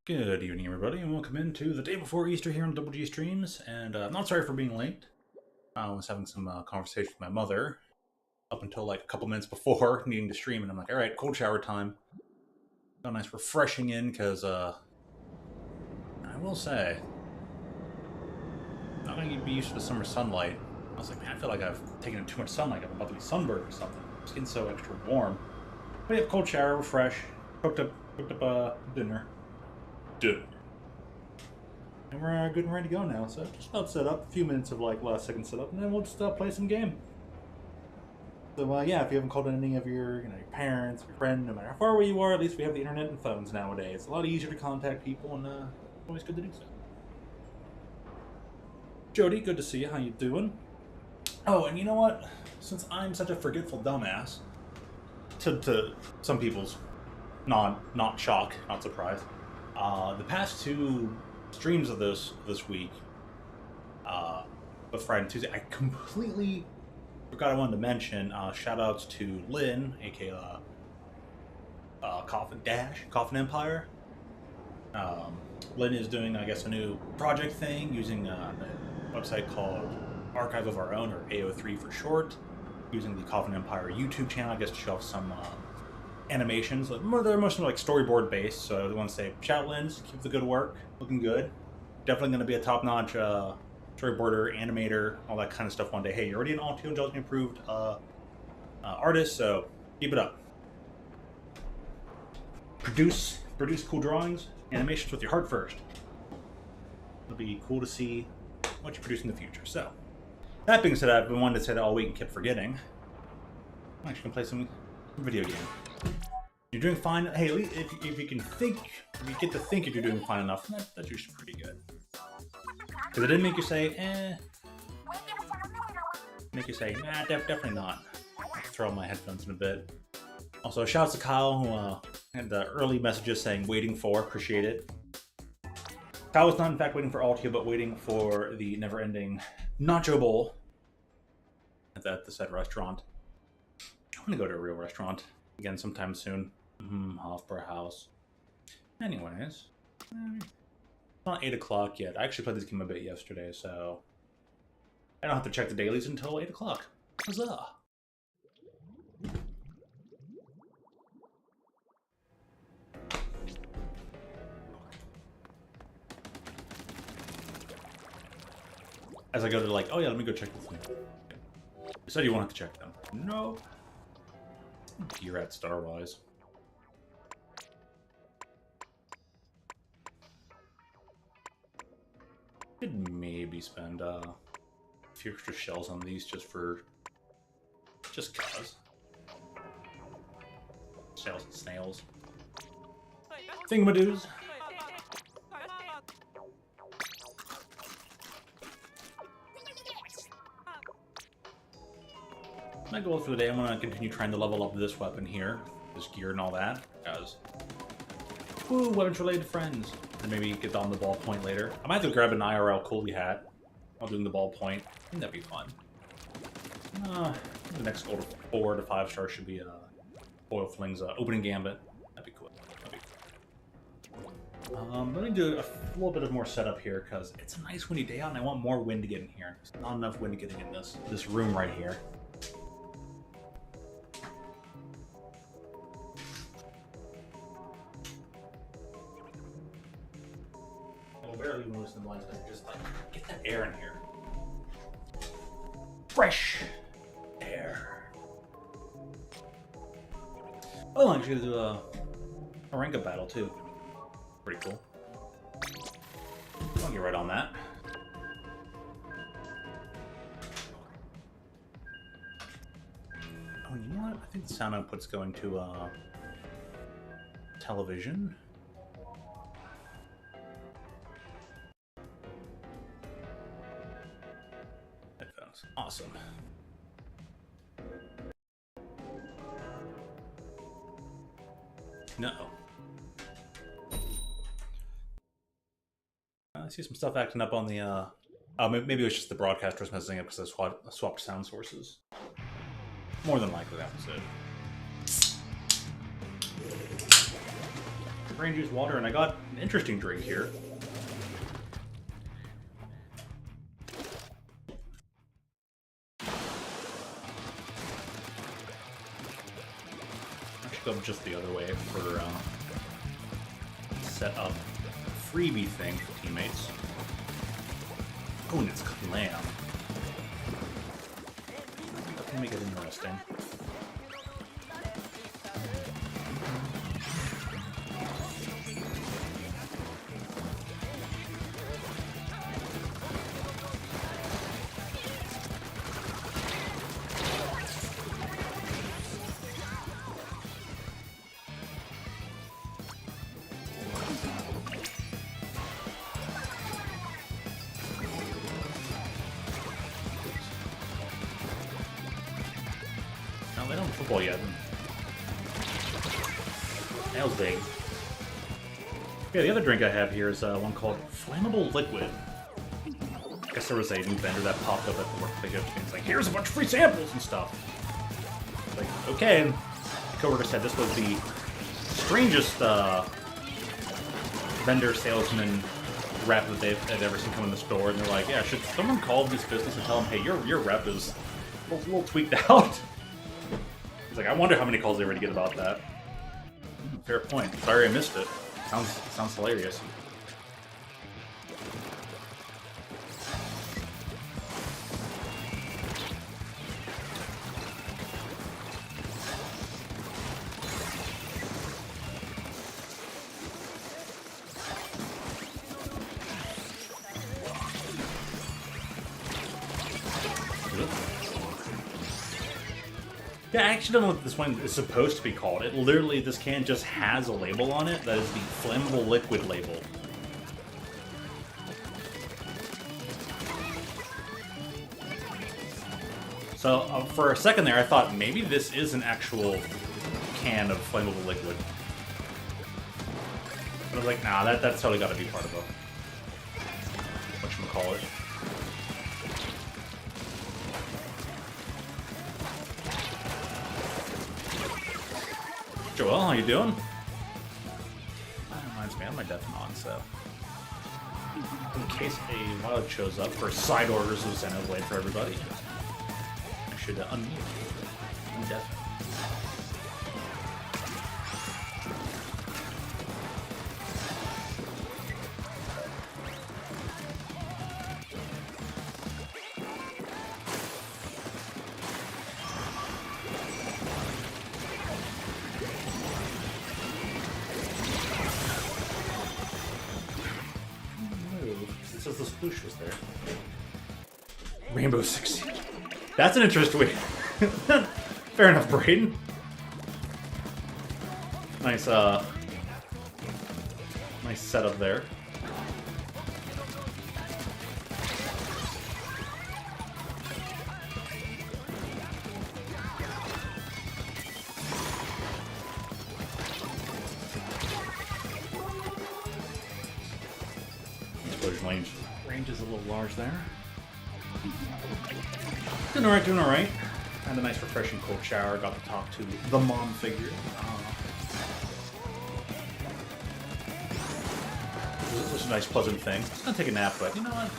Good evening, everybody, and welcome into the day before Easter here on Double G Streams. And I'm not sorry for being late. I was having some conversation with my mother up until like a couple minutes before needing to stream, and I'm like, all right, cold shower time. Got a nice refreshing in because I will say, not gonna be used to the summer sunlight. I was like, man, I feel like I've taken in too much sunlight. I'm about to be sunburned or something. Skin's so extra warm. But yeah, cold shower, refresh, cooked up dinner. And we're good and ready to go now, so just about set up. A few minutes of like last second setup, and then we'll just play some game. So yeah, if you haven't called in any of your, your parents, your friend, no matter how far away you are, at least we have the internet and phones nowadays. It's a lot easier to contact people, and always good to do so. Jody, good to see you. How you doing? Oh, and you know what? Since I'm such a forgetful dumbass, to some people's not shock, not surprise. The past two streams of this week, with Friday and Tuesday, I completely forgot I wanted to mention. Shout outs to Lynn, aka Coffin Empire. Lynn is doing, I guess, a new project thing using a website called Archive of Our Own, or AO3 for short, using the Coffin Empire YouTube channel, I guess, to show off some animations. They're mostly like storyboard based, so I want to say shout Lens, keep the good work, looking good. Definitely going to be a top-notch storyboarder, animator, all that kind of stuff one day. Hey, you're already an all-2 Intelligently approved artist, so keep it up. Produce cool drawings, animations with your heart first. It'll be cool to see what you produce in the future. So, that being said, I've been wanting to say that all week and kept forgetting. I'm actually going to play some video game. You're doing fine. Hey, at least if you can think, if you get to think if you're doing fine enough, that's usually pretty good. Because it didn't make you say, make you say, nah, definitely not. I'll throw my headphones in a bit. Also, shouts to Kyle, who had the early messages saying waiting for, appreciate it. Kyle was not in fact waiting for Altia, but waiting for the never-ending Nacho Bowl at the said restaurant. I want to go to a real restaurant again sometime soon. Hofbrauhaus. Anyways, it's not 8 o'clock yet. I actually played this game a bit yesterday, so I don't have to check the dailies until 8 o'clock. Huzzah! As I go to like, oh yeah, let me go check this thing. You said you won't have to check them. No. You're at Star Wars. Could maybe spend a few extra shells on these just cause. Shells and snails. Thingamadoos. My goal for the day, I'm going to continue trying to level up this weapon here, this gear and all that, because, woo, weapons-related friends. And maybe get on the ballpoint later. I might have to grab an IRL Coley hat while doing the ballpoint. I think that'd be fun. The next goal to 4 to 5 stars should be Oil Fling's opening gambit. That'd be cool. Let me do a little bit of more setup here, because it's a nice windy day out, and I want more wind to get in here. There's not enough wind getting in this room right here. Barely even listen to the lights, just like get that air in here. Fresh air. Oh, I'm actually gonna do a rank up battle too. Pretty cool. I'll get right on that. Oh, you know what? I think the sound output's going to television. Awesome. No. I see some stuff acting up on the, maybe it was just the broadcasters messing up because I swapped sound sources. More than likely that was it. Green juice, water, and I got an interesting drink here. I should go just the other way for set up freebie thing for teammates. Oh, and it's clam. That can make it interesting. No, they don't have football yet. That was big. Yeah, the other drink I have here is one called Flammable Liquid. I guess there was a new vendor that popped up at the workplace. It's like, here's a bunch of free samples and stuff. Like, okay. And the coworker said this was the strangest vendor salesman rep that they've ever seen come in the store. And they're like, yeah, should someone call this business and tell them, hey, your rep is a little tweaked out? He's like, I wonder how many calls they already get about that. Fair point. Sorry I missed it. Sounds hilarious. Yeah, I actually don't know what this one is supposed to be called. It literally, this can just has a label on it that is the Flammable Liquid label. So for a second there, I thought maybe this is an actual can of Flammable Liquid. But I was like, nah, that's totally got to be part of a whatchamacallit. Joel, how you doing? That reminds me, I have my Death on, so in case a wild shows up for side orders of Xenoblade for everybody, I should unmute Death. Says the sploosh was there. Rainbow Six Siege. That's an interesting way. Fair enough, Brayden. Nice, nice setup there. Range is a little large there. Doing alright, doing alright. Had a nice refreshing cold shower, got to talk to the mom figure. It was a nice pleasant thing. I was gonna take a nap, but you know what?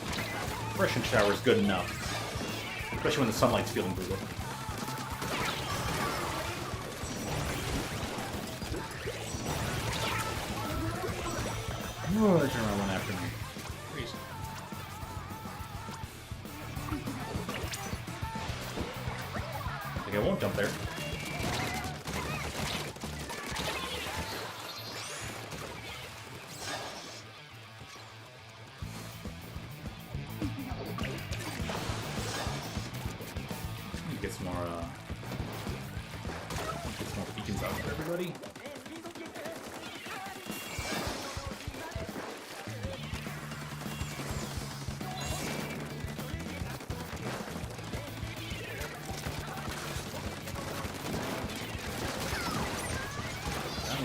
Refreshing shower is good enough. Especially when the sunlight's feeling brutal. Oh, they turn around one after me. Crazy. I think I won't jump there. Get some more beacons out for everybody.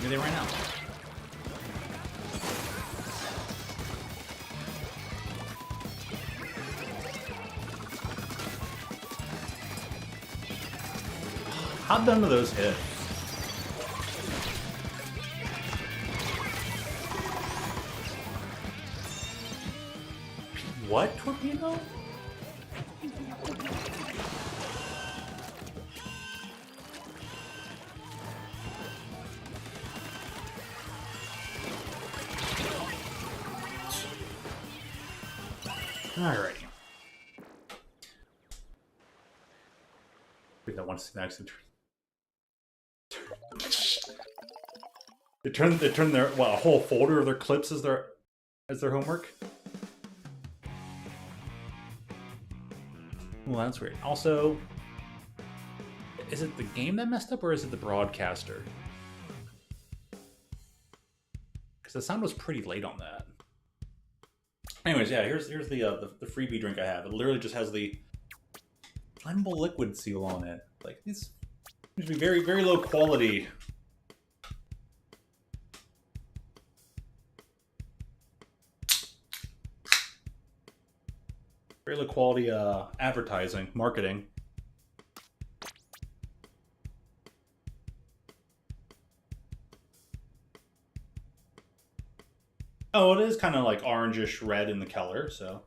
They ran out. How none of those hit? What torpedo? Alrighty. Wait, that one snacks. They turn their a whole folder of their clips as their homework. Well, that's weird. Also, is it the game that messed up or is it the broadcaster? Because the sound was pretty late on that. Anyways, yeah, here's the freebie drink I have. It literally just has the flammable liquid seal on it. Like, these seems to be very, very low quality. Very low quality advertising, marketing. Oh, it is kind of like orangish red in the color, so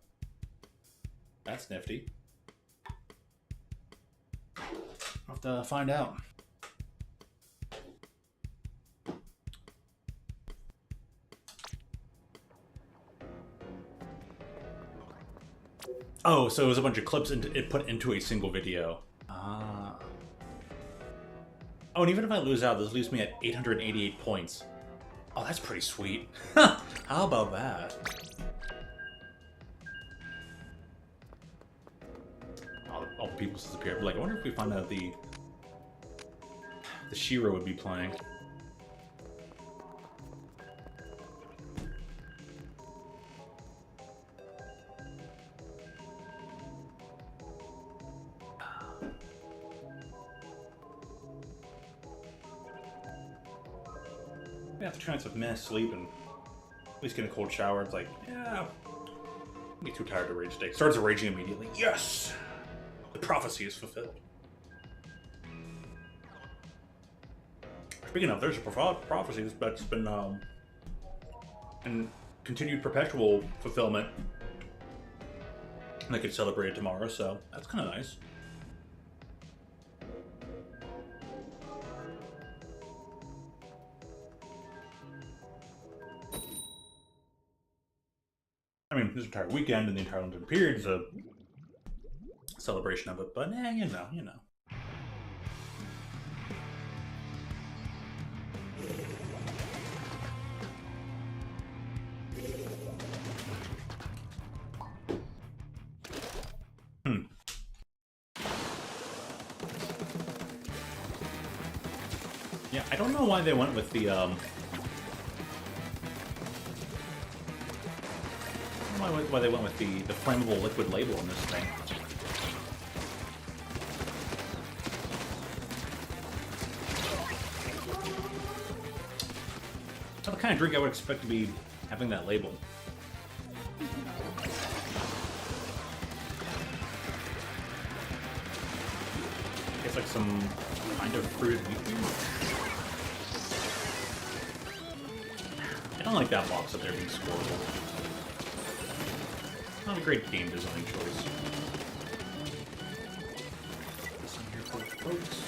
that's nifty. I'll have to find out. Oh, so it was a bunch of clips it put into a single video. Ah. Oh, and even if I lose out, this leaves me at 888 points. Oh, that's pretty sweet. How about that? All the people disappear. Like, I wonder if we find out the Shiro would be playing. After 2 nights of meh sleep and at least get a cold shower, it's like, yeah, I get too tired to rage today. Starts raging immediately. Yes! The prophecy is fulfilled. Speaking of, there's a prophecy that's been in continued perpetual fulfillment that gets celebrated tomorrow, so that's kind of nice. I mean, this entire weekend and the entire London period is a celebration of it, but you know. Yeah, I don't know why they went with the why they went with the flammable liquid label on this thing. It's not the kind of drink I would expect to be having that label. It's like some kind of fruited wheat beer. I don't like that box up there being scoreable. Not a great game design choice. This one here for the folks.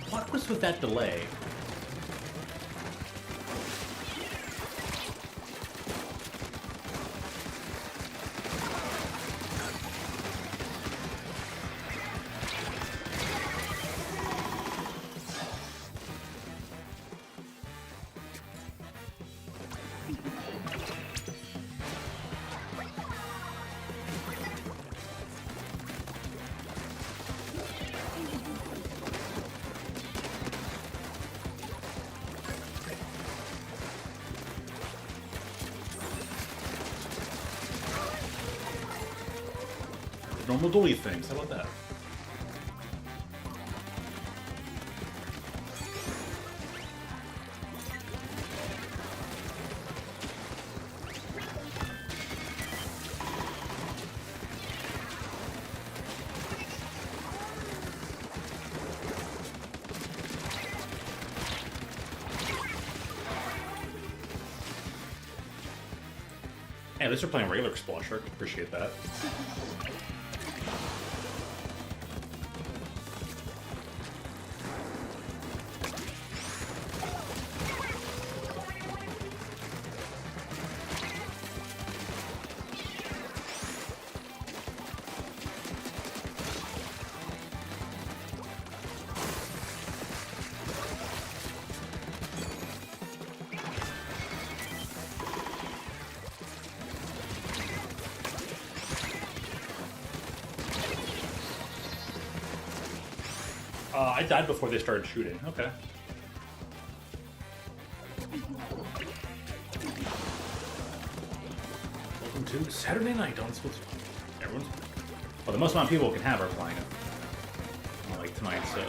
What was with that delay? Normal dolly things, how about that? Hey, at least they're playing regular Splasher. Appreciate that. I died before they started shooting. Okay. Welcome to Saturday night on Switch. Everyone's... Well, the most amount of people can have are playing it. Not like tonight, so...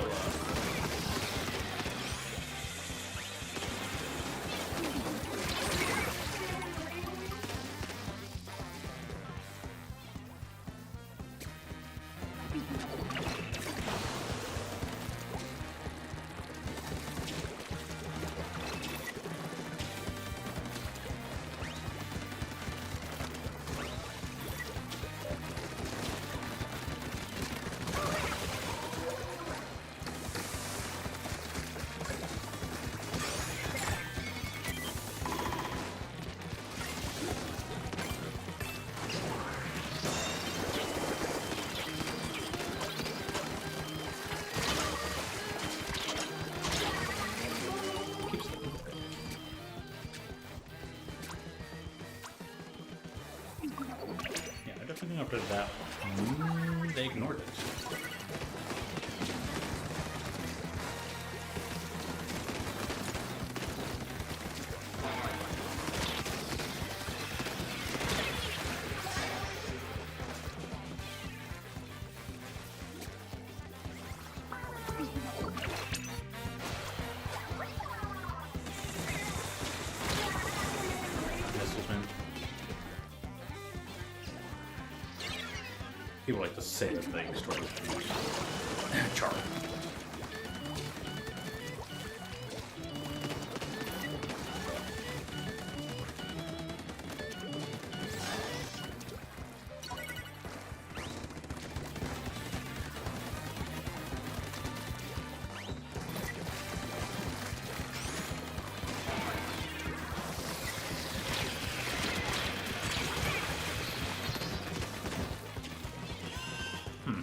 After that one, they ignored it. People like to say that they destroy Char.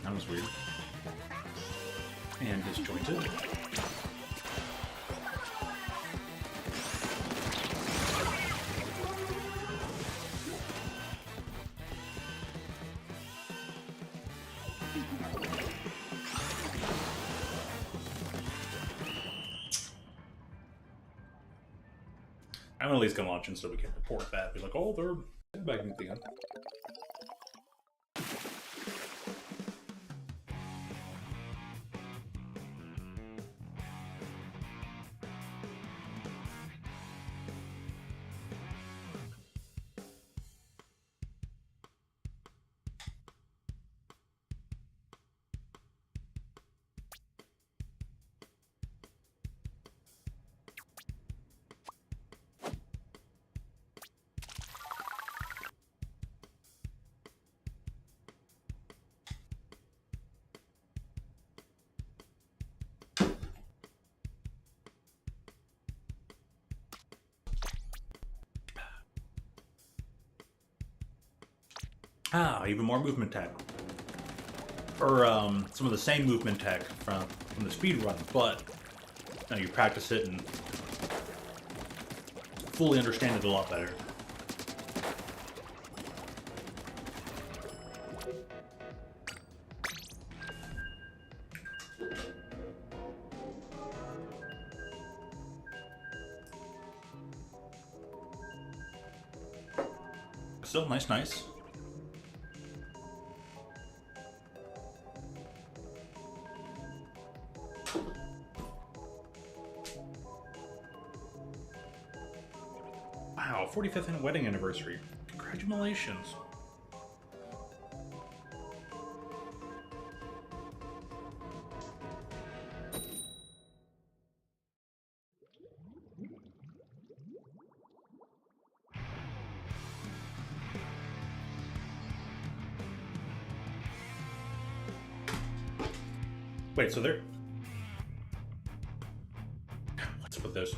That was weird. And disjointed. I'm at least gonna launch in so we can report that. Be like, oh, they're backing the gun. Ah, even more movement tech. Or some of the same movement tech from the speed run, but now you practice it and fully understand it a lot better. Still nice, nice. Wow, 45th wedding anniversary. Congratulations. Wait, so they're... What's up with this?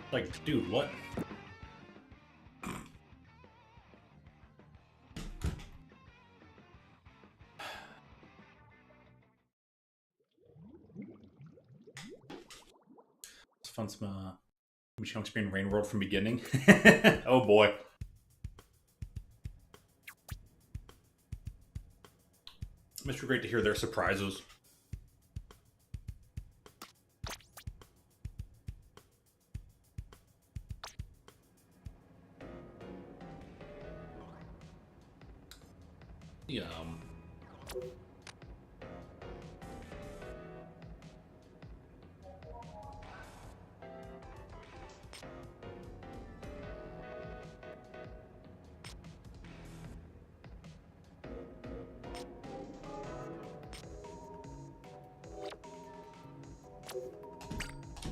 Like, dude, what? It's fun, some Michelle Screen Rain World from beginning. Oh boy. Must be great to hear their surprises. Yeah.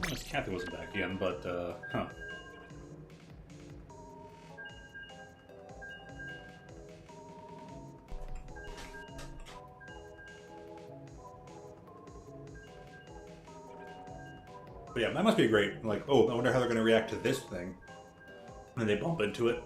Miss Kathy wasn't back again, but, huh. But yeah, that must be great. Like, oh, I wonder how they're going to react to this thing. And they bump into it.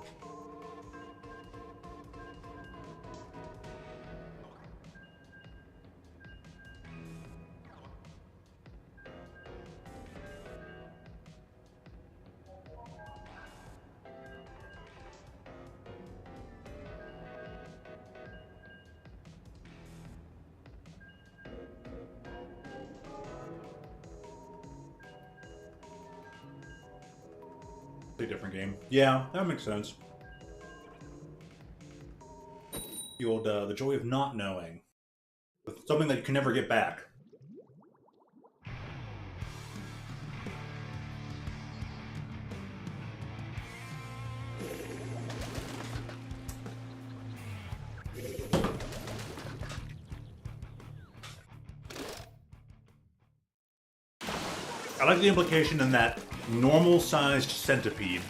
A different game. Yeah, that makes sense. The old, the joy of not knowing. With something that you can never get back. I like the implication in that normal-sized centipede,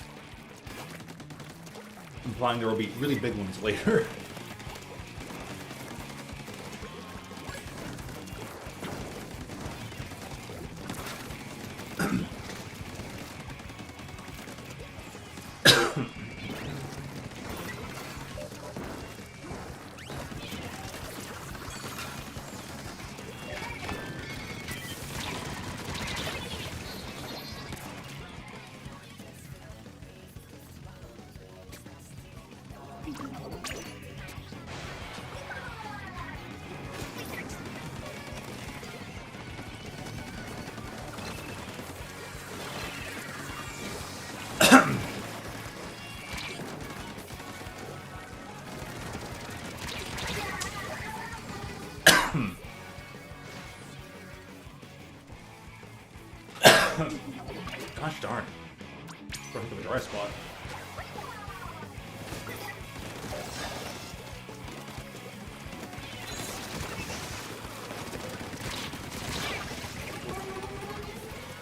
implying there will be really big ones later. Gosh darn. Going to the dry spot.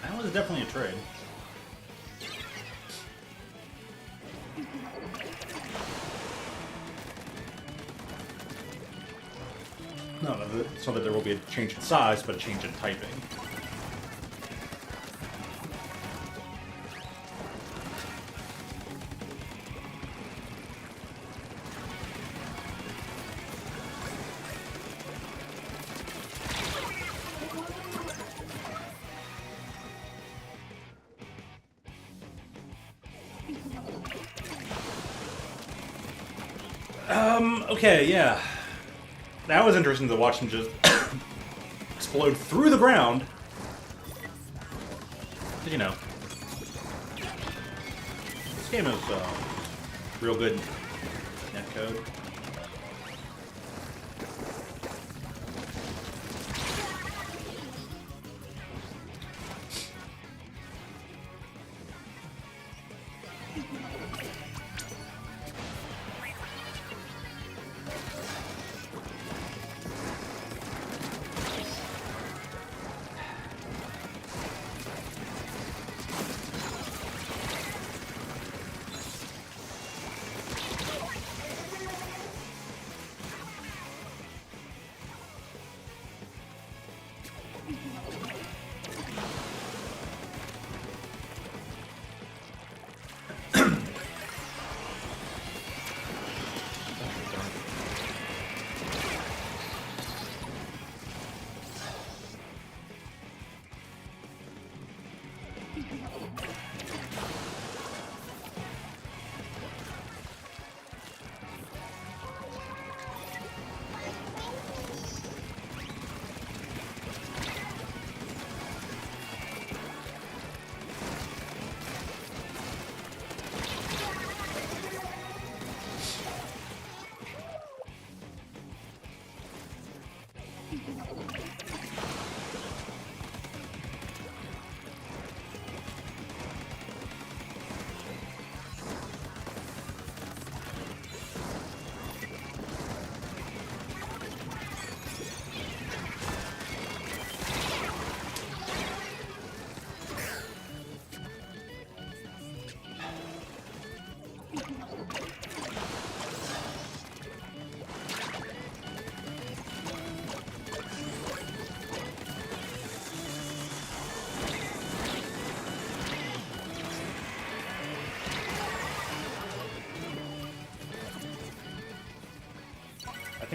That was definitely a trade. No, so that there will be a change in size, but a change in typing. Okay, yeah. That was interesting to watch him just explode through the ground. But, you know, this game is real good netcode.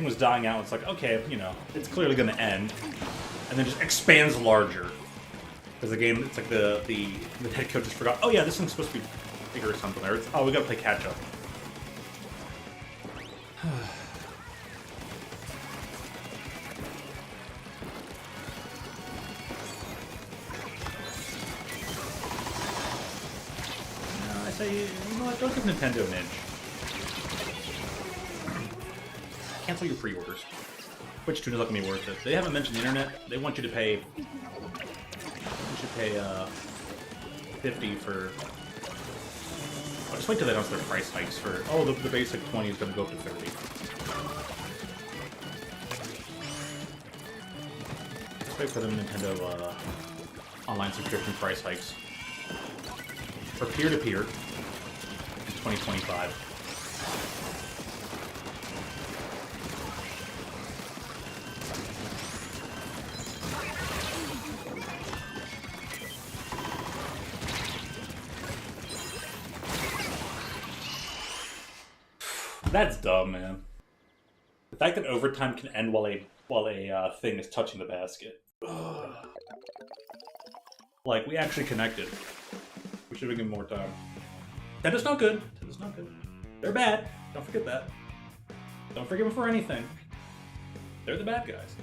thing was dying out. It's like, okay, you know, it's clearly going to end, and then just expands larger. Because the game, it's like the head coach just forgot. Oh yeah, this thing's supposed to be bigger or something. Or it's, oh, we got to play catch up. No, I say, you know what? Don't give Nintendo an inch. Cancel your pre-orders. Twitch Tune is not gonna be worth it. They haven't mentioned the internet. They want you to pay. You should pay 50 for. I'll just wait till they announce their price hikes for. Oh, the basic 20 is gonna go up to 30. Let's wait for the Nintendo online subscription price hikes for peer-to-peer in 2025. That's dumb, man. The fact that overtime can end while a thing is touching the basket. Ugh. Like, we actually connected. We should have given more time. Nintendo's not good. Nintendo's not good. They're bad. Don't forget that. Don't forgive them for anything. They're the bad guys.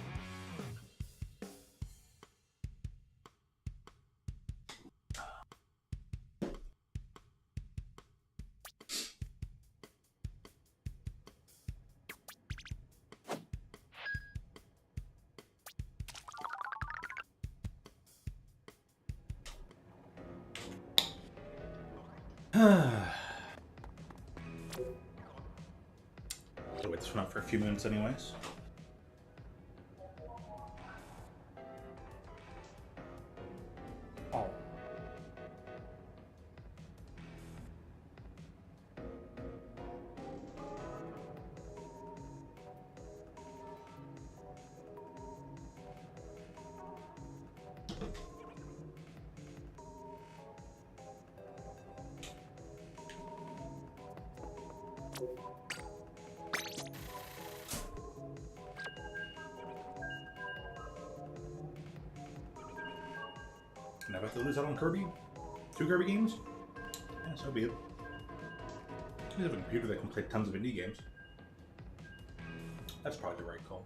So wait this one out for a few minutes anyways. Oh. Never have to lose out on Kirby? 2 Kirby games? Yeah, so be it. You have a computer that can play tons of indie games. That's probably the right call.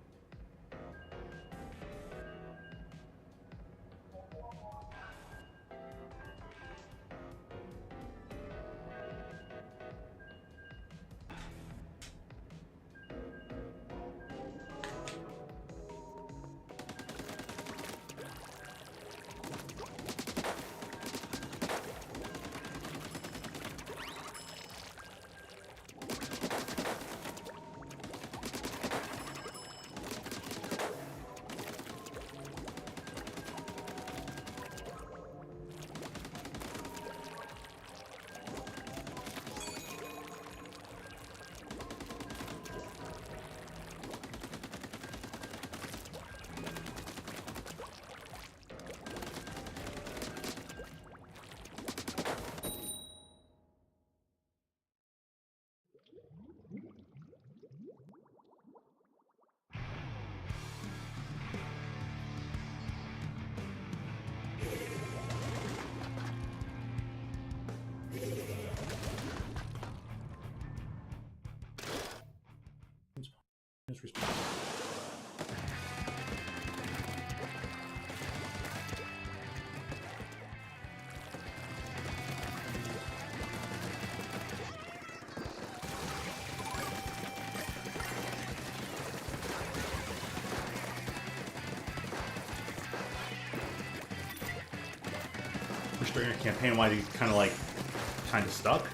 During your campaign, why you kind of stuck?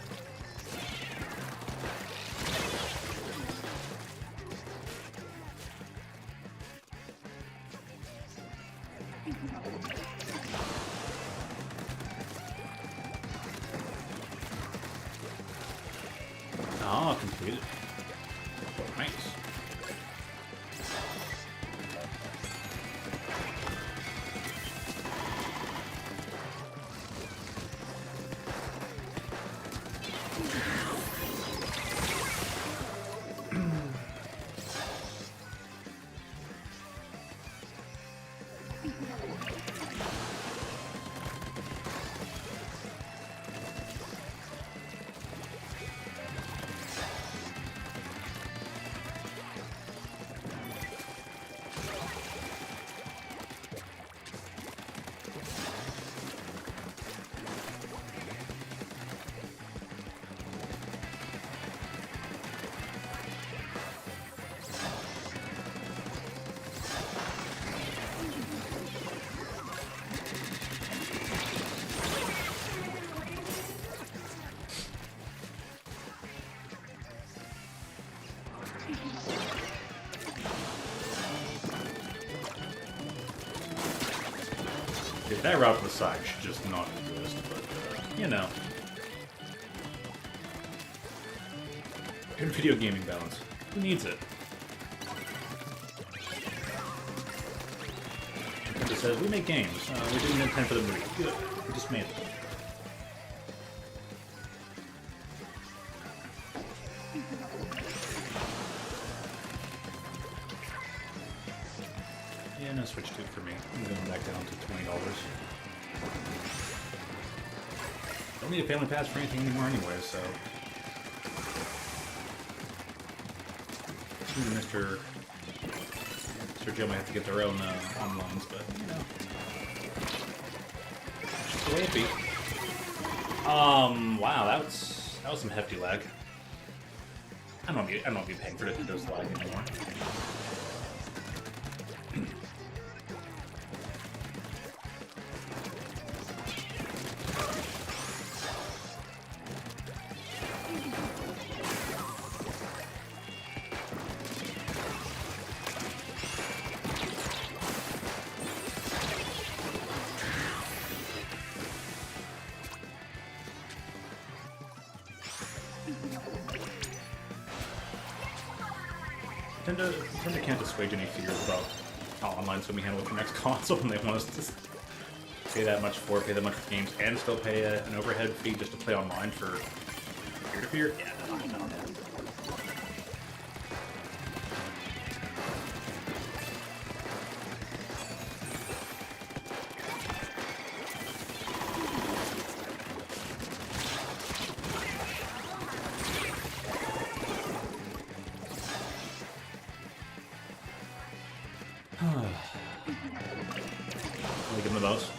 Oh, completed. Nice. Yeah, that route to the side should just not exist, but, you know. Good video gaming balance. Who needs it? It says, we make games. We didn't intend for them to be good. We just made them. Yeah, no Switch 2 for me. I'm going back down to $20. Don't need a family pass for anything anymore anyway, so... Mr. Joe might have to get their own onlines, but, you know. Just the way it be. Wow, that was some hefty lag. I don't be paying for Nintendo's lag anymore. Nintendo can't assuage any fears about how online's going to be handled with the next console, and they want us to pay that much for games, and still pay an overhead fee just to play online for peer-to-peer? Yeah, no. Give them the most.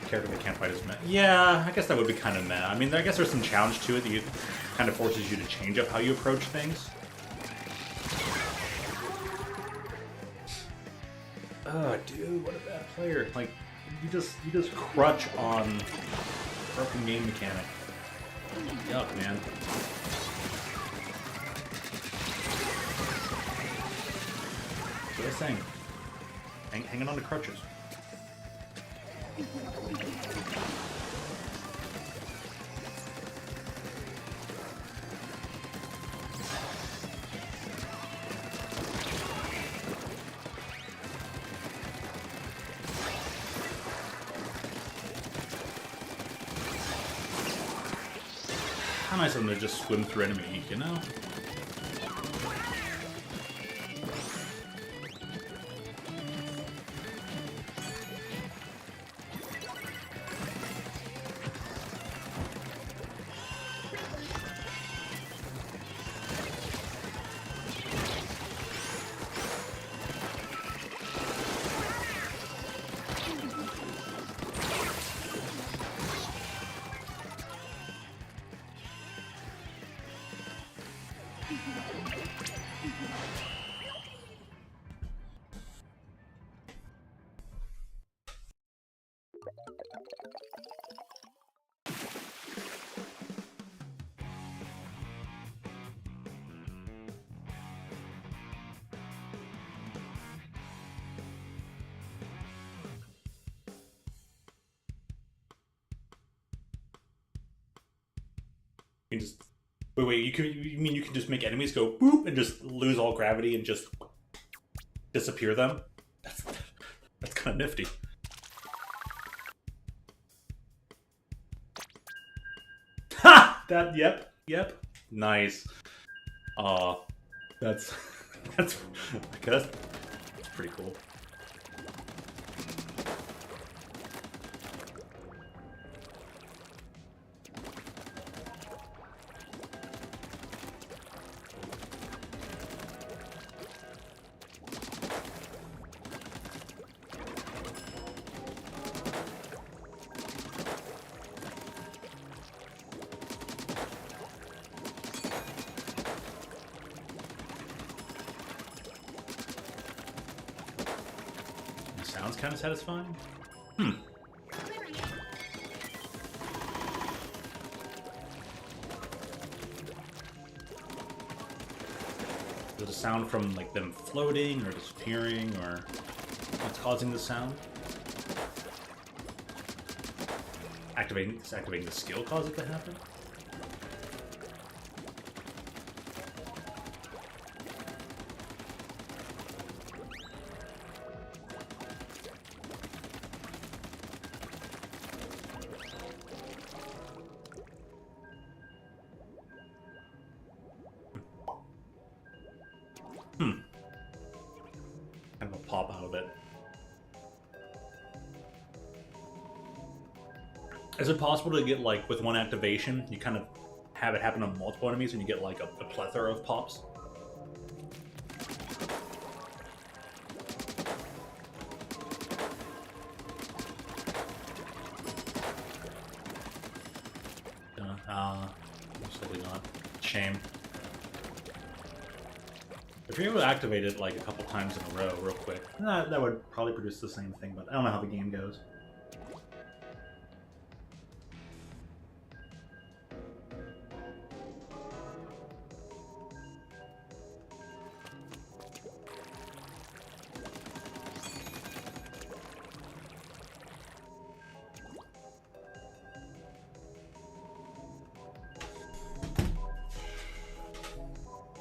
Character that can't fight as meh. Yeah, I guess that would be kind of meh. I mean, I guess there's some challenge to it that kind of forces you to change up how you approach things. Oh, dude, what a bad player! Like, you just crutch on broken game mechanic. Yuck, man. What was I saying? Hanging on to crutches. How nice of them to just swim through enemy, you know? You can just wait. You mean you can just make enemies go boop and just lose all gravity and just disappear them? That's kind of nifty. Ha! That yep. Nice. That's pretty cool. Sounds kind of satisfying. Is it a sound from like them floating or disappearing, or what's causing the sound? Activating the skill cause it to happen? Kind of a pop out of it. Is it possible to get, like, with one activation, you kind of have it happen on multiple enemies and you get, like, a plethora of pops? Absolutely not. Shame. If you're able to activate it, like, a couple times in a row real quick, that would probably produce the same thing, but I don't know how the game goes.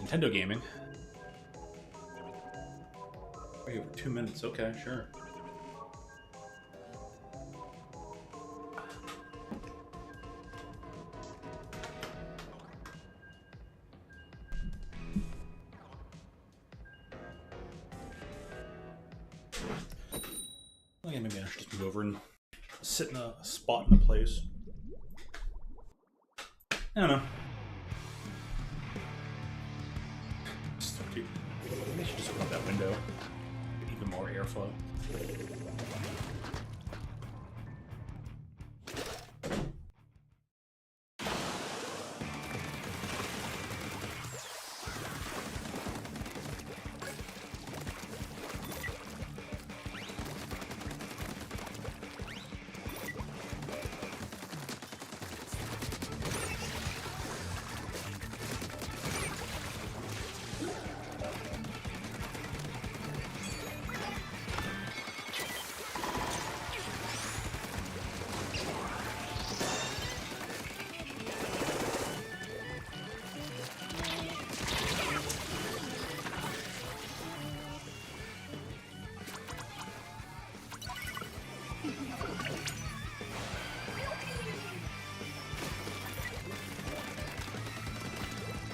Nintendo gaming. Wait, over 2 minutes. Okay, sure. Okay, maybe I should just move over and sit in a spot in a place. I don't know. Maybe I should just open up that window. Get even more airflow.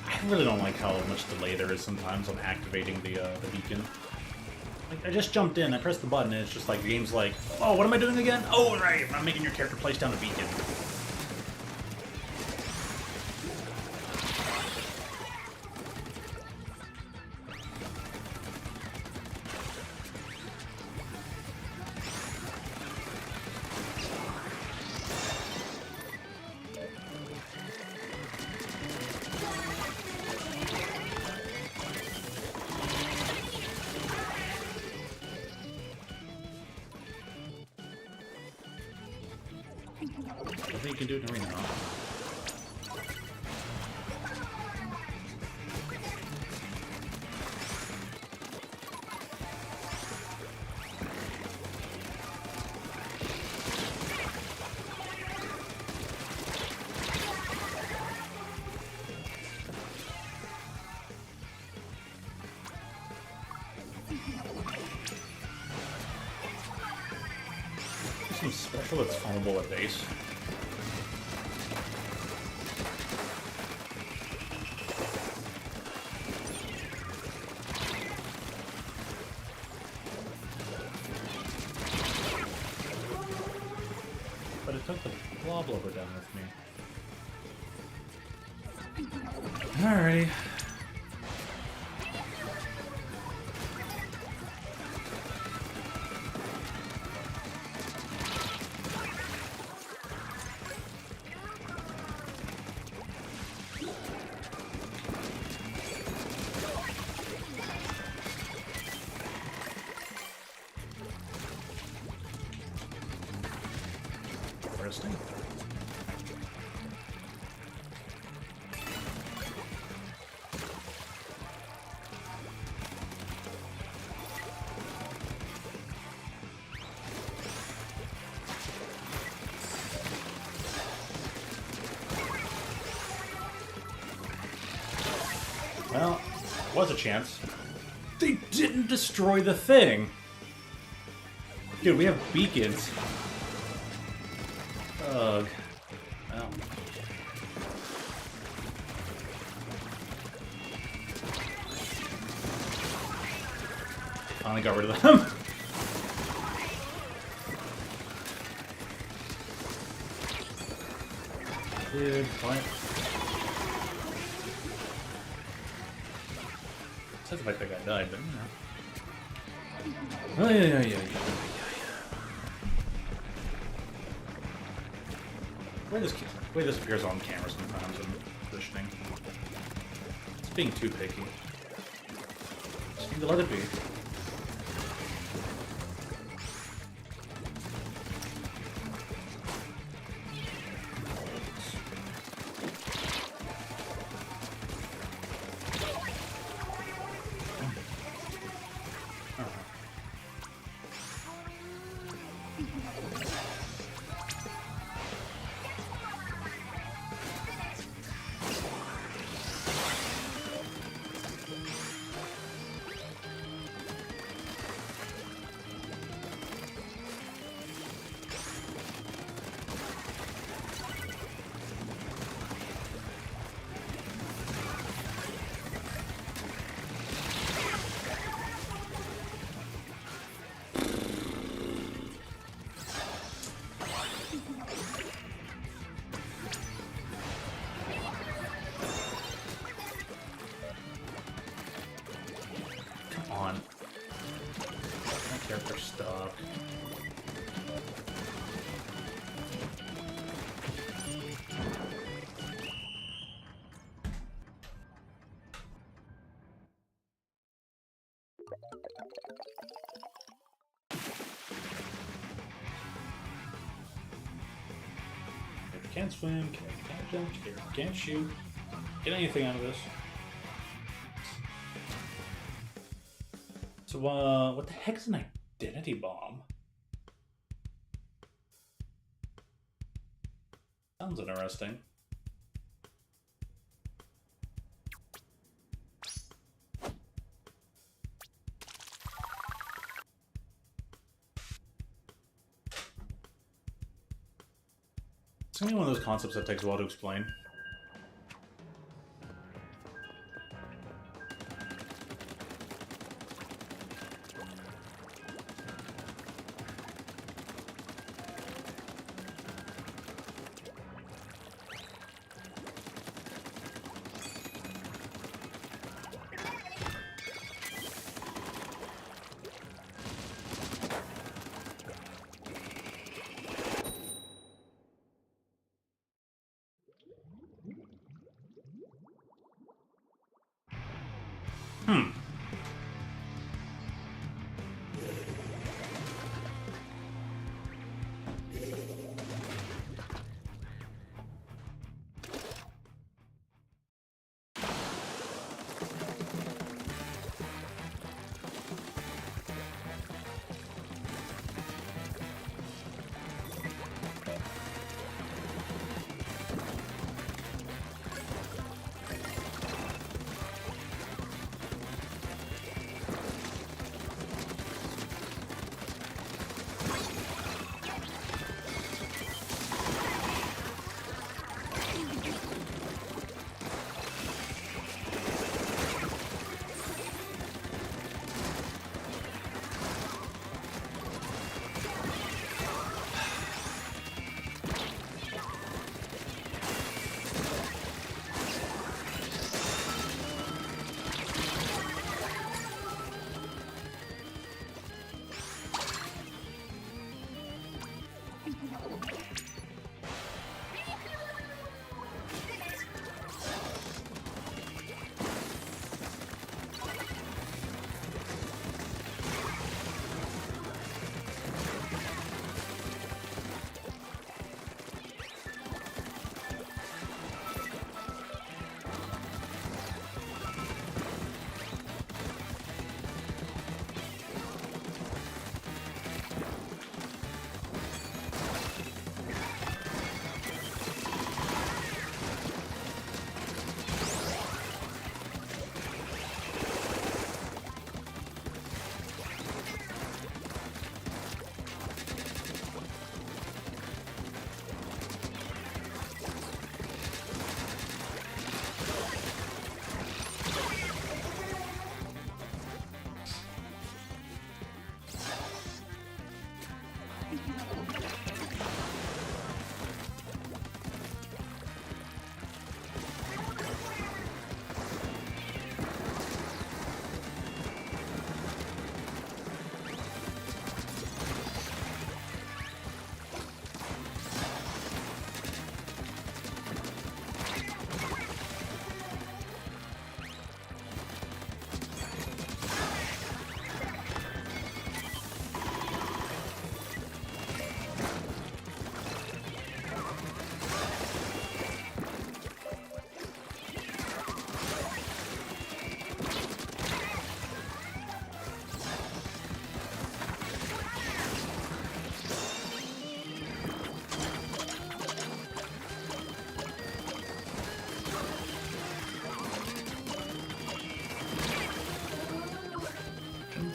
I really don't like how much delay there is sometimes on activating the beacon. Like, I just jumped in, I pressed the button, and it's just like, the game's like, oh, what am I doing again? Oh, right, I'm making your character place down a beacon. I think you can do it in arena now. Something special that's farmable at base. But it took the blob lover down with me. Alrighty. Interesting. was a chance. They didn't destroy the thing! Dude, we have beacons. Ugh. Well. Finally got rid of them. Dude, what? Sounds like that guy died, but you know. Oh, yeah. Way this appears on camera sometimes and positioning. It's being too picky. Just need to let it be. Character stuck. Can't swim, can't jump, can't shoot, get anything out of this. So, what the heck is an identity bomb? Sounds interesting. It's gonna be one of those concepts that takes a while to explain.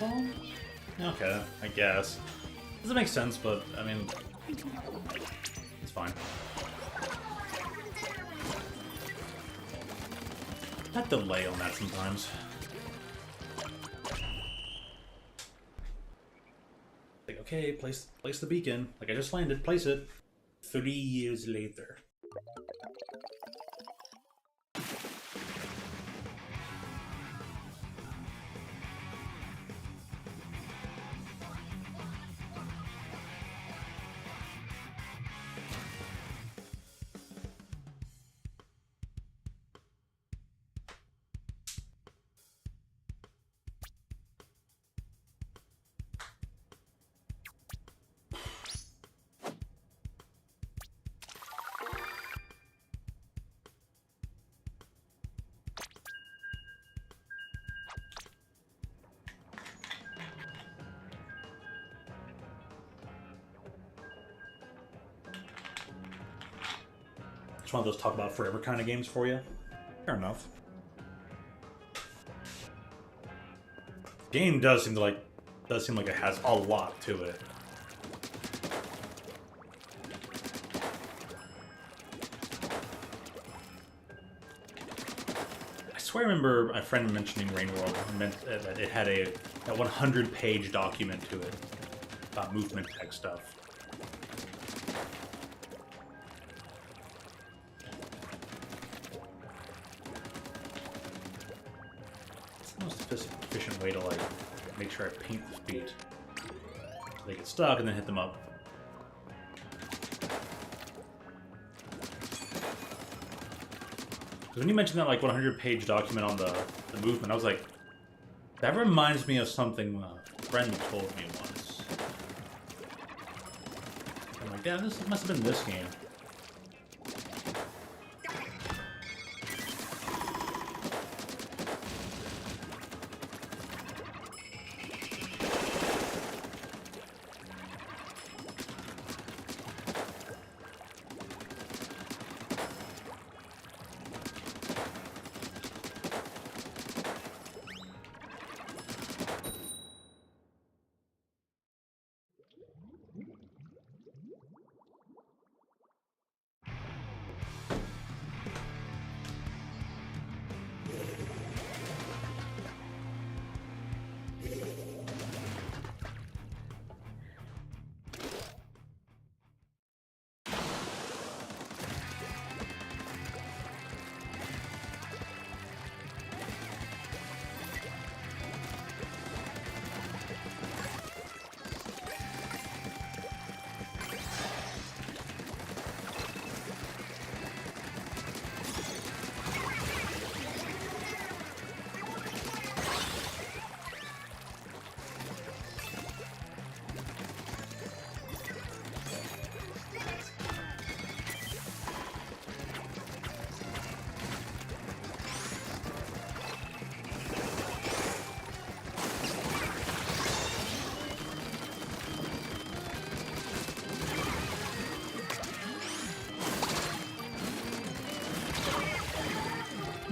ball? Okay, I guess. Doesn't make sense, but I mean, it's fine. That delay on that sometimes. Like, okay, place the beacon. Like I just landed, place it. 3 years later. It's one of those talk about forever kind of games for you. Fair enough. Game does seem like it has a lot to it. I swear I remember my friend mentioning Rain World meant that it had a 100-page document to it about movement tech stuff. Efficient way to like make sure I paint the feet. So they get stuck and then hit them up. Because when you mentioned that like 100-page document on the movement, I was like, that reminds me of something a friend told me once. I'm like, yeah, this must have been this game.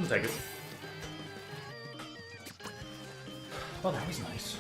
Take it. Oh, that was nice.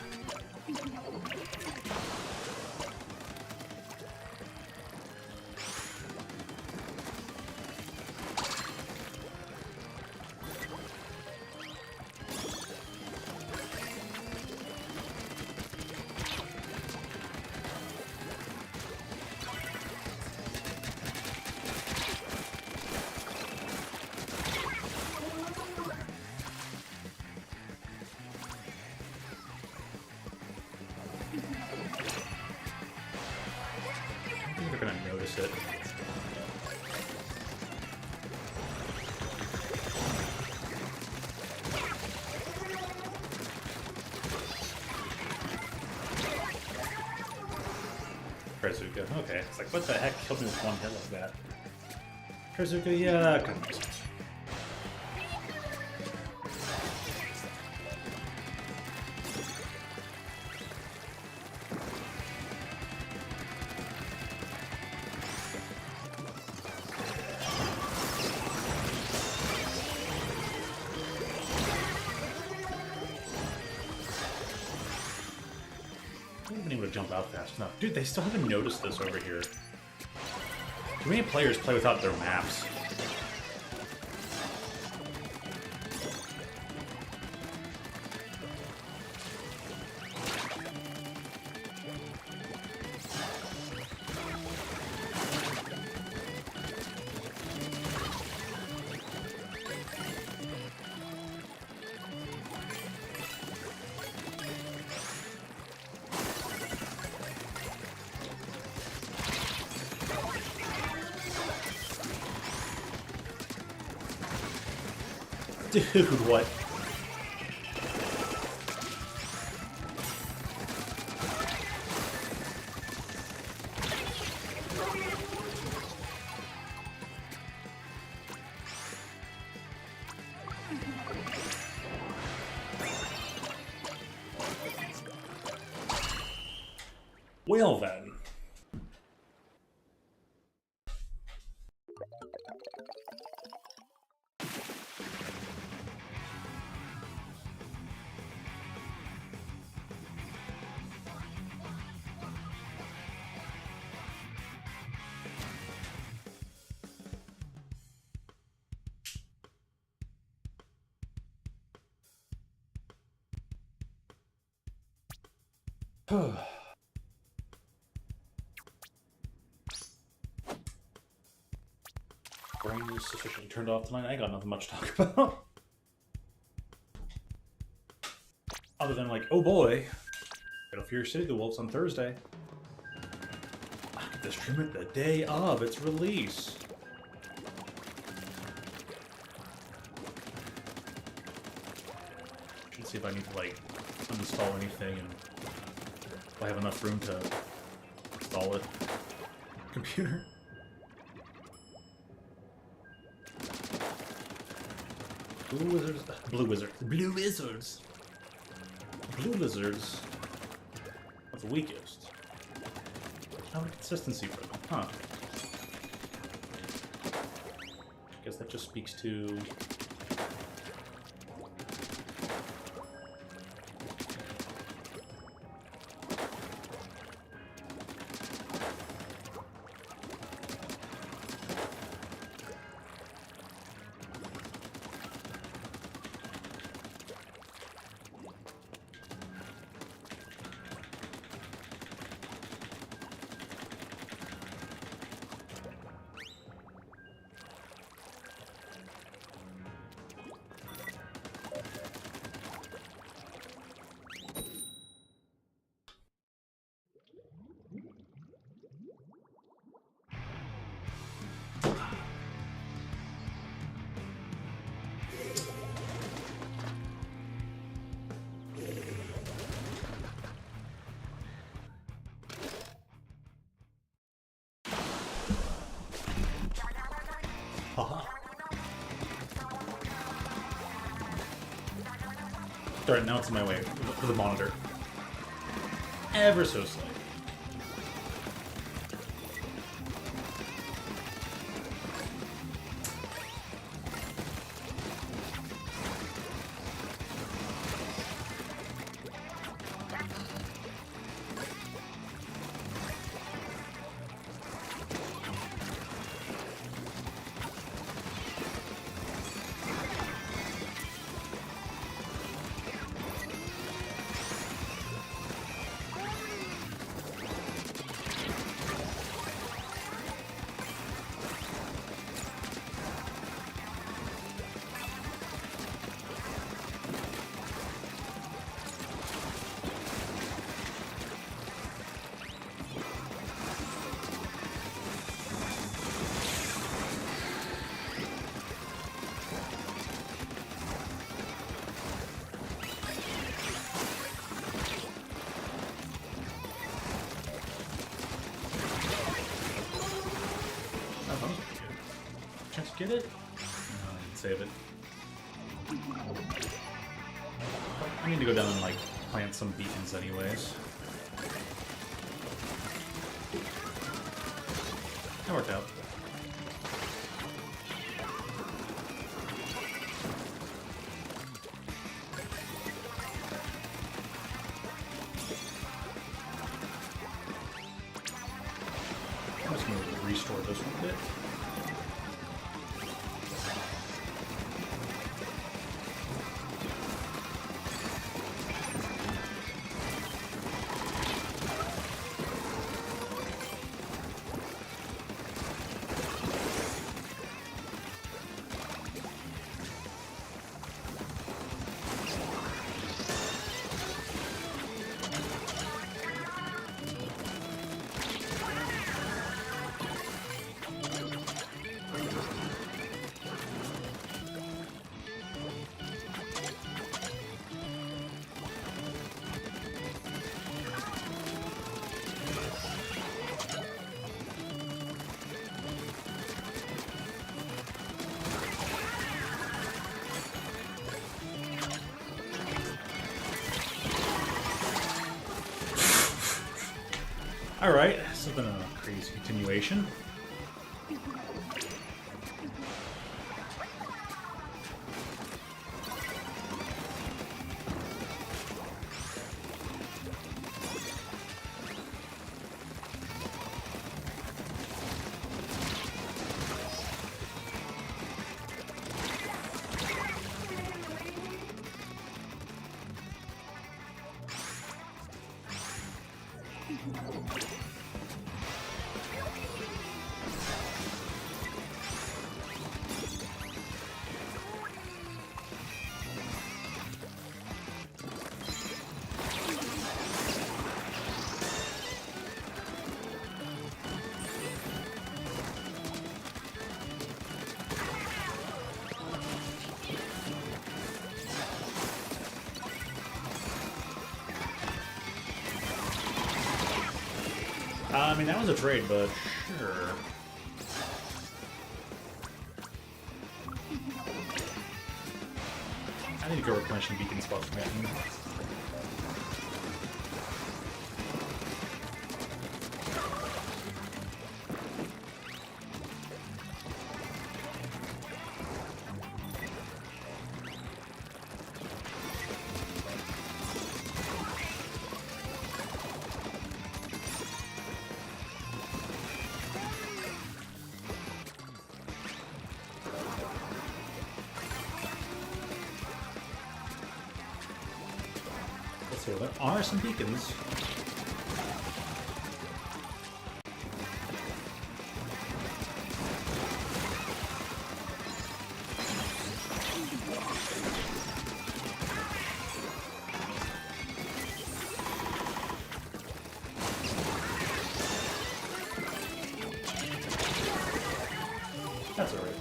It. Trezuka, okay. It's like, what the heck killed me with one hit like that? Trezuka, yeah, that kind of makes sense. been able to jump out fast enough. Dude, they still haven't noticed this over here. Too many players play without their maps. Dude, what? Well then. Brain is sufficiently turned off tonight. I got nothing much to talk about. Other than like, oh boy, Battlefield City, the Wolves on Thursday. I get to stream it the day of its release. Should see if I need to like uninstall anything and if I have enough room to install it. Computer. Blue Wizards. Blue Wizards. Blue Wizards. Blue Lizards are the weakest. How much consistency for them, huh? I guess that just speaks to Alright, now it's in my way for the monitor. Ever so slightly. Get it? No, I didn't save it. I need to go down and like plant some beacons anyways. That worked out. restore this one a bit. Alright, this has been a crazy continuation. I mean, that was a trade, but sure. I need to go replenish some beacon spots, man. So there are some beacons. That's alright.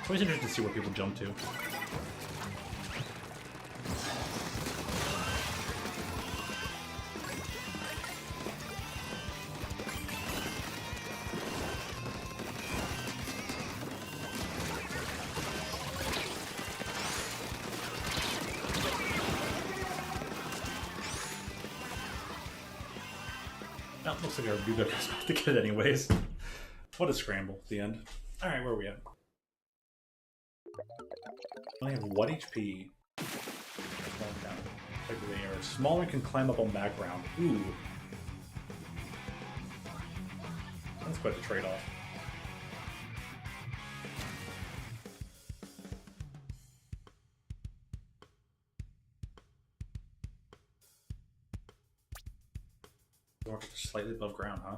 Always interested to see what people jump to. That looks like our Buga is about to get it anyways. What a scramble at the end. Alright, where are we at? I only have 1 HP. They are smaller and can climb up on background. Ooh. That's quite the trade-off. Slightly above ground, huh?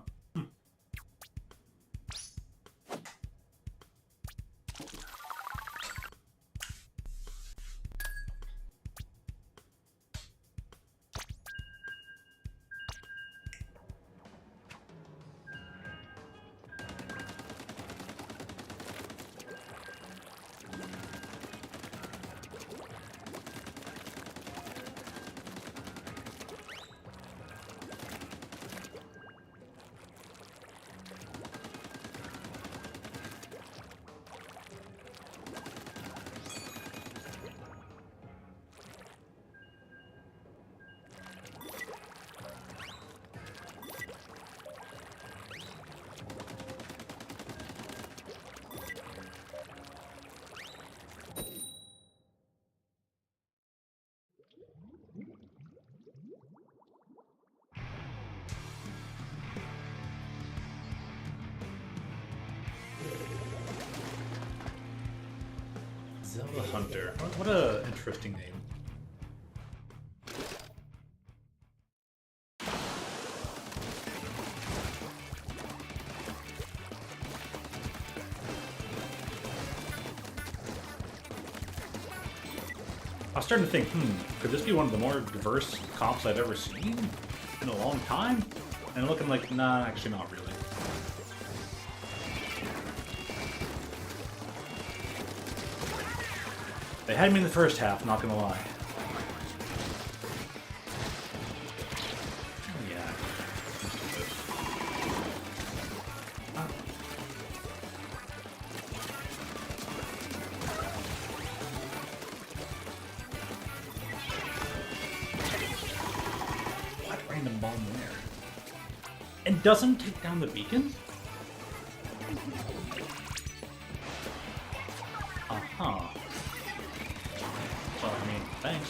Zelda Hunter. What a interesting name. I was starting to think, could this be one of the more diverse comps I've ever seen in a long time? And looking like, nah, actually not really. They had me in the first half, not gonna lie. Oh yeah. What random bomb there? And doesn't take down the beacon? Uh-huh. Well, I mean, thanks.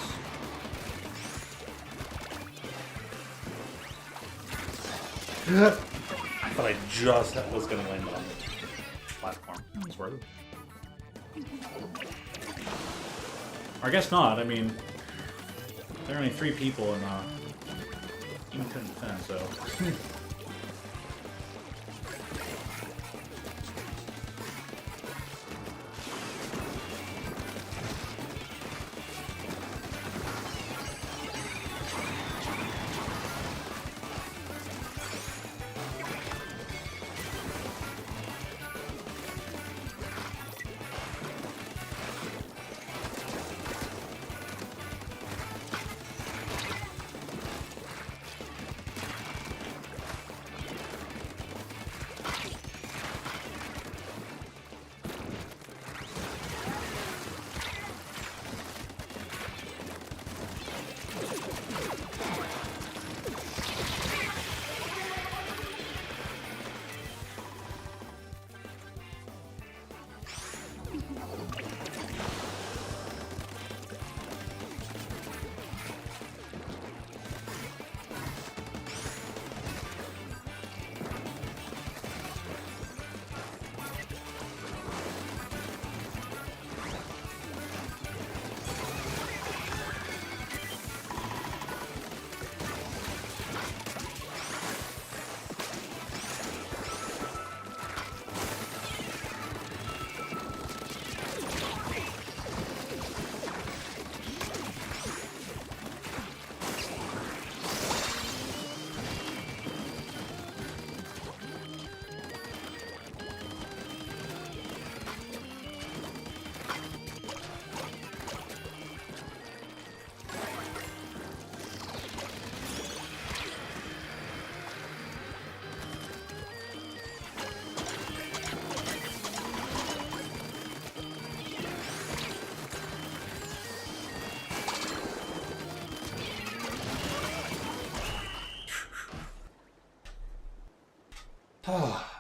I thought I just was gonna land on the platform. That's worth it. Or I guess not. I mean, there are only 3 people and even couldn't defend, so.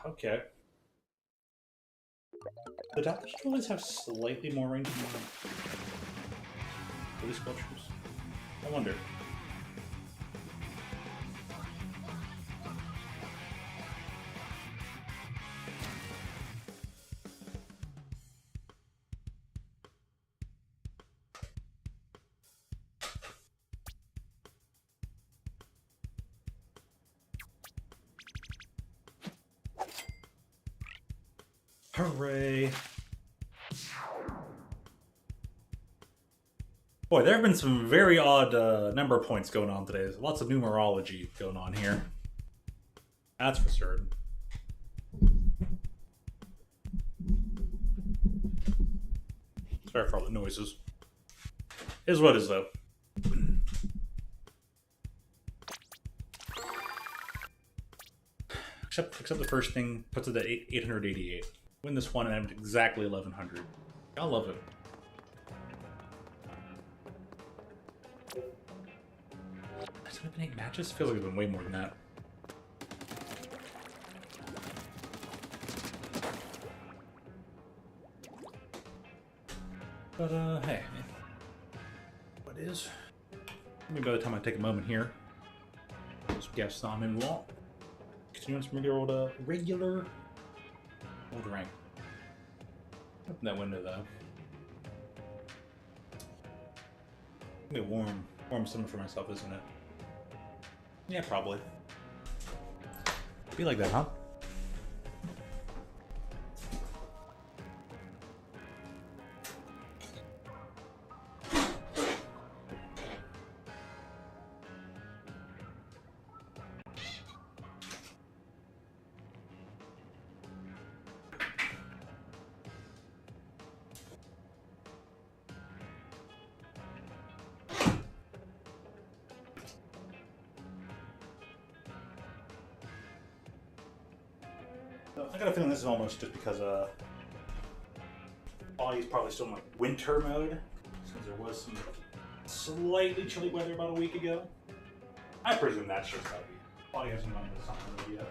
Okay. The doctors always have slightly more range than police sculptures. I wonder. Hooray! Boy, there have been some very odd number points going on today. There's lots of numerology going on here. That's for certain. Sorry for all the noises. Is what is though. Except the first thing puts it at 888. Win this one and I'm at exactly 1100. I love it. Has it been 8 matches? Feels like it's been way more than that. But hey, what is? Maybe by the time I take a moment here, just guess I'm in wall. Continuing some regular old rank. Open that window though. It'll be warm summer for myself, isn't it? Yeah, probably. Be like that, huh? I got a feeling this is almost just because Ollie's probably still in like winter mode, since there was some slightly chilly weather about a week ago. I presume that's just how Ollie hasn't gone to summer mode yet.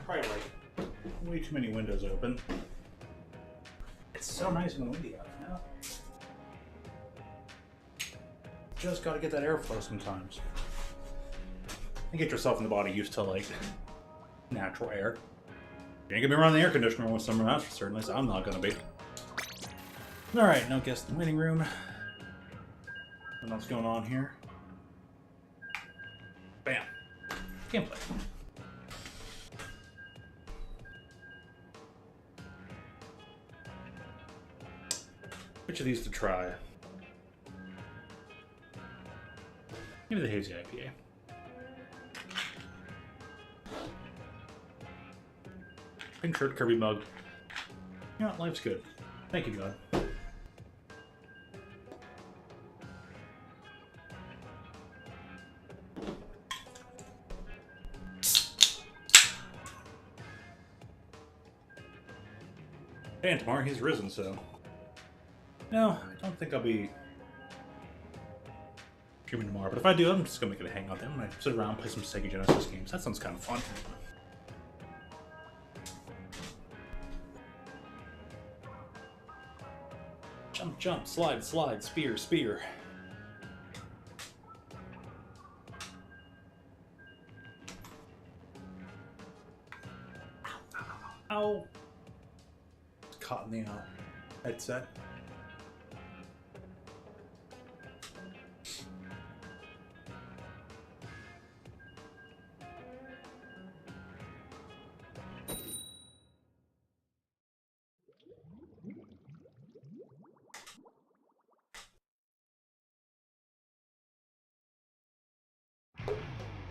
Probably like way too many windows open. It's so nice and windy out now. Just gotta get that airflow sometimes. And get yourself and the body used to like natural air. You ain't gonna be running the air conditioner with summer, that's for certain. At least I'm not gonna be. Alright, no guests in the waiting room. What else going on here? Bam. Gameplay. Which of these to try? Maybe the hazy IPA. Pink shirt, Kirby mug. You know what, life's good. Thank you, God. And tomorrow he's risen, so... No, I don't think I'll be streaming tomorrow, but if I do, I'm just gonna make it a hangout then. I'm gonna sit around and play some Sega Genesis games. That sounds kind of fun. Jump, jump, slide, slide, spear, spear. Ow! Caught in the headset.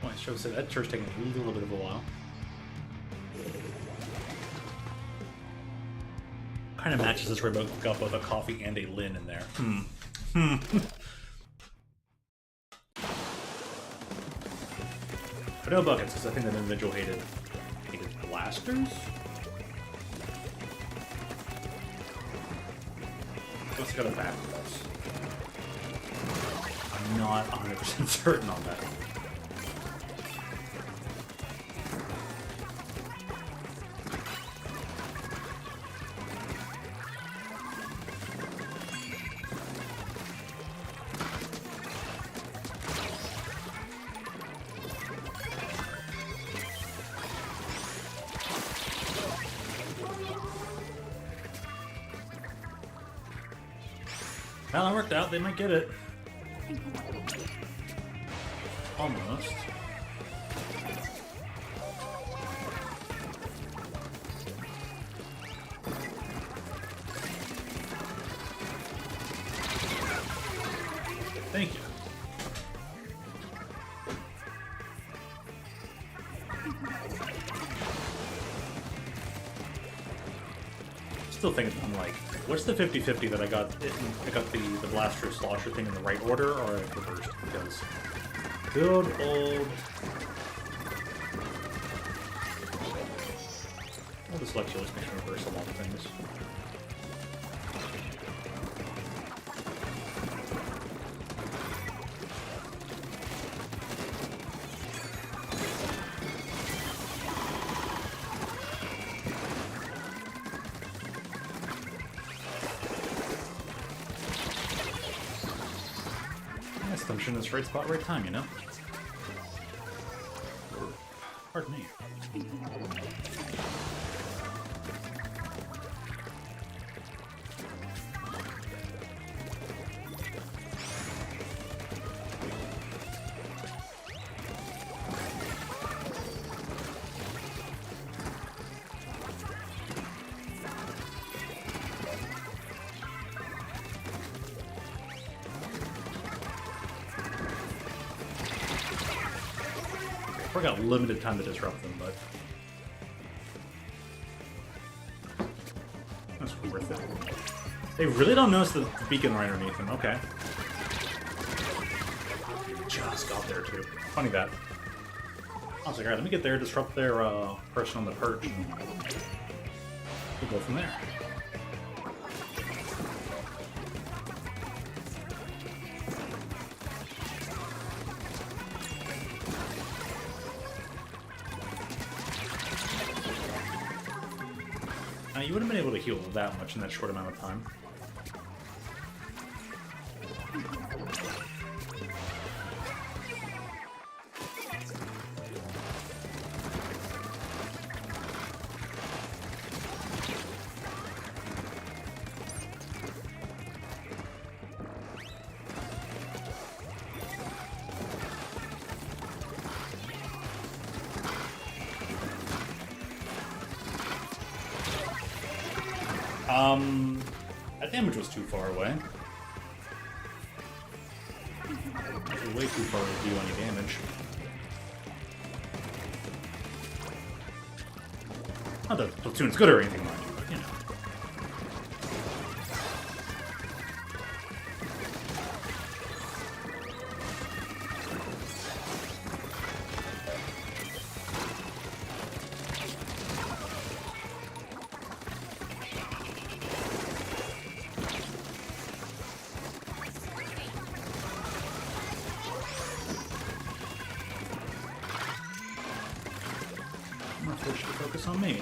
Well, I should have said that church taking a little bit of a while. Trying to match this remote got both a coffee and a Lin in there. But no buckets, because I think that individual hated blasters? Let's go to back with us. I'm not 100% certain on that. Well, that worked out. They might get it. Almost. Thank you. Still thinking, I'm like, what's the 50-50 that I got? I got the blaster slosher thing in the right order, or I reversed? Because good old dyslexia always makes me reverse a lot of things. I'm in this right spot, right time, you know? Pardon me. We got limited time to disrupt them, but that's worth it. They really don't notice the beacon right underneath them. Okay. Just got there too. Funny that. I was like, alright, let me get there, disrupt their person on the perch, and we'll go from there. You wouldn't have been able to heal that much in that short amount of time. That damage was too far away. It was way too far to do any damage. Not that Platoon's good or anything, mind you, but you know. I'm gonna force you to focus on me.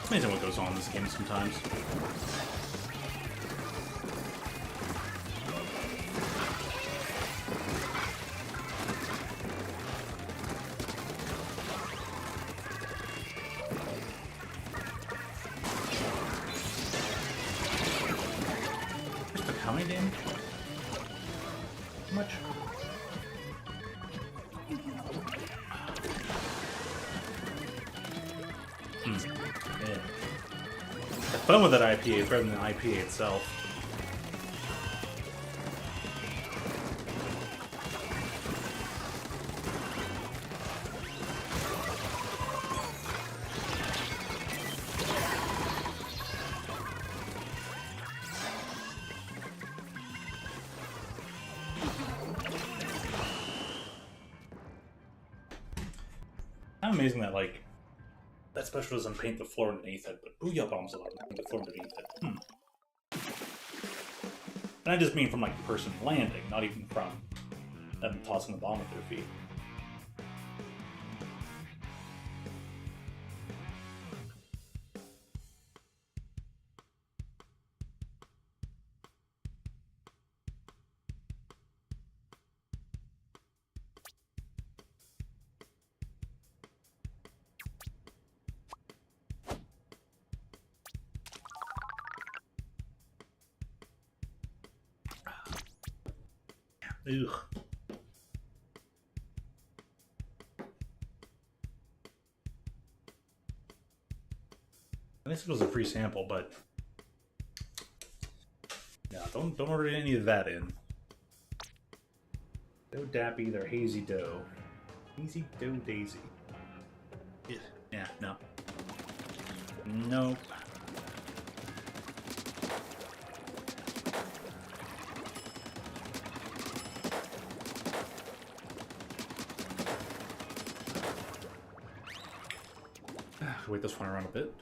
It's amazing what goes on in this game sometimes. How many damage? How much? fun with that IPA is better than the IPA itself. Kind of amazing that, like, that special doesn't paint the floor underneath it, but Booyah Bomb's allowed to paint the floor underneath it. And I just mean from, like, the person landing, not even from them tossing the bomb with their feet. Ugh. This was a free sample, but yeah, don't order any of that in. Dough Dappy, they're hazy dough. Hazy dough daisy. Yeah, no. Nope. Wait this one around a bit.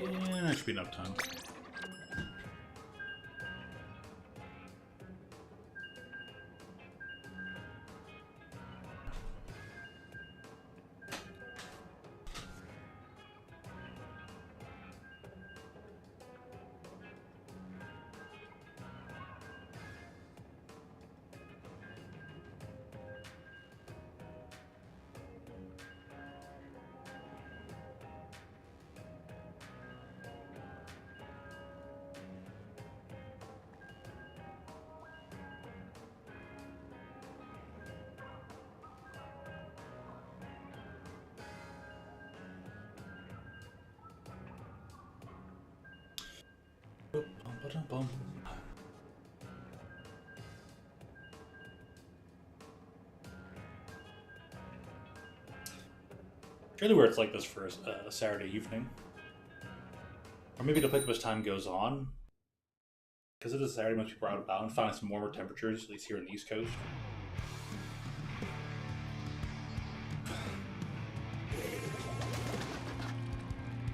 Yeah, that should be enough time. Really where it's like this for a Saturday evening. Or maybe it'll pick up as time goes on. Because it is Saturday, most people are out about and finding some warmer temperatures, at least here in the East Coast.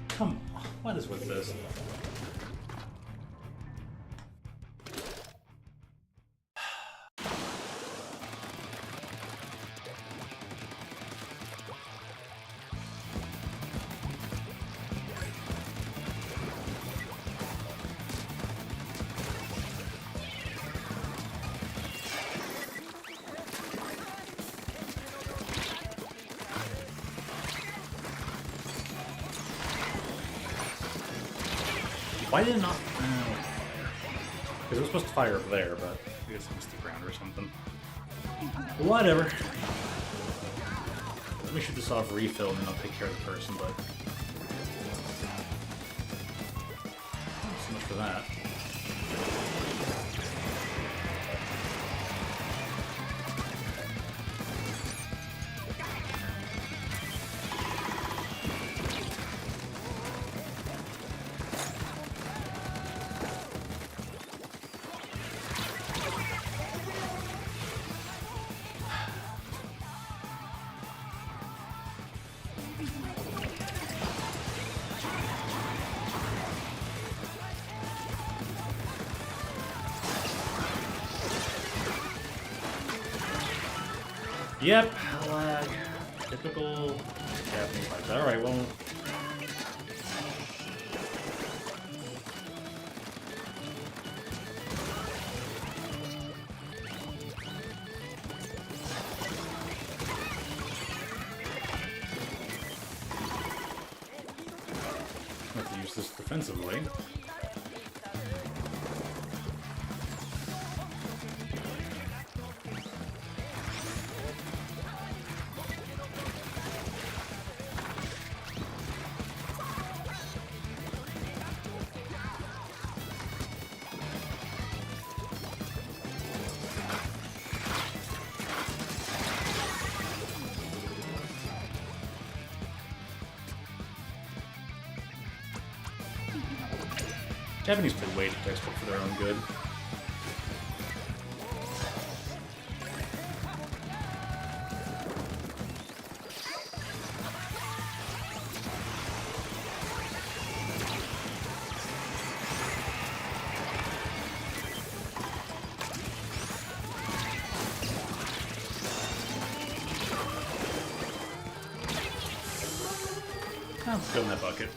Come on, what is with this? Why did it not? Because it was supposed to fire up there, but I guess it missed the ground or something. Whatever. Let me shoot this off refill and then I'll take care of the person, but... Not so much for that. Yep, lag. Typical Japanese vibes. Alright, well. I have to use this defensively. Japanese play way too textbook for their own good. Let's go in that bucket.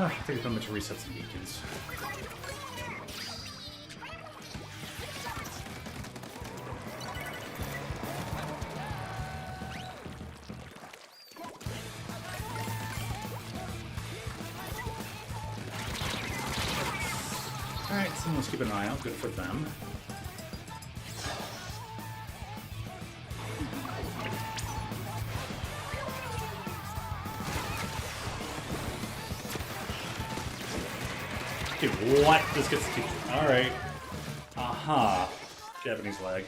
I think it's going to reset some beacons. Alright, so let's keep an eye out. Good for them. Dude, what? This gets to... Alright. Aha. Japanese lag.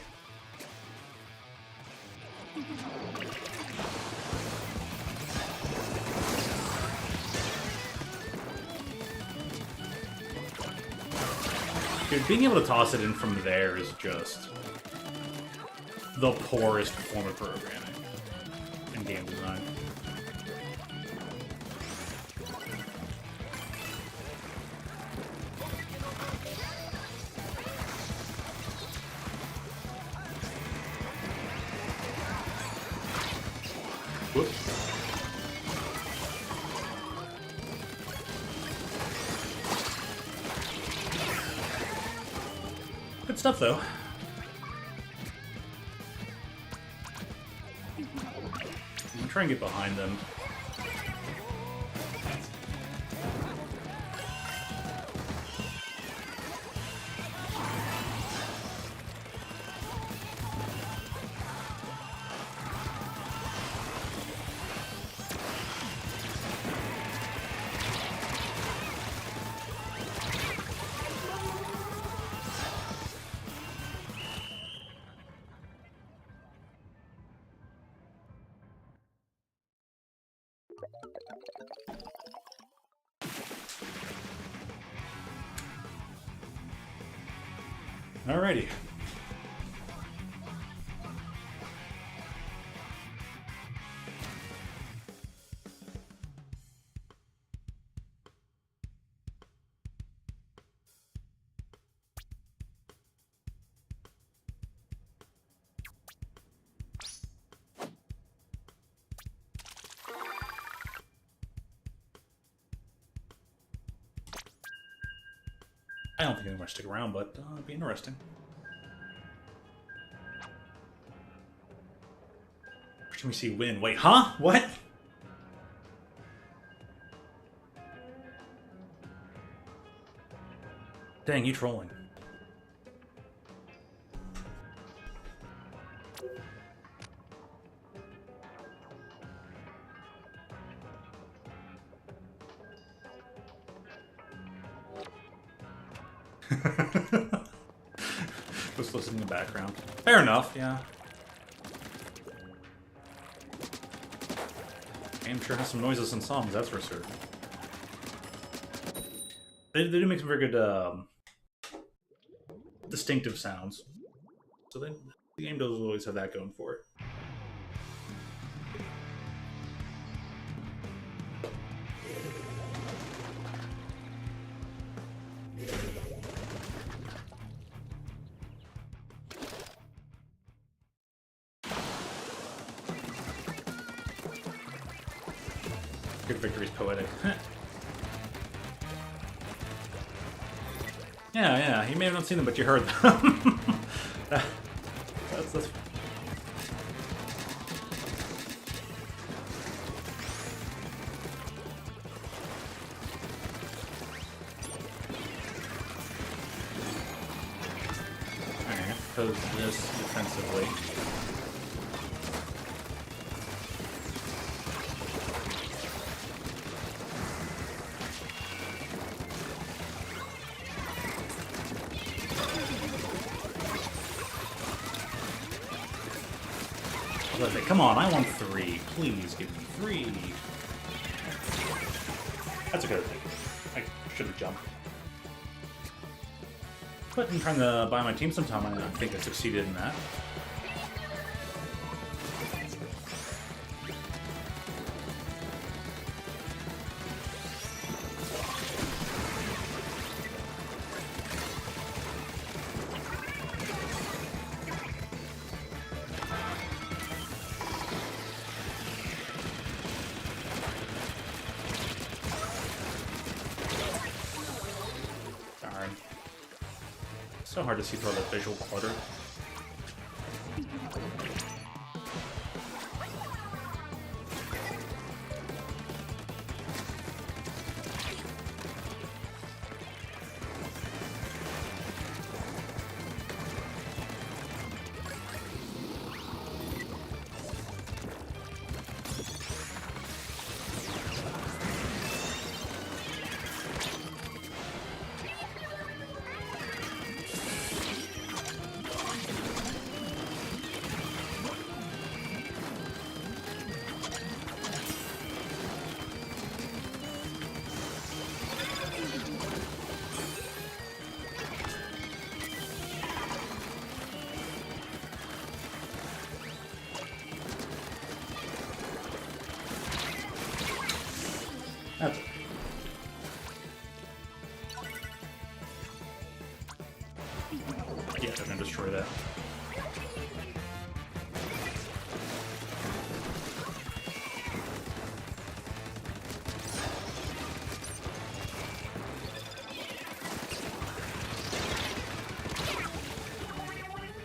Dude, being able to toss it in from there is just the poorest form of programming in game design. Whoops. Good stuff, though. I'm gonna try and get behind them. Alrighty. I don't think I'm going to stick around, but it'll be interesting. Let me see win. Wait, huh? What? Dang, you trolling. Just listening in the background. Fair enough, yeah. Game sure has some noises and songs, that's for certain. They do make some very good, distinctive sounds. So the game does always have that going for it. Good victory's poetic. Yeah, you may have not seen them, but you heard them. that's... Alright, pose this defensively. Come on, I want 3. Please give me 3. That's a good thing. I should have jumped. But in trying to buy my team some time, I think I succeeded in that. So hard to see through the visual clutter. That's it. Yeah, they're gonna destroy that.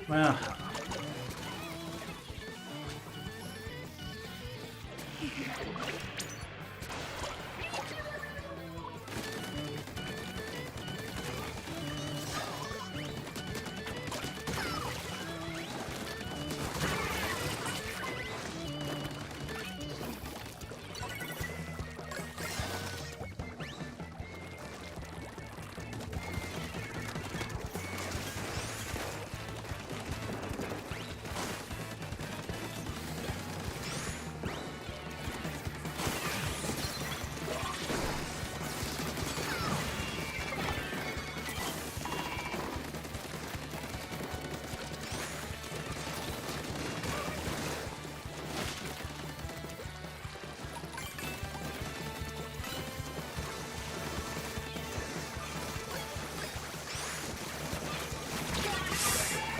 Well.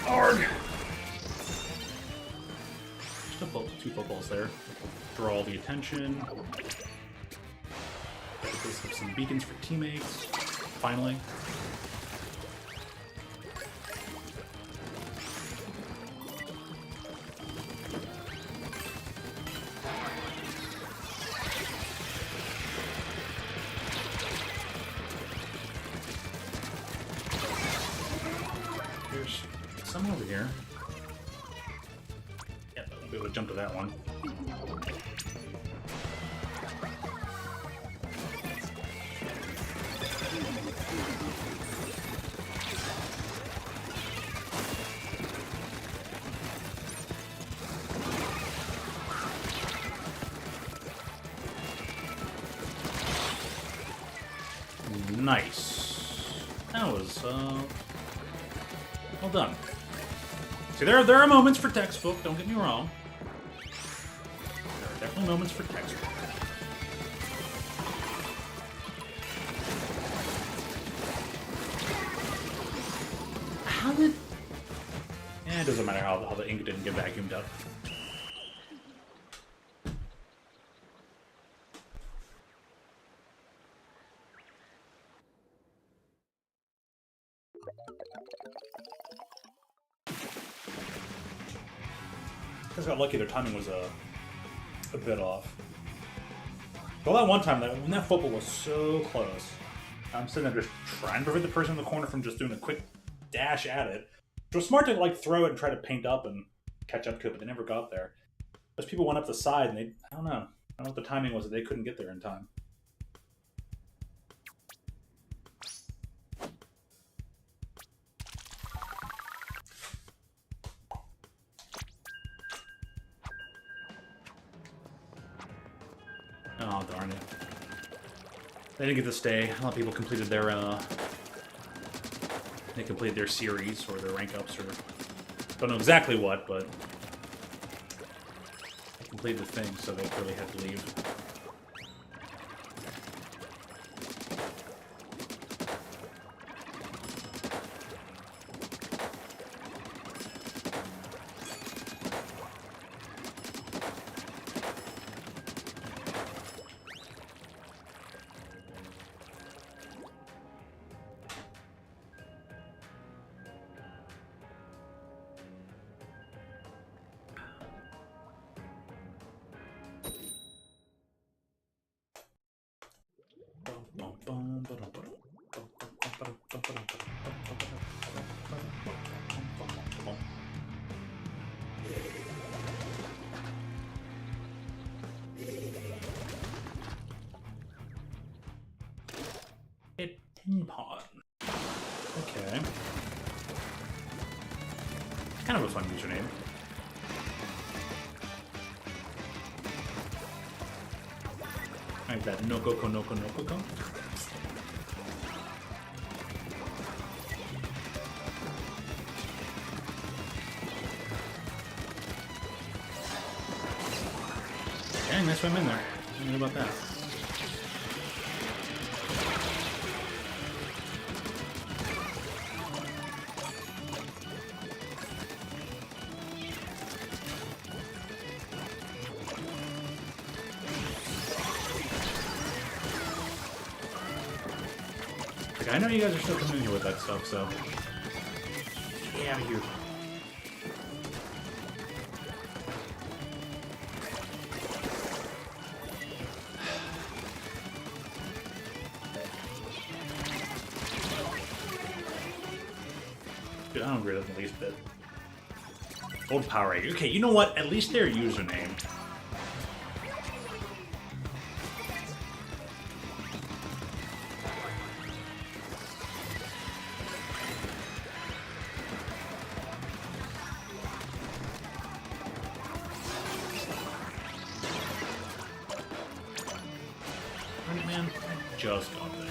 Arg! Still 2 footballs there. Draw all the attention. Have some beacons for teammates. Finally. jump to that one. Nice. That was, well done. See, there are moments for textbook, don't get me wrong. There are definitely moments for textbook. How did... it doesn't matter how the ink didn't get vacuumed up. Just got lucky their timing was a bit off. Well, that one time, when that football was so close, I'm sitting there just trying to prevent the person in the corner from just doing a quick dash at it. It was smart to like throw it and try to paint up and catch up to it, but they never got there. Those people went up the side and I don't know what the timing was that they couldn't get there in time. Oh, darn it. They didn't get to stay. A lot of people completed their, they completed their series or their rank ups or... don't know exactly what, but... they completed the thing, so they really had to leave. Pin pawn. Okay. Kind of a fun username. Like that Nokoko Noko Nokoko. Dang, nice swim in there. What about that? I know you guys are still familiar with that stuff, so get out of here. Dude, I don't agree with them the least bit. Old Power Ranger. Okay, you know what? At least their username. Man, I just got there.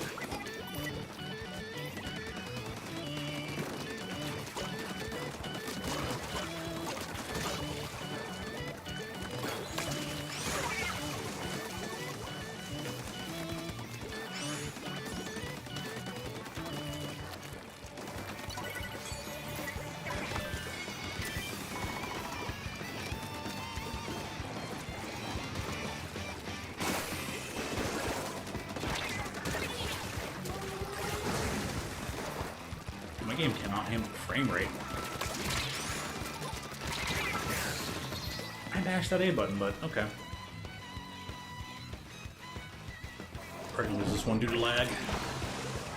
My game cannot handle the frame rate. I bashed that A button, but okay. Probably lose this one due to lag.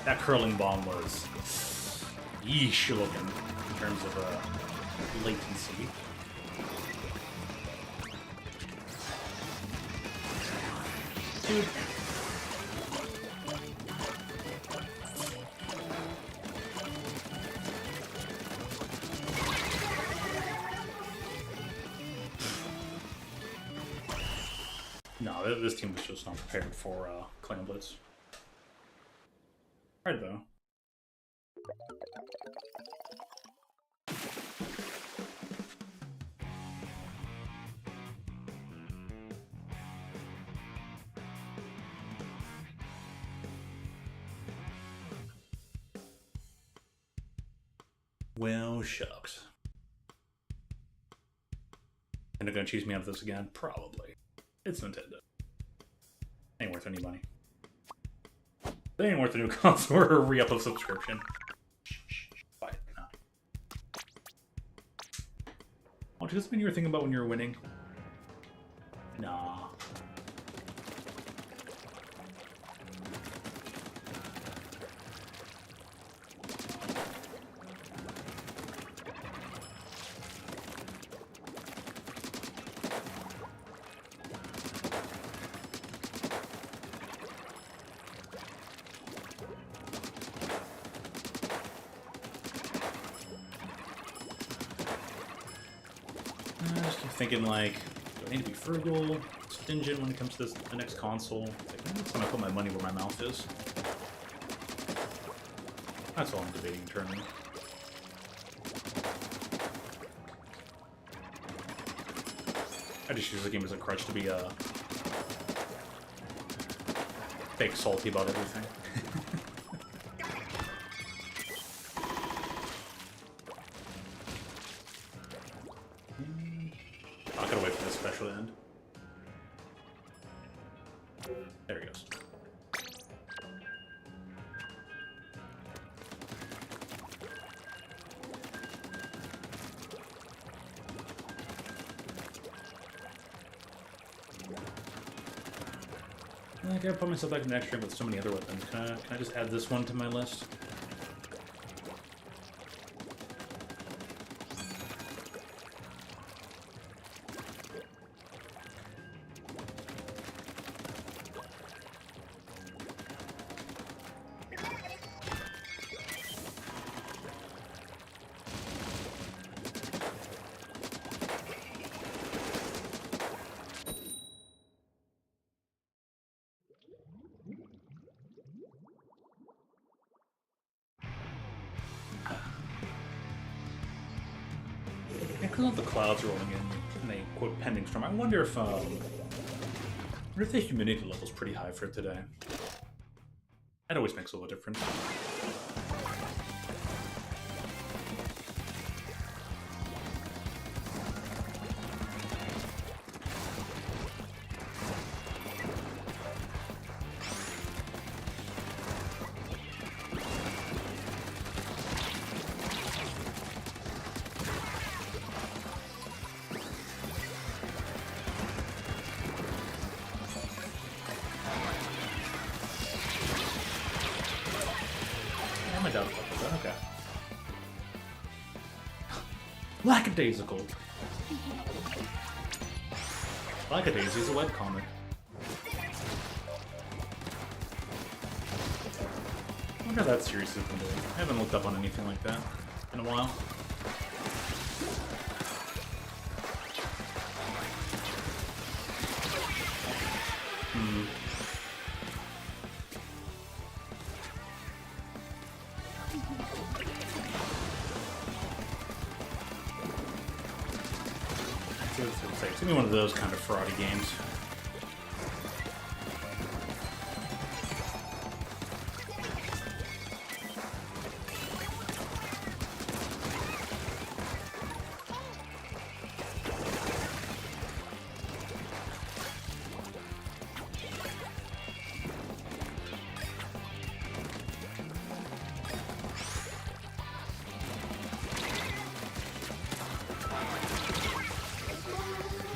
That curling bomb was yeesh looking in terms of latency. Dude. No, this team was just not prepared for Clan Blitz. Right though. Well, shucks. And they're gonna cheese me out of this again? Probably. It's Nintendo. Ain't worth any money. They ain't worth a new console or a re-up of subscription. Quiet. No. Oh, does this mean you were thinking about when you were winning? Nah. I just keep thinking, like, do I need to be frugal, stingent when it comes to the next console? Like, I'm just gonna put my money where my mouth is. That's all I'm debating internally. I just use the game as a crutch to be fake salty about everything. I gotta wait for the special to end. There he goes. I gotta put myself back in the next room with so many other weapons. Can I just add this one to my list? Because all the clouds rolling in a quote pending storm, I wonder if the humidity level's pretty high for today. That always makes a little difference. Okay. Lackadaisical. Lackadaisy is a webcomic. I wonder how that series has been doing. I haven't looked up on anything like that in a while. It's gonna be one of those kind of fraudy games.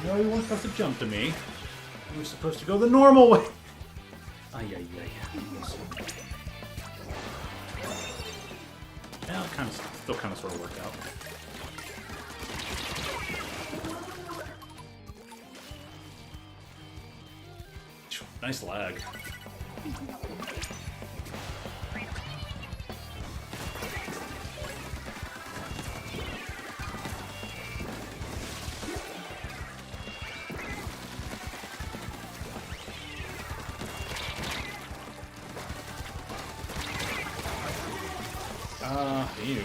No, you weren't supposed to jump to me. You were supposed to go the normal way. Ay, ay, ay. Yeah, it still kind of sort of worked out. Nice lag. Ew.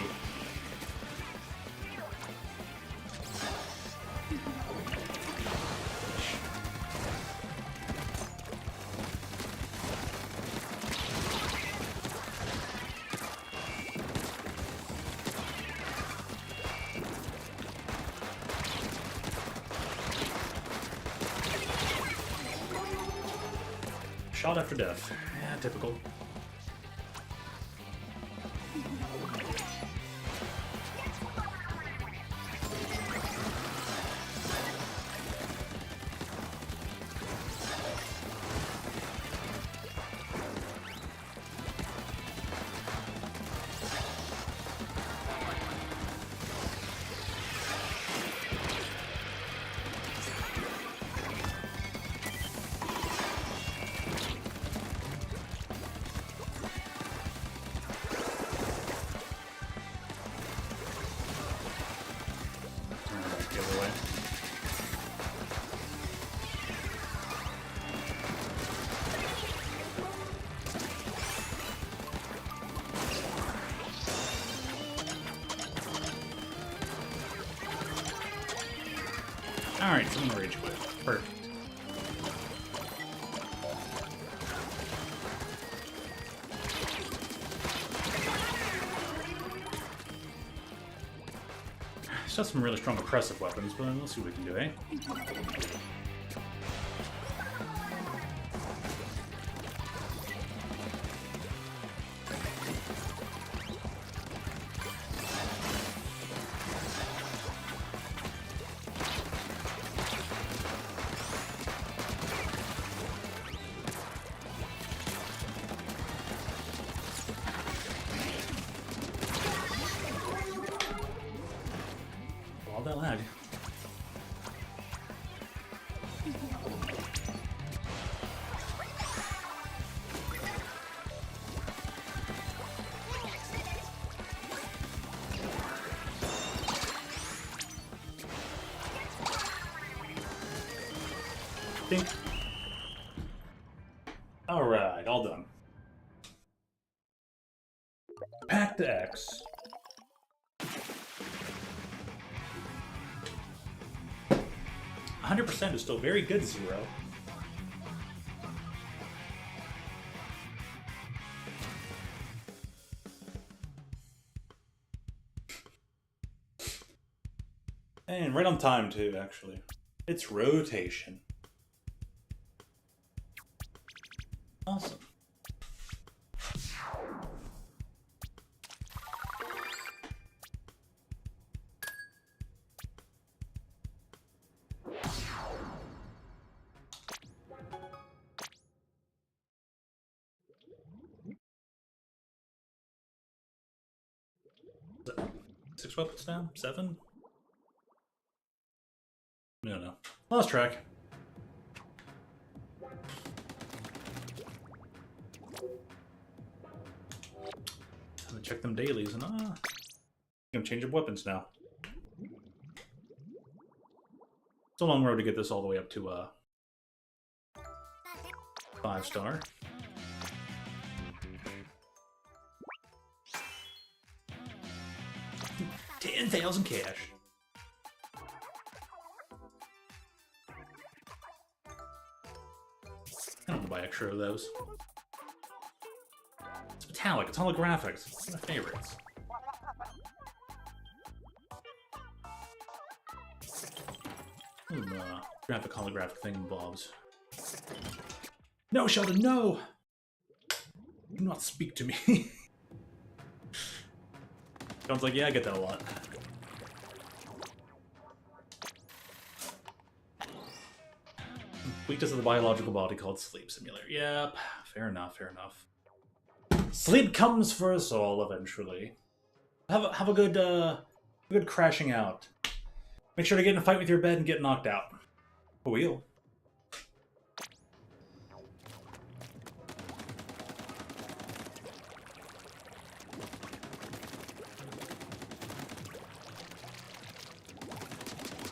Shot after death. Yeah, typical. The other way. Alright, someone rage quit. Perfect. Still some really strong oppressive weapons, but we'll see what we can do, eh? All that lag. Think. All right, all done. Pack the X. 100% is still very good, Zero. And right on time, too, actually. It's rotation. Awesome. Six weapons now? 7? No. Lost track. Time to check them dailies and I'm gonna change up weapons now. It's a long road to get this all the way up to 5-star. 10,000 cash. I don't want to buy extra of those. It's metallic, it's holographics. It's my favorites. Graphic holographic thingamabobs. No, Sheldon, no! Do not speak to me. Sounds like, yeah, I get that a lot. Weakness of the biological body called sleep simulator. Yep, fair enough, fair enough. Sleep comes for us all eventually. Have a good crashing out. Make sure to get in a fight with your bed and get knocked out. A wheel.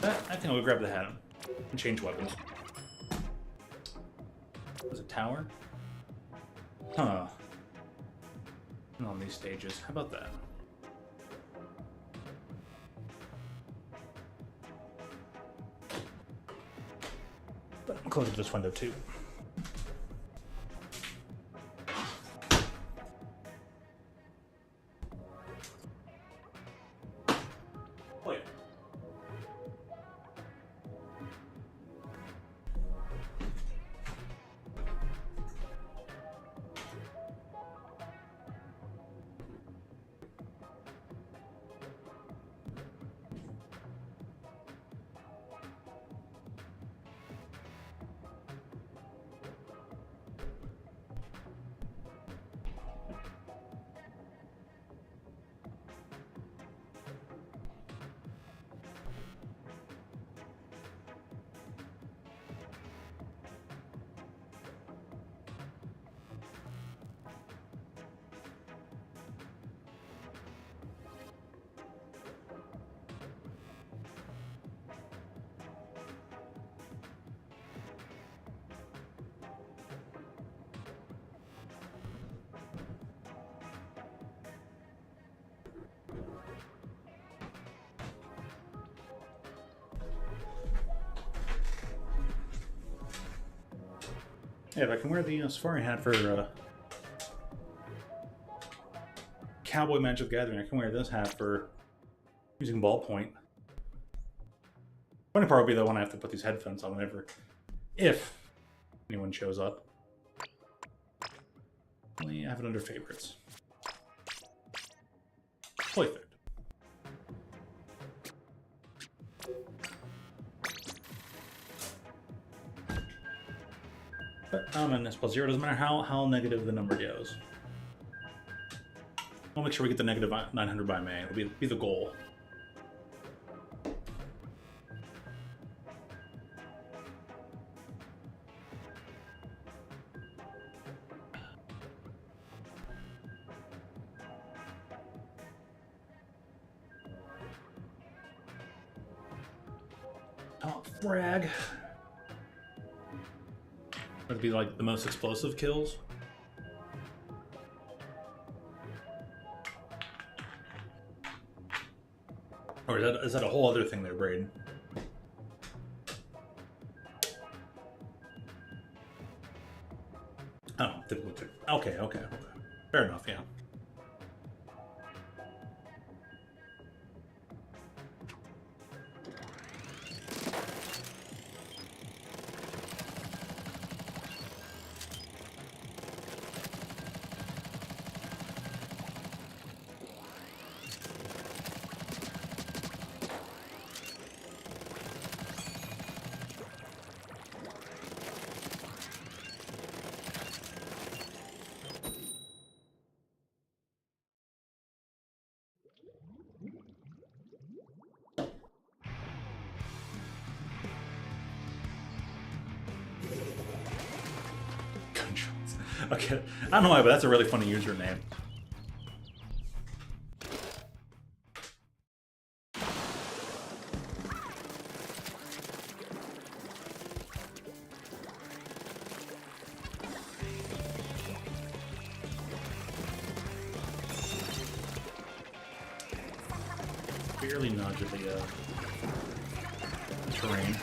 I think I'll grab the hat and change weapons. Was it tower? Huh. Not on these stages. How about that? But I'll close this window too. Wait. Yeah, if I can wear the safari hat for Cowboy Magic the Gathering, I can wear this hat for using ballpoint. Funny part will be though when I have to put these headphones on whenever, if anyone shows up. I have it under favorites. Perfect. But I'm in this plus 0, doesn't matter how negative the number goes. We'll make sure we get the negative 900 by May. It'll be the goal. Top frag. Would be like the most explosive kills. Or is that a whole other thing there, Braden? Oh, difficult to. Okay. Fair enough, yeah. Okay, I don't know why, but that's a really funny username. Barely nudge of the terrain.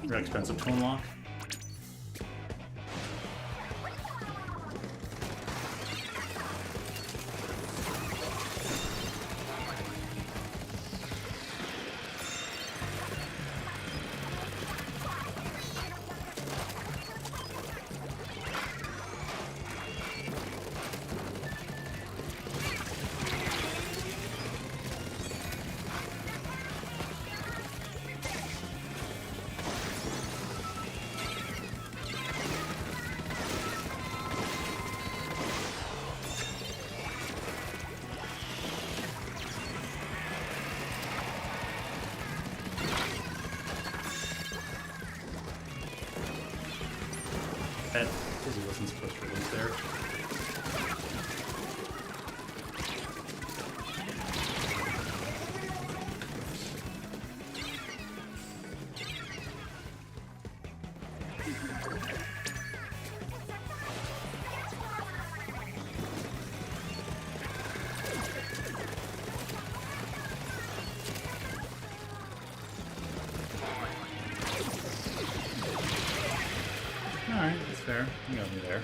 Very expensive to unlock. You got me there.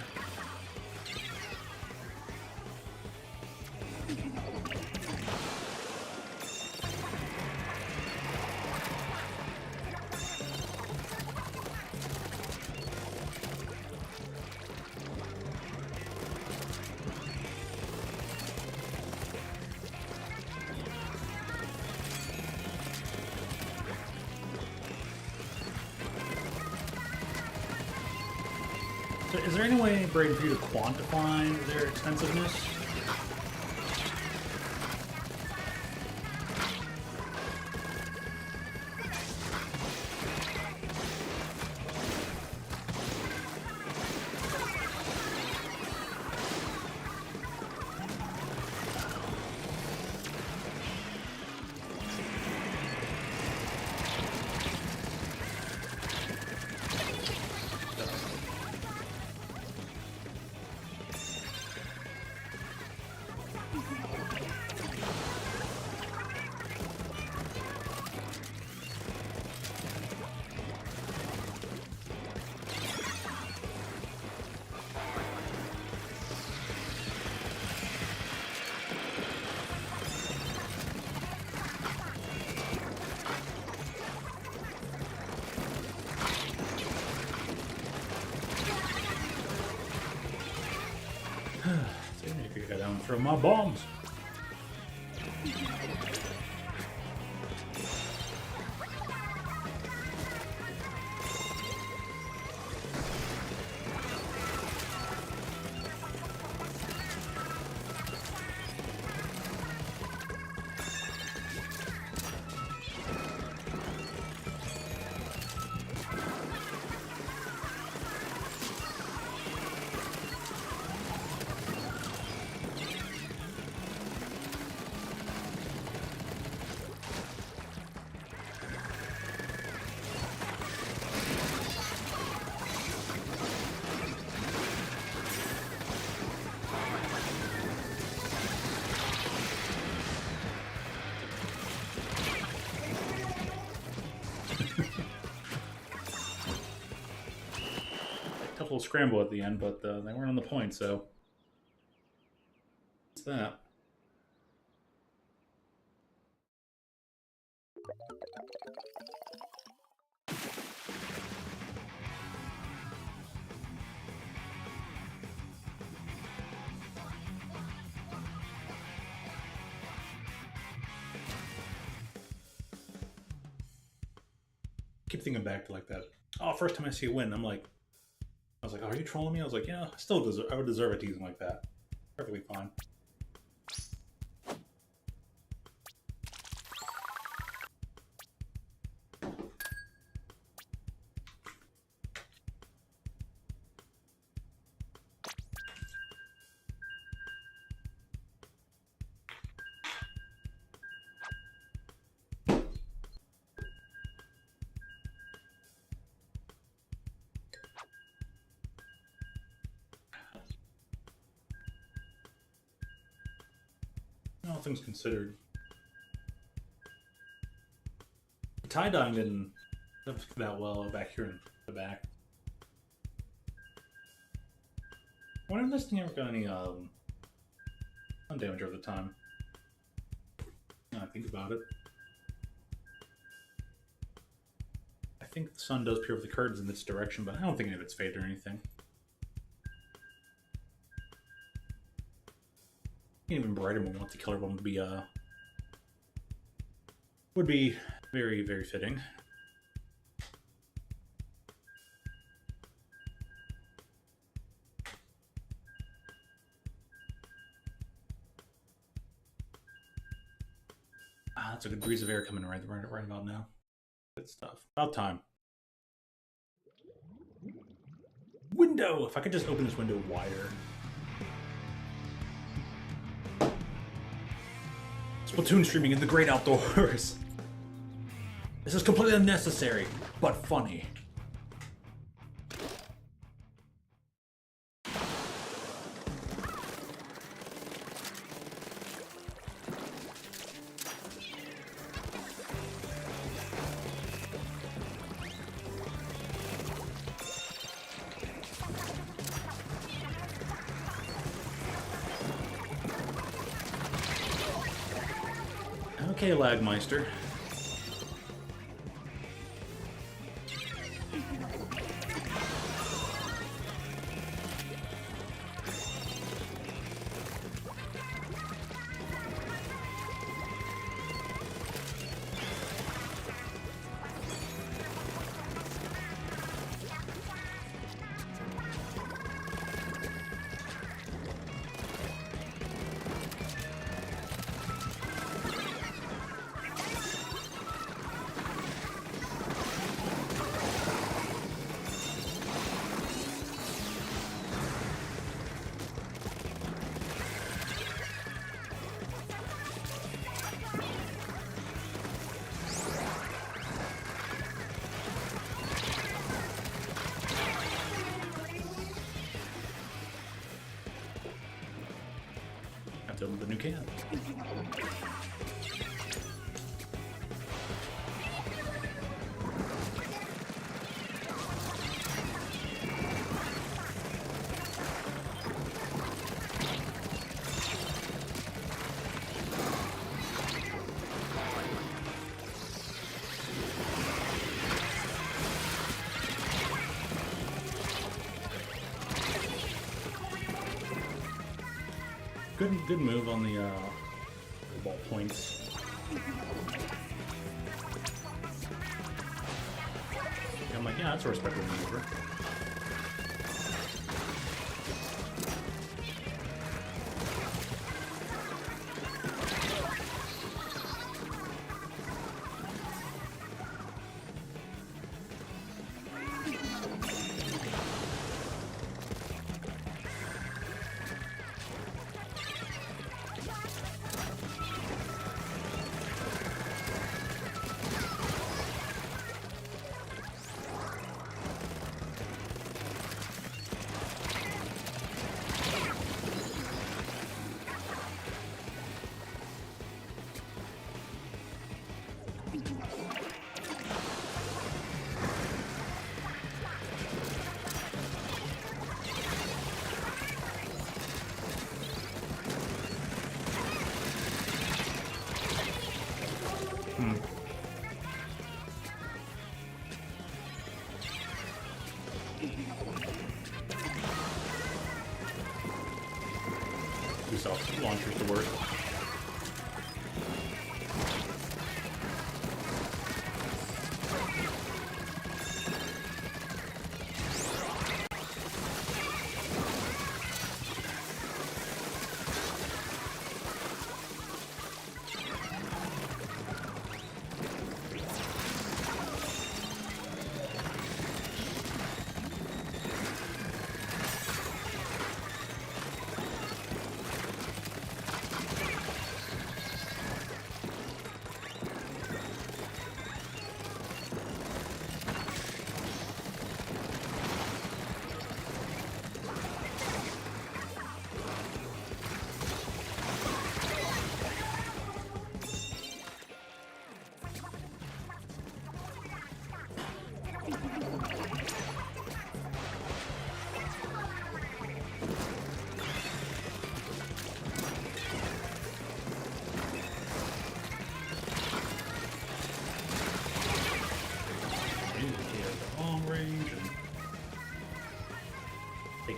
So is there any way, Braden, for you to quantify their expensiveness? See, I could go down and throw my bombs. Tough little scramble at the end, but they weren't on the point, so what's that? Keep thinking back to like that. Oh, first time I see a win, I was like, oh, are you trolling me? I was like, yeah, I would deserve a teasing like that. Perfectly fine. All things considered, tie-dyeing didn't look that well back here in the back. I wonder if this thing ever got any sun damage over the time. Now I think about it. I think the sun does appear with the curtains in this direction, but I don't think any of it's faded or anything. Even brighter one once the killer one would be very, very fitting. Ah, that's a good breeze of air coming right about now. Good stuff. About time. Window! If I could just open this window wider. Splatoon streaming in the great outdoors. This is completely unnecessary, but funny. Okay, Lagmeister. Have to open the new can. Good move on the ball points. I'm like, yeah, that's a respectable maneuver. Do self-launcher's the worst.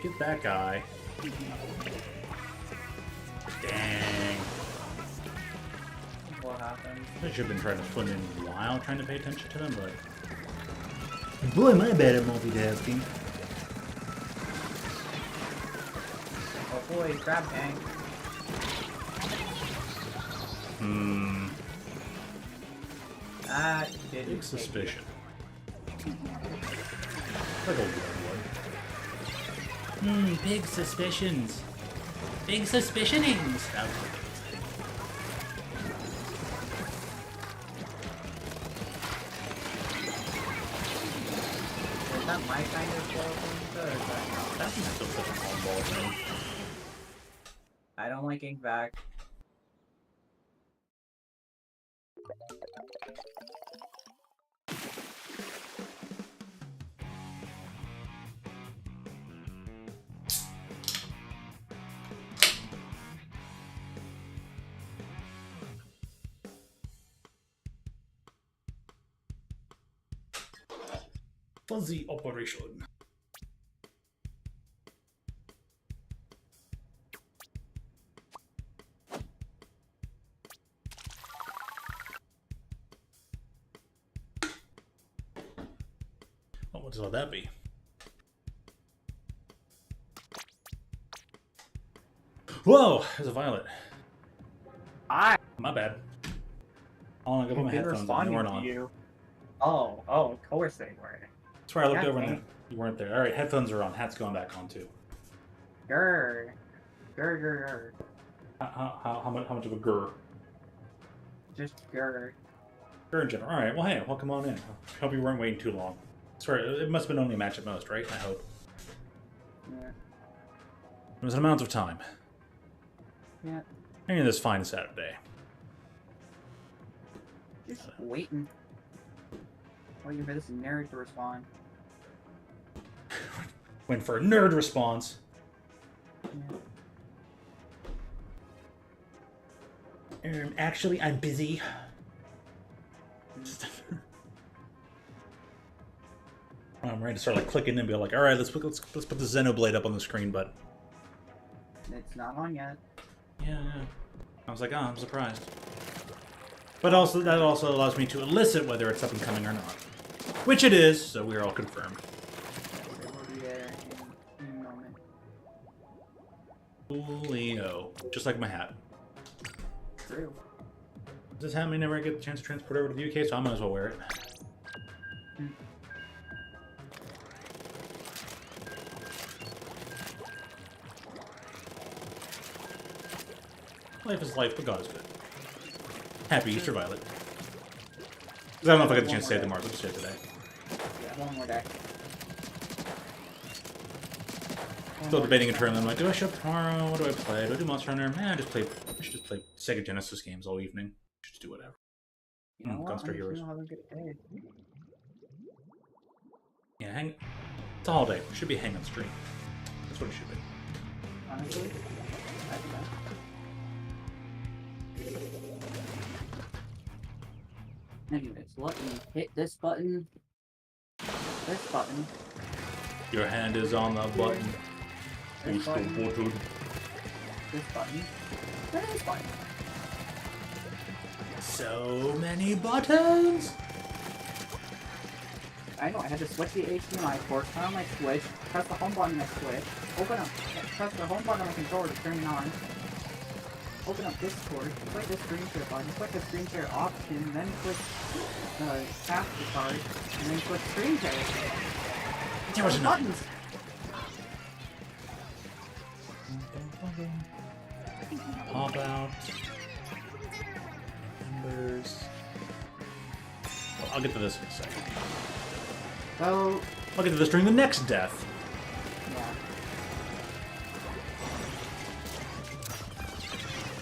Get that guy. Dang. What happened? I should have been trying to put in while trying to pay attention to them, but... Boy, am I bad at multitasking. Oh boy, grab gang. Ah, you did. Big suspicion. Like old Redwood. Big suspicions. Big suspicionings. That was what they would say. Is that my kind of ball or is that not? That's still such a long ball thing. I don't like ink back. Fuzzy operation. Oh, what does that be? Whoa! There's a violet. My bad. Oh, I gotta put my headphones on. They weren't on. You. Oh, of course they were. That's where I looked over and you weren't there. All right, headphones are on. Hat's going back on too. Grr. Grr. How much of a grr? Just grr. Grr in general. All right. Well, hey, welcome on in. Hope you weren't waiting too long. Sorry, it must have been only a match at most, right? I hope. Yeah. It was an amount of time. Yeah. Ain't this fine Saturday. Just waiting. Waiting for this nerd to respond. Went for a nerd response. Yeah. Actually, I'm busy. I'm ready to start like clicking and be like, all right, let's put the Xenoblade up on the screen, but It's not on yet. yeah. I was like, oh, I'm surprised. But also, that also allows me to elicit whether it's up and coming or not. Which it is, so we're all confirmed. It will be there in a moment. Coolio. Just like my hat. True. This hat may never get the chance to transport over to the UK, so I might as well wear it. Life is life, but God is good. Happy Easter, Violet. 'Cause I don't know if I get the chance to say the Mars shit today. Yeah, one more day. Still debating internally. I'm like, do I show up tomorrow? What do I play? Do I do Monster Hunter? I should just play Sega Genesis games all evening. Should just do whatever. You know what? Gunstar Heroes. Have a good day. Yeah, hang. It's a holiday. It should be hang on stream. That's what it should be. Honestly, that's that. Anyways, let me hit this button. This button. Your hand is on the button. This button. This button. And this button. So many buttons. I know, I had to switch the HDMI port, turn on my Switch, press the home button on my Switch, press the home button on my controller to turn it on, open up Discord, click the screen share button, click the screen share option, then click the capture card, and then click screen share. There was buttons. Pop out. Numbers. Well, I'll get to this in a second. So, I'll get to this during the next death. yeah.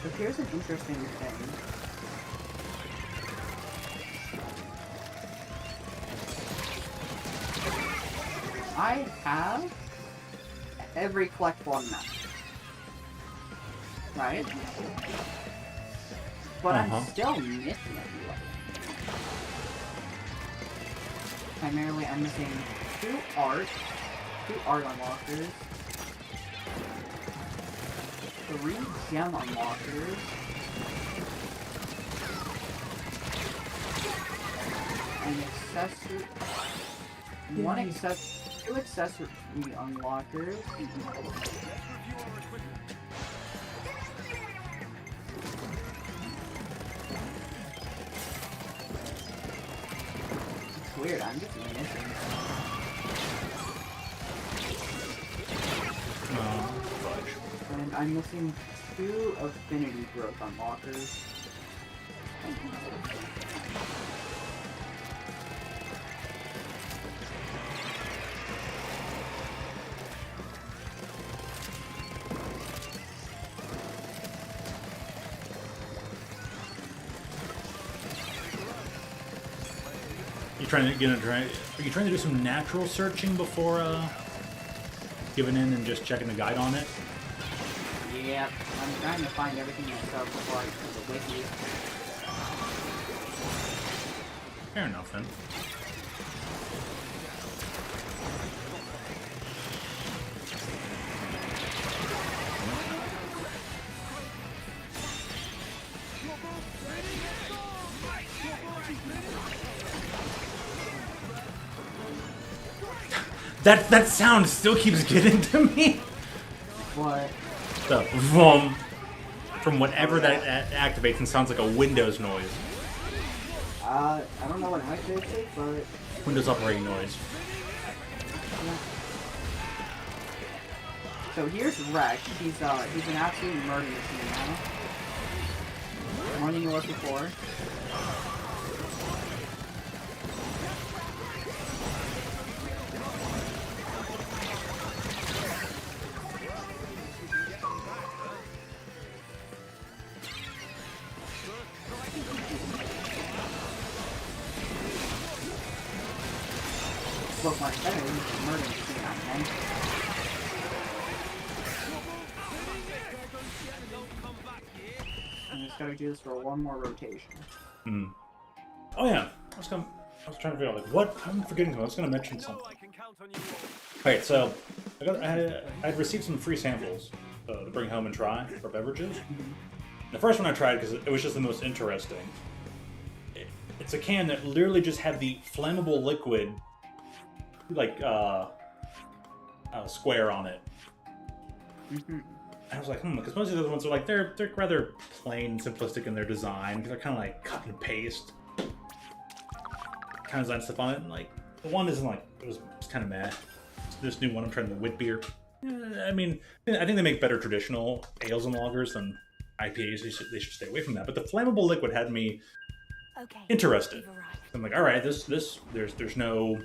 So here's an interesting thing. I have every collectible on the map. Right? But I'm still missing a few of them. Primarily, I'm missing two art unlockers, 3 gem unlockers, an accessory, two accessory unlockers, it's weird, I'm just missing. Fudge. And I'm missing 2 affinity growth unlockers. Are you trying to do some natural searching before giving in and just checking the guide on it? Yeah, I'm trying to find everything myself before I do the wiki. Fair enough then. That sound still keeps getting to me. What? The vroom from whatever that activates and sounds like a Windows noise. I don't know what activates it, but Windows operating noise. yeah. So here's Rex. He's an absolute murder machine now. More than he was before. Look, my he's a murder machine now, man. I just gotta do this for one more rotation. Hmm. Oh yeah, I was trying to figure out like what I'm forgetting. I was gonna mention something. Alright, so I had received some free samples to bring home and try for beverages. The first one I tried because it was just the most interesting. It's a can that literally just had the flammable liquid, like square on it. I was like, because most of those ones are like they're rather plain and simplistic in their design. They're kind of like cut and paste, kind of design stuff on it. And like the one isn't like it was kind of meh. This new one I'm trying, the wit beer. I mean, I think they make better traditional ales and lagers than IPAs. They should stay away from that. But the flammable liquid had me interested. I'm like, all right, there's no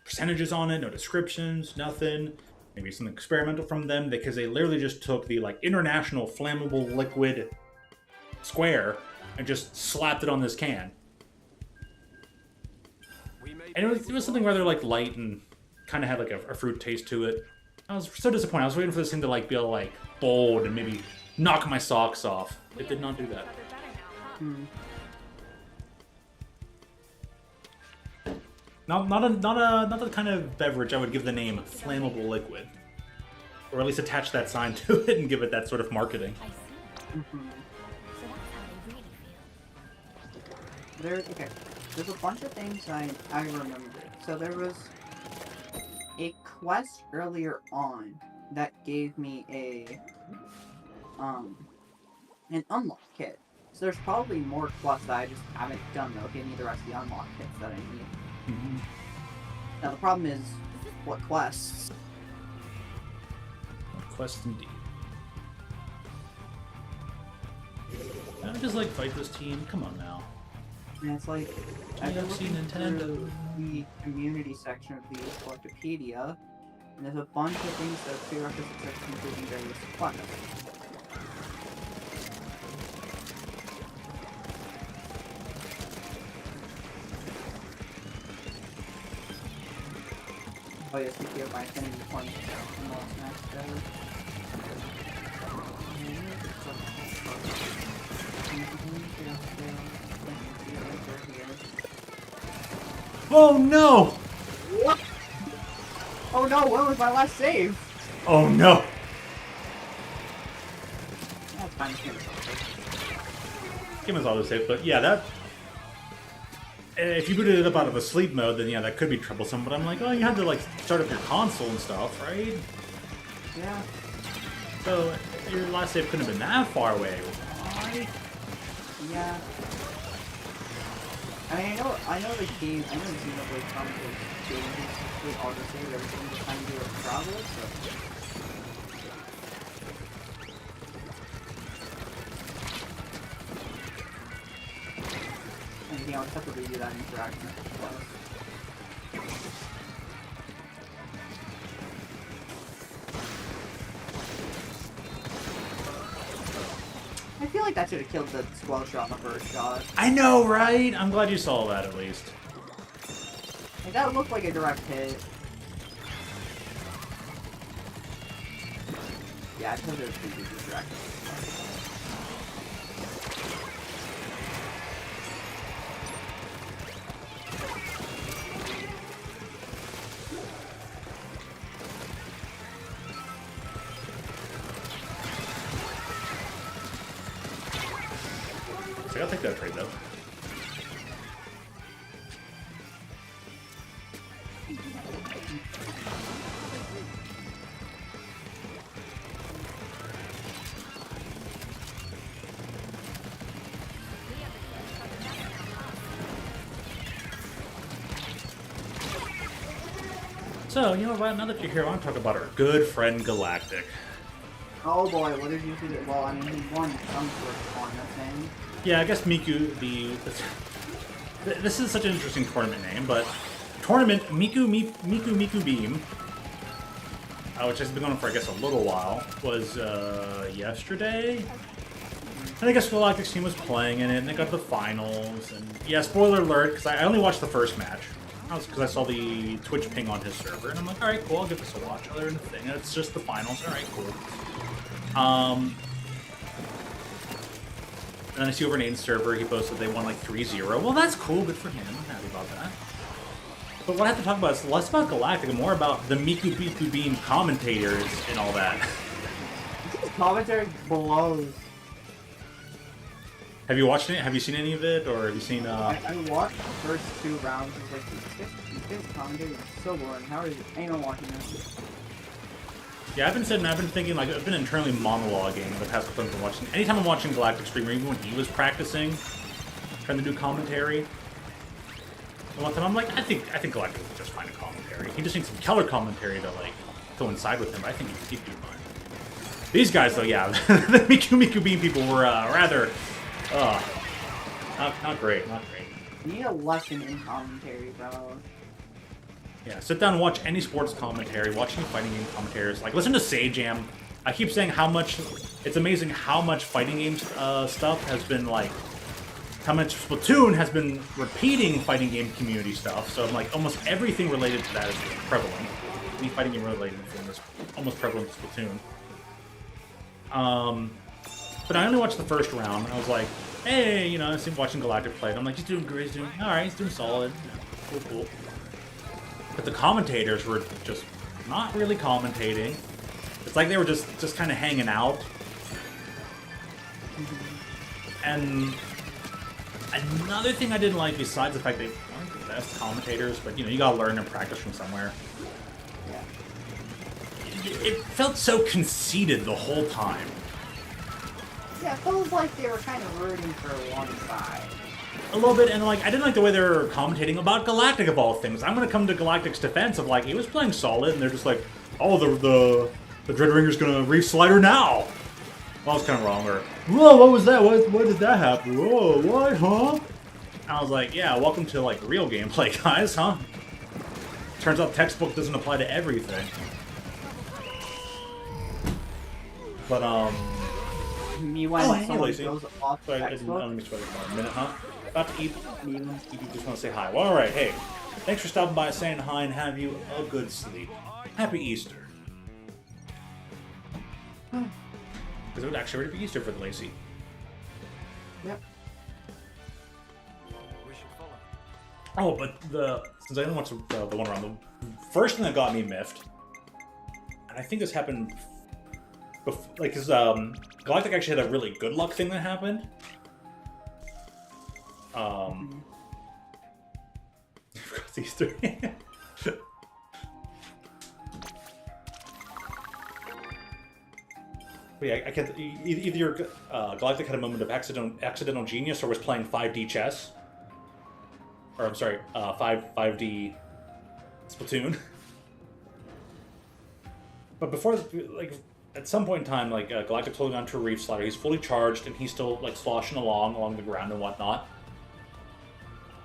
percentages on it, no descriptions, nothing. Maybe something experimental from them because they literally just took the like international flammable liquid square and just slapped it on this can. And it was something rather like light and kind of had like a fruit taste to it. I was so disappointed. I was waiting for this thing to like be all like bold and maybe knock my socks off. It did not do that. Not the kind of beverage I would give the name flammable liquid, or at least attach that sign to it and give it that sort of marketing. Okay. There's a bunch of things I remember. So there was a quest earlier on that gave me an unlock kit. So there's probably more quests that I just haven't done that'll give me the rest of the unlock kits that I need. Now the problem is, what quests? What quests indeed. I just like fight this team. Come on now. And it's like, I've been TFC looking Nintendo. through the community section of the Wikipedia, and there's a bunch of things that are prerequisites of completing various quests. Oh yeah, speaking of my affinity points, I'm all smashed better. Oh no! What? Oh no, what was my last save? Oh no! That's fine, Game is auto-save, but yeah, that... If you booted it up out of a sleep mode, then yeah, that could be troublesome, but I'm like, oh, you had to like start up your console and stuff, right? Yeah. So, your last save couldn't have been that far away. Why? Yeah. I mean, I know the game, I know the Xenoblade Chronicles game basically auto-save everything the time you do a travel, so... And, I'll just have to redo that interaction. I feel like that should have killed the squall shot on the first shot. I know, right? I'm glad you saw that, at least. Like, that looked like a direct hit. Yeah, I told it was pretty good direct hit. So I'll take that trade, though. So, you know what, now that you're here, I want to talk about our good friend Galactic. Oh boy, what did you do? Well, I mean, he won some sort of tournament thing. Yeah, I guess Miku, this is such an interesting tournament name, but tournament Miku Beam, which has been going on for, I guess, a little while, was yesterday? And I guess Galactic's team was playing in it, and they got to the finals, and yeah, spoiler alert, because I only watched the first match. Because I saw the Twitch ping on his server, and I'm like, alright, cool, I'll give this a watch. Other than the thing, and it's just the finals, alright, cool. And then I see over an Aiden's server, he posted they won like 3-0. Well, that's cool, good for him, I'm happy about that. But what I have to talk about is less about Galactic and more about the Miku Beam commentators and all that. Commentary blows. Have you watched it? Have you seen any of it, or have you seen? I watched the first 2 rounds. It's like this commentary is so boring. How is anyone watching this? Yeah, I've been thinking, like, I've been internally monologuing the past couple times I'm watching. Anytime I'm watching Galactic stream, or even when he was practicing, trying to do commentary. And one time I'm like, I think Galactic is just fine at commentary. He just needs some killer commentary to like coincide with him. But I think he'd do fine. These guys, though, yeah, the Miku Beam people were rather. Not great, not great. You need a lesson in commentary, bro. Yeah, sit down and watch any sports commentary, watch any fighting game commentators. Like, listen to Sajam. I keep saying how much... It's amazing how much fighting game stuff has been, like... How much Splatoon has been repeating fighting game community stuff. So, like, almost everything related to that is prevalent. Any fighting game related thing is almost prevalent to Splatoon. But I only watched the first round, and I was like, hey, you know, I see watching Galactic play, and I'm like, he's doing great, he's doing, alright, he's doing solid, cool. But the commentators were just not really commentating. It's like they were just kind of hanging out. And another thing I didn't like, besides the fact they aren't the best commentators, but, you know, you gotta learn and practice from somewhere. Yeah. It felt so conceited the whole time. Yeah, it feels like they were kind of rooting for one side. A little bit, and like I didn't like the way they were commentating about Galactic of all things. I'm gonna come to Galactic's defense of like he was playing solid, and they're just like, oh, the Dreadringer's gonna Reef Slider now. Well, I was kind of wrong. Or whoa, what was that? What did that happen? Whoa, what, huh? I was like, yeah, welcome to like real gameplay, guys, huh? Turns out textbook doesn't apply to everything. But Me when someone goes off so I didn't let me spoil it for a minute, huh? About to eat. You just want to say hi. Well, alright, hey. Thanks for stopping by, saying hi, and have you a good sleep. Happy Easter. Because it would actually already be Easter for the Lacey. Yep. Oh, but since I didn't watch the one around, the first thing that got me miffed, and I think this happened before, like, because Galactic actually had a really good luck thing that happened. I forgot these three. But yeah, I can't. Either your Galactic had a moment of accidental genius, or was playing 5D chess, or I'm sorry, 5D Splatoon. But before, like, at some point in time, like Galactic's holding on to a Reef Slider, he's fully charged, and he's still like sloshing along the ground and whatnot.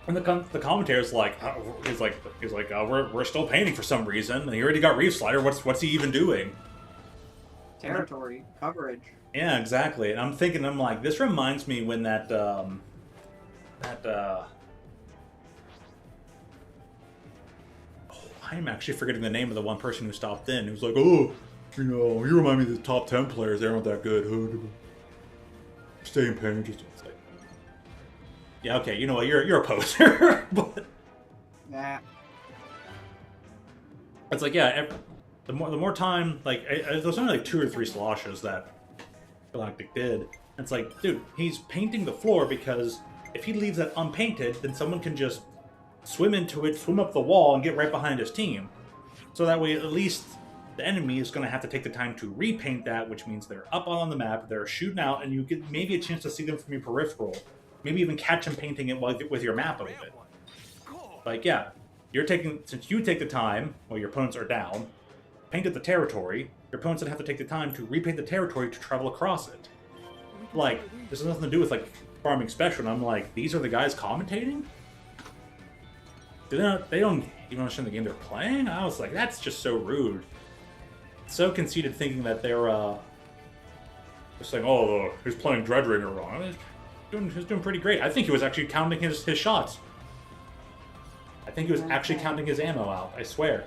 And the commentator's like, he's like, we're still painting for some reason, and he already got Reef Slider. What's he even doing? Territory coverage. Yeah, exactly. And I'm like, this reminds me when I'm actually forgetting the name of the one person who stopped in. He was like, oh, you know, you remind me of the top 10 players. They aren't that good. Stay in pain. Just like, yeah, okay. You know what? You're a poser, but Nah. it's like, yeah. The more time, like, there's only like 2 or 3 sloshes that Galactic did. It's like, dude, he's painting the floor because if he leaves that unpainted, then someone can just swim into it, swim up the wall, and get right behind his team. So that way, at least the enemy is going to have to take the time to repaint that, which means they're up on the map, they're shooting out, and you get maybe a chance to see them from your peripheral. Maybe even catch them painting it with your map a little bit. Like, yeah. since you take the time while your opponents are down, painted the territory, your opponents then have to take the time to repaint the territory to travel across it. Like, this has nothing to do with, like, farming special, and I'm like, these are the guys commentating? They don't even understand the game they're playing? I was like, that's just so rude. So conceited, thinking that they're, just saying, oh, he's playing Dreadringer wrong. He's doing pretty great. I think he was actually counting his shots. I think he was actually counting his ammo out, I swear.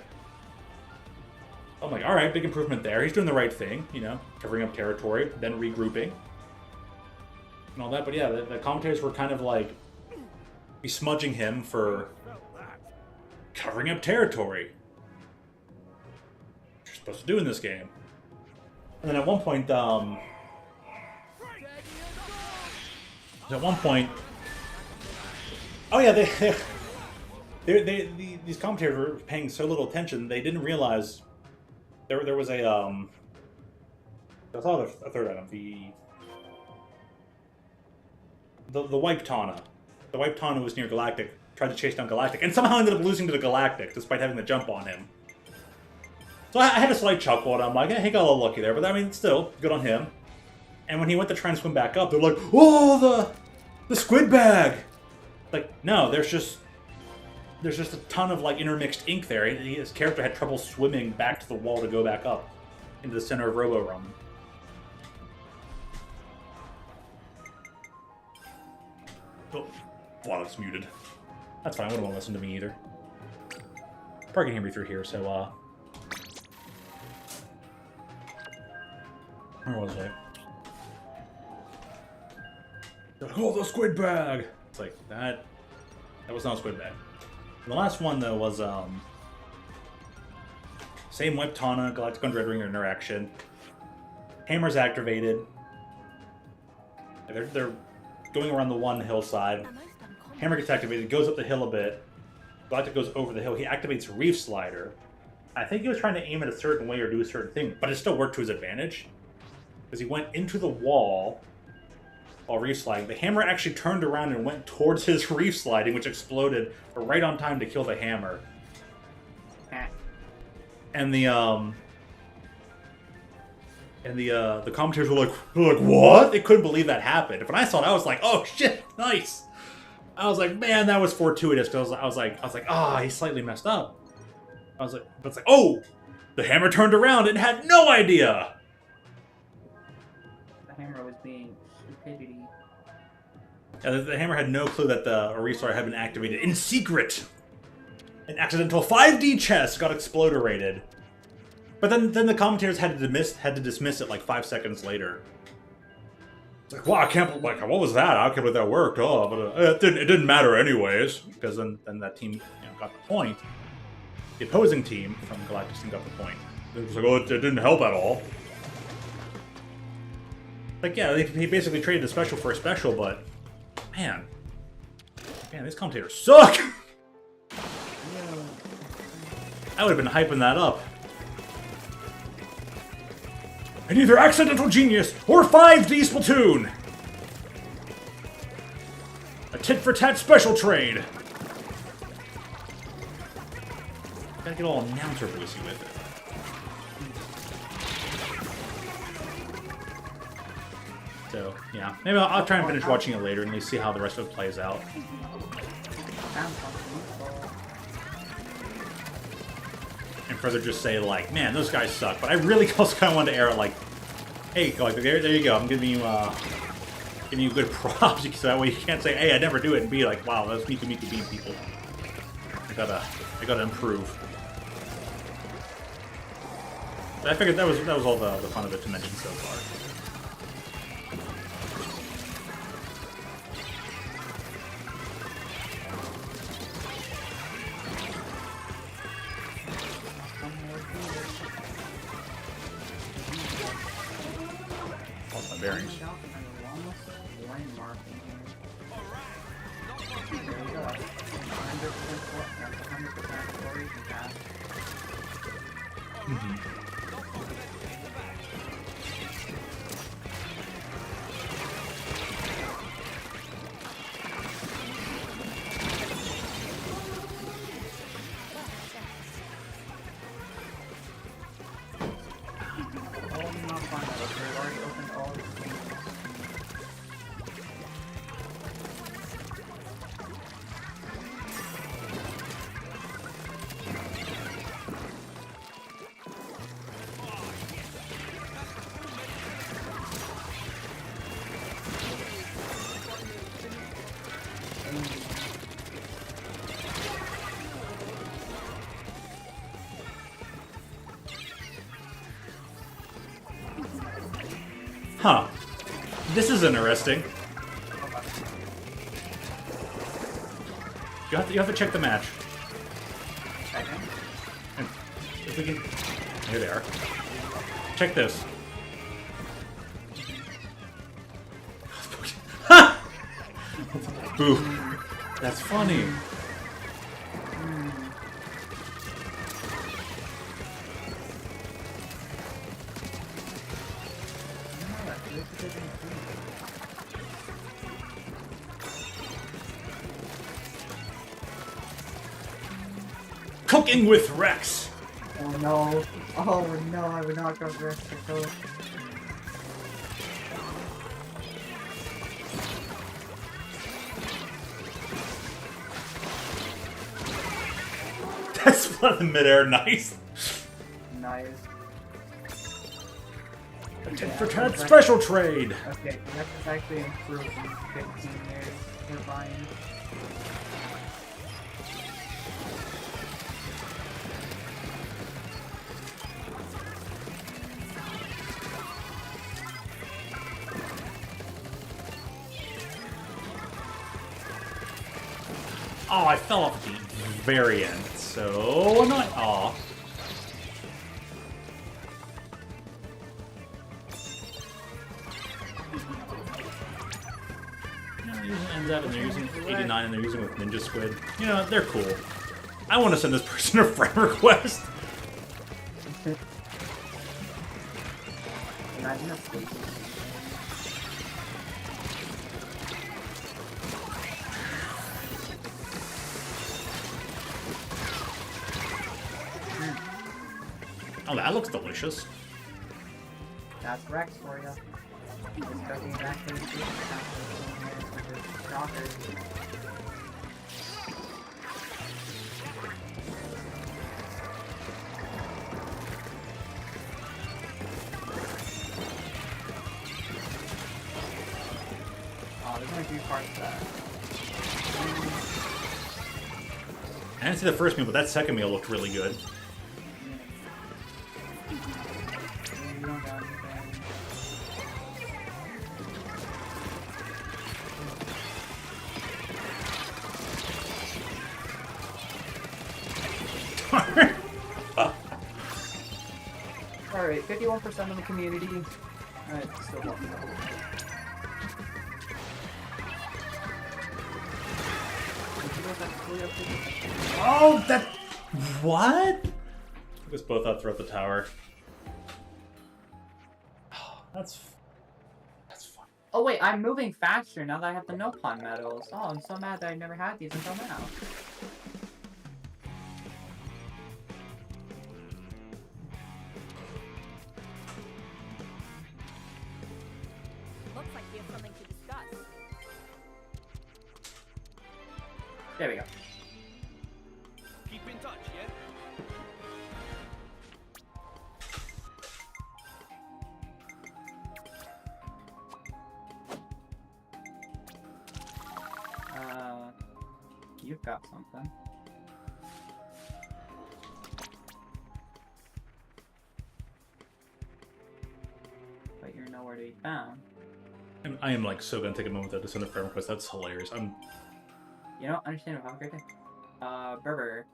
I'm like, alright, big improvement there. He's doing the right thing, you know, covering up territory, then regrouping. And all that, but yeah, the commentators were kind of like besmudging him for covering up territory. What you're supposed to do in this game. And then at one point, oh yeah, these commentators were paying so little attention, they didn't realize there was a I thought of a third item, the Wipe Tana. The Wipe Tana was near Galactic, tried to chase down Galactic, and somehow ended up losing to the Galactic, despite having the jump on him. So I had a slight chuckle, and I'm like, he got a little lucky there, but I mean, still, good on him. And when he went to try and swim back up, they're like, oh, the squid bag! Like, no, there's just a ton of, like, intermixed ink there. His character had trouble swimming back to the wall to go back up into the center of Robo-Realm. Oh, Vlad's muted. That's fine, I wouldn't want to listen to me either. Probably can hear me through here, so, where was I? Oh, the squid bag! It's like, that was not a squid bag. And the last one, though, was, same Wipe Tana, Galactic Dreadringer interaction. Hammer's activated. They're going around the one hillside. Hammer gets activated, goes up the hill a bit. Galactic goes over the hill. He activates Reef Slider. I think he was trying to aim it a certain way or do a certain thing, but it still worked to his advantage. Because he went into the wall while reef sliding. The hammer actually turned around and went towards his reef sliding, which exploded right on time to kill the hammer. And the commentators were like, what? They couldn't believe that happened. When I saw it, I was like, oh shit, nice. I was like, man, that was fortuitous. I was like, he slightly messed up. I was like, but it's like, oh, the hammer turned around and had no idea. The hammer was being stupidity. Yeah, the hammer had no clue that the Reef had been activated in secret. An accidental 5D chest got exploderated. But then the commentators had to dismiss it like 5 seconds later. It's like, wow, I can't, like, what was that? I can't believe that worked. Oh, but it didn't matter anyways, because then that team got the point. The opposing team from Galactic team got the point. It was like, oh, it didn't help at all. Like, yeah, he basically traded a special for a special, but man, these commentators suck. I would have been hyping that up. And either accidental genius or 5D Splatoon. A tit-for-tat special trade. Gotta get all announcer voicey with it. So, yeah. Maybe I'll try and finish watching it later and at least see how the rest of it plays out. And further just say, like, man, those guys suck. But I really also kind of wanted to air it like, hey, like, there you go. I'm giving you good props, so that way you can't say, hey, I never do it, and be like, wow, that's Miku being people. I gotta improve. I figured that was all the fun of it to mention so far. Lost my bearings. Huh. This is interesting. You have to check the match. Second. And if we can... Here they are. Check this. Ha! Boo. That's funny. Cooking with Rex. Oh no. Oh no, I would not go for extra code. That's split in midair. Nice. Nice. Special trade. Okay, Rex is actually improved in 15 years. We're buying. Oh, I fell off at the very end. So annoying. Aw. They're using NZ and they're using 89 and they're using with Ninja Squid. You know, they're cool. I want to send this person a friend request. Imagine a sleep. Oh, that looks delicious. That's Rex for you. He's cooking exactly the same shocker. Oh, there's only 3 parts to that. I didn't see the first meal, but that second meal looked really good. You don't got anything. Alright, 51% of the community. Alright, still walking up. Oh, that... What? Took us both out throughout the tower. Oh, that's fun. Oh wait, I'm moving faster now that I have the no-pun medals. Oh, I'm so mad that I never had these until now. Looks like we have something to discuss. There we go. Keep in touch, yeah? You've got something. But you're nowhere to be found. I am like so gonna take a moment to send a friend request. That's hilarious. You know, understand. Have a great day. Berber.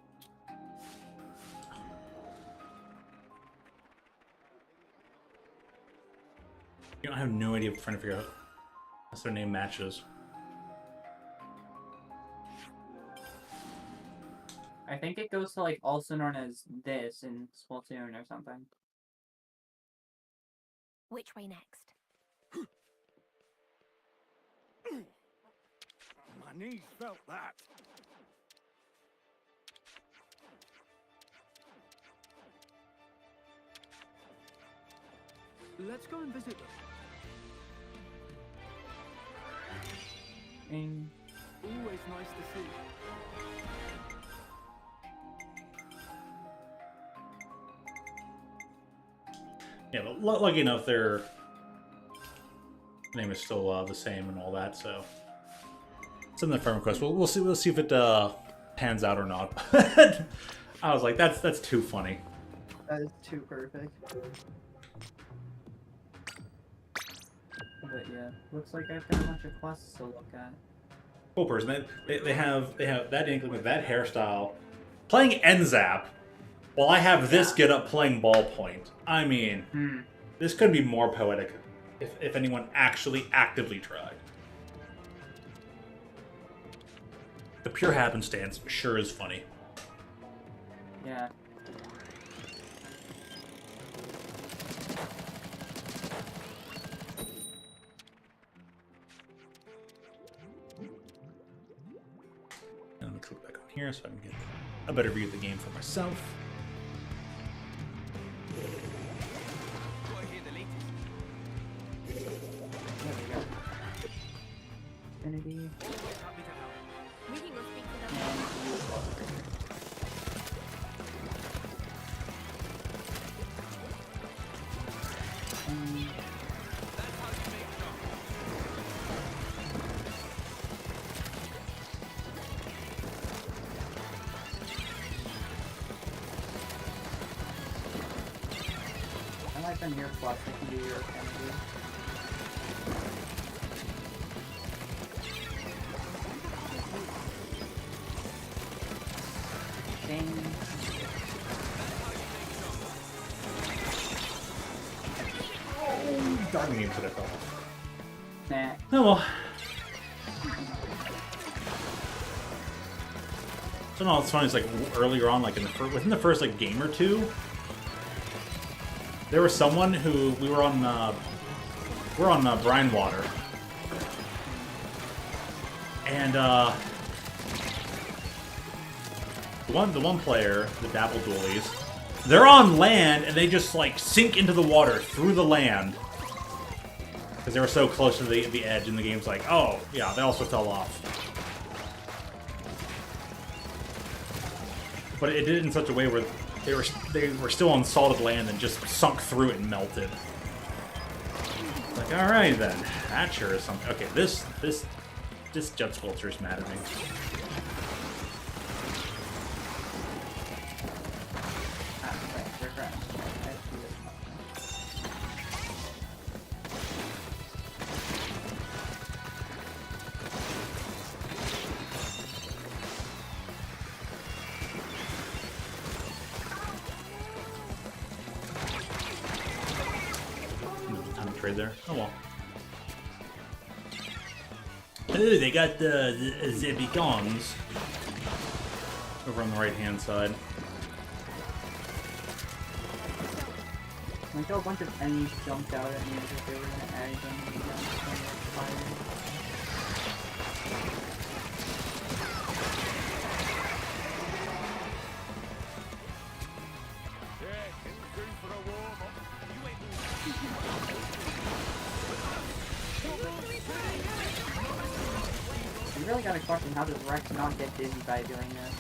You know, I have no idea. Trying to figure out if their name matches. I think it goes to like also known as this in Splatoon or something. Which way next? My knees felt that. Let's go and visit them. Bing. Always nice to see. Yeah, but lucky enough, their name is still the same and all that. So send the friend request. We'll see. We'll see if it pans out or not. I was like, that's too funny. That is too perfect. yet. Looks like I've got a bunch of quests to look at. Cool person. They have that inkling with that hairstyle, playing NZAP, while I have this get up playing ballpoint. I mean, this could be more poetic if anyone actually actively tried. The pure happenstance sure is funny. Yeah. And let me click back on here so I can get a better view of the game for myself. Gotta hear the latest. There we go. Infinity. Happy to help. We can go speak to them. And use upgrade. That's how you make jump. I like them here plus they can do your affinity. Dang. Oh, darn me, should have fell off. Nah. Oh well. So no, it's funny. It's like earlier on, like within the first like game or two, there was someone who we were on Brine Water, and the one player, the Dabble Dualies, they're on land and they just like sink into the water through the land because they were so close to the edge, and the game's like, oh yeah, they also fell off. But it did it in such a way where they were still on solid land and just sunk through it and melted. Like, all right then, that sure is something. Okay, this jet sculpture is mad at me. Ah, right, they're crashed. I see this. Time to trade there. Oh well. Ooh, they got the beacons over on the right hand side. Until a bunch of enemies jumped out at me as if they were gonna ag them and fire. Yeah, in for a warm-up. You ain't You really gotta question, how does Rex not get dizzy by doing this?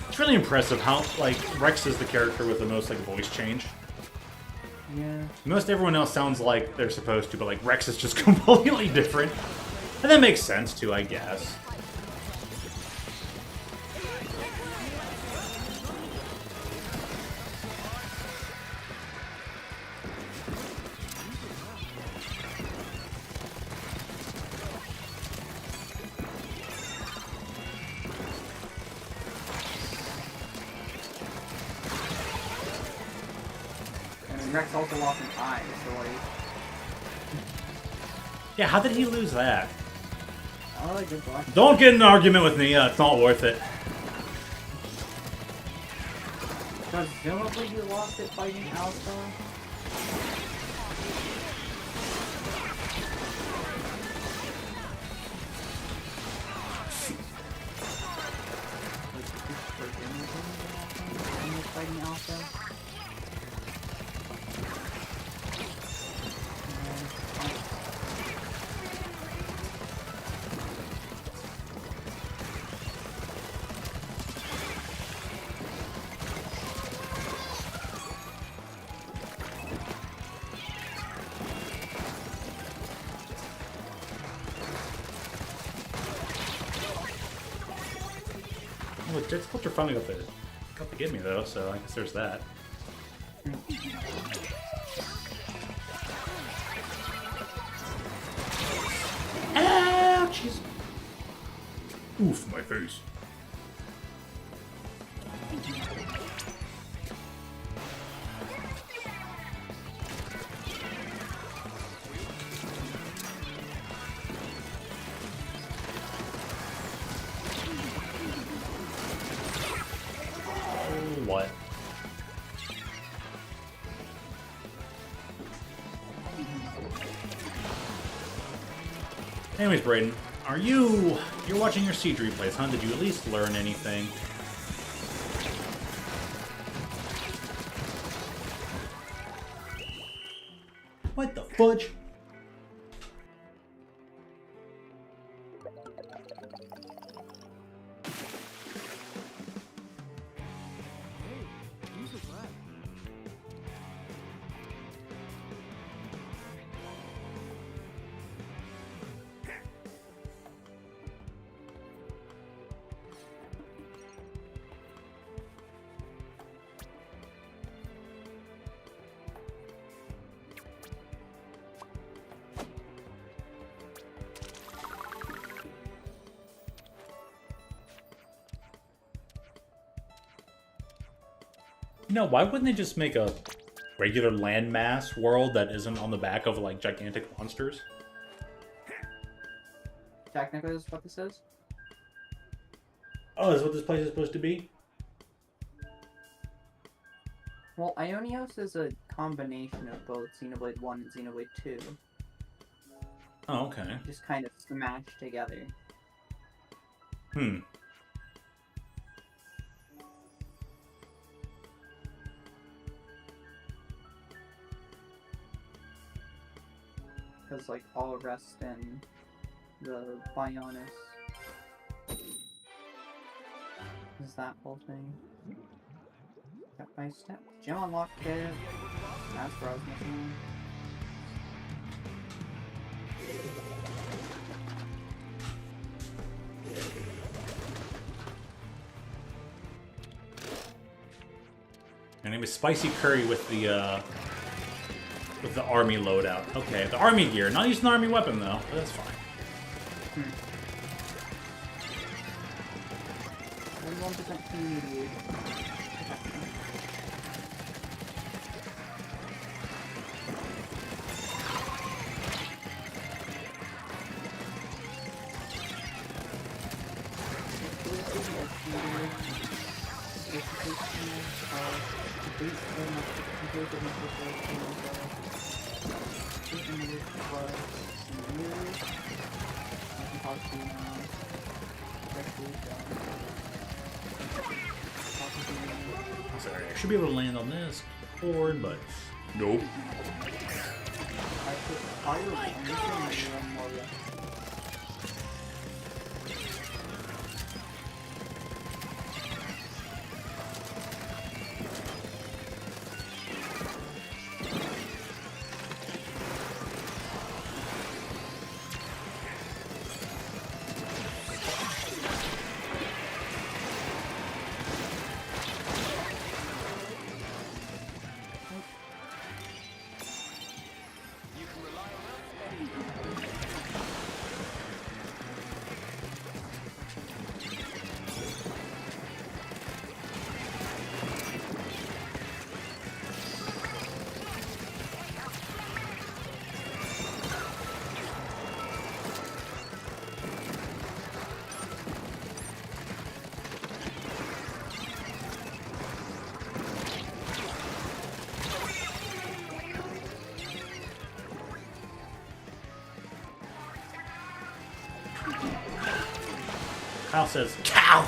It's really impressive how like Rex is the character with the most like voice change. Yeah. Most everyone else sounds like they're supposed to, but like Rex is just completely different. And that makes sense too, I guess. And Rex also lost an eye, so like... Yeah, how did he lose that? Oh, like, good luck. Don't get in an argument with me, it's not worth it. Presumably you lost it fighting Alpha? Fighting Alpha? Well, Jet Sculpture finally got to get me though, so I guess there's that. Ouchies! Oof, my face. What? Anyways, Brayden, you're watching your siege replays, huh? Did you at least learn anything? What the fudge? Who's the flag? No, why wouldn't they just make a regular landmass world that isn't on the back of, like, gigantic monsters? Technically, this is what this is. Oh, is what this place is supposed to be? Well, Ionios is a combination of both Xenoblade 1 and Xenoblade 2. Oh, okay. Just kind of smashed together. Hmm. Because, like, all rest in the Bionis. Is that whole thing? Step by step. Gym unlock kit. That's where I was missing. Her name is Spicy Curry with the army loadout. Okay, the army gear. Not using the army weapon though, but that's fine. 1% community. Sorry, I should be able to land on this board, but nope. Kyle says, cow!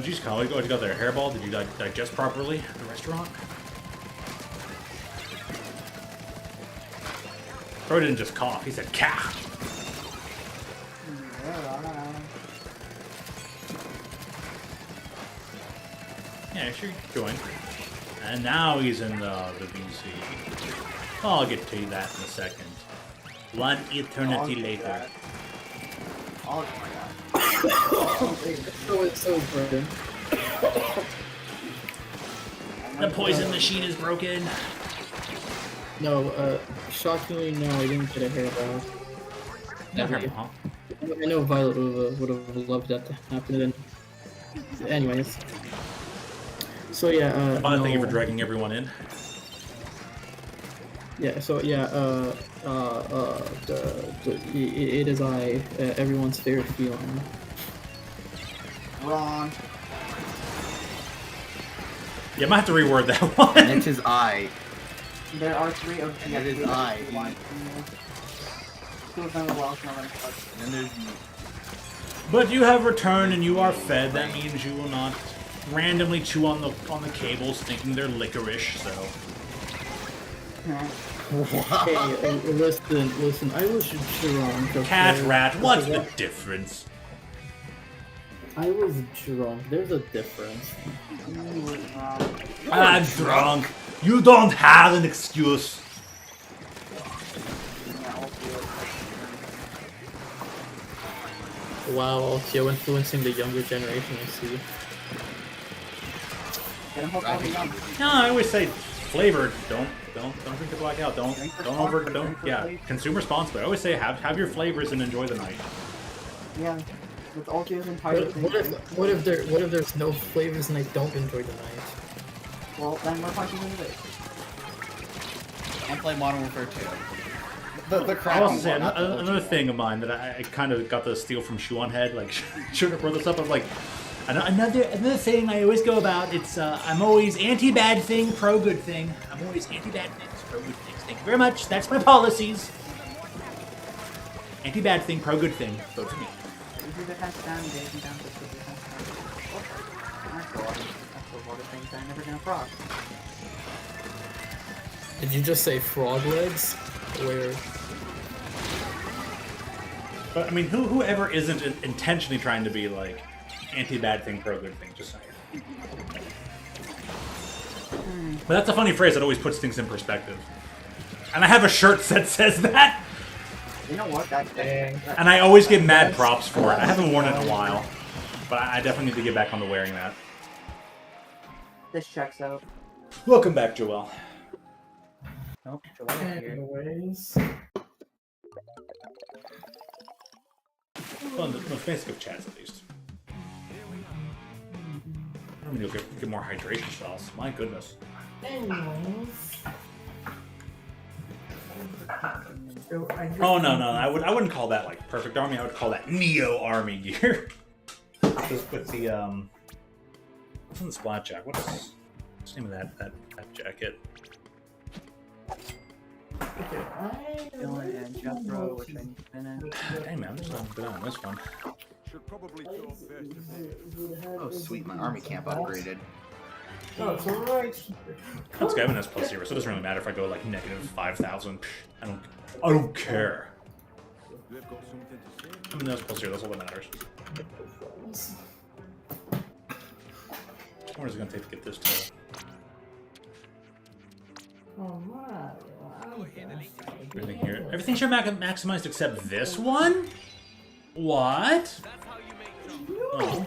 Geez, Kyle, what you got there? Hairball? Did you digest properly at the restaurant? Bro didn't just cough, he said, cow! Yeah, sure, join. And now he's in the VC. Well, I'll get to that in a second. One eternity later. Oh my god. So broken. The poison machine is broken. No, shockingly, no, I didn't get a hairball. Never, huh? I know Violet would have loved that to happen. And anyways, so yeah. Fine, thank you for no. dragging everyone in. Yeah. So yeah. It is everyone's favorite feeling. Wrong. Yeah, I might have to reword that one. It is I. There are 3 of the It is I. Two of them are Welsh, and And there's me. But you have returned and you are fed. That means you will not randomly chew on the cables thinking they're licorice, so... Hey, listen. I was drunk. Okay? Cat, rat, what's the difference? I was drunk. There's a difference. I'm drunk. You don't have an excuse. Wow, also influencing the younger generation, I see. No, I always say flavored. Don't drink the blackout. Don't. Yeah, consume responsibly. I always say have your flavors and enjoy the night. Yeah, with all the entire thing. What if there's no flavors and I don't enjoy the night? Well, then we're punching into it. And play Modern Warfare 2. The I crappy also say one, not the another OG. thing of mine that I kind of got to steal from Shoe on Head. Like, shouldn't have brought this up. I'm like, another thing I always go about. It's I'm always anti-bad thing, pro-good thing. I'm always anti-bad things, pro-good things. Thank you very much. That's my policies. Anti-bad thing, pro-good thing. Vote for me. If you defense down, Jason down to the defense down. That's a lot of things I'm never gonna proc. Did you just say frog legs? Where? But I mean, whoever isn't intentionally trying to be like anti-bad thing, pro-good thing, just saying. But that's a funny phrase that always puts things in perspective. And I have a shirt that says that. You know what? That's And I always get mad props for it. I haven't worn it in a while, but I definitely need to get back onto wearing that. This checks out. Welcome back, Joel. Nope, Joel's here. Anyways. Well, the basic of chats at least. I mean, you'll get more hydration shots. My goodness. Anyways. Oh no, I wouldn't call that like perfect army. I would call that Neo army gear. with the what's in the splatjack? What's the name of that jacket? Dylan and Jethro, which I need to finish. Hey man, I'm just not good on this one. Should probably go first. Oh, sweet, my army camp upgraded. Oh, it's right here. Let's go in this +0, so it doesn't really matter if I go like -5,000. I don't care. They've got something to say. I mean, that's +0. That's all that matters. How long is it gonna take to get this to? Everything here. Everything's here maximized except this one? What? Oh.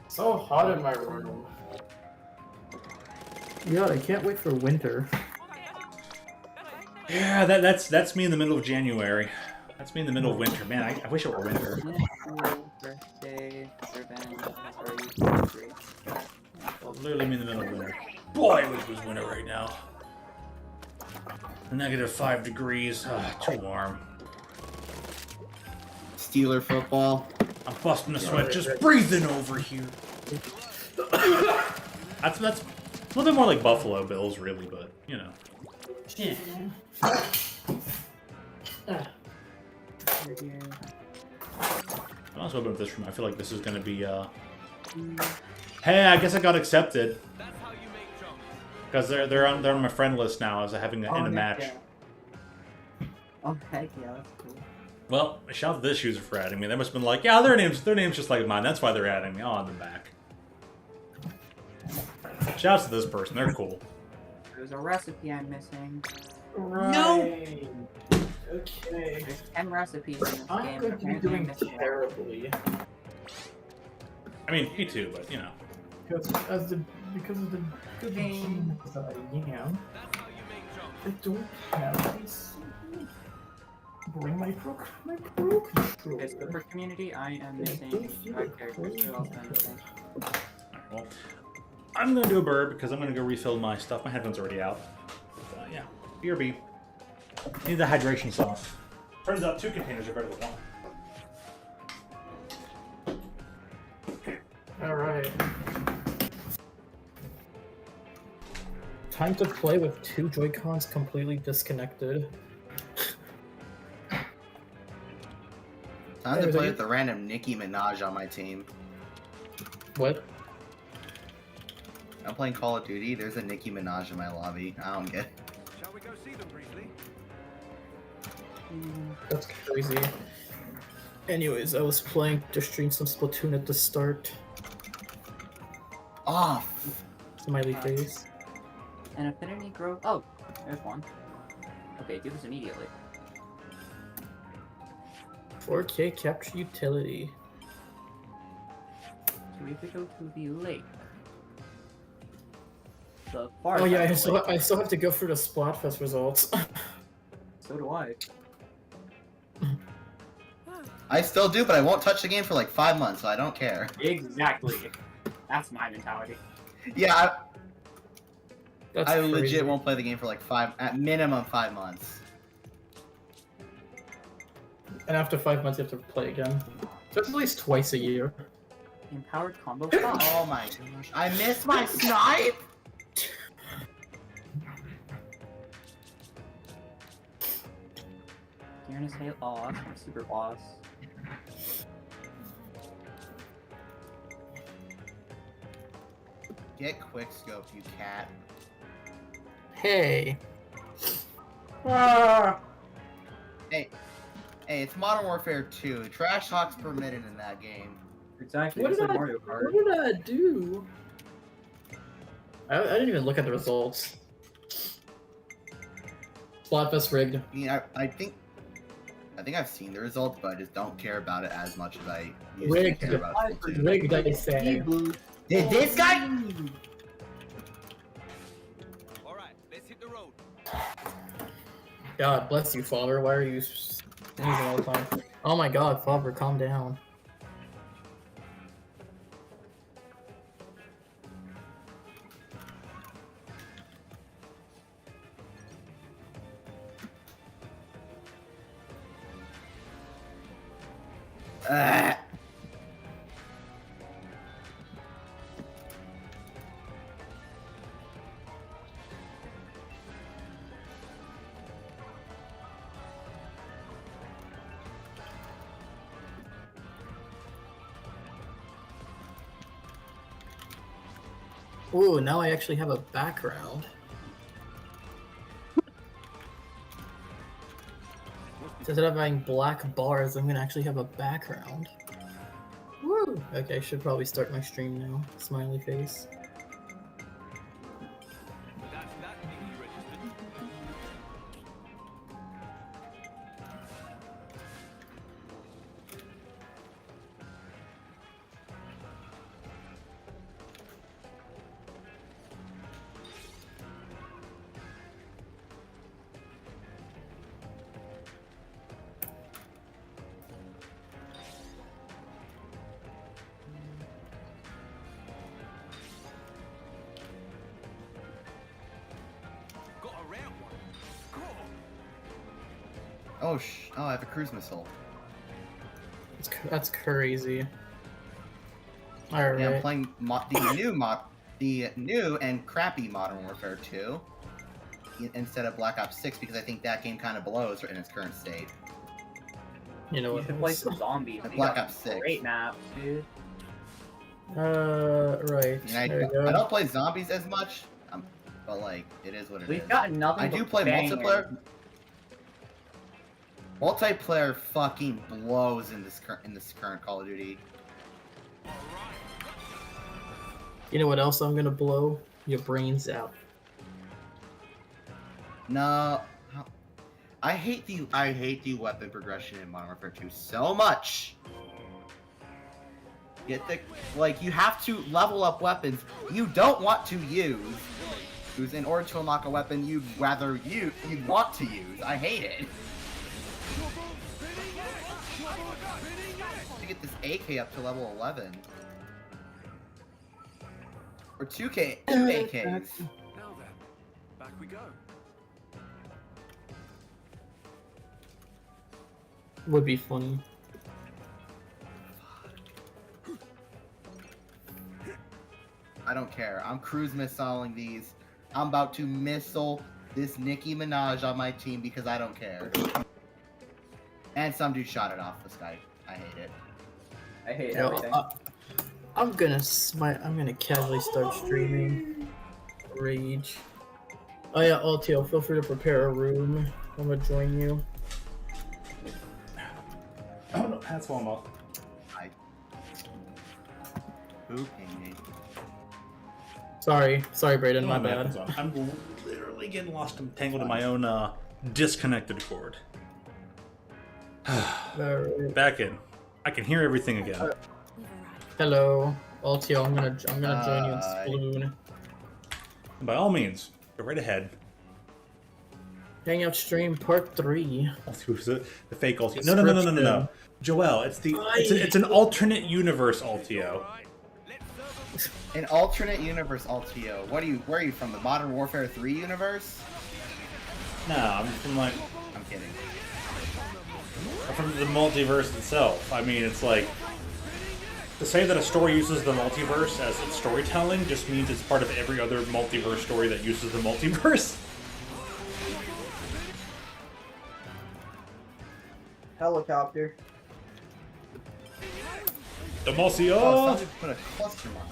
So hot in my room. God, I can't wait for winter. Yeah, that's me in the middle of January. That's me in the middle of winter. Man, I wish it were winter. Birthday, revenge, sorry, Literally me in the middle of winter. Boy, I wish it was winter right now. -5 degrees. Too warm. Steeler football. I'm busting a sweat just breathing over here. That's a little bit more like Buffalo Bills, really, but you know. Yeah. I might as well go with this room. I feel like this is gonna be Hey, I guess I got accepted. Because they're on my friend list now as having in a match. Yeah. Oh heck yeah, that's cool. Well, shout out to this user for adding me. They must have been like, yeah, their name's just like mine. That's why they're adding me. Oh, on the back. Shouts to this person. They're cool. There's a recipe I'm missing. Right. Okay. There's 10 recipes in this I'm game. going to be apparently I doing missed one. terribly. I mean, me too, but you know. Because of the good genius that I am, That's how you make jump. I don't have this. Bring my pro controller. Okay, so for community, I am I missing don't feel 5 like characters. Who else am I missing? Alright, well, I'm gonna do a bird because I'm gonna go refill my stuff. My headphones are already out. But, yeah, BRB. Need the hydration sauce. Turns out 2 containers are better than 1. Alright. Time to play with 2 Joy-Cons completely disconnected. Time to play with the random Nicki Minaj on my team. What? I'm playing Call of Duty. There's a Nicki Minaj in my lobby. I don't get it. Shall we go see them briefly? That's crazy. Anyways, I was playing to stream some Splatoon at the start. Oh, Smiley face. An affinity growth. Oh, there's one. Okay, do this immediately. 4K capture utility. So we have to go to the lake. The far Oh yeah, side I of the lake. still have to go through the Splatfest results. So do I. I still do, but I won't touch the game for like 5 months, so I don't care. Exactly. That's my mentality. Yeah, That's I crazy. legit won't play the game for like at minimum 5 months. And after 5 months, you have to play again. So it's at least twice a year. Empowered combo stop. Oh my gosh, I missed my snipe! Uranus Hail. Oh, that's my super boss. Get quick scope, you cat. Hey. Hey, it's Modern Warfare 2. Trash talk's permitted in that game. Exactly. What It's did like I- Mario Kart. What did I do? I didn't even look at the results. Splatfest rigged. I mean, I think I've seen the results, but I just don't care about it as much as I used Rigged. to care about it. too. Rigged, I say. Did this guy? All right, let's hit the road. God bless you, Father. Why are you sneezing all the time? Oh my God, Father, calm down. Ah. Ooh, now I actually have a background. Instead of having black bars, I'm gonna actually have a background. Woo! Okay, I should probably start my stream now. Smiley face. That's that Nicky registered. Got a rare one. Score. Oh, I have a cruise missile. That's crazy. Alright. Yeah, I'm playing the new and crappy Modern Warfare 2 instead of Black Ops 6 because I think that game kind of blows in its current state. You know You what? should play some zombies. Like They Black got Ops 6. Great maps, dude. Right. I, There you go. I don't play zombies as much, but like it is what it is. We've got nothing. I do but play bangers. multiplayer. Multiplayer fucking blows in this current Call of Duty. You know what else I'm gonna blow? Your brains out. No, I hate the weapon progression in Modern Warfare 2 so much. Get the you have to level up weapons you don't want to use in order to unlock a weapon you'd want to use. I hate it. To get this AK up to level 11. Or 2 AKs. Now then, back we go. Would be funny. I don't care. I'm cruise missiling these. I'm about to missile this Nicki Minaj on my team because I don't care. And some dude shot it off the sky. I hate it. I hate Yo, everything. I'm gonna casually start streaming. Rage. Oh yeah, Altio, feel free to prepare a room. I'm gonna join you. Oh no, that's one off. Who pinged me? Sorry, Brayden, my Oh, man, bad. that's on. I'm literally getting lost and tangled in my own disconnected cord. Alright. Back in. I can hear everything again. We've arrived. Hello, Altio. I'm gonna join you in Sploon. And by all means, go right ahead. Hangout stream part 3. The fake Altio. No. Joel, it's an alternate universe Altio. An alternate universe Altio. Where are you from? The Modern Warfare 3 universe? No, I'm from I'm kidding. from the multiverse itself. I mean, it's like to say that a story uses the multiverse as its storytelling just means it's part of every other multiverse story that uses the multiverse. Helicopter. Democio! Oh, somebody put a cluster mark.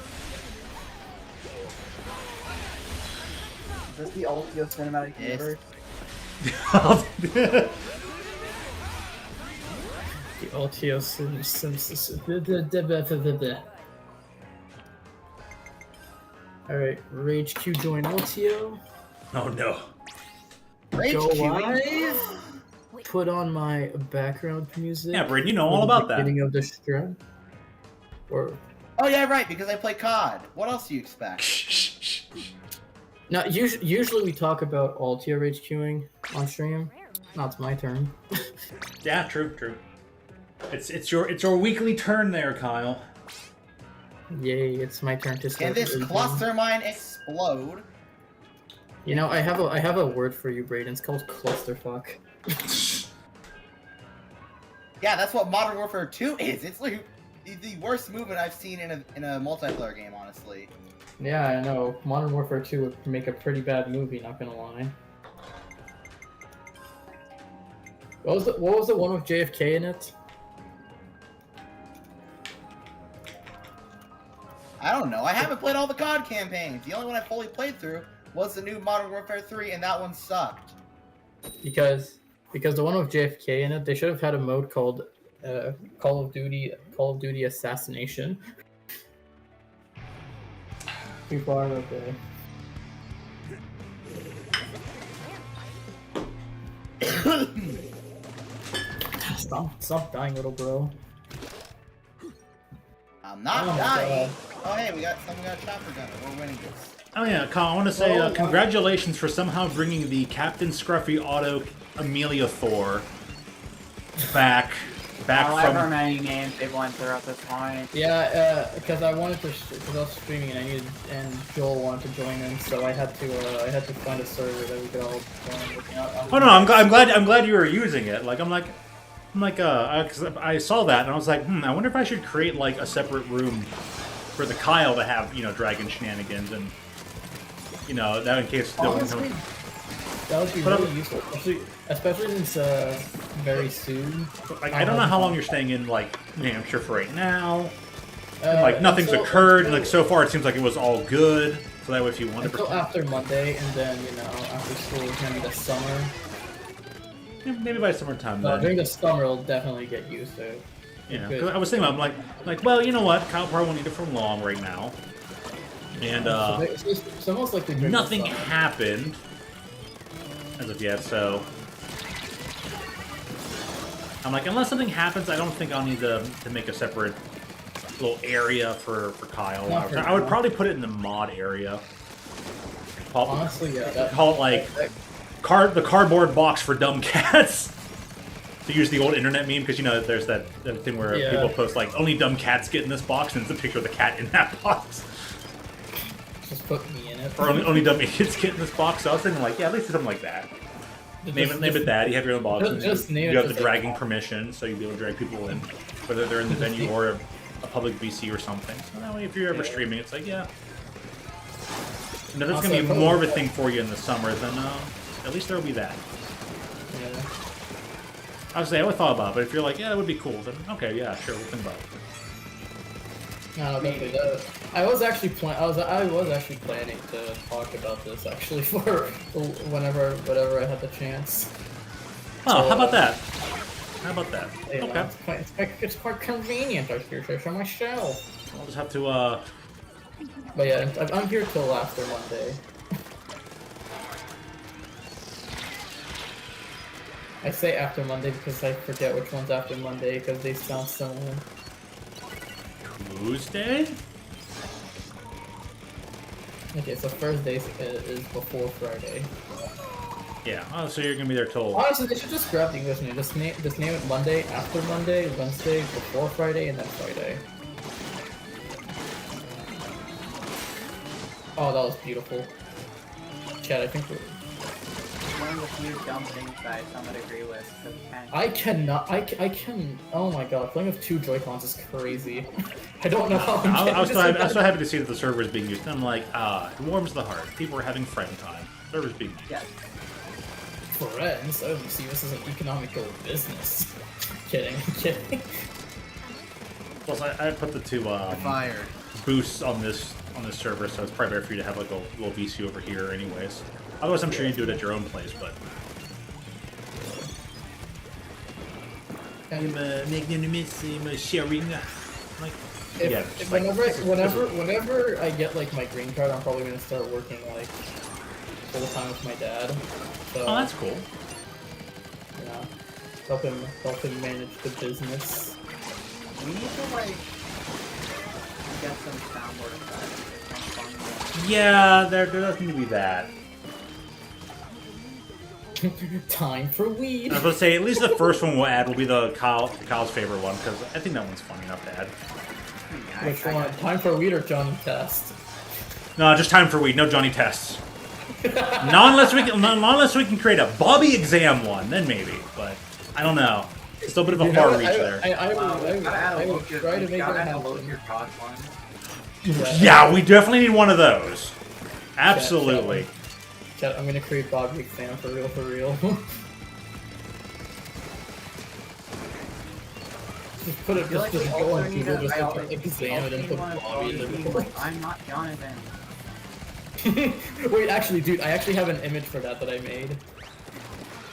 Is this the Ultio Cinematic Yes. Universe? The Altio Alright, Rage Q join Altio. Oh no. Rage Go queuing? live. Put on my background music. Yeah, Brayden, you know for all the about that. beginning of the stream. Or Oh yeah, right, because I play COD. What else do you expect? no, usually we talk about Altio Rage queuing on stream. Now it's my turn. Yeah, true. It's your weekly turn there, Kyle. Yay, it's my turn to Can start. this raging. cluster mine explode? You know, I have a word for you, Brayden. It's called clusterfuck. Yeah, that's what Modern Warfare 2 is. It's like the worst movement I've seen in a multiplayer game, honestly. Yeah, I know. Modern Warfare 2 would make a pretty bad movie, not gonna lie. What was the one with JFK in it? I don't know. I haven't played all the COD campaigns. The only one I fully played through was the new Modern Warfare 3, and that one sucked. Because the one with JFK in it, they should have had a mode called Call of Duty Assassination. Too far, okay. Stop dying, little bro. I'm not Oh my dying. God. Oh hey, someone got a chopper gunner. We're winning this. Oh yeah, Kyle, I want to say Oh, congratulations for somehow bringing the Captain Scruffy Auto Amelia Thor back However from. many names they've went through at this point. Yeah, because I wanted to, because I was streaming and Joel wanted to join in, so I had to find a server that we could all join. Oh no, I'm glad you were using it. Cause I saw that and I was like, I wonder if I should create like a separate room for the Kyle to have, dragon shenanigans and, that in case. Honestly, that would be really useful, especially since very soon. I don't know how long you're staying in like New Hampshire for right now. Uh, Nothing's until- occurred. until- So far it seems like it was all good. So that way, if you want Until to, after Monday, and then after school is gonna be the summer. maybe by summertime. But Then. during the summer, it'll definitely get used to. Yeah, Good. 'cause I was thinking about, well, you know what? Kyle probably won't need it for long right now, and It's almost like the nothing happened as of yet. So I'm like, unless something happens, I don't think I'll need to make a separate little area for Kyle. Not for I would now. probably put it in the mod area. Honestly, yeah. Call it like the cardboard box for dumb cats. To use the old internet meme, because you know there's that thing where Yeah. people post like only dumb cats get in this box, and it's a picture of the cat in that box. Just put me in it. Or only dumb idiots get in this box. So I was thinking like, yeah, at least something like that. Name it that. You have your own box. just name you it have the just dragging like- permission, so you'll be able to drag people in, whether they're in the venue or a public VC or something. So that way, if you're ever streaming, it's like, yeah. And if it's Also, gonna be I more of a probably- thing for you in the summer, then at least there will be that. Yeah. I would say I would thought about it, but if you're like, yeah, it would be cool, then okay, yeah, sure, we'll think about it. No, definitely that. I was actually actually planning to talk about this actually for whenever I had the chance. Oh, So, how about that? How about that? Yeah, Okay. it's quite convenient out here to show my show. I'll just have to, But yeah, I'm here till after Monday. I say after Monday because I forget which one's after Monday because they sound similar. Tuesday? Okay, so Thursday is before Friday. Yeah, oh, so you're gonna be there till... Honestly, they should just grab the English name. Just name it Monday, after Monday, Wednesday, before Friday, and then Friday. Oh, that was beautiful. Chad, I think One of the few dumb things that I somewhat agree with. So I can. Oh my god, playing with 2 Joy-Cons is crazy. I don't know how. I was so happy to see that the server is being used. And I'm like, it warms the heart. People are having friend time. Server's being used. yes. Friends. Oh, you see, this is an economical business. Kidding, kidding. Plus, I put the 2 Fired. boosts on this server, so it's probably better for you to have like a little VC over here, anyways. Otherwise, I'm sure you do it at your own place, but. I'm sharing. Like, yeah, just like, Whenever I get like my green card, I'm probably gonna start working like full time with my dad. So, oh, that's cool. yeah, help him manage the business. We need to like get some soundboard effects. Some fun Yeah, there does need to be that. Time for weed. I was gonna say at least the first one we'll add will be Kyle's favorite one because I think that one's funny enough to add. Which one? Time for weed or Johnny Test? No, just time for weed. No Johnny tests. Not unless we can create a Bobby exam one, then maybe. But I don't know. It's still a bit of a You far know, reach there. I will try to make it happen. your god one. Yeah, we definitely need one of those. Absolutely. Chat, I'm gonna create Bobby exam for real, for real. Just put it, just go on Google, just like, exam it and put Bobby in the report. I'm not Jonathan. Wait, actually, dude, I actually have an image for that I made.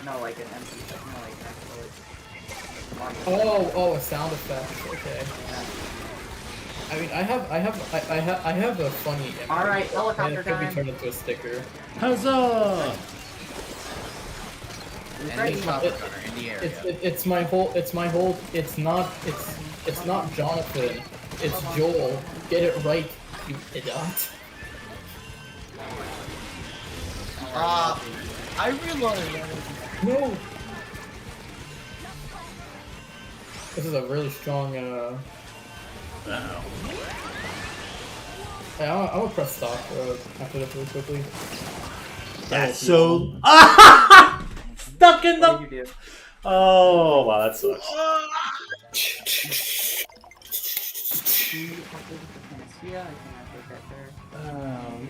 No, like an empty. No, like actually. Oh, a sound effect. Okay. I mean, I have a funny image. All right, and helicopter it could be time. turned into a sticker. Huzzah! And the chopper gunner in the area. It's not Jonathan. It's Joel. Get it right, you idiot. I realized. No. This is a really strong. Uh-oh. Hey, I'm gonna press stop after this really quickly. That's so. Stuck in What do the. you do? Oh wow, that sucks. Yeah, I think I put that there.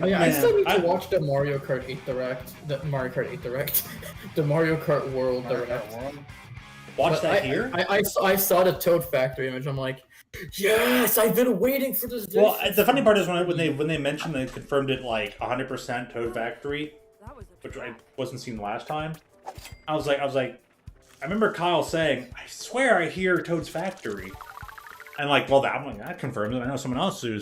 Oh, yeah, I still need to Man, watch the Mario Kart 8 Direct. The Mario Kart 8 Direct. The Mario Kart World Direct. Watch But that here. I saw the Toad Factory image. I'm like, yes, I've been waiting for this. Well, the funny part is when they mentioned they confirmed it like 100% Toad Factory, That was a which I wasn't seen last time. I was like, I remember Kyle saying, "I swear I hear Toad's Factory," and like, well, that confirms it. I know someone else will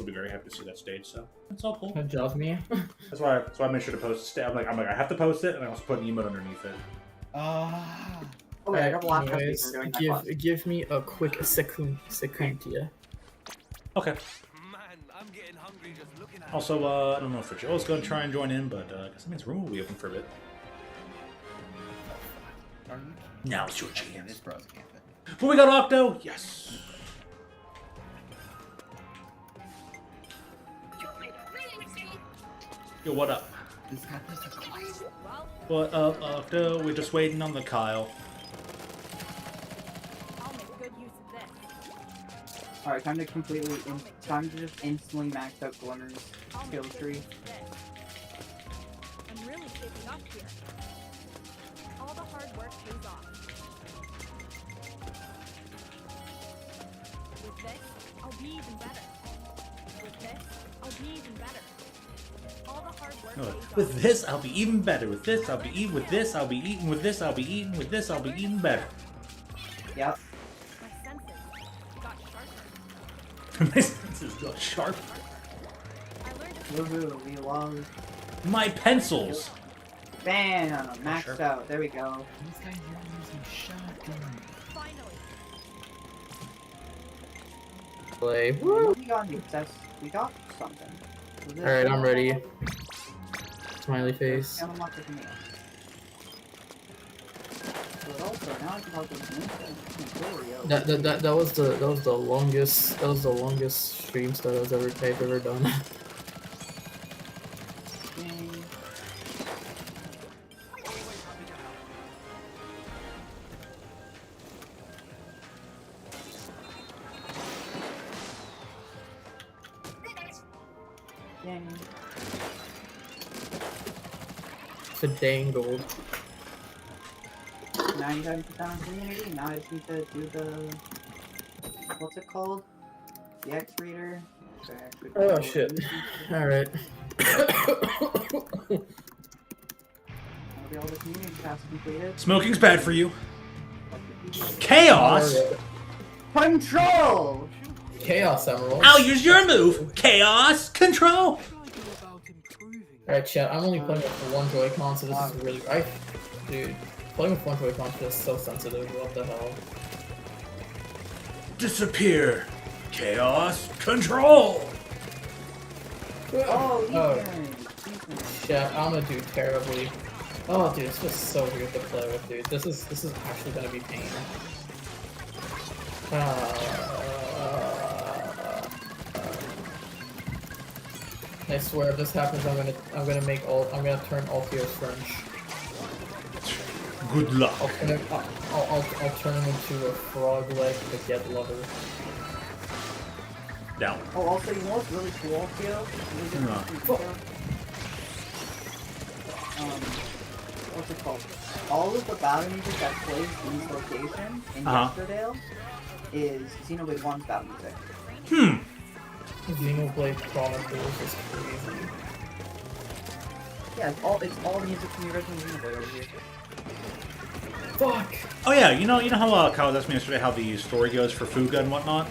be very happy to see that stage. So it's all cool. Good job, me. That's why I made sure to post it. I'm like, I have to post it, and I also put an emote underneath it. Oh, yeah, I got the last customer Anyways, doing that boss. give me a quick second here. Okay. Man, I'm getting hungry just looking at Also, I don't know if Joe's going to try and join in, but I guess that means room will be open for a bit. Are you? Now's your Okay, chance. this bro's camping. Well, we got Octo. Yes. Yo, what up? This guy plays a class. What up, Octo? We're just waiting on the Kyle. I'll make good use of this. Alright, time to just instantly max out Glimmer's I'll skill make good tree. use of this. I'm really shaping up here. All the hard work pays off. With this, I'll be even better. With this, I'll be even better. All the hard work pays off. With this, I'll be even better. With this, I'll be eating. With this, I'll be eating. With this, I'll be eating. With this, I'll be eating better. Yep. My senses got sharper. My senses got sharp. I learned a Woohoo, we love. My pencils. Bam! Maxed Sure. out. There we go. This guy's using shotgun. finally. Play. What we got in the We got something. Alright, I'm ready. Smiley face. Unlock the command. But also, now I can talk to the That was the longest stream start I've ever done. Yay. Dangled. Now you gotta put down community. Now I just need to do the. What's it called? The X reader. Oh shit. Alright. That'll be all the community tasks completed. Smoking's bad for you. Chaos. Control! Chaos Emerald. I'll use your move. Chaos control. What should I do about improving? Alright, chat, I'm only playing with one Joy-Con, so this is really. Dude, playing with one Joy-Con feels so sensitive. What the hell? Disappear. Chaos control. Oh, Oh. Ethan! Chat, I'm gonna do terribly. Oh, dude, it's just so weird to play with, dude. This is actually gonna be pain. I swear, if this happens, I'm gonna turn Altio French. Good luck. I'll turn him into a frog leg baguette lover. Down. Oh, also, you know what's really cool, too? Really good what's it called? All of the battle music that plays in this location in Yesterdale is Xenoblade 1's battle music. Xenoblade Chronicles is crazy. Yeah, it's all music from the original Xenoblade over here. Fuck! Oh yeah, you know how Kyle was asking me yesterday how the story goes for Fuga and whatnot.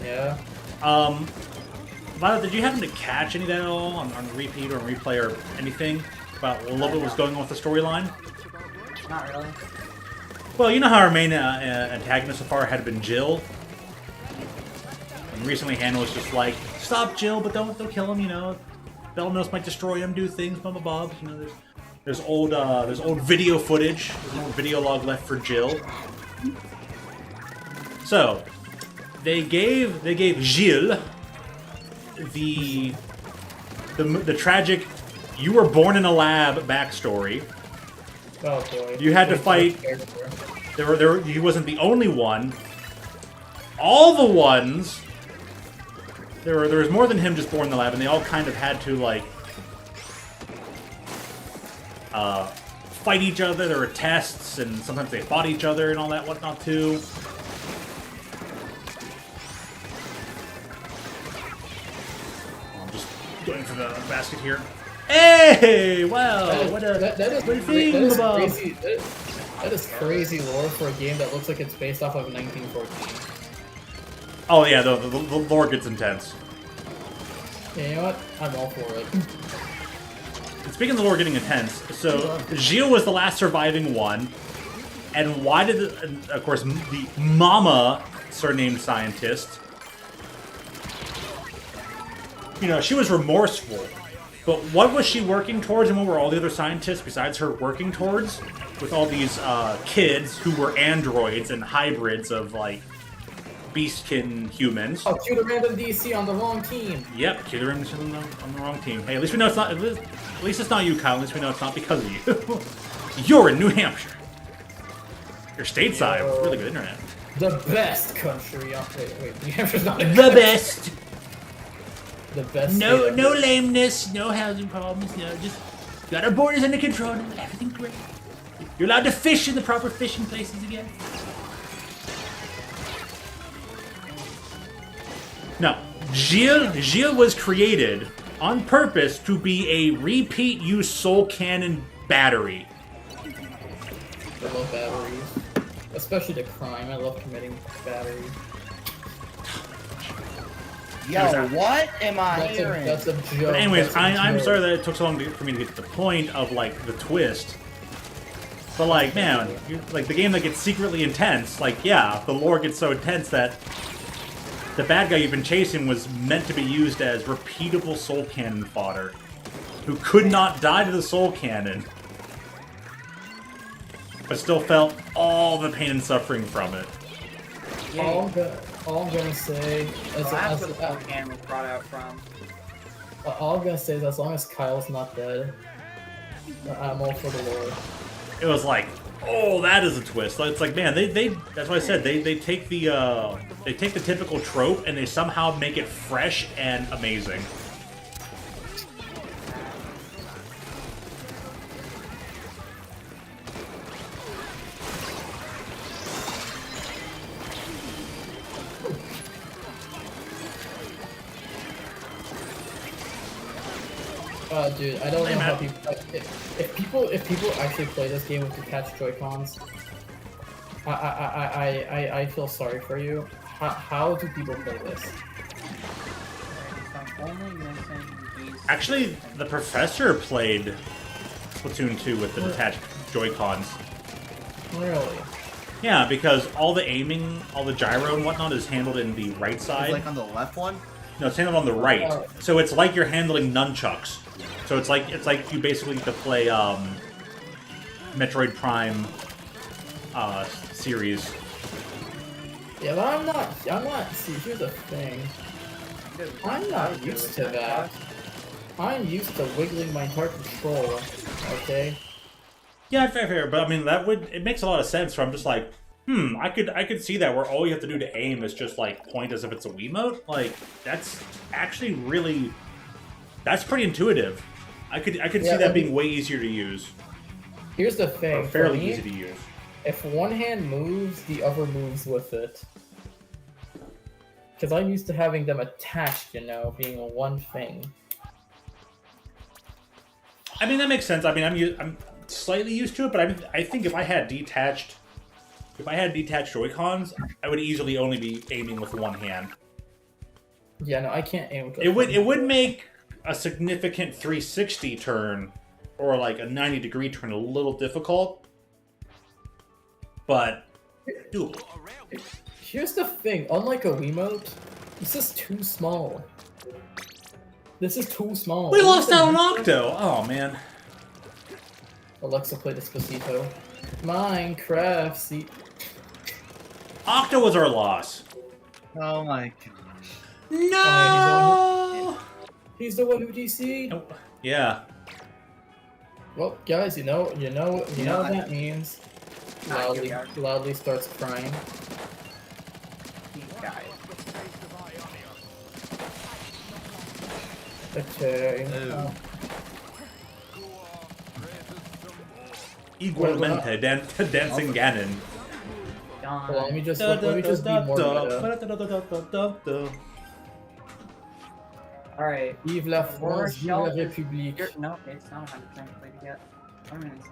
Yeah. Violet, did you happen to catch any of that at all on repeat or replay or anything about a little bit what was going on with the storyline? Not really. Well, you know how our main antagonist so far had been Jill. And recently Hannah was just like, stop Jill, but don't kill him, you know. Belnos might destroy him, do things, blah blah blah. You know, there's old video footage, there's an old video log left for Jill. So they gave Gilles the tragic "you were born in a lab" backstory. Oh boy. You had to fight. He wasn't the only one. All the ones. There was more than him just born in the lab, and they all kind of had to like fight each other. There were tests, and sometimes they fought each other and all that whatnot too. I'm just going for the basket here. Hey! Wow! What a crazy. That is crazy lore for a game that looks like it's based off of 1914. Oh yeah, the lore gets intense. Yeah, you know what? I'm all for it. And speaking of the lore getting intense, so Gilles was the last surviving one. And why did, and of course, the Mama surnamed scientist, you know, she was remorseful. But what was she working towards, and what were all the other scientists besides her working towards? With all these kids who were androids and hybrids of, like, beastkin humans. Oh, cue the random DC on the wrong team. Yep, cue the random DC on the wrong team. Hey, at least we know it's not. At least it's not you, Kyle. At least we know it's not because of you. You're in New Hampshire. You're stateside with really good internet. The best country. Oh, wait. New Hampshire's not The best. The best. No, state no ever. lameness, no housing problems. No, just got our borders under control. Everything's great. You're allowed to fish in the proper fishing places again. No, Gilles was created on purpose to be a repeat use soul cannon battery. I love batteries, especially the crime. I love committing batteries. Yo, what am I hearing? That's a joke. But anyways, That's a I'm joke. sorry that it took so long for me to get to the point of, like, the twist. But, like, man, like, the game that gets secretly intense, like, yeah, the lore gets so intense that the bad guy you've been chasing was meant to be used as repeatable soul cannon fodder, who could not die to the soul cannon, but still felt all the pain and suffering from it. All I'm gonna say is That's where the full can was brought out from. all I'm gonna say is as long as Kyle's not dead, I'm all for the lore. It was like, oh, that is a twist. It's like, man, they that's why I said they take the typical trope and they somehow make it fresh and amazing. Dude, I don't Hey, know how Matt. people if people actually play this game with detached Joy-Cons, I feel sorry for you. How do people play this? Actually, the professor played Splatoon 2 with the detached Joy-Cons. Really? Yeah, because all the aiming, all the gyro and whatnot is handled in the right It's side. like on the left one. No, it's handled on the right. Oh. So it's like you're handling nunchucks. So it's like you basically get to play Metroid Prime series. Yeah, but I'm not. See, here's the thing. I'm not used to that. I'm used to wiggling my entire controller. Okay. Yeah, fair. But I mean, it makes a lot of sense. So I'm just like, I could see that where all you have to do to aim is just like point as if it's a Wiimote. Like that's actually that's pretty intuitive. I could see that being way easier to use, Here's the thing. or for fairly me, easy to use. If one hand moves, the other moves with it. Because I'm used to having them attached, being one thing. I mean, that makes sense. I mean, I'm slightly used to it, but I think if I had detached Joy-Cons, I would easily only be aiming with one hand. Yeah, no, I can't aim with It would make a significant 360 turn or like a 90-degree turn a little difficult, but doable. Here's the thing, unlike a Wiimote, this is too small. This is too small. We lost out on Octo! Oh, man. Alexa, play Despacito. Minecraft, see... Octo was our loss. Oh my gosh. No! He's the one who DC'd. Oh, yeah. Well, guys, you know what that means. Ah, here we are. Loudly starts crying. These guys. Okay. Ooh. Igualmente, dancing Ganon. Hold on, let me just be more meta. Alright. Vive la France, vive la République. No, it's not 100% completed yet. I'm gonna say.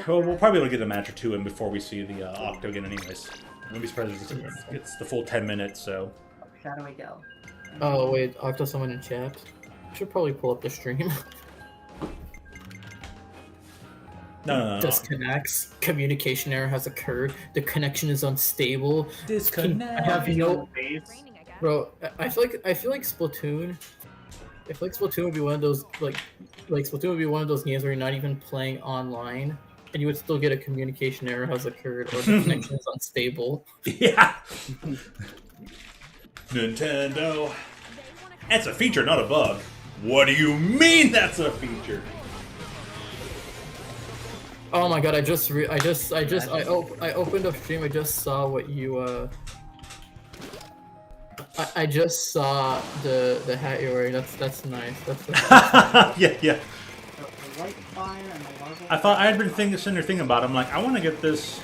We'll probably look at a match or two in before we see the Octo again anyways. I'll be surprised if it's the full 10 minutes, so... Shadowy Gal. Oh wait, Octo someone in chat. Should probably pull up the stream. No. Disconnects. Communication error has occurred. The connection is unstable. Disconnect. I have no, Base. Raining again. bro. I feel like Splatoon. I feel like Splatoon would be one of those Splatoon would be one of those games where you're not even playing online, and you would still get a communication error has occurred or the connection is unstable. Yeah. Nintendo. That's a feature, not a bug. What do you mean that's a feature? Oh my god! I opened up stream. I just saw what you I just saw the hat you're wearing. That's nice. That's nice. Yeah. The light fire and the larval. I thought I had been sitting there thinking about it. I'm like, I want to get this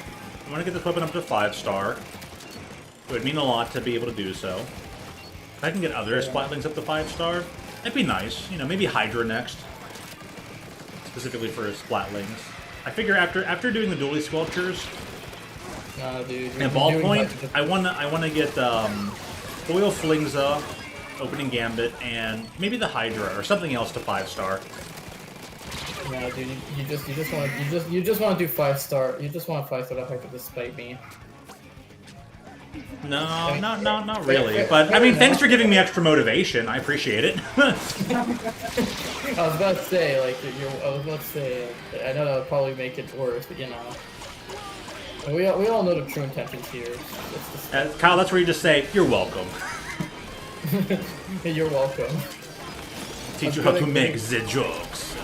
weapon up to 5-star. It would mean a lot to be able to do so. If I can get other Splatlings up to 5-star, that'd be nice. You know, maybe Hydra next, specifically for Splatlings. I figure after doing the dually sculptures Nah, dude. and Ballpoint, I wanna get Foil Flingza, Opening Gambit, and maybe the Hydra or something else to 5-star. No, dude. You just want to do 5-star. You just want 5-star to Hydra to spite me. No, not really. But I mean, thanks for giving me extra motivation. I appreciate it. I was about to say, I know that would probably make it worse, but you know. We all know the true intentions here. Kyle, that's where you just say, you're welcome. You're welcome. Teach you how to make the jokes.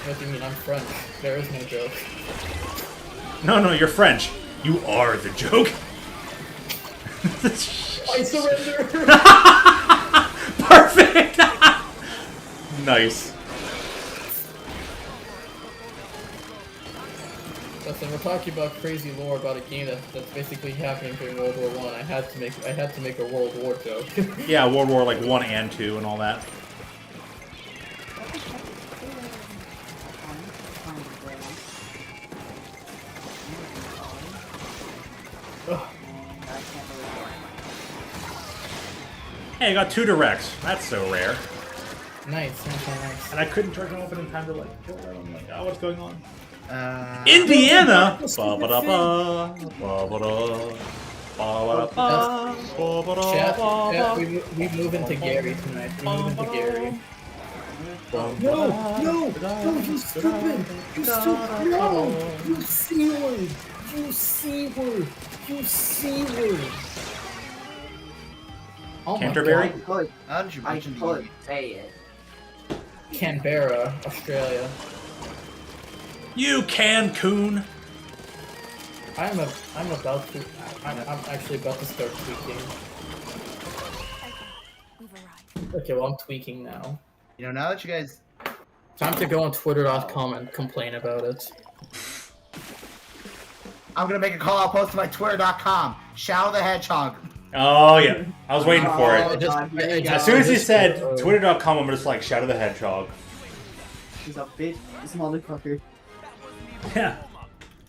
What do you mean? I'm French. There is no joke. No, you're French. You are the joke. I surrender! Perfect! Nice. Listen, we're talking about crazy lore about a game that's basically happening during World War I. I had to make a World War joke. Yeah, World War like 1 and 2 and all that. Hey, I got 2 directs. That's so rare. Nice. And I couldn't charge them open in time to like kill them. I'm like, oh, what's going on? Indiana. Indiana. Chat, we move into Gary tonight. We move into Gary. No, you stupid! You stupid! No! You C-word! You C-word! You C-word! Oh Canterbury? How did you I mention could say it. Canberra, Australia. You Cancun. I'm actually about to start tweaking. We've arrived. Okay, well I'm tweaking now. You know, now that you guys... Time to go on Twitter.com and complain about it. I'm gonna make a call-out post to my Twitter.com. Shadow the Hedgehog. Oh, yeah. I was waiting for it. As soon as he said Twitter. Twitter.com, I'm just like, Shadow the Hedgehog. He's a bitch. This motherfucker. Yeah.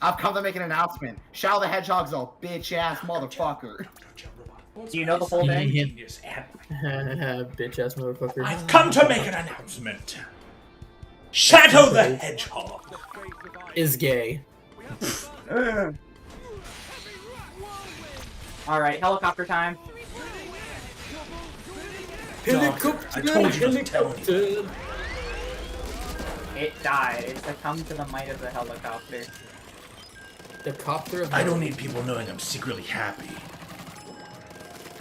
I've come to make an announcement. Shadow the Hedgehog's a bitch-ass motherfucker. Do you know the whole thing? Bitch ass motherfucker. I've come to make an announcement. Shadow the Hedgehog Is gay. Alright, helicopter time. Helicopter. I told you to tell me. It died. It's succumbed to the might of the helicopter. The copter of I don't need people knowing I'm secretly happy.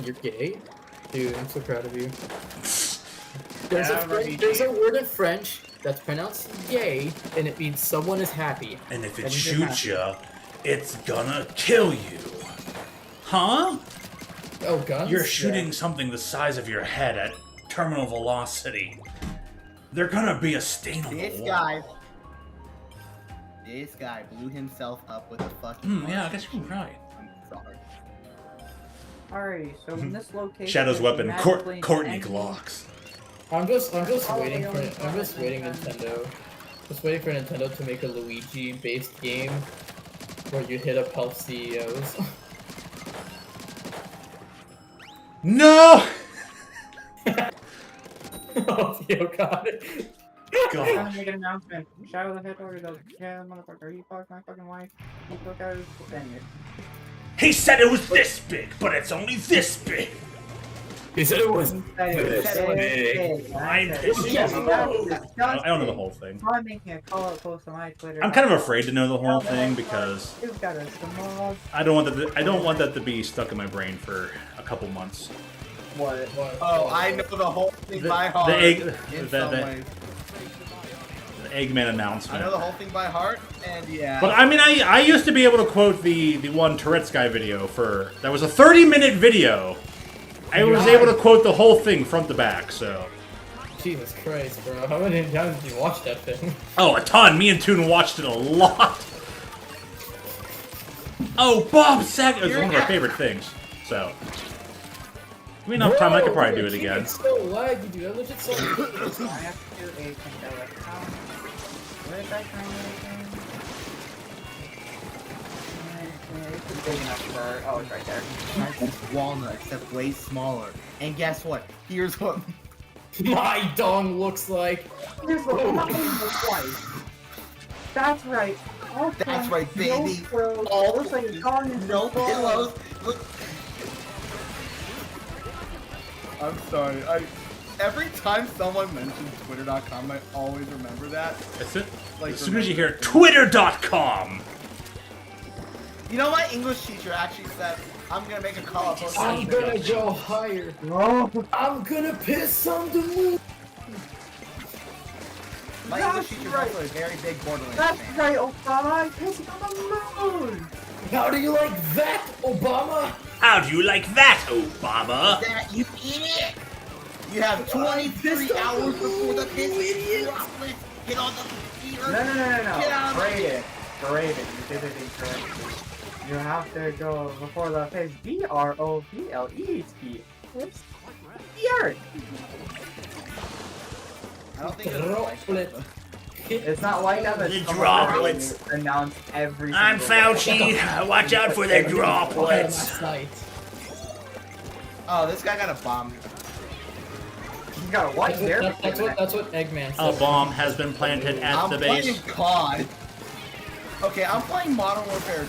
You're gay? Dude, I'm so proud of you. Yeah, There's a word in French that's pronounced gay, and it means someone is happy. And if it That means you're shoots happy. you, it's gonna kill you. Huh? Oh, guns? You're shooting something the size of your head at terminal velocity. They're gonna be a stain on This the wall. guy blew himself up with a fucking... Yeah, I guess you're right. I'm sorry. Alright, so in this location... Shadow's there's weapon, magically Courtney enemy- Glocks. I'm just waiting for Nintendo. Just waiting for Nintendo to make a Luigi-based game where you hit up health CEOs. No! Oh, Theo got it. I'm gonna gosh. make an announcement. Shout out the head order goes, yeah, motherfucker, he fucked my fucking wife. He took out his venue. He said it was this big, but it's only this big. He said it was. He said it was This big. Mine I is said, yes, "Yeah, no." that's I don't know the disgusting." whole thing. Try making a call out post on my Twitter. I'm kind of afraid to know the whole thing because You've got a small. I don't want that to be stuck in my brain for a couple months. What? Oh, I know the whole thing The- by the heart. egg- in the- some the- ways. The Eggman I announcement. know the whole thing by heart, and yeah. But I mean, I used to be able to quote the one Tourette's guy video that was a 30-minute video. I was able to quote the whole thing front to back. So, Jesus Christ, bro. How many times did you watch that thing? oh, a ton. Me and Toon watched it a lot. Oh, Bob Saget was one of our favorite things. So, I mean, enough time I could probably do it again. It's so laggy, dude. I legit saw I have to do a Kindle account. Where is that kind of thing? It's big enough for. Oh, it's right there. It's walnut, except way smaller. And guess what? Here's what. my dong looks like. Here's what looks like. That's right. Okay. That's right, baby. No frills. All Looks like a dog in no the ball. pillows. Look. I'm sorry. Every time someone mentions Twitter.com, I always remember that. That's it. Like, As soon as you hear remember- Twitter.com. You know, my English teacher actually said, I'm gonna make a call up. I'm gonna go higher. No. I'm gonna piss on the moon. My That's English teacher right. was also a very big Borderlands That's fan. right, Obama. I'm pissing on the moon. How do you like that, Obama? How do you like that, Obama? That you idiot! You have 23 hours before the piss droplet hit on the computer. No. Get out of Braden. You did it incorrectly. You have to go before the face. BROBLET. It's weird. I don't think it's like Droplet. It's not like that. The It's droplets. Announce every. I'm single Fauci. Watch out for the droplets. Oh, this guy got a bomb. You gotta watch there. That's what Eggman A said. bomb has been planted at I'm the playing base. COD. Okay, I'm playing Modern Warfare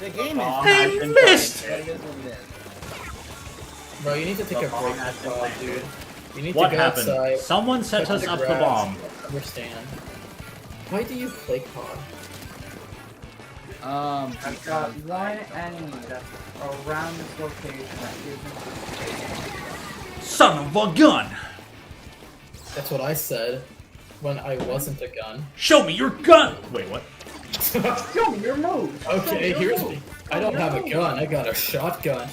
2. The game is. I missed! It is what it is. Bro, you need to take a The break bomb has from been COD, planted. dude. You need What to go happened? outside. Someone set touch us up the grass, bomb. Understand. Why do you play COD? I've got one enemy that's around this location that isn't. Son of a gun! That's what I said when I wasn't a gun. Show me your gun! Wait, what? Show me your move. Okay, here's me. I don't have a gun. I got a shotgun.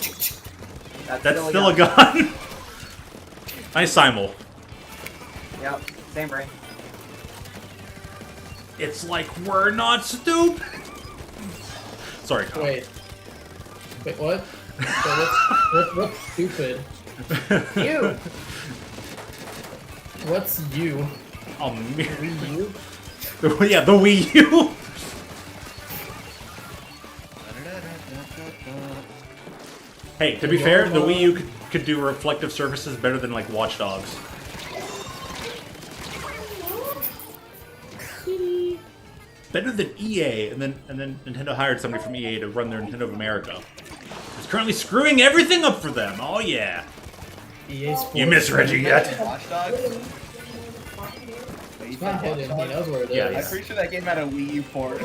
That's still a gun. Nice simul. Yep, same brain. It's like we're not stupid. Sorry, Kyle. Wait, what? What's stupid? You. What's you? Oh, Wii U? yeah, the Wii U. Hey, to be fair, the Wii U could do reflective surfaces better than like Watch Dogs. Better than EA, and then Nintendo hired somebody from EA to run their Nintendo of America. It's currently screwing everything up for them. Oh yeah. EA Sports. You miss Reggie yet? Watch Dogs? It's not hidden. He knows where it is. Yeah, I'm pretty sure that game had a Wii U port.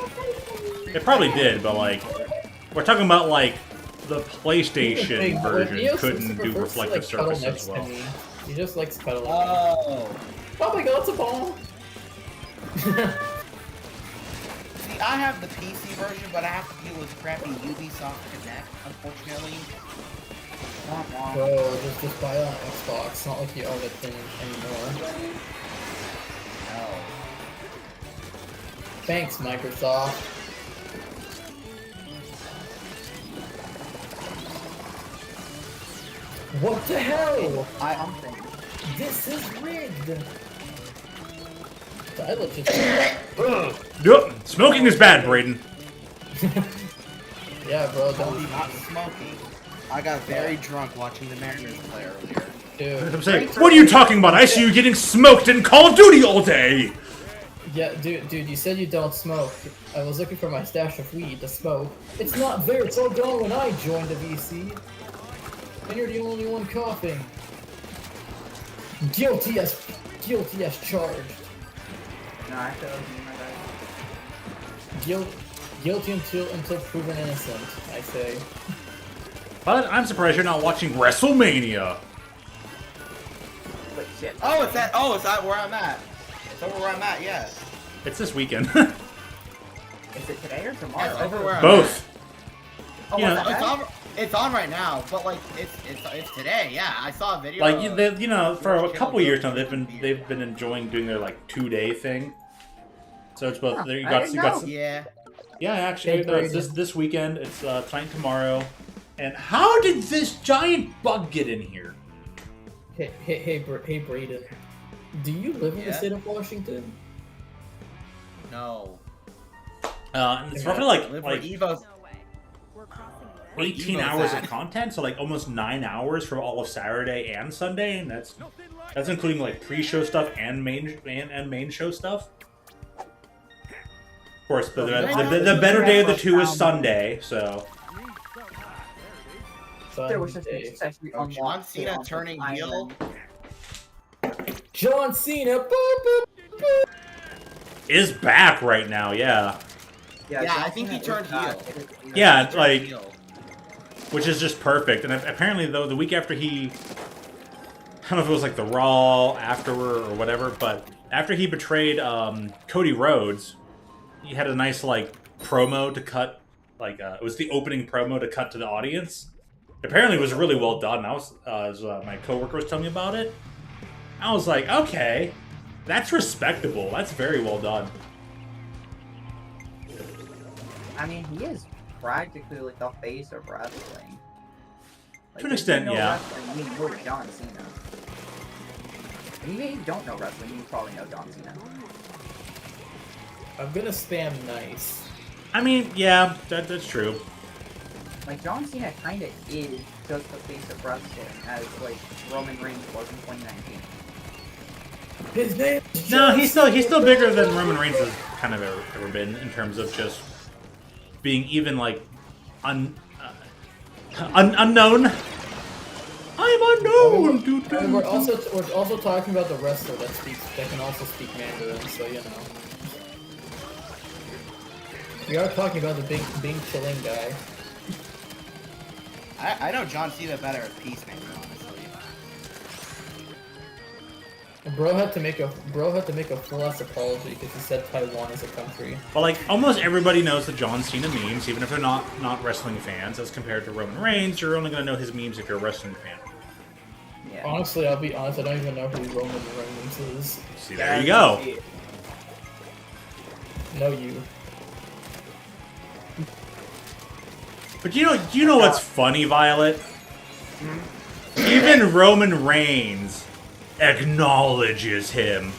It probably did, but like, we're talking about like the PlayStation Big, version Neo couldn't do prefers to, reflective like, cuddle surfaces next as well. to me. He just likes cuddling. Oh. Oh my god, it's a ball! See, I have the PC version, but I have to deal with crappy Ubisoft Connect, unfortunately. Bro, just buy it on Xbox. It's not like you own it thing anymore. Oh. Thanks, Microsoft. What the hell? This is rigged. I legit. Yup, smoking is bad, Braden. Yeah, bro. Not smoking. I got very drunk watching the Mariners play earlier. Dude. I'm saying, what are you talking about? I see you getting smoked in Call of Duty all day! Yeah, dude, you said you don't smoke. I was looking for my stash of weed to smoke. It's not there, it's all gone when I joined the VC. And you're the only one coughing. Guilty as charged. No, actually, that was me, my bad. Guilty until proven innocent, I say. But I'm surprised you're not watching WrestleMania. Wait, shit. Oh, it's that where I'm at. It's over where I'm at, yeah. It's this weekend. Is it today or tomorrow? Yeah, it's over where I'm Both. Oh, Yeah. what's that? It's on right now, but like it's today. Yeah, I saw a video. Like for a couple years now, they've been enjoying doing their like 2-day thing. So it's both. You I got didn't know. Yeah. yeah, actually, no, it's this weekend. It's tonight and tomorrow. And how did this giant bug get in here? Hey, Brayden. Do you live in the Yeah? state of Washington? No. And it's roughly like Live where like Evo's. No way. We're crossing the 18 Evo's hours at. of content, so like almost 9 hours for all of Saturday and Sunday, and that's including like pre-show stuff and main show stuff. Of course, the better day of the two is Sunday, so There was just Sunday. actually Oh, John unlocked Cena on turning the heel? island. John Cena. Boop, boop, boop. is back right now. Yeah, Yeah, John I think he Cena turned is back. heel. It is- Yeah, He it's turned like- heel. which is just perfect. And apparently, though, the week after I don't know if it was like the Raw afterward or whatever, but after he betrayed Cody Rhodes, he had a nice like promo to cut. Like it was the opening promo to cut to the audience. Apparently, it was really well done. As my coworker was telling me about it, I was like, okay, that's respectable. That's very well done. I mean, he is practically like the face of wrestling. Like, To an if extent, you know yeah. Wrestling, you know John Cena. Even if you don't know wrestling, you probably know John Cena. I'm gonna spam nice. I mean, yeah, that's true. Like, John Cena kind of is just the face of wrestling, as like Roman Reigns was in 2019. His name is No, John he's still bigger than Roman Reigns has kind of ever been in terms of just being even like unknown. I'm unknown. And we're also talking about the wrestler that can also speak Mandarin, so you know. We are talking about the Bing Chilling guy. I know John Cena better as Peacemaker, honestly. Bro had to make a full ass apology because he said Taiwan is a country. But like almost everybody knows the John Cena memes, even if they're not wrestling fans. As compared to Roman Reigns, you're only gonna know his memes if you're a wrestling fan. Yeah. Honestly, I'll be honest, I don't even know who Roman Reigns is. See, there you go. No, you. But you know what's funny, Violet? Even Roman Reigns acknowledges him.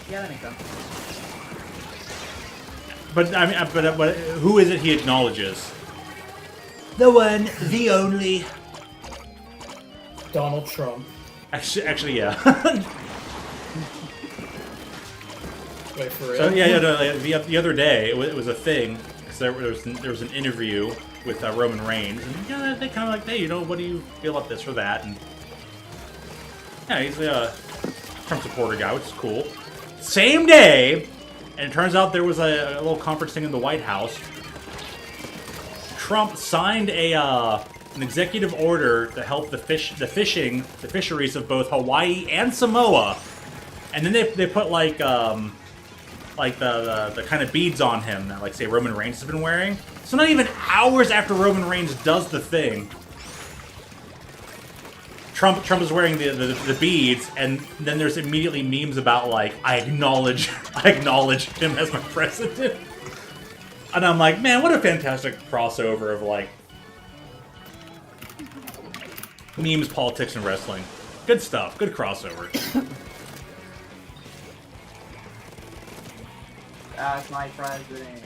Yeah, that makes sense. But I mean, but who is it he acknowledges? The one, the only. Donald Trump. Actually, yeah. Wait, for real? So yeah, no, like, the other day it was a thing because there was an interview with Roman Reigns, and they kind of like, hey, what do you feel about this or that? And yeah, he's a Trump supporter guy, which is cool. Same day, and it turns out there was a little conference thing in the White House. Trump signed an executive order to help the fisheries of both Hawaii and Samoa, and then they put like the kind of beads on him that like say Roman Reigns has been wearing. So not even hours after Roman Reigns does the thing, Trump is wearing the beads, and then there's immediately memes about like I acknowledge him as my president. And I'm like, man, what a fantastic crossover of like memes, politics, and wrestling. Good stuff. Good crossover. That's my president.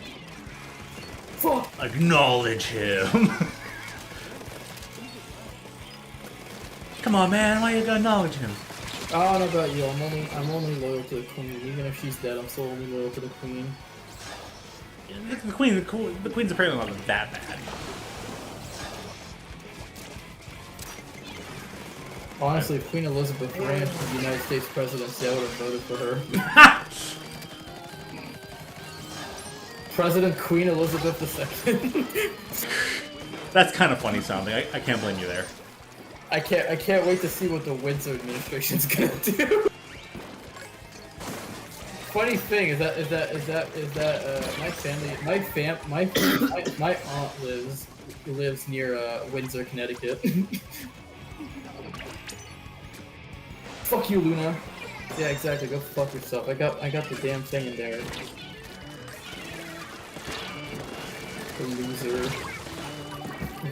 Fuck. Acknowledge him. Come on, man. Why you gonna acknowledge him? I don't know about you. I'm only loyal to the queen. Even if she's dead, I'm still only loyal to the queen. The queen's apparently not that bad. Honestly, if Queen Elizabeth ran for the United States presidency, I would have voted for her. President Queen Elizabeth II. That's kind of funny sounding. I can't blame you there. I can't wait to see what the Windsor administration's gonna do. Funny thing is that my aunt lives near Windsor, Connecticut. Fuck you, Luna. Yeah, exactly. Go fuck yourself. I got the damn thing in there. The loser.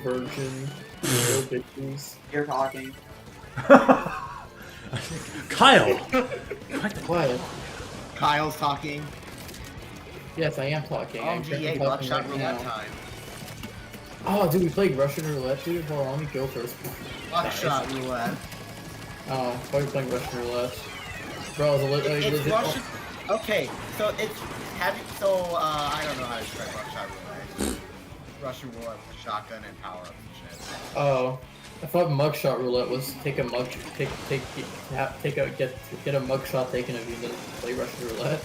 Virgin. No bitches. You're talking. Kyle! Quiet. Kyle's talking. Yes, I am talking. Oh, I'm GA, talking buckshot right roulette now. time. Oh, dude, we played Russian roulette, dude. Hold on, let me go first. Buckshot roulette. Oh, why are we playing Russian roulette? Bro, It's Russian. Okay, so it's I don't know how to describe buckshot roulette. Russian roulette with a shotgun and power ups and shit. Oh, I thought mugshot roulette was get a mugshot taken of you, then play Russian roulette.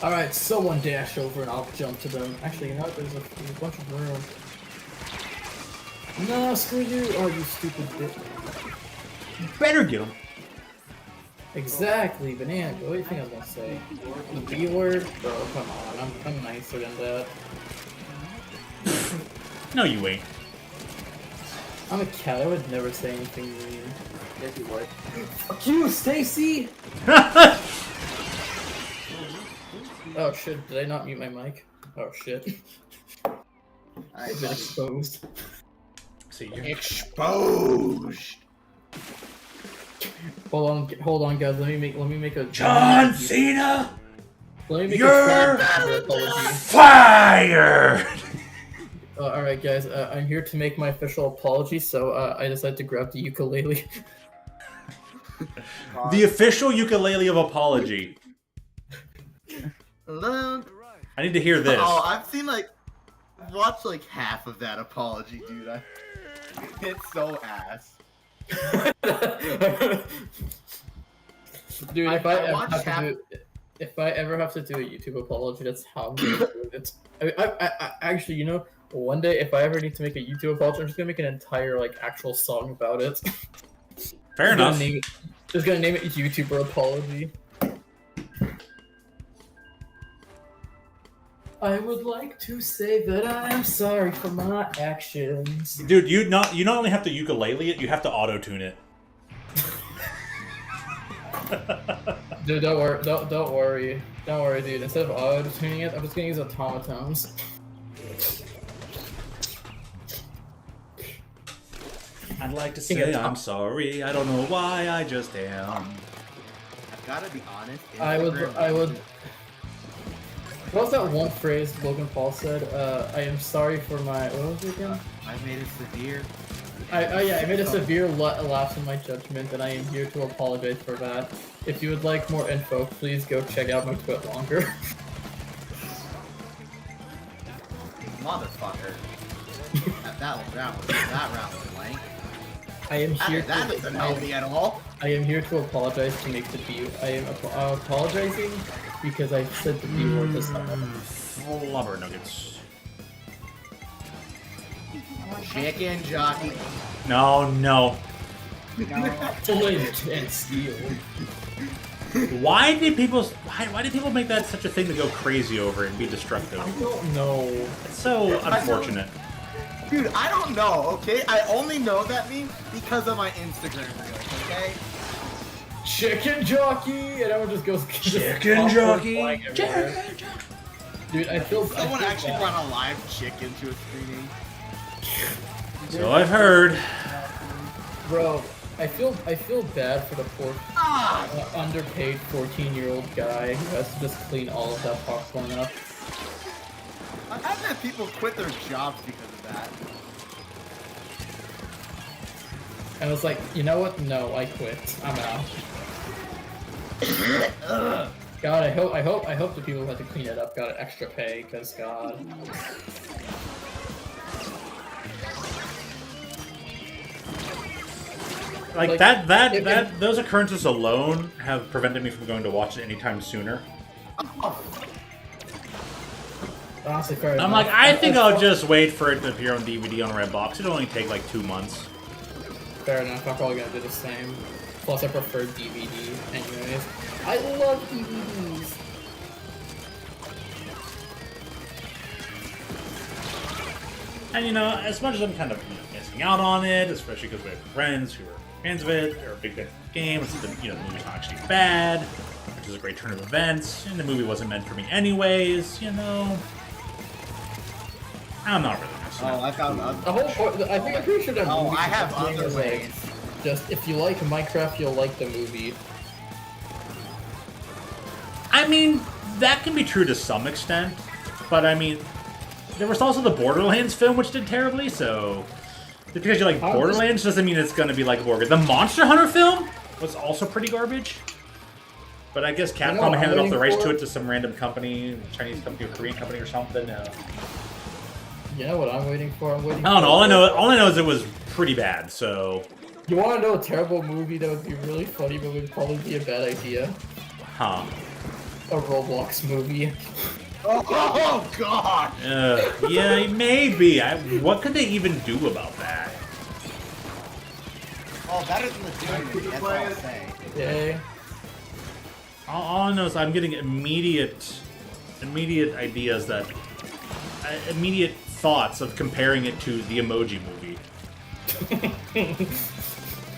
Alright, someone dash over and I'll jump to them. Actually, you know what? There's a bunch of room. No, screw you! Oh, you stupid bitch. You better get him. Exactly, banana. What do you think I was gonna say? The B word? Bro, come on. I'm nicer than that. No, you ain't. I'm a cat. I would never say anything mean. Yes, you would. Fuck you, Stacy! Oh shit, did I not mute my mic? Oh shit. I've been exposed. See, you're... Exposed. Hold on, guys. Let me make a John Cena! Let me make You're a apology. fired! Alright, guys. I'm here to make my official apology. So I decided to grab the ukulele. The official ukulele of apology. Look. I need to hear this. Oh, I've watched like half of that apology, dude. It's so ass. Dude, if I I ever have to do a YouTube apology, that's how I'm gonna do it. I actually, you know, one day if I ever need to make a YouTube apology, I'm just gonna make an entire like actual song about it. Fair enough. Just gonna name it YouTuber apology. I would like to say that I am sorry for my actions. Dude, you not only have to ukulele it, you have to auto-tune it. Dude, don't worry, dude. Instead of auto-tuning it, I'm just gonna use automatons. I'd like to say I'm sorry. I don't know why. I just am. I've gotta be honest. I would. What was that one phrase Logan Paul said? I am sorry for my. What was it again? I made it severe. I made a severe lapse in my judgment, and I am here to apologize for that. If you would like more info, please go check out my Twit longer. Motherfucker. that round was blank. I am here. That doesn't help me at all. I am here to apologize to make the B. I am apologizing because I said the B word this time. Flubber nuggets. Chicken jockey. No. Flint and steel. Why did people make that such a thing to go crazy over and be destructive? I don't know. It's so unfortunate. Dude, I don't know, okay? I only know that meme because of my Instagram reels, okay? Chicken jockey, and everyone just goes. Chicken jockey. Dude, I feel. Someone actually brought a live chicken to a screening. So I've heard. Bro, I feel bad for the poor. Ah! underpaid 14-year-old guy who has to just clean all of that popcorn up. I've had people quit their jobs because of that. And I was like, you know what? No, I quit. I'm out. God, I hope the people who had to clean it up got extra pay, cause God. Like that those occurrences alone have prevented me from going to watch it anytime sooner. Honestly, fair I'm enough. like, I think I'll just wait for it to appear on DVD on Redbox. It'll only take like 2 months. Fair enough. I'm probably gonna do the same. Plus, I prefer DVD anyways. I love DVDs. And you know, as much as I'm kind of missing out on it, especially because we have friends who are fans of it, they're a big fan of the game. The movie's not actually bad, which is a great turn of events, and the movie wasn't meant for me anyways. You know, I'm not really missing out. I found The whole point. I'm pretty sure that movie. I have thing other is, like, ways. just if you like Minecraft, you'll like the movie. I mean, that can be true to some extent, but I mean, there was also the Borderlands film, which did terribly, so just because you like Borderlands doesn't mean it's going to be like Borg. The Monster Hunter film was also pretty garbage, but I guess Capcom handed off the rights to it to some random company, Chinese company or Korean company or something. You know what I'm waiting for? I'm waiting. I don't know. All I know is it was pretty bad. So, You want to know a terrible movie that would be really funny, but would probably be a bad idea? huh? A Roblox movie. Oh God! Yeah, maybe. What could they even do about that? Oh, better than the Doom movie. That's all I'll say. Yay. All I know is I'm getting immediate ideas that immediate thoughts of comparing it to the Emoji Movie.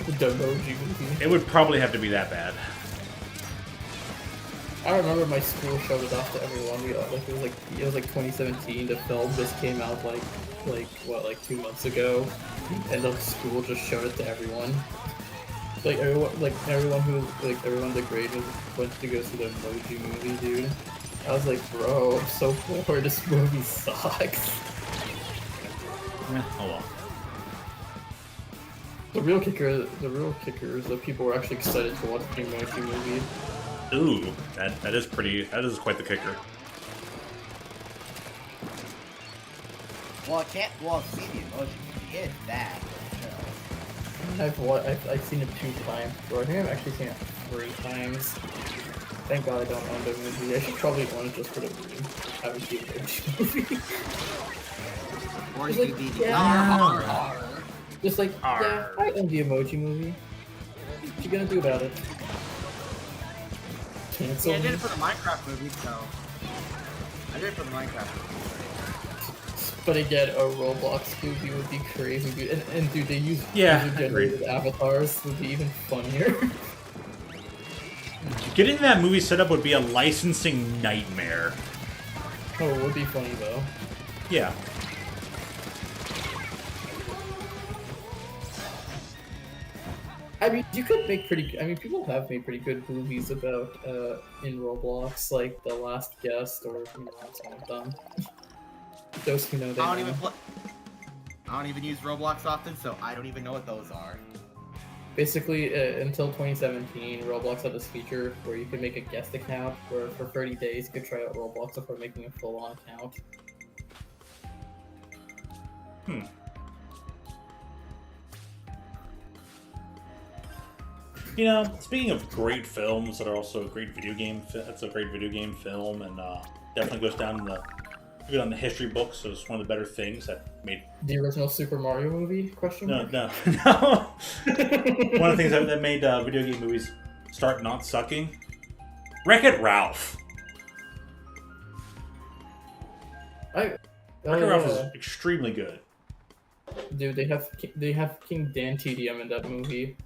The Emoji movie. It would probably have to be that bad. I remember my school showed it off to everyone. It was like 2017. The film just came out like 2 months ago, and the school just showed it to everyone. Everyone in the grade went to go see the Emoji Movie, dude. I was like, bro, I'm so bored. This movie sucks. Oh well. The real kicker is that people were actually excited to watch the Emoji Movie. Ooh, that is quite the kicker. Well, I can't see the Emoji movie. It's bad. I've seen it 2 times, bro. I think I've actually seen it 3 times. Thank God I don't own the movie. I should probably own it just for the movie. I haven't seen the movie. Or It's like, DVD. yeah. Just like, yeah, Arr. I own the Emoji Movie. What you gonna do about it? Cancel Yeah, I did me? it for the Minecraft movie, so. I did it for the Minecraft movie. But again, a Roblox movie would be crazy, dude. And dude, they use Yeah, user-generated avatars would be even funnier. Getting that movie set up would be a licensing nightmare. Oh, it would be funny though. Yeah. I mean, you could make people have made pretty good movies about, in Roblox, like The Last Guest, or, some of them. Those who know, they I know. don't even use Roblox often, so I don't even know what those are. Basically, until 2017, Roblox had this feature where you could make a guest account, where for 30 days you could try out Roblox before making a full-on account. You know, speaking of great films that are also a great video game, that's a great video game film, and definitely goes down in the history books. So it's one of the better things that made The original Super Mario movie? Question no. mark? One of the things that made video game movies start not sucking. Wreck-It Ralph. Wreck-It Ralph is extremely good. Dude, they have King Dan TDM in that movie.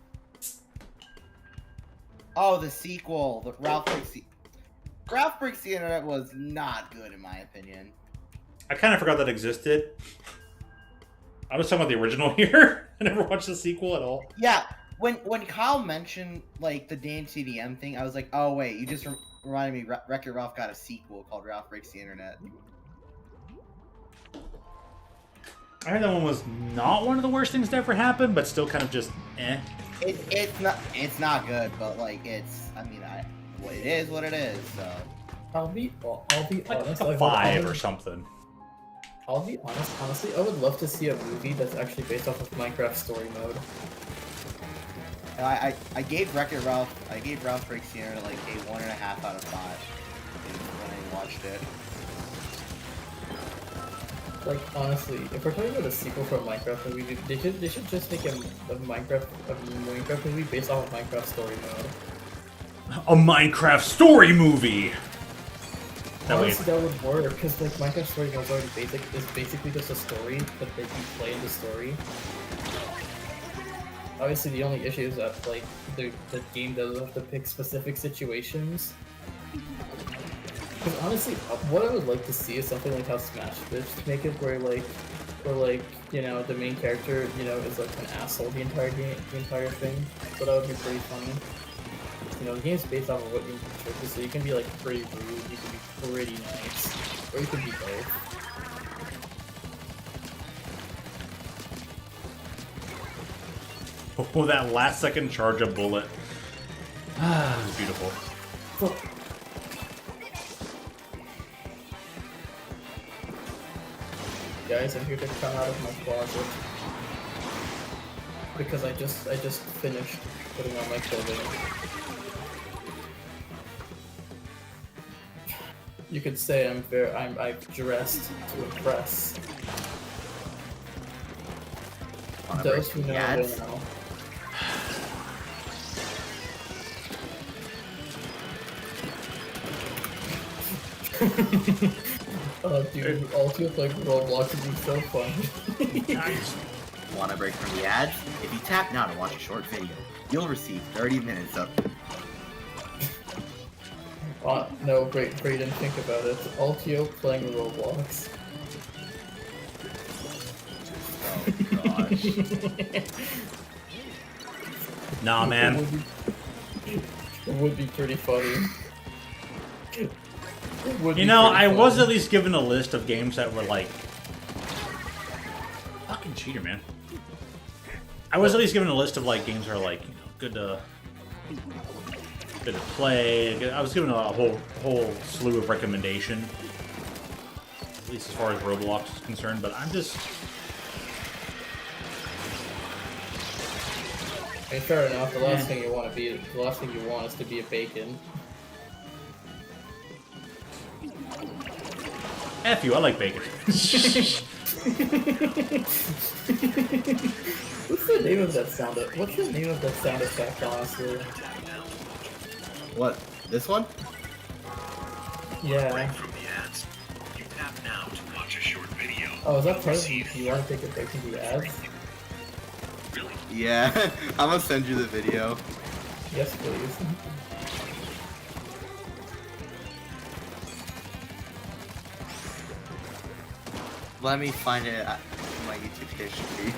Oh, the sequel, the Ralph Breaks the Internet was not good in my opinion. I kind of forgot that existed. I was talking about the original here. I never watched the sequel at all. Yeah, when Kyle mentioned like the damn CDM thing, I was like, oh wait, you just reminded me. Wreck-It Ralph got a sequel called Ralph Breaks the Internet. I heard that one was not one of the worst things to ever happen, but still kind of just eh. It's not good, but like it is what it is. So I'll be Like honest. a 5 or something. I'll be honest. Honestly, I would love to see a movie that's actually based off of Minecraft story mode. and I gave Wreck-It Ralph Breaks the Internet like a 1.5 out of 5 when I watched it. Like honestly, if we're talking about a sequel for a Minecraft movie, they should just make a Minecraft movie based off of Minecraft story mode. A Minecraft story movie. That way, Honestly, that would work because like Minecraft story mode is already basic. It's basically just a story, but they can play in the story. Obviously, the only issue is that like the game does have to pick specific situations. Because honestly, what I would like to see is something like how Smash Bros. Make it where you know the main character is like an asshole the entire thing. So that would be pretty funny. You know, the game's based off of what you can choose, so you can be like pretty rude, you can be pretty nice, or you can be both. oh, that last second charge of bullet. Ah, beautiful. So, guys, I'm here to come out of my closet because I just finished putting on my clothing. You could say I've dressed to impress. Those who know will know. Oh, dude, Ultimate like Roblox would be so fun. Want a break from the ads? If you tap now to watch a short video, you'll receive 30 minutes of. No, Brayden, think about it. Altio playing Roblox. Oh gosh. Nah, man. It would be pretty funny. You know, I was at least given a list of games that were like... Fucking cheater, man. I was at least given a list of like games that are like, you know, good to play. I was given a whole slew of recommendation, at least as far as Roblox is concerned. But I'm just... Hey, fair enough. The last thing you want is to be a bacon. F you, I like bacon. What's the name of that sound effect, honestly? What? This one? Yeah. Oh, is that part of you want to take a break from the ads? Yeah, I'm gonna send you the video. Yes, please. Let me find it at my YouTube history.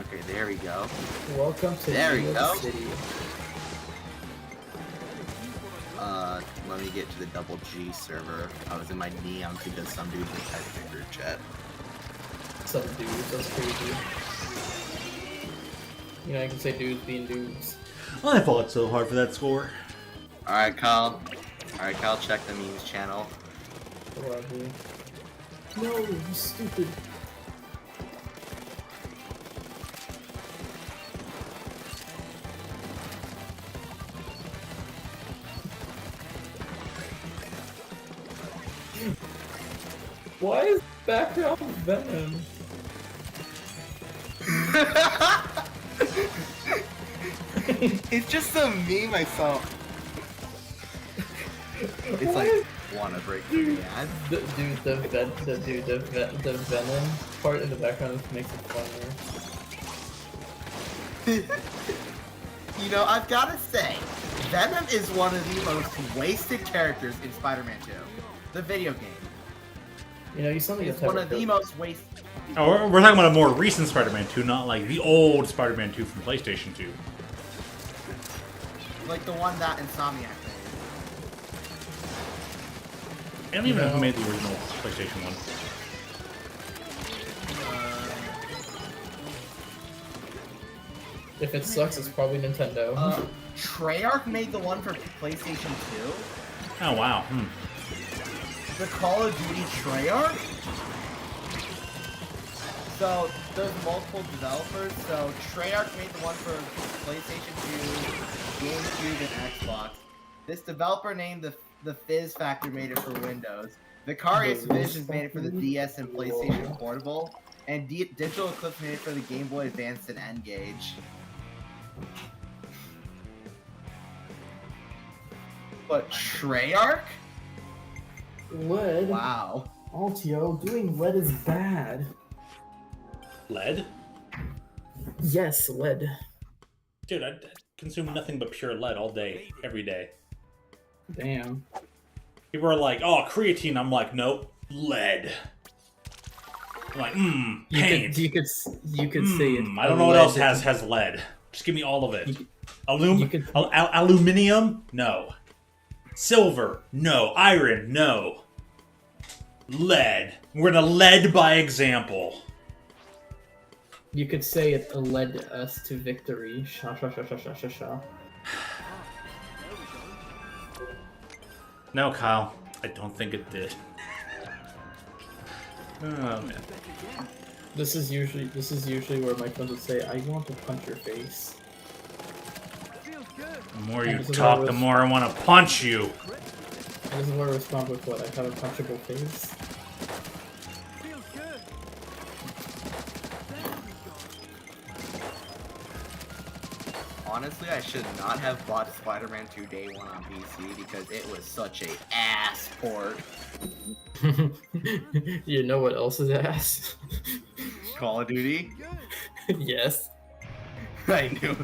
Okay, there we go. Welcome to There New we York go. City. Let me get to the double G server. I was in my neon because some dude was typing in group chat. Some dudes, that's crazy. You know, you can say dudes being dudes. I fought so hard for that score. Alright, Kyle, check the memes channel. Whatever. No, you stupid. Why is background Venom? It's just a meme I saw. It's like, wanna break from the ad? The Venom part in the background makes it funnier. You know, I've gotta say, Venom is one of the most wasted characters in Spider-Man 2, the video game. You know, you sound like It's the type one of of the person- most wasted. Oh, we're talking about a more recent Spider-Man 2, not like the old Spider-Man 2 from PlayStation 2. Like the one that Insomniac made. I don't even know who made the original PlayStation 1. If it sucks, it's probably Nintendo. Treyarch made the one for PlayStation 2. Oh, wow. The Call of Duty Treyarch? So, there's multiple developers. So, Treyarch made the one for PlayStation 2, GameCube, and Xbox. This developer named the Fizz Factor made it for Windows. Vicarious Visions made it for the DS and PlayStation Portable. And Digital Eclipse made it for the Game Boy Advance and N-Gage. But Treyarch? Lead. Wow. Altio, doing lead is bad. Lead? Yes, lead. Dude, I consume nothing but pure lead all day, every day. Damn. People are like, oh, creatine. I'm like, nope, lead. I'm like, paint. You could say it. I don't know what else has lead. Just give me all of it. Aluminium? No. Silver? No. Iron? No. Lead. We're gonna lead by example. You could say it led us to victory. Sha sha sha sha sha sha sha. No, Kyle. I don't think it did. Oh man. This is usually where my friends would say, "I want to punch your face." The more you talk, the more I want to punch you. And this is where I respond with what? I have a punchable face. Honestly, I should not have bought Spider-Man 2 Day 1 on PC because it was such a ass port. You know what else is ass? Call of Duty? Yes. I knew.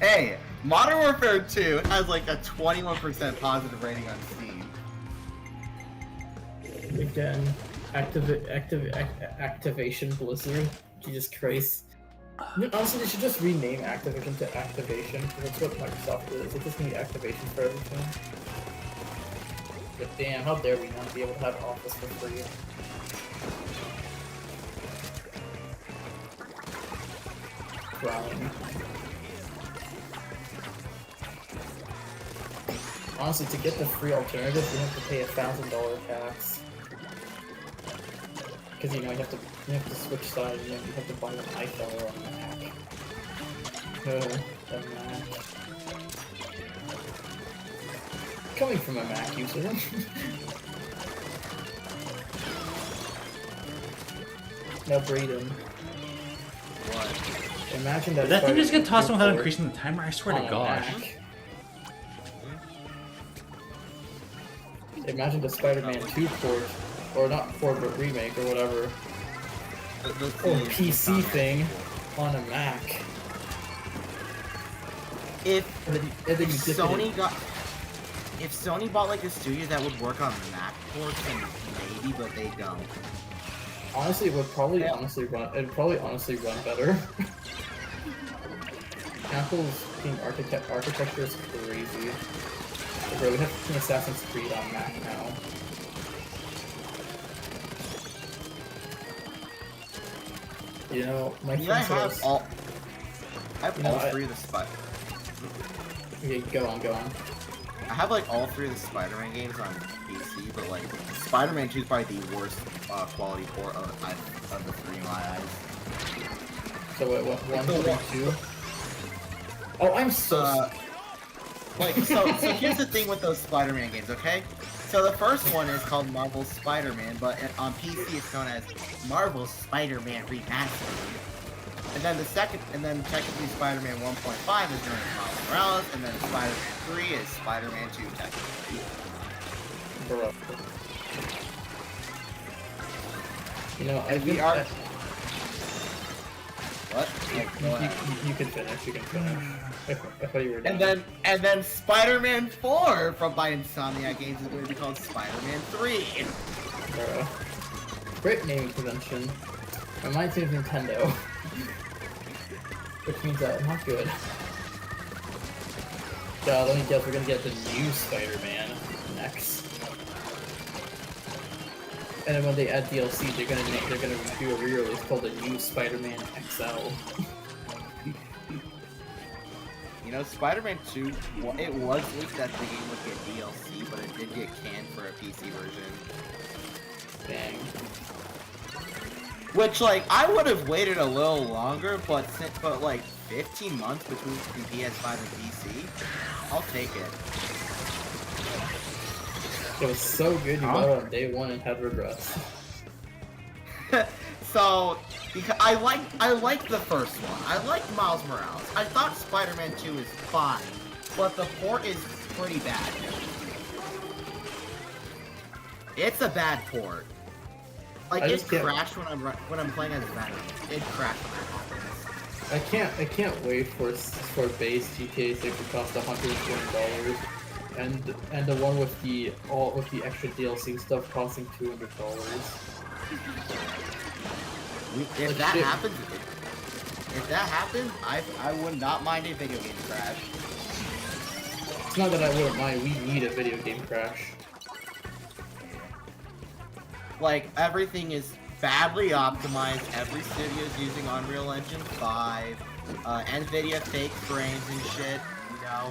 Hey, Modern Warfare 2 has like a 21% positive rating on Steam. Again, Activation Blizzard. Jesus Christ. Honestly, they should just rename Activision to Activation, because that's what Microsoft is. They just need Activation for everything. But damn, how dare we not be able to have Office for free? Crying. Honestly, to get the free alternative, you have to pay $1,000 tax. Because you have to switch sides, and you have to buy an iPhone or a Mac. A Mac. Coming from a Mac user. Now, Brayden. What? Imagine that. Did that thing just get tossed in without port increasing the timer? I swear on to a gosh. Mac. Imagine the Spider-Man 2 port, or not port, but remake or whatever, or PC thing on a Mac. If Sony Sony bought like a studio that would work on Mac ports, then maybe, but they don't. Honestly, it would probably honestly run better. Apple's fucking architecture is crazy. Bro, we have an Assassin's Creed on Mac now. You know, my friend I have says, all three of the Okay, go on. I have like all three of the Spider-Man games on PC, but like Spider-Man 2 is probably the worst quality port of the three in my eyes. So what? 1, 2? Oh, I'm so. So here's the thing with those Spider-Man games, okay? So the first one is called Marvel's Spider-Man, but on PC it's known as Marvel's Spider-Man Remastered. And then technically Spider-Man 1.5 is known as Miles Morales, and then Spider-Man 3 is Spider-Man 2 technically. Bro. You know, We are. What? You can finish. I thought you were done. And then Spider-Man 4 by Insomniac Games is going to be called Spider-Man 3. Great naming convention. But mine seems Nintendo. Which means that not good. Let me guess, we're gonna get the new Spider-Man next. And then when they add DLC, they're gonna do a re-release called the new Spider-Man XL. You know, Spider-Man 2, it was leaked that the game would get DLC, but it did get canned for a PC version. Dang. Which, like, I would have waited a little longer, but like 15 months between PS5 and PC, I'll take it. It was so good you bought it on day one and had regrets. So, because I like the first one. I like Miles Morales. I thought Spider-Man 2 is fine, but the port is pretty bad. It's a bad port. Like, it crashed when I'm playing as Venom. It crashed when that happens. I can't wait for base GTA 6 to cost $120, and the one with the extra DLC stuff costing $200. If that happens, I would not mind a video game crash. It's not that I wouldn't mind. We need a video game crash. Like, everything is badly optimized. Every studio is using Unreal Engine 5, NVIDIA fake frames and shit. You know.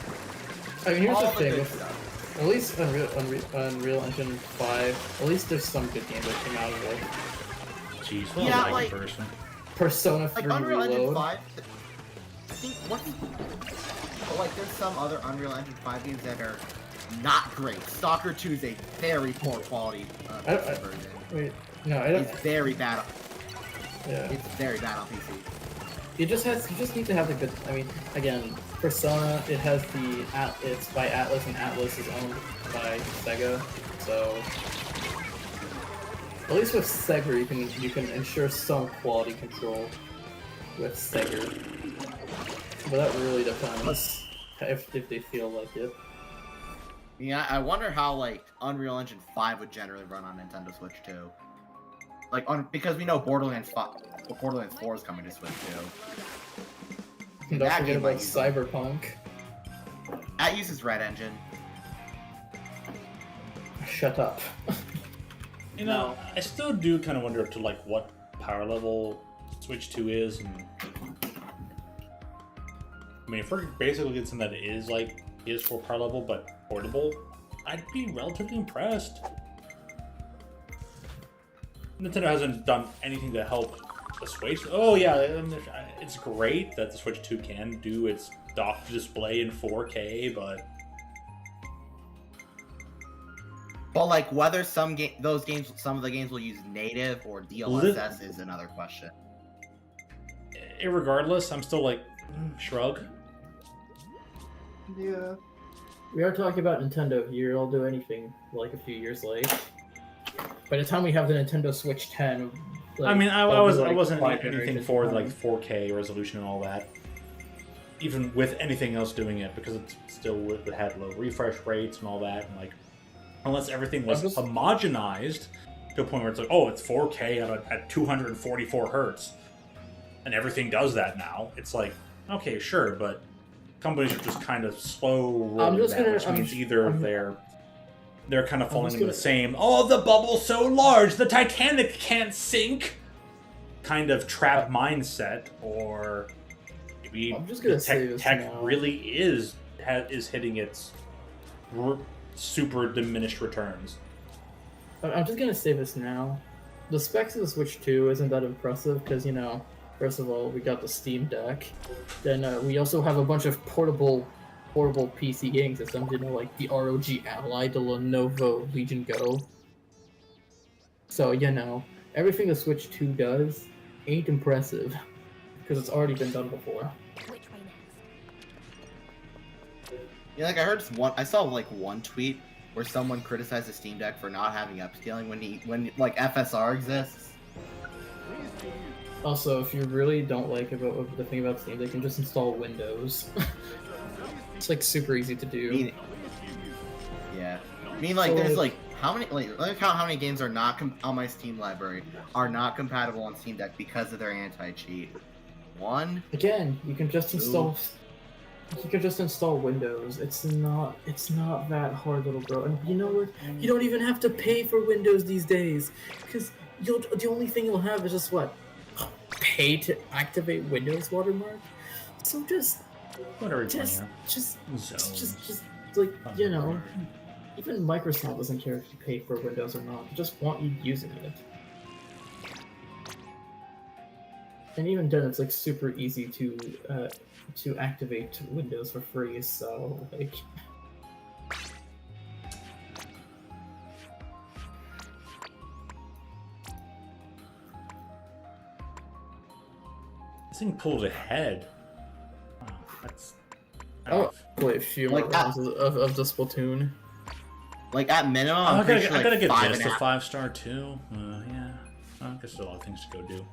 I mean, here's all the thing. good stuff. At least Unreal Engine 5. At least there's some good games that came out of it. Jeez, what Yeah, a like- person. Persona 3 Like, Unreal Engine Reload. 5, I think, but like, there's some other Unreal Engine 5 games that are not great. Stalker 2 is a very poor quality version. Wait, no, I don't. It's very bad. Yeah. It's very bad on PC. You just need to have the good. I mean, again, Persona. It has it's by Atlas, and Atlas is owned by Sega. So at least with Sega, you can ensure some quality control with Sega. But that really depends if they feel like it. Yeah, I wonder how like Unreal Engine 5 would generally run on Nintendo Switch 2. Like because we know Borderlands 4 is coming to Switch 2. And don't That forget game might about use Cyberpunk. That uses Red Engine. Shut up. You know, I still do kind of wonder to like what power level Switch 2 is, and I mean, if we're basically getting something that is like PS4 power level but portable, I'd be relatively impressed. Nintendo hasn't done anything to help the Switch. Oh yeah, it's great that the Switch 2 can do its docked display in 4K, but like whether some of the games will use native or DLSS is another question. irregardless, I'm still like, shrug. Yeah. We are talking about Nintendo here. I'll do anything like a few years late. By the time we have the Nintendo Switch 10, like, I mean, I wasn't five anything generations for behind. like 4K resolution and all that. Even with anything else doing it, because it still would had low refresh rates and all that, and like, unless everything was homogenized to a point where it's like, oh, it's 4K at 244 hertz, and everything does that now. It's like, okay, sure, but companies are just kind of slow rolling that, which means either they're kind of falling into the same, oh, the bubble's so large, the Titanic can't sink, kind of trap mindset, or maybe I'm just gonna say this tech now. really is hitting its super diminished returns. I'm just gonna say this now. The specs of the Switch 2 isn't that impressive because, you know, first of all, we got the Steam Deck. Then we also have a bunch of portable PC gaming systems, you know, like the ROG Ally, the Lenovo Legion Go. So, you know, everything the Switch 2 does ain't impressive because it's already been done before. Which way next? Yeah, like I saw like one tweet where someone criticized the Steam Deck for not having upscaling when like FSR exists. Also, if you really don't like the thing about Steam, they can just install Windows. It's like super easy to do. Yeah. I mean, like, So, there's like- like how many? Like, let me count how many games are not on my Steam library are not compatible on Steam Deck because of their anti-cheat. 1. Again, you can just install. You can just install Windows. It's not that hard, little bro. And you know what? You don't even have to pay for Windows these days, because the only thing you'll have is just what? Pay to activate Windows watermark. So just like, you know, even Microsoft doesn't care if you pay for Windows or not. They just want you using it. And even then, it's like super easy to activate Windows for free. So like, This thing pulled ahead. Oh, that's. I'll play a few Like more rounds of the Splatoon. Like at minimum, I I'm pretty sure, gotta like, give 5 this and a a half. 5-star too. Yeah. I guess there's a lot of things to go do.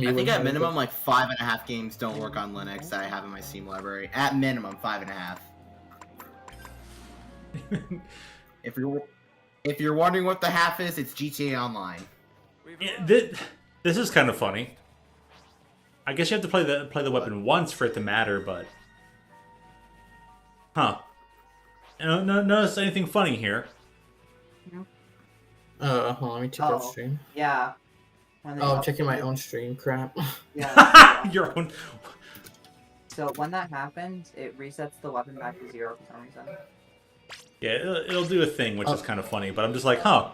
I think at minimum, like 5.5 games don't work on Linux that I have in my Steam library. At minimum, 5.5. If you're wondering what the half is, it's GTA Online. Yeah, this is kind of funny. I guess you have to play the weapon once for it to matter, but I don't notice anything funny here. Hold on, let me check out stream. Yeah. When they Oh, I'm checking my updated- own stream. Crap. Yeah. Your own. So when that happens, it resets the weapon back to 0 for some reason. Yeah, it'll do a thing, which is kind of funny, but I'm just like, I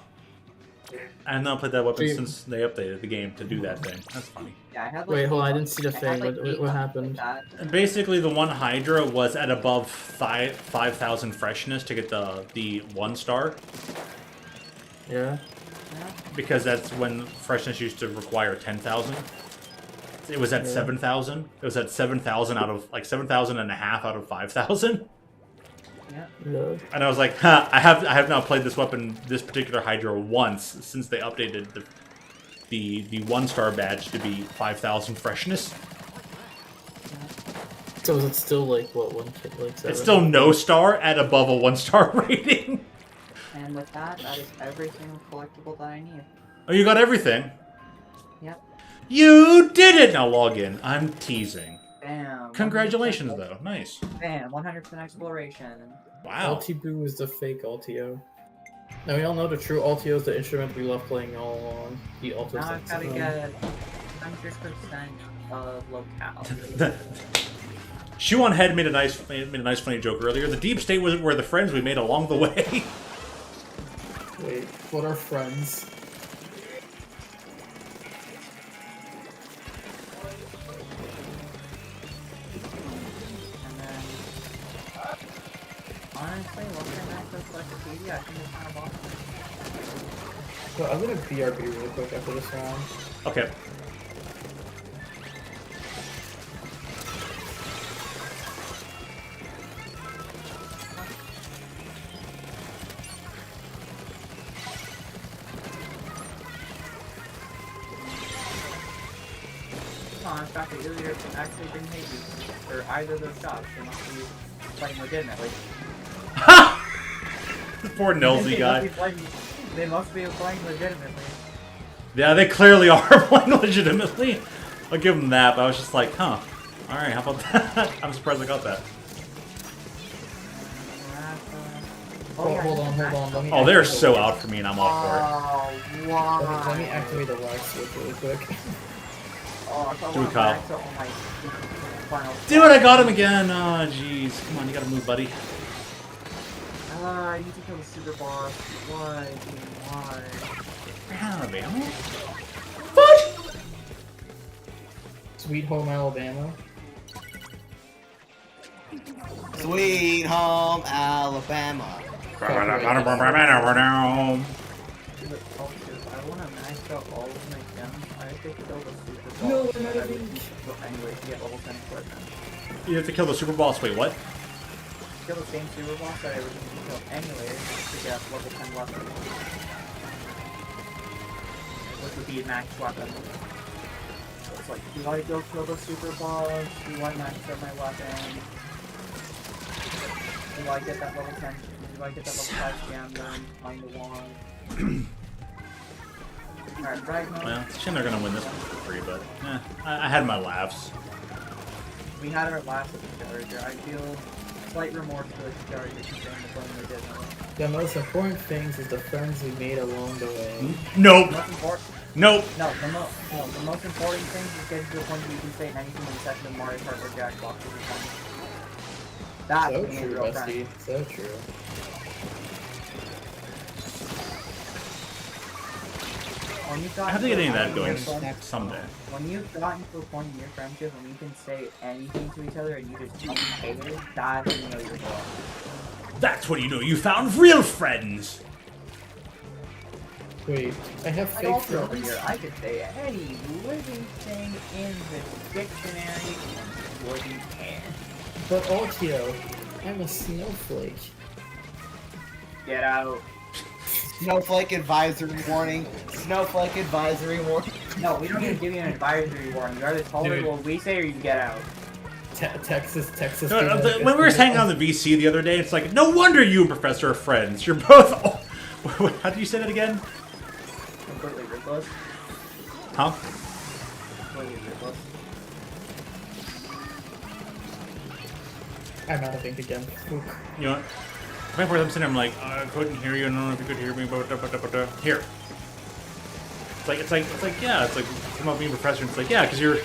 have not played that weapon since they updated the game to do that thing. That's funny. Yeah, I had like. Wait, hold on, I didn't see the I had, thing. like, What 8 happened? like that. And basically, the one Hydra was at above 5,000 freshness to get the 1-star, Yeah. because that's when freshness used to require 10,000. It was at 7,000. It was at 7,000 out of, like, 7,000 and a half out of 5,000. Yeah. And I was like, I have not played this weapon, this particular Hydra, once since they updated the 1-star badge to be 5,000 freshness. So is it still like what, one kid like 7? It's still no star at above a 1-star rating. And with that, that is every single collectible that I need. Oh, you got everything? Yep. You did it! Now log in. I'm teasing. Bam. Congratulations, 100%. though. Nice. Bam. 100% exploration. Wow. Altiboo is the fake Altio. Now we all know the true Altio is the instrument we love playing all along. The Alto Now I've got to saxophone. get 100% of locale. Shuon Head made a nice funny joke earlier. The deep state were the friends we made along the way. Wait, what are friends? And then, honestly, looking at this Wikipedia, I think it's kind of awesome. So I'm gonna BRB really quick after this round. Okay. Come on, it's got the earlier to actually bring Hades, or either of those shots. They must be playing legitimately. Poor Nilsy guy. They must be playing legitimately. Yeah, they clearly are playing legitimately. I'll give them that, but I was just like, Alright, how about that? I'm surprised I got that. Hold on. Let me Oh, they're activate so the- out for me and I'm all for Oh, wow. Let me activate the lag switch really quick. Oh, I thought Do one it, Kyle. max out on my final. it. Dude, I got him again! Oh, jeez. Come on, you gotta move, buddy. I need to kill the super boss. Why? Ran out of ammo? What? Sweet Home Alabama. Sweet home Alabama. But also, I want to max out all of my gems. I have to kill the super boss. No, I'm not Everything. Well, anyway, to get level 10 equipment. You have to kill the super boss. Wait, what? Kill the same super boss that I originally killed anyway to get level 10 weapon. Which would be a max weapon. So it's like, do I go kill the super boss? Do I max out my weapon? Do I get that level 10 Do I get that level 5 scam then? Find the wand. Alright, right now. Well, it's a shame they're gonna win this one for free, but I had my laughs. We had our last with the charger. I feel slight remorse for the charger considering the fun we did. The most important things is the friends we made along the way. Nope. The most important, Nope. the most important thing is getting to the point where you can say anything in the section of Mario Kart or Jackbox is fun. That's So being a true, real Bestie. friend. So true. When you've I have gotten to get to any a of that point in going your friend- someday. When you've gotten to a point in your friendship when you can say anything to each other and you just don't hate it, that's when you know you're wrong. That's when you know you found real friends. Wait, I have Like fake also over friends. here, I could say any living thing in the dictionary wouldn't care. But Altio, I'm a snowflake. Get out. Snowflake advisory warning. Snowflake advisory warning. No, we don't even give you an advisory warning. You either tolerate what we say or you get out. Texas. No, when we were hanging on the VC the other day, it's like, no wonder you and Professor are friends. You're both. How do you say that again? Completely ruthless. Huh? Completely ruthless. I'm out of ink again. Oop. You know what? Back where I'm sitting, I'm like, I couldn't hear you. I don't know if you could hear me. Here. It's like, yeah. It's like, come up being Professor. And it's like, yeah, because you're.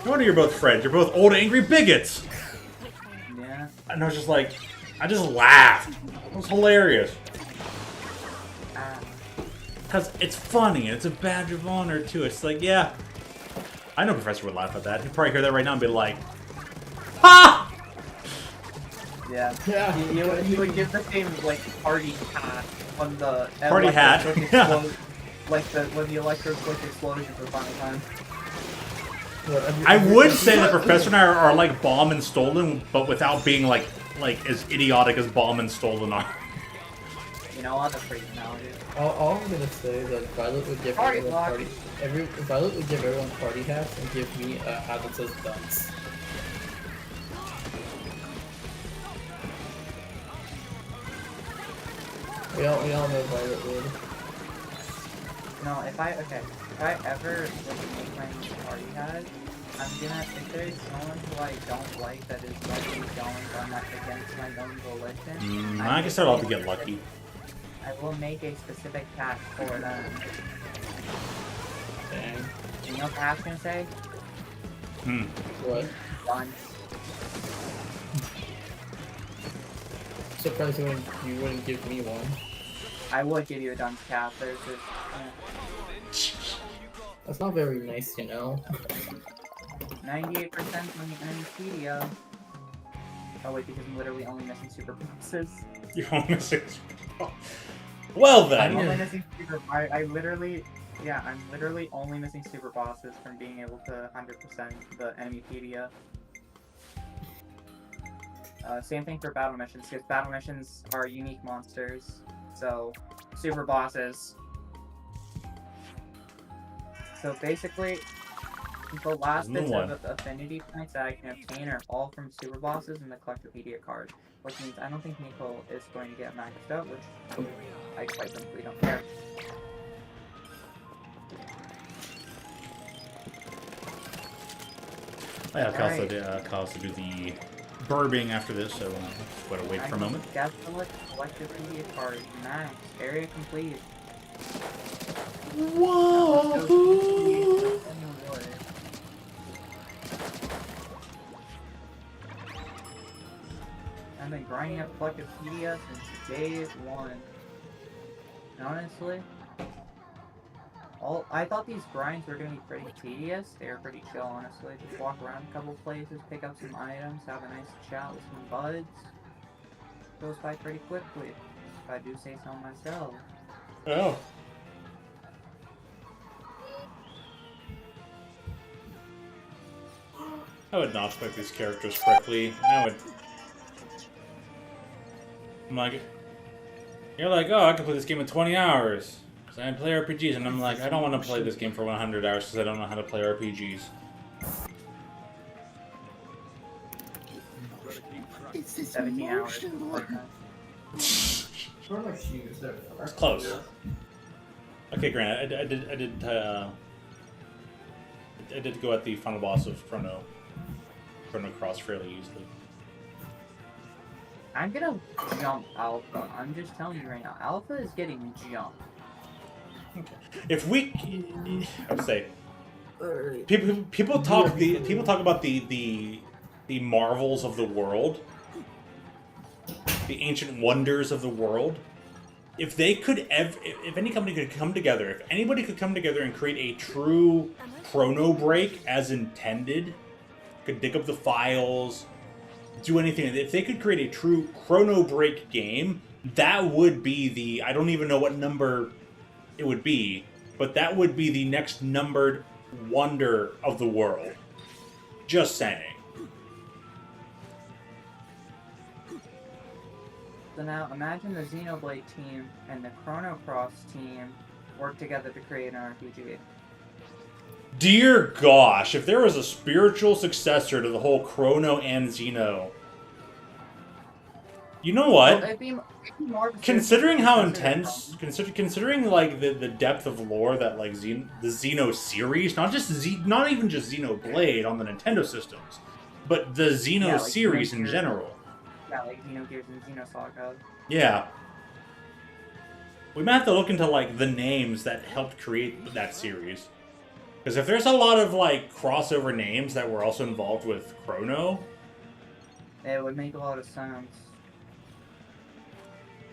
No wonder you're both friends. You're both old angry bigots. Yeah. And I was just like, I just laughed. It was hilarious. Because it's funny and it's a badge of honor too. It's like, yeah. I know Professor would laugh at that. He'd probably hear that right now and be like, ha! Yeah. Yeah. You would give the same like party hat on the Party hat. electric Yeah. when the electric quick explosion for final time. I would say that Professor and I are like Bomb and Stolen, but without being like as idiotic as Bomb and Stolen are. You know what? That's pretty analogy. All I'm gonna say is that Violet would give Party everyone block. Violet would give everyone party hats and give me a hat that says dunce. We all know Violet would. No, if I ever make my own party hat, I'm gonna if there's someone who I don't like that is likely going on that against my own volition. I guess I'd have to get lucky. I will make a specific hat for them. Dang. You know what the hat's gonna say? What? Done. Surprised you wouldn't give me one. I would give you a dunce cap. There's this. That's not very nice, you know. 98% on the Wikipedia. Oh wait, because I'm literally only missing super bosses. You're only 6. Well I'm then. only missing super. I'm literally only missing super bosses from being able to 100% the Enemypedia. Same thing for battle missions, because battle missions are unique monsters. So, super bosses. So basically, the last bits of affinity points that I can obtain are all from super bosses and the Collectopedia card. Which means I don't think Nico is going to get maxed out, which I quite simply don't care. Yeah, I'll also do the burbing after this, so just gotta wait for a moment. Desolate Collectopedia card, max, area complete. Whoa! I've been grinding up Collectopedia since day one. And honestly, I thought these grinds were gonna be pretty tedious. They were pretty chill, honestly. Just walk around a couple places, pick up some items, have a nice chat with some buds. Goes by pretty quickly, if I do say so myself. Oh. I would not spec these characters correctly. I'm like, you're like, oh, I can play this game in 20 hours. Because I play RPGs, and I'm like, I don't want to play this game for 100 hours because I don't know how to play RPGs. It's this 17 hours. emotion, Lord. Where are my shoes? There. It's close. Okay, Grant. I did go at the final boss of Chrono Cross fairly easily. I'm gonna jump Alpha. I'm just telling you right now. Alpha is getting jumped. If we, I would say, people talk about the marvels of the world, the ancient wonders of the world. If they could if any company could come together, if anybody could come together and create a true Chrono Break as intended, could dig up the files, do anything. If they could create a true Chrono Break game, that would be the, I don't even know what number it would be, but that would be the next numbered wonder of the world. Just saying. So now imagine the Xenoblade team and the Chrono Cross team work together to create an RPG. Dear gosh, if there was a spiritual successor to the whole Chrono and Xeno, you know what? Well, it'd be more of a Considering how successor than intense, considering like the depth of lore that like the Xeno series, not even just Xenoblade on the Nintendo systems, but the Xeno Yeah, like series in Xenogears. general. Yeah, like Xenogears and Xenosaga. Yeah. We might have to look into like the names that helped create that series. Because if there's a lot of like crossover names that were also involved with Chrono, It would make a lot of sense.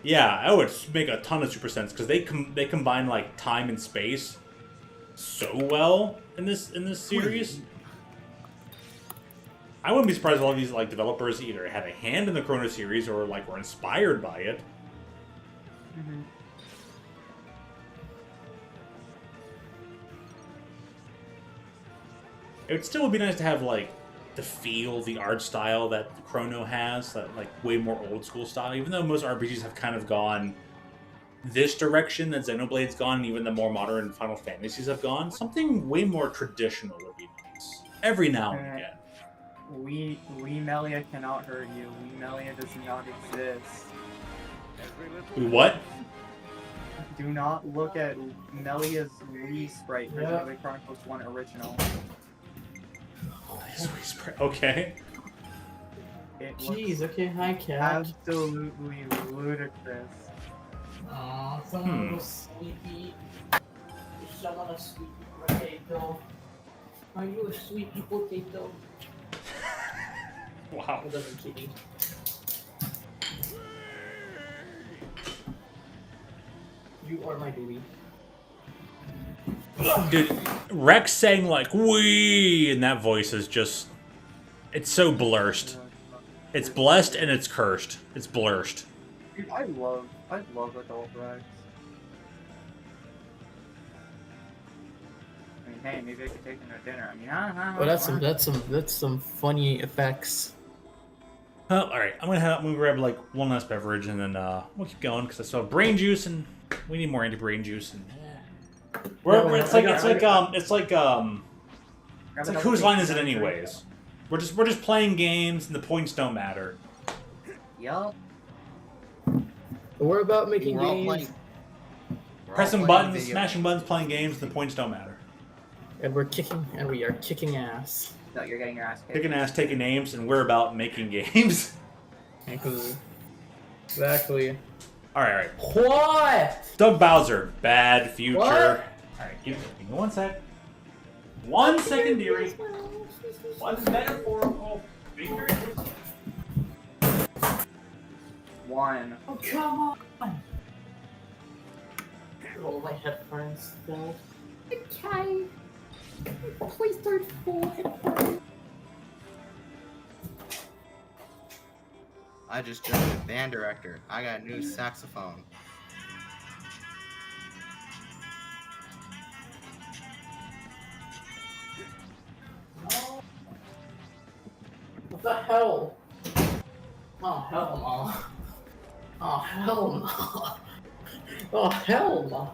yeah, that would make a ton of super sense because they combine like time and space so well in this series. I wouldn't be surprised if all of these like developers either had a hand in the Chrono series or like were inspired by it. Mm-hmm. It still would be nice to have like the feel, the art style that Chrono has, that like way more old school style. Even though most RPGs have kind of gone this direction that Xenoblade's gone, and even the more modern Final Fantasies have gone, something way more traditional would be nice every now and again. We Melia cannot hurt you. We Melia does not exist. We what? Do not look at Melia's Wii sprite for Yeah. Xenoblade Chronicles 1 original. Okay. It Jeez, looks okay, hi, cat. absolutely ludicrous. Aw, someone was sleepy. Someone a sweet potato. Are you a sweet potato? Wow. I'm kidding. You are my baby. Dude, Rex saying like "we" in that voice is just, it's so blurst. It's blessed and it's cursed. It's blurst. Dude, I love adult Rex. I mean, hey, maybe I could take him to dinner. I mean, Well, that's some funny effects. All right, I'm gonna grab like one last beverage and then we'll keep going because I still have brain juice and we need more anti-brain juice. And it's like whose line is it anyways? We're just playing games and the points don't matter. Yup. We're about making We're all games, playing. We're all Pressing playing buttons, video smashing games. buttons, playing games, and the points don't matter. and we are kicking ass. No, you're getting your ass kicked. Kicking ass, taking names, and we're about making games. Exactly. All right. What? Doug Bowser, bad future. What? All right, give me 1 sec. 1 second, dearie. One's metaphorical. Figure it. One. Oh, come on! Roll my headphones still. Okay. Please don't fall headphones. I just joined the band director. I got a new saxophone. What the hell? Oh, hell no. Oh, hell no. Oh, hell no.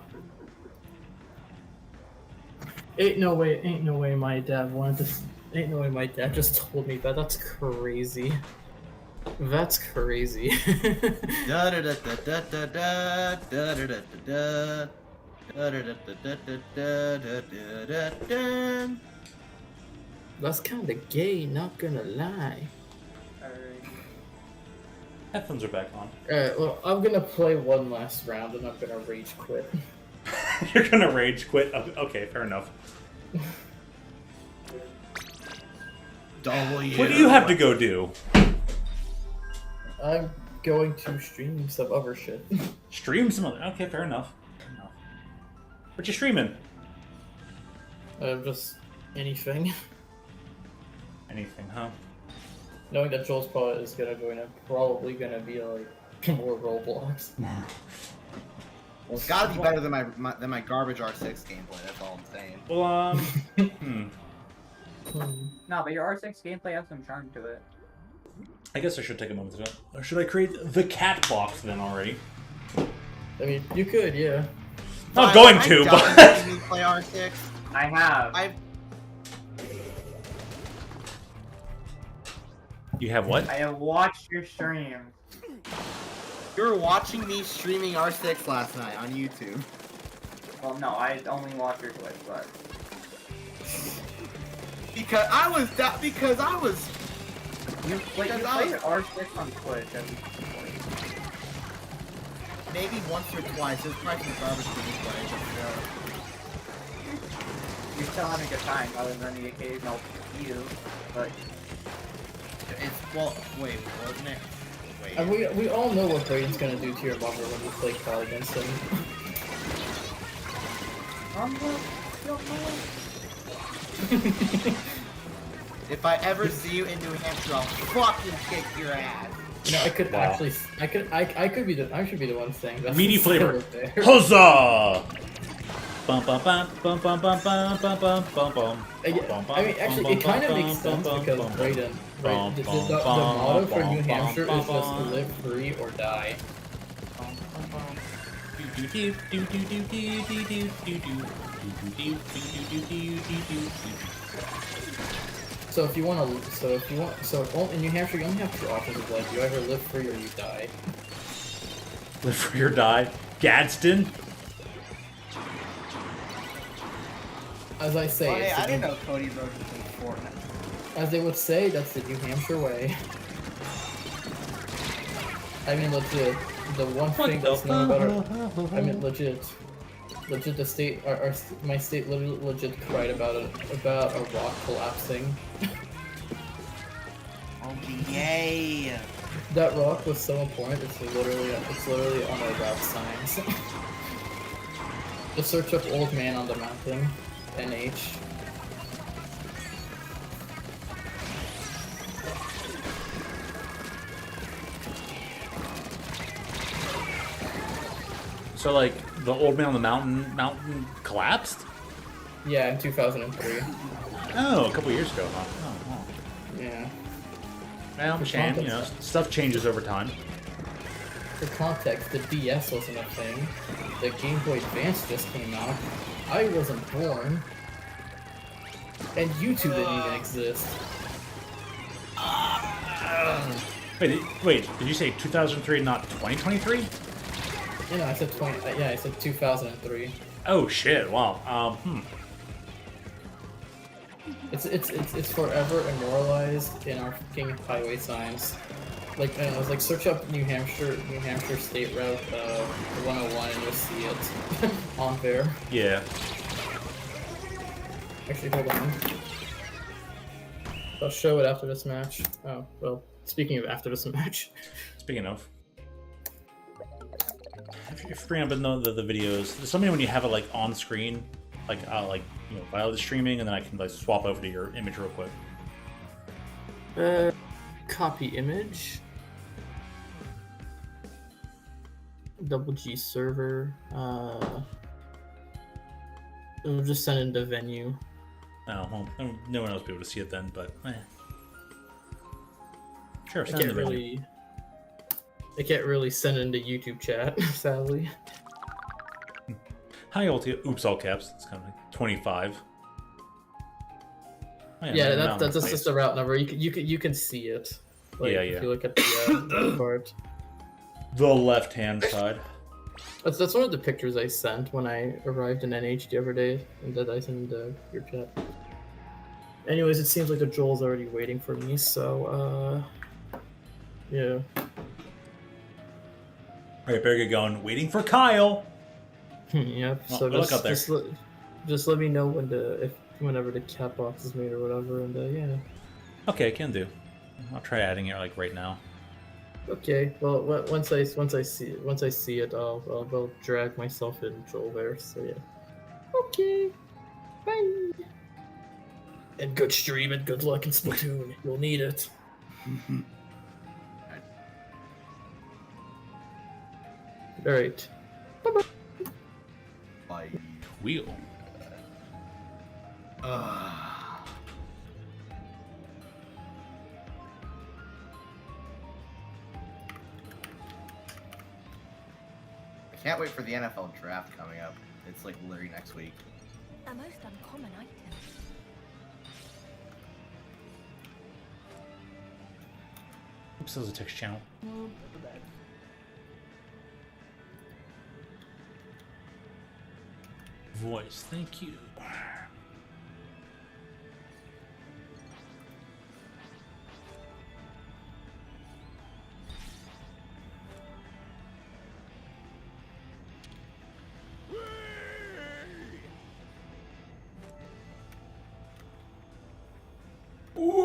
Ain't no way my dad wanted to. Ain't no way my dad just told me that. That's crazy. That's crazy. Da da da da da da da da da da da da da da da da. That's kind of gay, not gonna lie. Alright. Headphones are back on. Alright, well, I'm gonna play one last round and I'm gonna rage quit. You're gonna rage quit? Okay, fair enough. W. What do you have to go do? I'm going to stream some other shit. Stream some other... Okay, fair enough. Fair enough. What you streaming? Just anything. Anything, huh? Knowing that Joel's probably gonna be like more Roblox. Well, it's gotta be better than my garbage R6 gameplay. That's all I'm saying. Well, No, but your R6 gameplay has some charm to it. I guess I should take a moment to do it. Or should I create the cat box then already? I mean, you could, yeah. Not going to, but... You play R6? I have. You have what? I have watched your stream. You were watching me streaming R6 last night on YouTube. Well, no, I only watched your Twitch, but... Because I was... You play R6 on Twitch at least twice. Maybe once or twice. It was probably some garbage gameplay. You're still having a good time, other than the occasional you, but... It's... Well, wait, wasn't it? Wait. And we all know what Brayden's gonna do to your mother when you play COD against him. If I ever see you in New Hampshire, I'll fucking kick your ass. You know, I could Wow. actually, I should be the one saying that. Meaty flavor. Huzzah! Bum bum bum bum bum bum bum bum bum bum bum. I mean, actually, it kind of makes sense because Brayden, right? The motto for New Hampshire is just live free or die. So if you want to, in New Hampshire, you only have two options of life. You either live free or you die. Live free or die. Gadsden? As I say, Oh, hey, it's the I didn't know Cody Rhodes was in Fortnite. as they would say, that's the New Hampshire way. I mean, legit, the one thing that's known about I mean, legit, the state, my state literally legit cried about a rock collapsing. Oh, yay! That rock was so important. It's literally on our route signs. Just search up "Old Man on the Mountain," NH. So, like, the old man on the mountain collapsed? Yeah, in 2003. Oh, a couple years ago, huh? Oh, Yeah. well, you know, stuff changes over time. For context, the DS wasn't a thing. The Game Boy Advance just came out. I wasn't born. And YouTube didn't even exist. Wait, did you say 2003, not 2023? Yeah, I said 2003. Oh shit! Wow. It's forever immortalized in our fucking highway signs. Like, I don't know, it's like search up New Hampshire State Route 101 and you'll see it on there. Yeah. Actually, hold on. I'll show it after this match. Oh, well, speaking of after this match. Speaking of, if you're bringing up the videos, there's something when you have it like on screen, like you know, while it's streaming, and then I can like swap over to your image real quick. Copy image. Double G server. It'll just send it to venue. Oh, well, no one else will be able to see it then, but sure, I send can't it to venue. really. I can't really send it into YouTube chat, sadly. Hi, Ulti. Oops, all caps. It's kind of like 25. Oh, Yeah, Mountain that's Place. just a route number. You can see it. Like, Yeah, If you look at the part. The left-hand side. That's one of the pictures I sent when I arrived in NH the other day, and that I sent in the group chat. Anyways, it seems like the Joel's already waiting for me, so, yeah. Alright, better get going. Waiting for Kyle! Yep, Well, so good luck out there. just let me know whenever the cat box is made or whatever, and yeah. Okay, can do. I'll try adding it like right now. Okay, well, once I see it, I'll drag myself in Joel there. So yeah. Okay. Bye. And good stream and good luck in Splatoon. You'll need it. All right. Bye. Wheel. I can't wait for the NFL draft coming up. It's like literally next week. A most uncommon item. Oops, that was a text channel. Voice, thank you.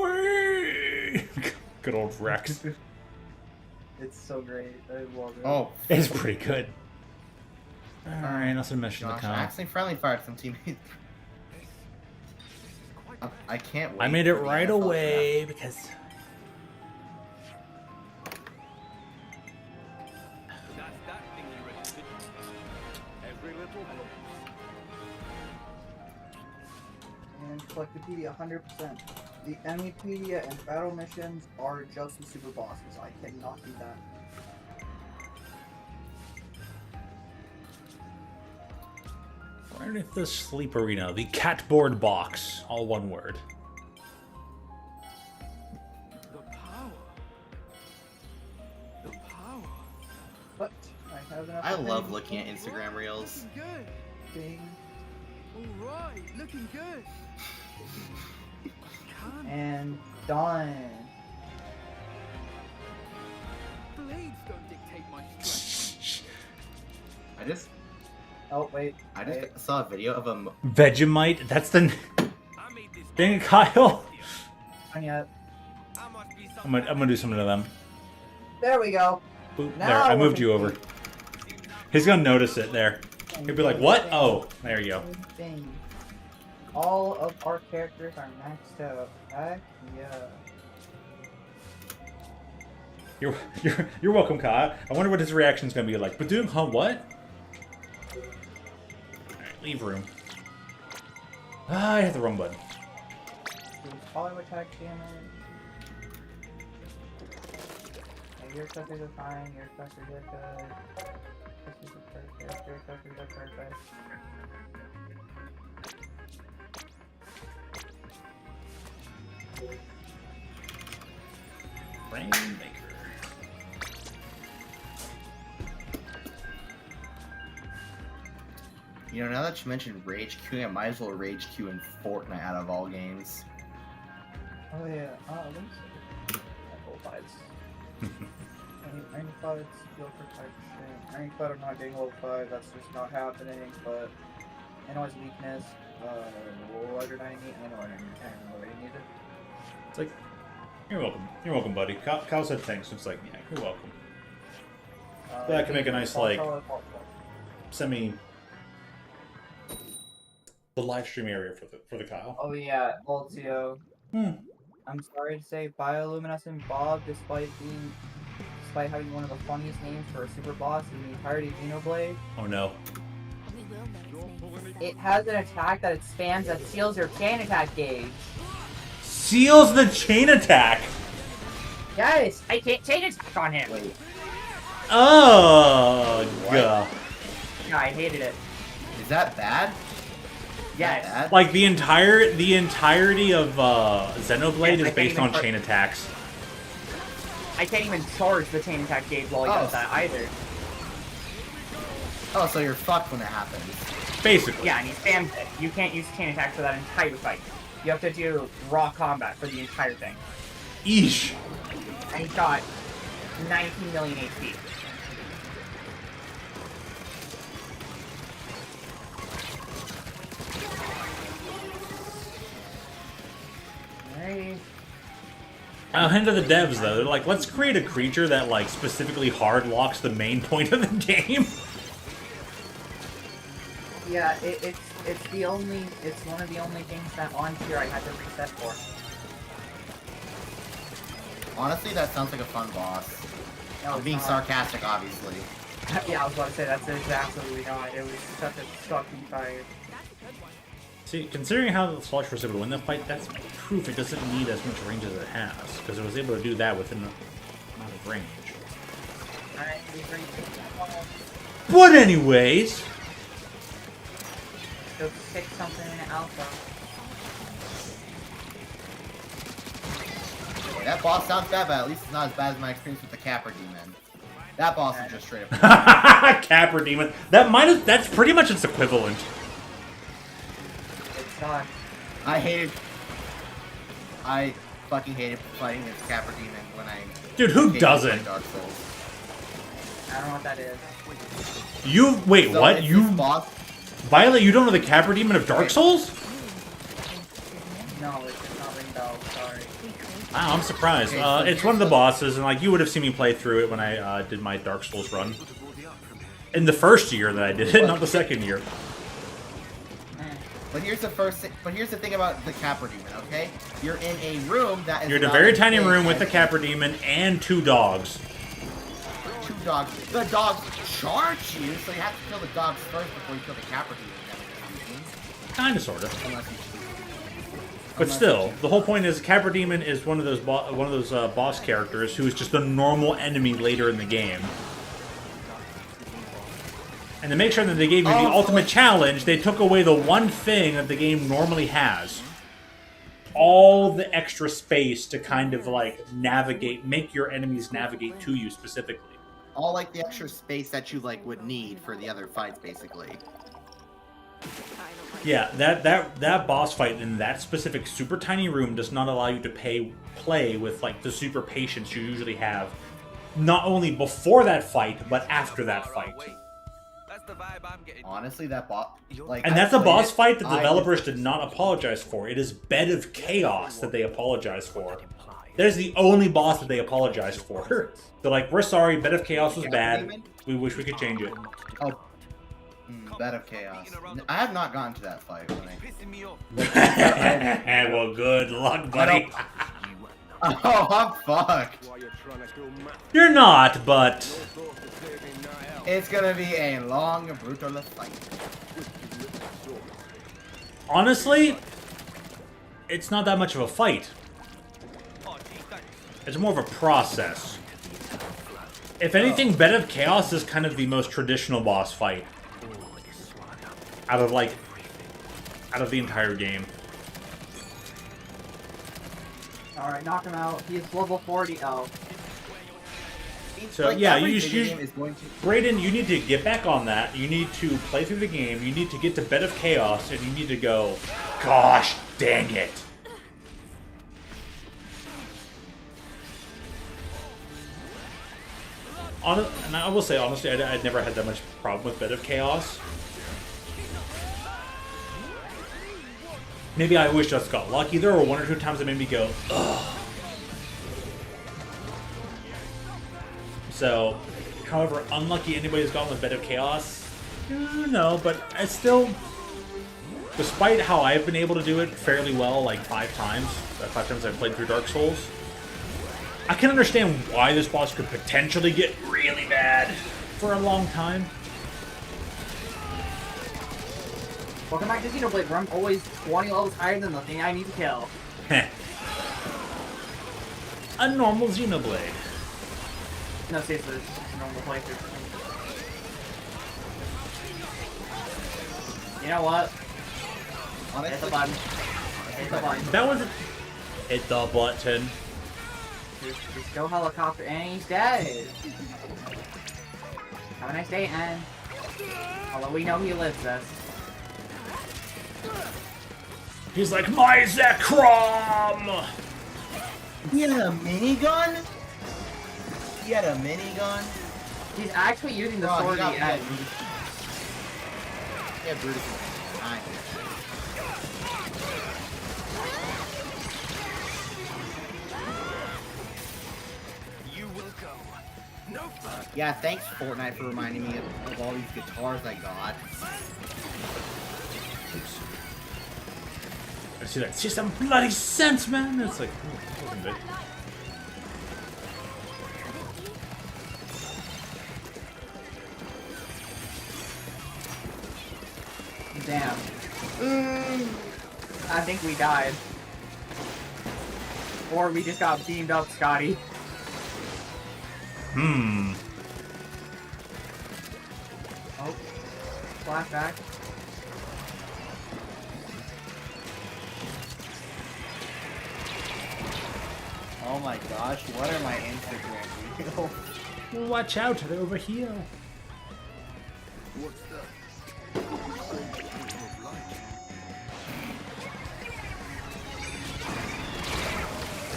Whee! Good old Rex. It's so great. I love it. Oh, It's pretty good. Alright, nothing to mention the gosh, I comp. accidentally friendly fired some teammates. I can't wait. I made it for the right NFL away because That's that thing you rented. Every little helps. And Collectopedia 100%. The Emmypedia and battle missions are just the super bosses. I cannot do that. right underneath the sleep arena, the catboard box, all one word. The power. The power. But I have enough. I love looking at Instagram reels. Looking good. Thing. All right, looking good. Can't And done. blades don't dictate my strength. I just Oh wait. I saw a video of a Vegemite, that's the I made this. dang it, Kyle. Not yet. I must be I'm gonna do something to them. There we go. Boop. Now There, I we're moved you over. He's gonna notice it there. He'll be like, what? Oh, there you go. Thing. All of our characters are maxed out. Heck yeah. You're welcome, Kyle. I wonder what his reaction's gonna be like. But doing, huh? What? Alright, leave room. Ah, I hit the wrong button. Use follow attack damage. And your suckers are fine, your suckers are good. This is perfect, your suckers are perfect. Rainmaker. You know, now that you mentioned rage queuing, I might as well rage queue in Fortnite out of all games. Oh yeah, links. Fights. Rank fights, skill protection. Rank fight, I'm not getting level 5, that's just not happening, but analyze weakness. What did I need? I know what I needed. It's like, you're welcome. You're welcome, buddy. Kyle said thanks. It's like, yeah, you're welcome. Yeah, I can make a nice, like, semi... the live stream area for the Kyle. Oh yeah, Ultio. Hmm. I'm sorry to say, Bioluminescent Bob, despite having one of the funniest names for a super boss in the entirety of Xenoblade, Oh no. We will know its name. it has an attack that it spams that seals your chain attack gauge. Seals the chain attack! Yes, I can't chain attack on him. Wait, Oh, God. Yeah, I hated it. is that bad? Yes. Bad? Like, the entirety of Xenoblade Yes, I is based can't on even chain attacks. I can't even charge the chain attack gauge while he does that either. Oh, so you're fucked when it happens. Basically. Yeah, and he spams it. You can't use chain attack for that entire fight. You have to do raw combat for the entire thing. Eesh. And he's got 19 million HP. Alright. I'll hand to the devs though. They're like, let's create a creature that like specifically hard locks the main point of the game. Yeah, it's one of the only things that on tier I had to reset for. Honestly, that sounds like a fun boss. No, I'm it's being not. sarcastic, obviously. Yeah, I was about to say that's exactly not. It was such a sucky fight. See, considering how the Slush was able to win the fight, that's proof it doesn't need as much range as it has, because it was able to do that within the amount of range. Alright, we agree. But anyways, Go 6 something in alpha. Okay, that boss sounds bad, but at least it's not as bad as my experience with the Capra Demon. That boss is just straight up. Capra Demon. That's pretty much its equivalent. It's not. I fucking hated fighting against Capra Demon when I... Dude, who came to doesn't? play Dark Souls. I don't know what that is. Wait, So what? it's You, this boss... Violet, you don't know the Capra Demon of Dark Souls? No, it's just not ring bell. Sorry. Wow, I'm surprised. Okay, so It's one of the bosses, and like you would have seen me play through it when I did my Dark Souls run. In the first year that I did it, not the second year. But here's the thing about the Capra Demon, okay? You're in a room that is... You're in a not very as tiny big room with as the Capra Demon and 2 dogs. 2 dogs. The dogs charge you, so you have to kill the dogs first before you kill the Capra Demon. Kinda, sorta. Unless you But still, the whole point is Capra Demon is one of those boss characters who is just a normal enemy later in the game. And to make sure that they gave you the ultimate challenge, they took away the one thing that the game normally has. All the extra space to kind of like navigate, make your enemies navigate to you specifically. all like the extra space that you like would need for the other fights, basically. Yeah, that boss fight in that specific super tiny room does not allow you to play with like the super patience you usually have, not only before that fight but after that fight. That's the vibe I'm getting. Honestly, that boss, like, And I that's a played boss it, fight that the I developers did not apologize for. It is Bed of Chaos that they apologized for. That is the only boss that they apologized for. They're like, we're sorry, Bed of Chaos was bad. We wish we could change it. Oh, Bed of Chaos. I have not gotten to that fight. When Pissing me off. Well, good luck, buddy. Oh, I'm fucked. While you're trying to kill Matt. You're not, but... Thought to saving night out. It's gonna be a long, brutal fight. honestly, it's not that much of a fight. Oh, gee, thanks. It's more of a process. If anything, Bed of Chaos is kind of the most traditional boss fight. Out of the entire game. Alright, knock him out. He's level 40. Oh. So Like, yeah, every you video should... game is going to... Brayden, you need to get back on that. You need to play through the game. You need to get to Bed of Chaos, and you need to go, gosh dang it. And I will say, honestly, I'd never had that much problem with Bed of Chaos. Maybe I wish just got lucky. There were one or two times that made me go, ugh. So, however unlucky anybody's gone with Bed of Chaos, no, but I still, despite how I've been able to do it fairly well, like 5 times, the 5 times I've played through Dark Souls, I can understand why this boss could potentially get really bad for a long time. Welcome back to Xenoblade, where I'm always 20 levels higher than the thing I need to kill. Heh. A normal Xenoblade. No, seriously, it's just a normal playthrough. You know what? Hit the button. Hit the button. That was... Hit the button. Just go helicopter, and he's dead. Have a nice day, Anne. Although we know he lives us. He's like, my Zekrom! He had a minigun? He had a minigun? He's actually using the Bro, sword he he got had. Yeah, Brutus. Nice. You will go. No fun. Yeah, thanks Fortnite for reminding me of all these guitars I got. I see that. See some bloody sense, man! It's like, oh, that wasn't good. Damn. I think we died. Or we just got beamed up, Scotty. Hmm. Oh. Flashback. Oh my gosh, what are my Instagram reels? Watch out, they're over here. What's that?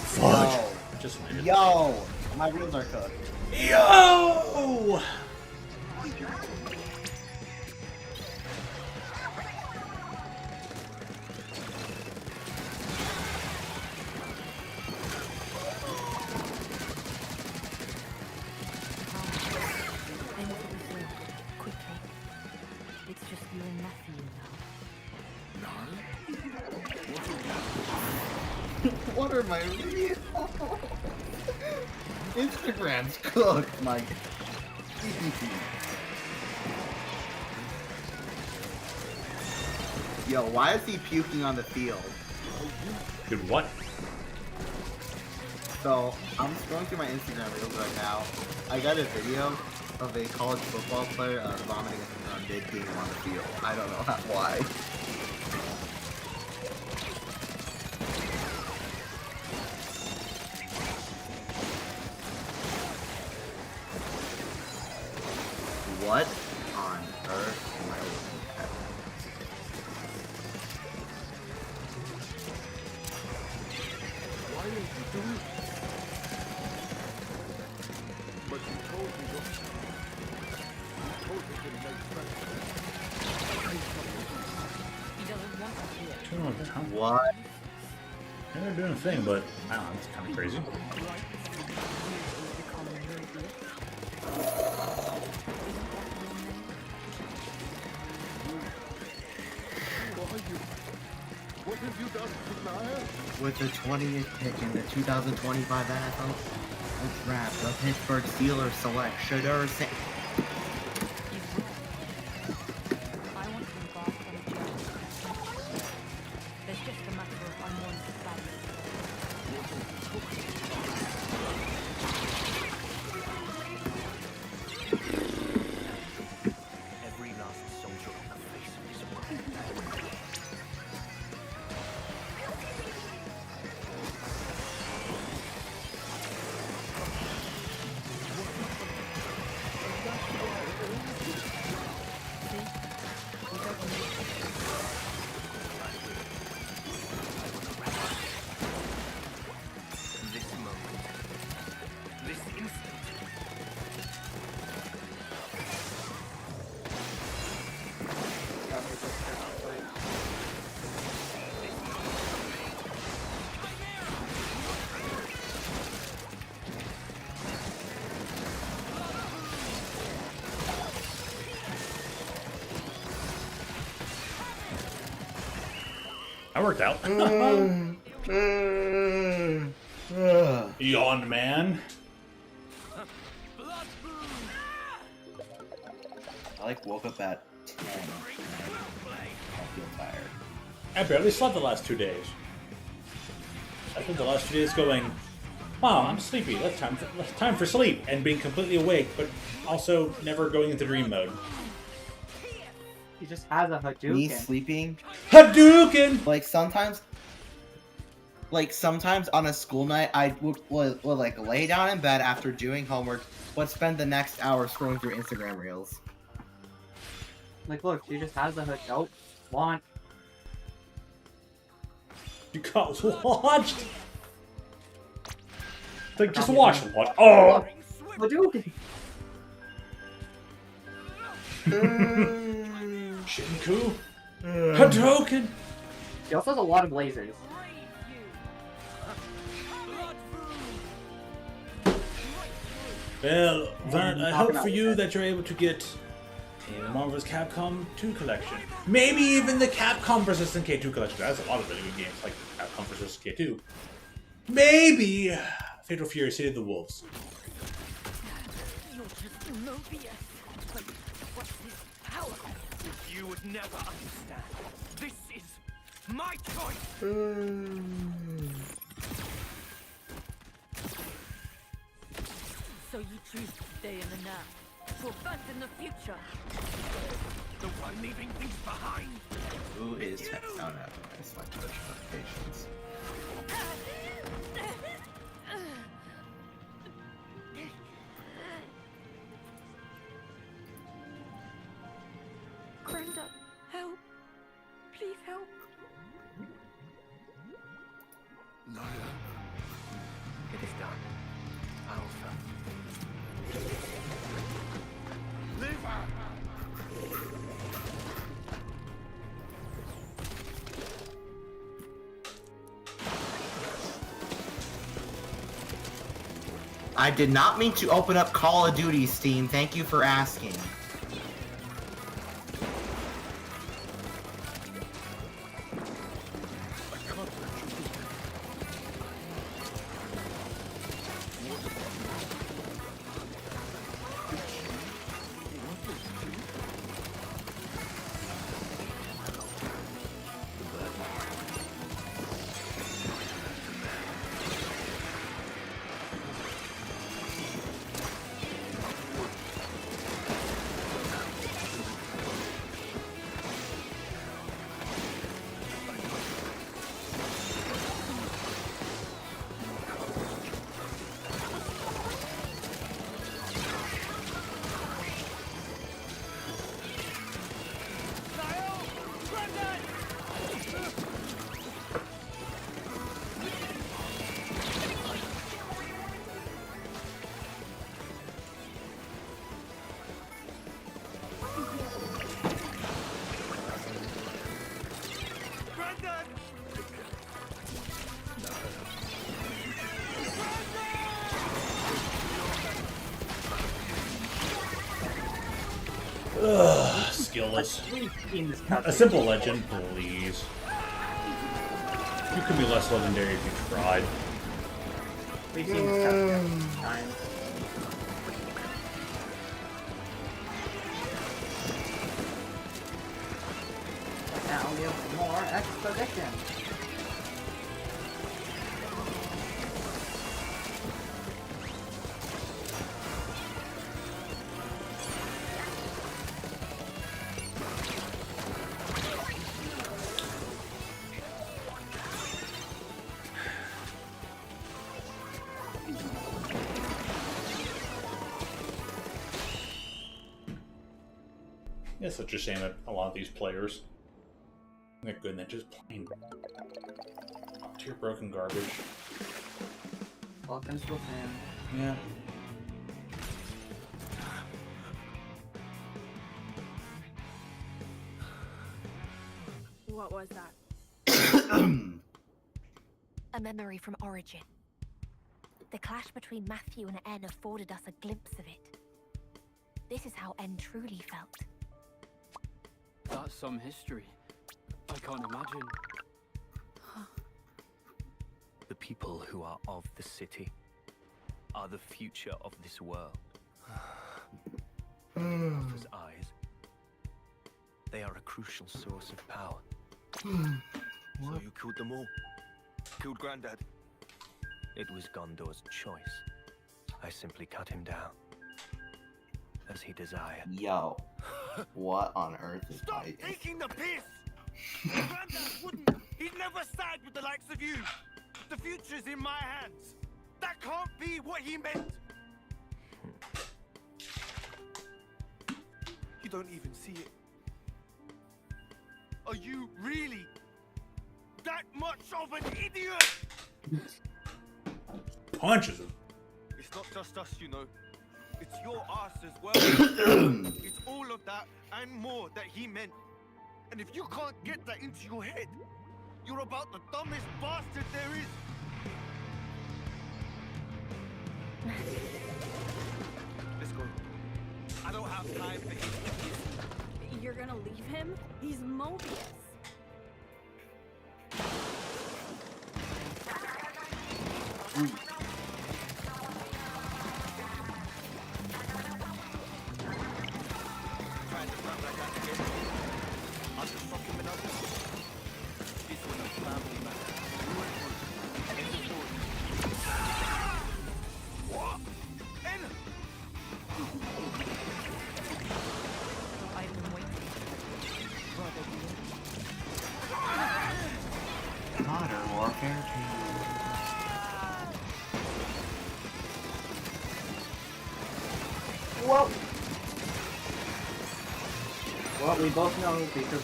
Fudge. Just made it. Yo! My reels are cooked. Yo! I know what to do. Quickly. It's just you and Matthew now. What are my reels? Instagram's cooked, my. Yo, why is he puking on the field? Dude, what? So, I'm scrolling through my Instagram reels right now. I got a video of a college football player vomiting on mid-game on the field. I don't know why. What on earth am I looking at? Why didn't you do it? But you told me what. You told me to make friends. He doesn't want to hear. I don't know, huh? What? Yeah, they're doing a thing, but I don't know, it's kind of crazy. What have you done to Naya? With the 20th pick in the 2025 NFL Draft, the Pittsburgh Steelers select Shedeur Sanders. I want to embark on a journey. There's just a matter of unwanted baggage. Every last soldier on the face of this world. This moment. This instant. That worked out. Yawned, man. I woke up at 10. I feel tired. I barely slept the last 2 days. I spent the last 2 days going, wow, I'm sleepy. That's time for sleep. And being completely awake, but also never going into dream mode. He just has a Me Hadouken. sleeping, Hadouken! like sometimes like sometimes on a school night, I would like lay down in bed after doing homework, but spend the next hour scrolling through Instagram reels. Like, look, she just has the hood. Nope. Want. You got launched. Like, just watch what? Oh. Hadouken! Shinku. Hadouken. He also has a lot of lasers. Well, Vant, I talk hope about for you it. that you're able to get a Marvel's Capcom 2 collection. Maybe even the Capcom vs. K2 collection. That's a lot of really good games, like Capcom vs. K2. Maybe Fatal Fury City of the Wolves. You're just Mobius. But what's this power? You would never understand. This is my choice. So you choose to stay in the now, to abandon the future. The one leaving things behind. Who is text? Oh no, I just like push notifications. Grandad, help. Please help. Naya. It is done. Alpha. I did not mean to open up Call of Duty Steam. Thank you for asking. Ugh, skillless. A simple legend, please. You could be less legendary if you tried. We've seen this cut times. Now we have more exposition. It's such a shame that a lot of these players, they're good and they're just plain tier broken garbage. Welcome to the fan. Yeah. What was that? A memory from Origin. The clash between Matthew and N afforded us a glimpse of it. This is how N truly felt. That's some history. I can't imagine. The people who are of the city are the future of this world. Alpha's eyes. They are a crucial source of power. So you killed them all? Killed Granddad? It was Gondor's choice. I simply cut him down. As he desired. Yo, what on earth is Stop I? taking the piss! Granddad wouldn't! He'd never side with the likes of you! The future's in my hands. That can't be what he meant. You don't even see it. Are you really that much of an idiot? Punches him. It's not just us, you know. It's your ass as well. It's all of that and more that he meant. And if you can't get that into your head, you're about the dumbest bastard there is. Let's go. I don't have time for his. You're gonna leave him? He's Mobius. Trying to run like that again. I'll just fuck him in up. This was a family matter. End of story. What? Ella! I've been waiting. Modern Warfare 2. Well, we both know because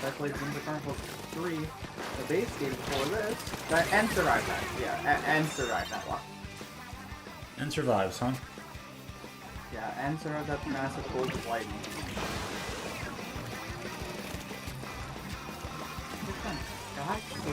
I played Doom Chronicles 3, the base game before this, and survived that. Yeah, and survived that one. And survives, huh? Yeah, and survived that massive cold of lightning. Actually,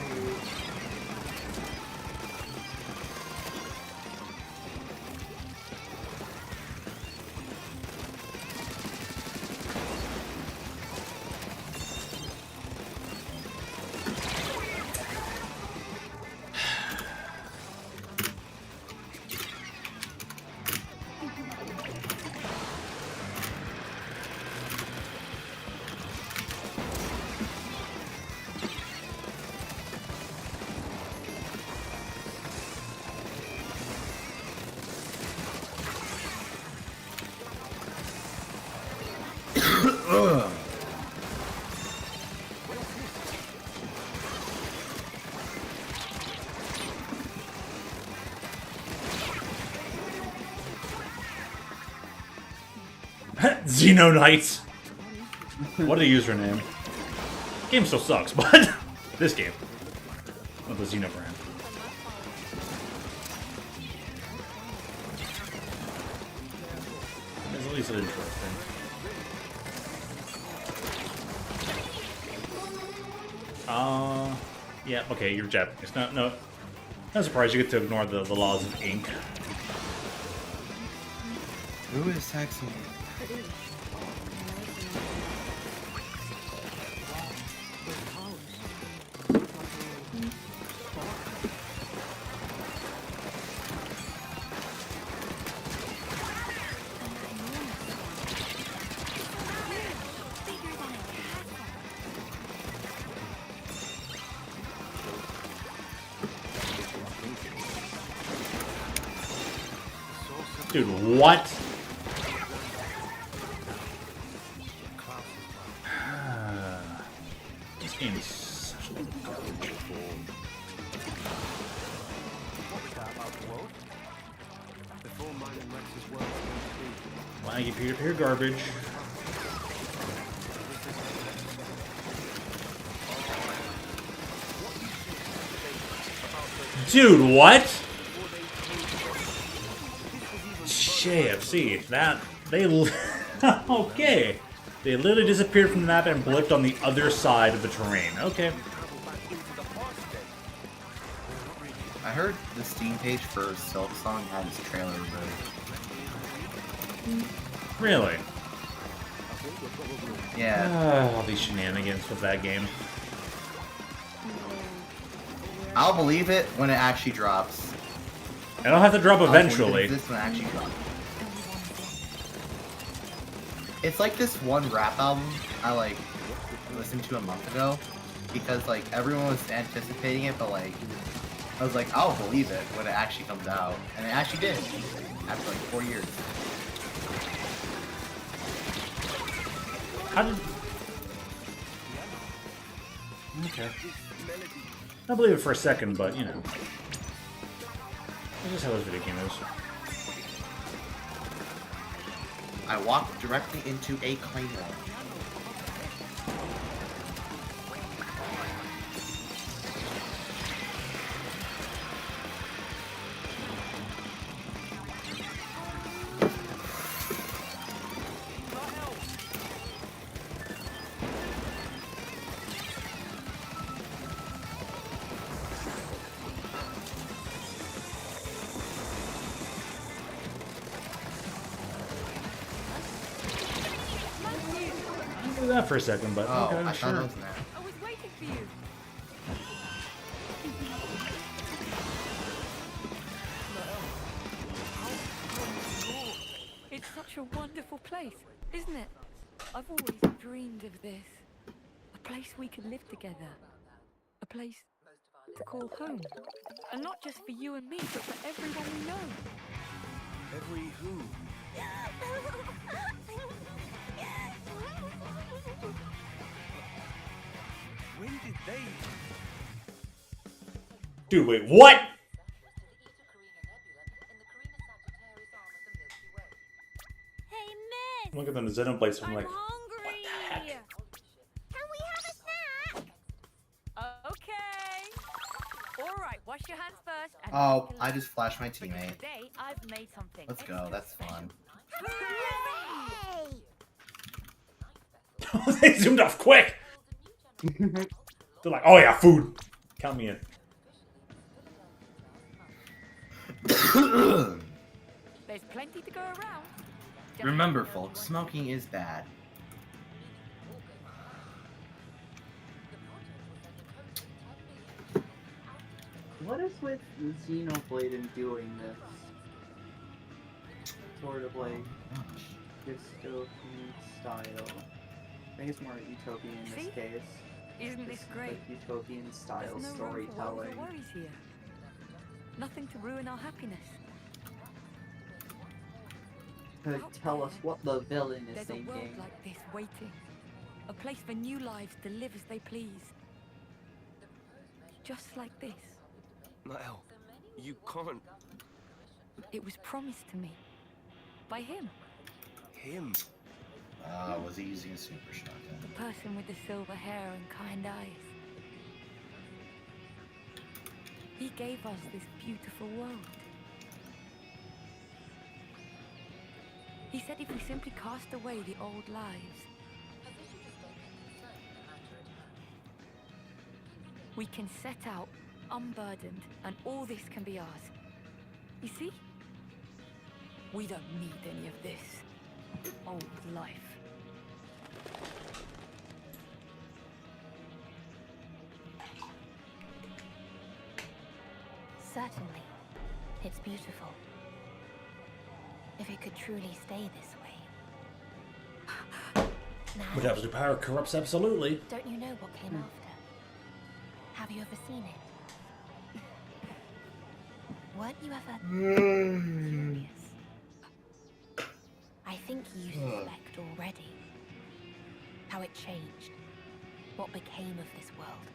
Xeno Knights. What a username. Game still sucks, but this game. With the Xeno brand. It's at least interesting. Yeah, okay, you're Japanese. No. Not surprised you get to ignore the laws of ink. Who is texting me? Dude, what? This game is such a garbage. Laggy peer-to-peer garbage. Dude, what? JFC, okay. They literally disappeared from the map and blipped on the other side of the terrain. Okay. I heard the Steam page for Silk Song had its trailer removed. Really? Yeah. All these shenanigans with that game. I'll believe it when it actually drops. It'll have to drop eventually. This one actually drops. It's like this one rap album I like listened to a month ago because like everyone was anticipating it, but like I was like, I'll believe it when it actually comes out, and it actually did after like 4 years. How did? Okay. I believe it for a second, but you know. That's just how this video game is. I walked directly into a claymore. Do that for a second, but Oh, okay, I sure. thought it was that. I was waiting for you. It's such a wonderful place, isn't it? I've always dreamed of this. A place we could live together. A place to call home. And not just for you and me, but for everyone we know. Every who? When did they? Dude, wait, what? Hey, miss! Look at the Xenoblades. I'm I'm like, hungry! what the heck? Can we have a snack? Okay. All right, wash your hands first. And Oh, take a I look. just flashed my Because teammate. today I've made something. Let's go, extra that's special. fun. Hooray! They zoomed off quick! They're like, oh yeah, food. Count me in. There's plenty to go around. Just Remember, let me know folks, if you smoking is bad. What is with Xenoblade and doing this? Sort of like dystopian style. I think it's more utopian in this See? case. Isn't this It's great? Like utopian style There's no room for worries or storytelling. worries here. Nothing to ruin our happiness. To tell us what the villain is There's a world thinking. like this waiting. A place for new lives to live as they please. Just like this. Nael, you can't. It was promised to me. By him. Him. Was he using a super shotgun? The person with the silver hair and kind eyes. He gave us this beautiful world. He said if we simply cast away the old lives, we can set out unburdened and all this can be ours. You see? We don't need any of this old life. Certainly. It's beautiful. If it could truly stay this way. Now, But absolute power corrupts absolutely. don't you know what came after? Have you ever seen it? Weren't you ever curious? I think you suspect already how it changed, what became of this world.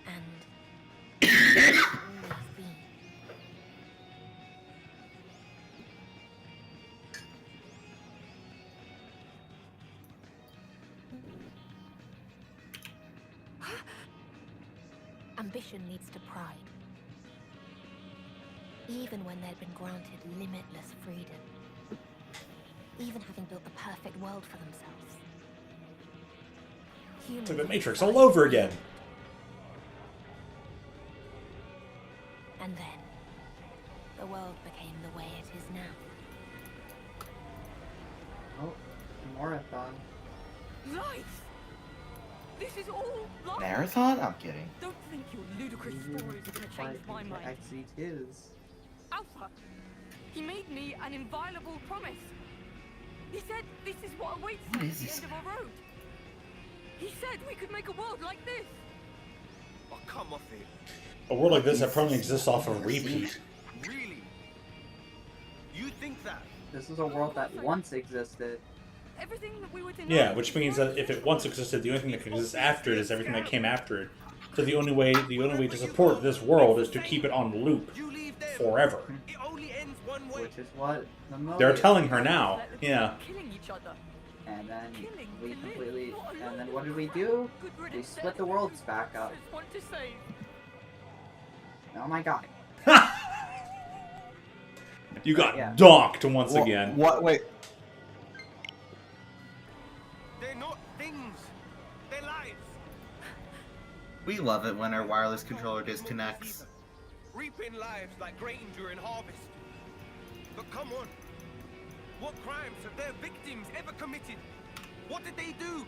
And it's always been. Ambition leads to pride. Even when they'd been granted limitless freedom. Even having built the perfect world for themselves. It's like the Matrix all over again. And then, the world became the way it is now. Oh, marathon. Life! This is all life! Marathon? I'm kidding. Don't think your ludicrous stories are gonna change my mind. Exit his. Alpha! He made me an inviolable promise. He said this is what awaits us What at is the this end of our road. He said we could make a world like this. Oh, come off it. A world like this that probably exists off a repeat. Really? You think that? This is a world that once existed. Everything that we were denied. Yeah, which means that if it once existed, the only thing that can exist after it is everything that came after it. So the only way to support this world is to keep it on loop You leave them. forever. It only ends one way. Which is what the movie They're is. telling her now. Let the Yeah. killing each other. And then Killing we to live, completely. not And then alone. what did we do? Good We riddance, split the Seth. worlds back up. Just want to save. Oh my god. You got Yeah. donked once again. What? Wait. They're not things. They're lives. We love it when our wireless controller disconnects. Reaping lives like grain during harvest. But come on. What crimes have their victims ever committed? What did they do?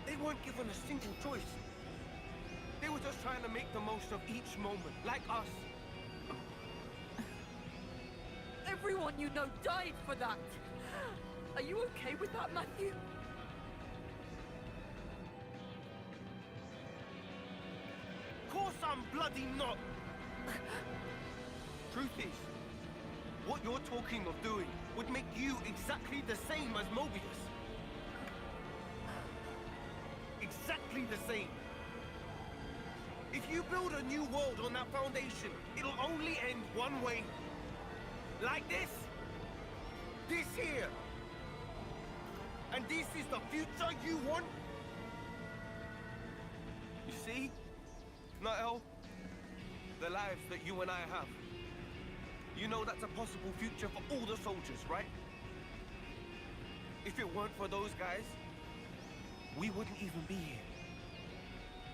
They weren't given a single choice. They were just trying to make the most of each moment, like us. Everyone you know died for that. Are you okay with that, Matthew? Course I'm bloody not. Truth is, what you're talking of doing would make you exactly the same as Mobius. Exactly the same. If you build a new world on that foundation, it'll only end one way. Like this. This here. And this is the future you want? You see? Nael, the lives that you and I have. You know that's a possible future for all the soldiers, right? If it weren't for those guys, we wouldn't even be here.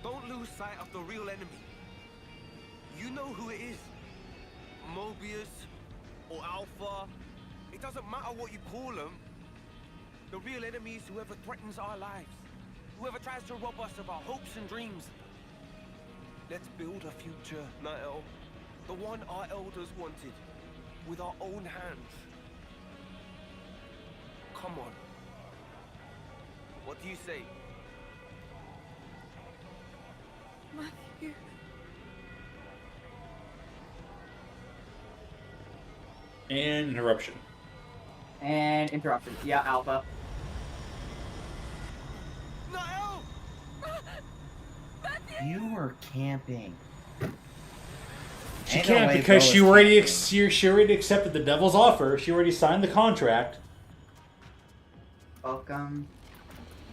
Don't lose sight of the real enemy. You know who it is. Mobius or Alpha. It doesn't matter what you call them. The real enemy is whoever threatens our lives. Whoever tries to rob us of our hopes and dreams. Let's build a future, Nael. The one our elders wanted. With our own hands. Come on. What do you say? Matthew. And interruption. And interruption. Yeah, Alpha. Nael! You were camping. She Ain't no can't way because Bo she is already camping. she already accepted the devil's offer. She already signed the contract. Welcome.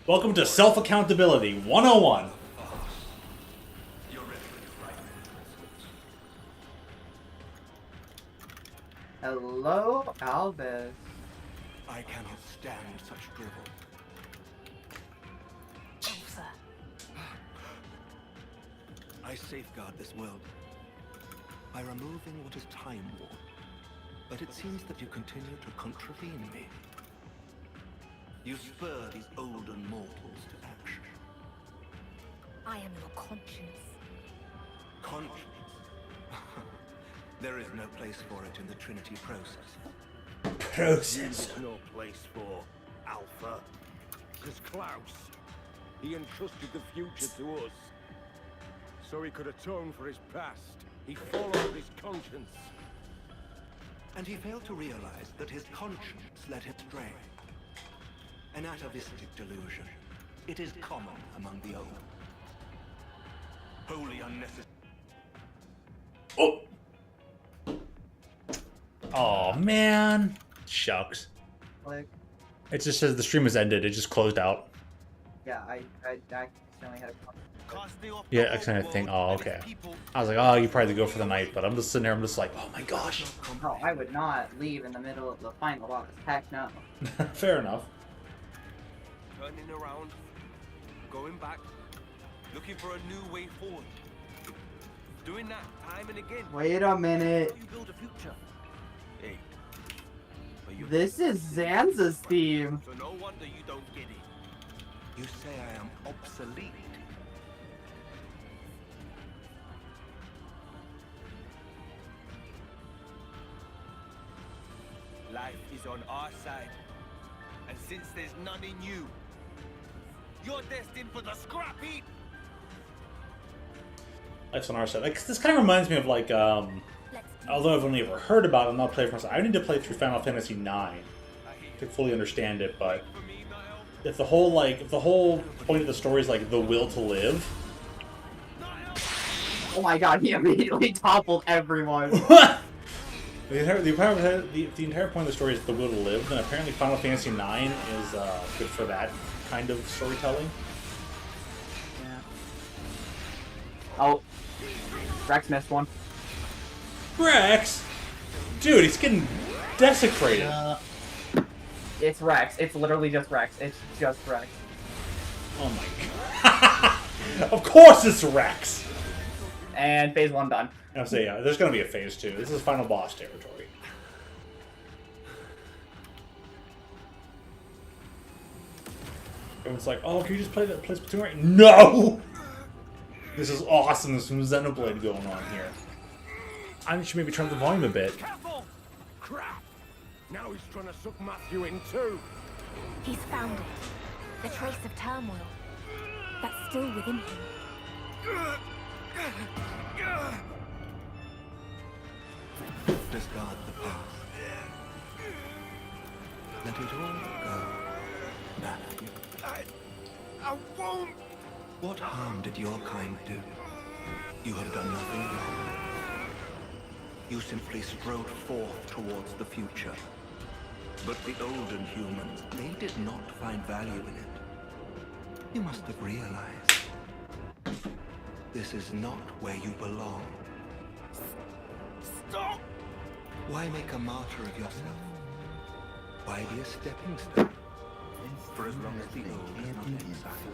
Welcome to self-accountability 101. Hello, Albus. I cannot stand such drivel. Alpha. I safeguard this world by removing what is time-worn. But it seems that you continue to contravene me. You spur these olden mortals to action. I am your conscience. Conscience. There is no place for it in the Trinity process. Process. There's no place for Alpha. Because Klaus, he entrusted the future to us. So he could atone for his past. He followed his conscience. And he failed to realize that his conscience led him astray. An atavistic delusion. It is common among the old. Wholly unnecessary. Oh. Oh man. Shucks. Like, It just says the stream has ended. It just closed out. yeah, I accidentally had a Yeah, accidentally thing. Oh, okay. I was like, oh, you probably go for the night, but I'm just sitting there. I'm just like, oh my gosh. No, I would not leave in the middle of the final boss. Heck no. Fair enough. Turning around, going back, looking for a new way forward. Doing that time and again. Wait a minute. You build a future. Hey. Are you This is Zanza's theme. So no wonder you don't get it. You say I am obsolete. Life is on our side. And since there's none in you, you're destined for the scrap heap. Life's on our side. Like, this kind of reminds me of like, although I've only ever heard about it, I'm not playing for myself. I need to play through Final Fantasy IX. I hear you. to fully understand it, but if the whole point of the story is like the will to live. Oh my god, he immediately toppled everyone. The entire point of the story is the will to live, and apparently Final Fantasy IX is good for that kind of storytelling. Yeah. Oh, Rex missed one. Rex, dude, he's getting desecrated. It's Rex. It's literally just Rex. It's just Rex. Oh my god! Of course, it's Rex. And phase 1 done. I'll say yeah. There's gonna be a phase 2. This is final boss territory. Everyone's like, "Oh, can you just play Splatoon right?" No. This is awesome. There's some Xenoblade going on here. I should maybe turn up the volume a bit. Careful! Crap! Now he's trying to suck Matthew in too. He's found it. The trace of turmoil. That's still within him. Discard the past. Let it all go, Matthew. I won't. What harm did your kind do? You have done nothing wrong. You simply strode forth towards the future. But the olden humans, they did not find value in it. You must have realized. This is not where you belong. Stop. Why make a martyr of yourself? Why be a stepping stone? For as long as the old is not inside,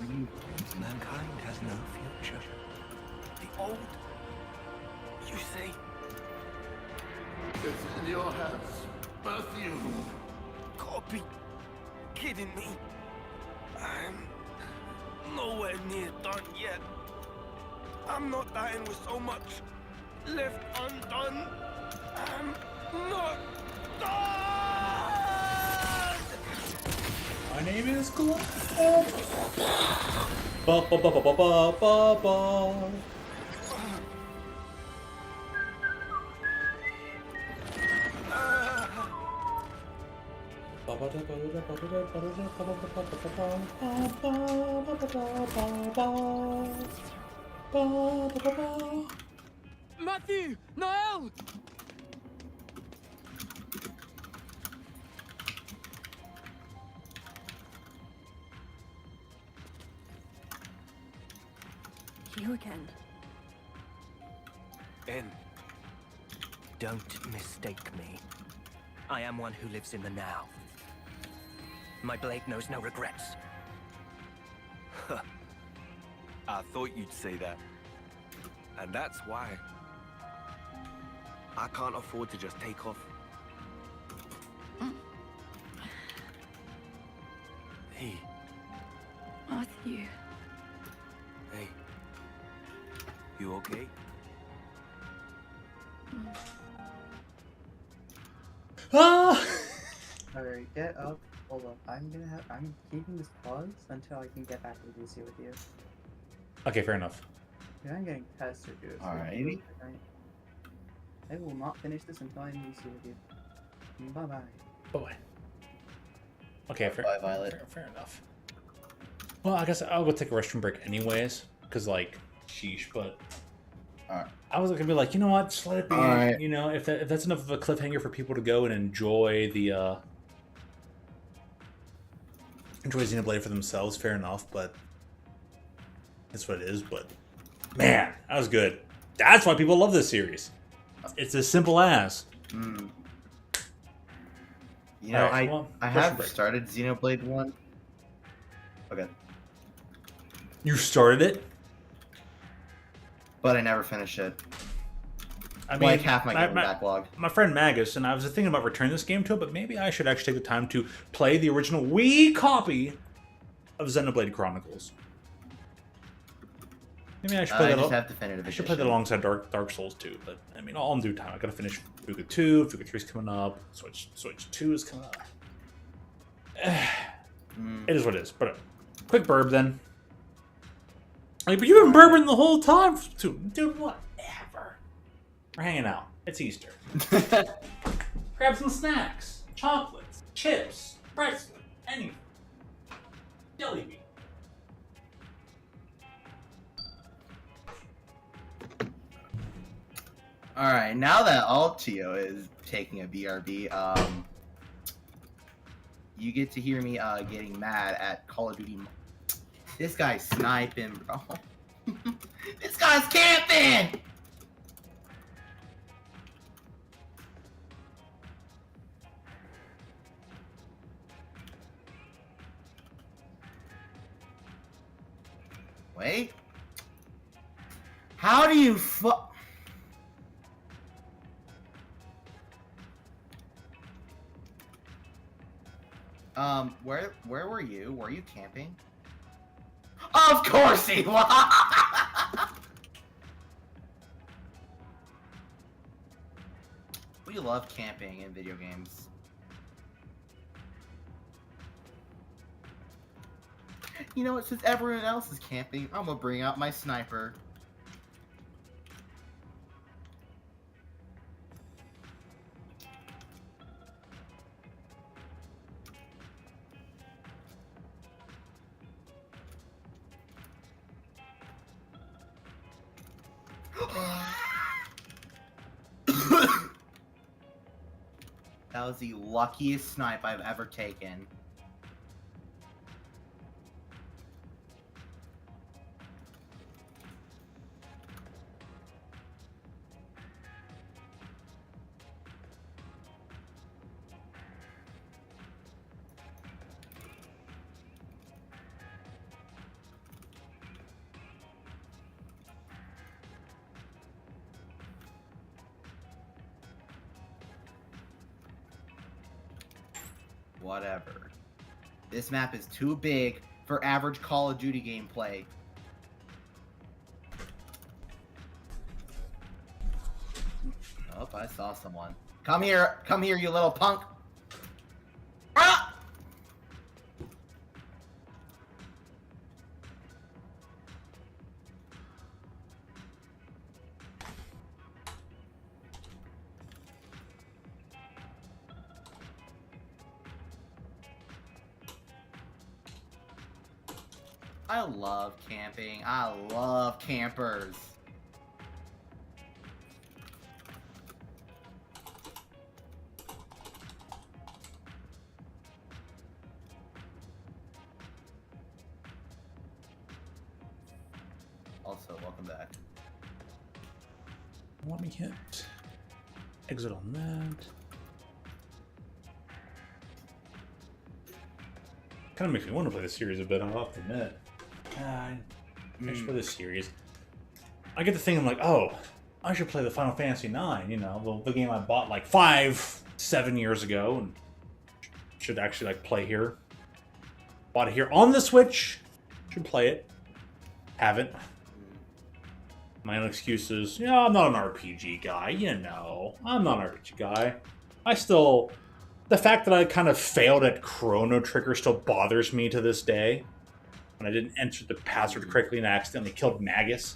mankind has no future. The old. You say? It's in your hands, Matthew. Can't be kidding me. I'm nowhere near done yet. I'm not dying with so much left undone. I'm not done! My name is Glenn. Ba ba ba ba ba ba ba ba. Matthew! Niall! You again. En, don't mistake me. I am one who lives in the now. My blade knows no regrets. I thought you'd say that. And that's why I can't afford to just take off. Hey. Matthew. Hey. You okay? Ah! Alright, get up. Hold up. I'm keeping this paused until I can get back to DC with you. Okay, fair enough. Yeah, I'm getting pestered, dude. Alrighty. I will not finish this until I'm DC with you. Bye bye. Bye. Okay, fair. Bye, Violet. Fair enough. Well, I guess I'll go take a restroom break anyways, because like, sheesh. But Alright. I was gonna be like, you know what, just let it be. Alright. You know, if that's enough of a cliffhanger for people to go and enjoy the enjoy Xenoblade for themselves, fair enough. But that's what it is. But man, that was good. That's why people love this series. It's as simple as. Mm. You know, Alright, well, I question have break. started Xenoblade 1. Okay. You started it? But I never finished it. I mean, Like half my game backlog. My friend Magus and I was thinking about returning this game to it, but maybe I should actually take the time to play the original Wii copy of Xenoblade Chronicles. Maybe I should play I that. just have definitive I should play that edition. alongside Dark Souls 2, but I mean, all in due time. I gotta finish Fuga 2, Fuga 3 is coming up, Switch 2 is coming up. It is what it is. But quick burb then. Like, but you've been bourbon the whole time, dude. Whatever. We're hanging out. It's Easter. Grab some snacks, chocolates, chips, Priceless. Anything. Jelly bean. Alright, now that Altio is taking a BRB, you get to hear me getting mad at Call of Duty. This guy's sniping, bro. This guy's camping! Wait. How do you where were you? Were you camping? Of course he was! We love camping in video games. You know what, since everyone else is camping, I'm gonna bring out my sniper. That was the luckiest snipe I've ever taken. Whatever. This map is too big for average Call of Duty gameplay. Oh, I saw someone. Come here, you little punk. Ah! I love camping. I love campers. Also, welcome back. Let me hit exit on that. Kind of makes me want to play this series a bit, I'll have to admit. I should play this series. I get the thing, I'm like, oh, I should play the Final Fantasy IX, you know, the game I bought like 7 years ago, and should actually like play here. Bought it here on the Switch. Should play it. Haven't. My own excuse is, yeah, I'm not an RPG guy, you know. I'm not an RPG guy. The fact that I kind of failed at Chrono Trigger still bothers me to this day. When I didn't enter the password correctly and I accidentally killed Magus.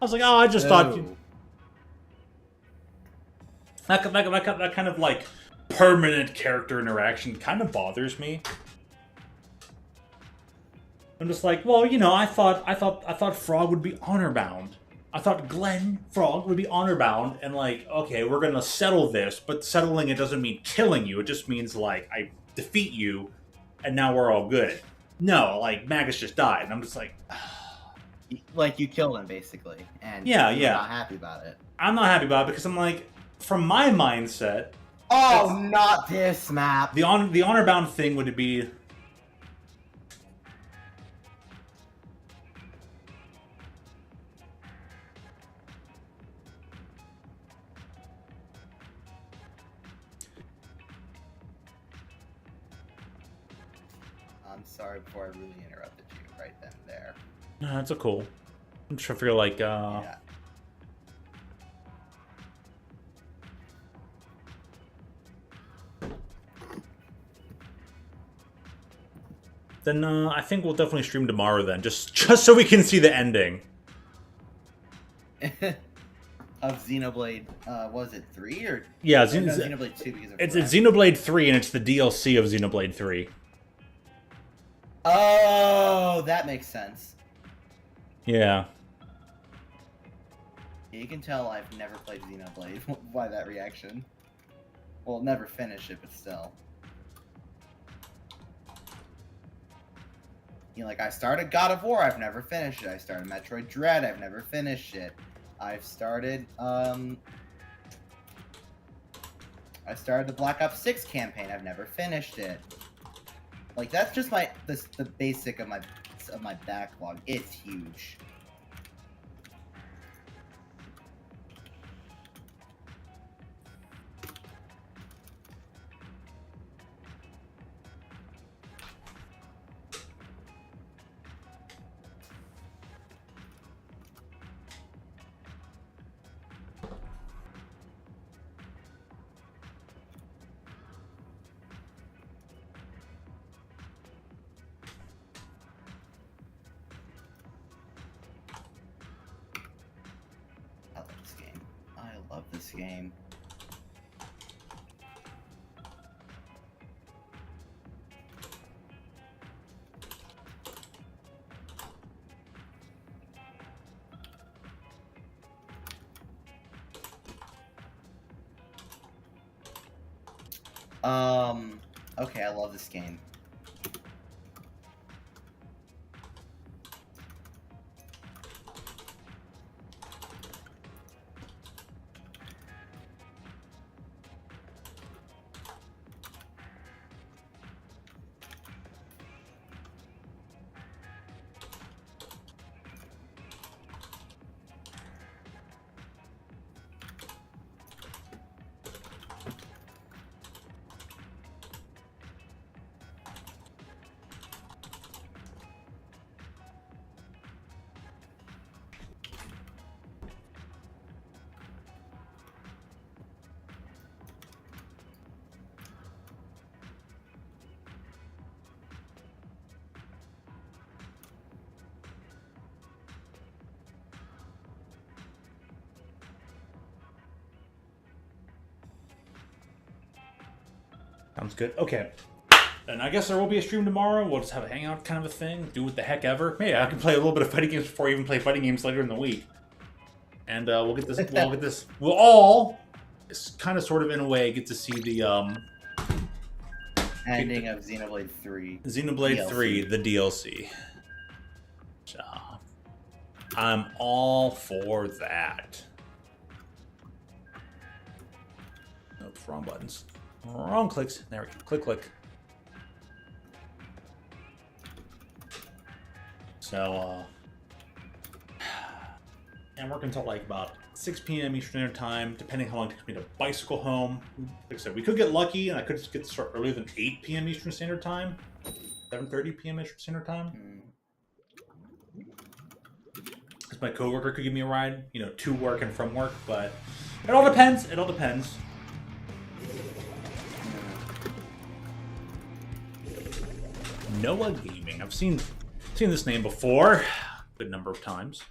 I was like, oh, I just thought... That kind of, like, permanent character interaction kind of bothers me. I'm just like, well, you know, I thought Frog would be honor-bound. I thought Glenn Frog would be honor-bound, and like, okay, we're gonna settle this, but settling it doesn't mean killing you, it just means, like, I defeat you, and now we're all good. No, like, Magus just died, and I'm just like... Like, you killed him, basically, and yeah. you're not happy about it. I'm not happy about it, because I'm like, from my mindset... Oh, not this map! The honor-bound thing would be... I'm sorry before I really interrupted you right then and there. No, that's a cool. I'm just trying to figure, like, Yeah. Then, I think we'll definitely stream tomorrow then, just so we can see the ending. of Xenoblade, was it 3 or? Yeah, No, Xenoblade 2 because of it's Wrath. Xenoblade 3, and it's the DLC of Xenoblade 3. Oh, that makes sense. Yeah. You can tell I've never played Xenoblade by that reaction. Well, never finished it, but still. You know, like, I started God of War, I've never finished it. I started Metroid Dread, I've never finished it. I've started, I started the Black Ops 6 campaign, I've never finished it. Like, that's just the basic of my backlog. It's huge. I love this game. Okay, I love this game. Sounds good. Okay. And I guess there will be a stream tomorrow. We'll just have a hangout kind of a thing. Do what the heck ever. Maybe I can play a little bit of fighting games before I even play fighting games later in the week. And we'll get this. We'll get this. We'll all, kind of, sort of, in a way, get to see the ending of Xenoblade 3. Xenoblade DLC. 3, the DLC. So, I'm all for that. Oops, wrong buttons. Wrong clicks. There we go. Click, click. So, I'm working until like about 6 p.m. Eastern Standard Time, depending how long it takes me to bicycle home. Like I said, we could get lucky, and I could get to start earlier than 8 p.m. Eastern Standard Time. 7:30 p.m. Eastern Standard Time. Because my coworker could give me a ride, you know, to work and from work, but it all depends. It all depends. Noah Gaming. I've seen this name before, a good number of times.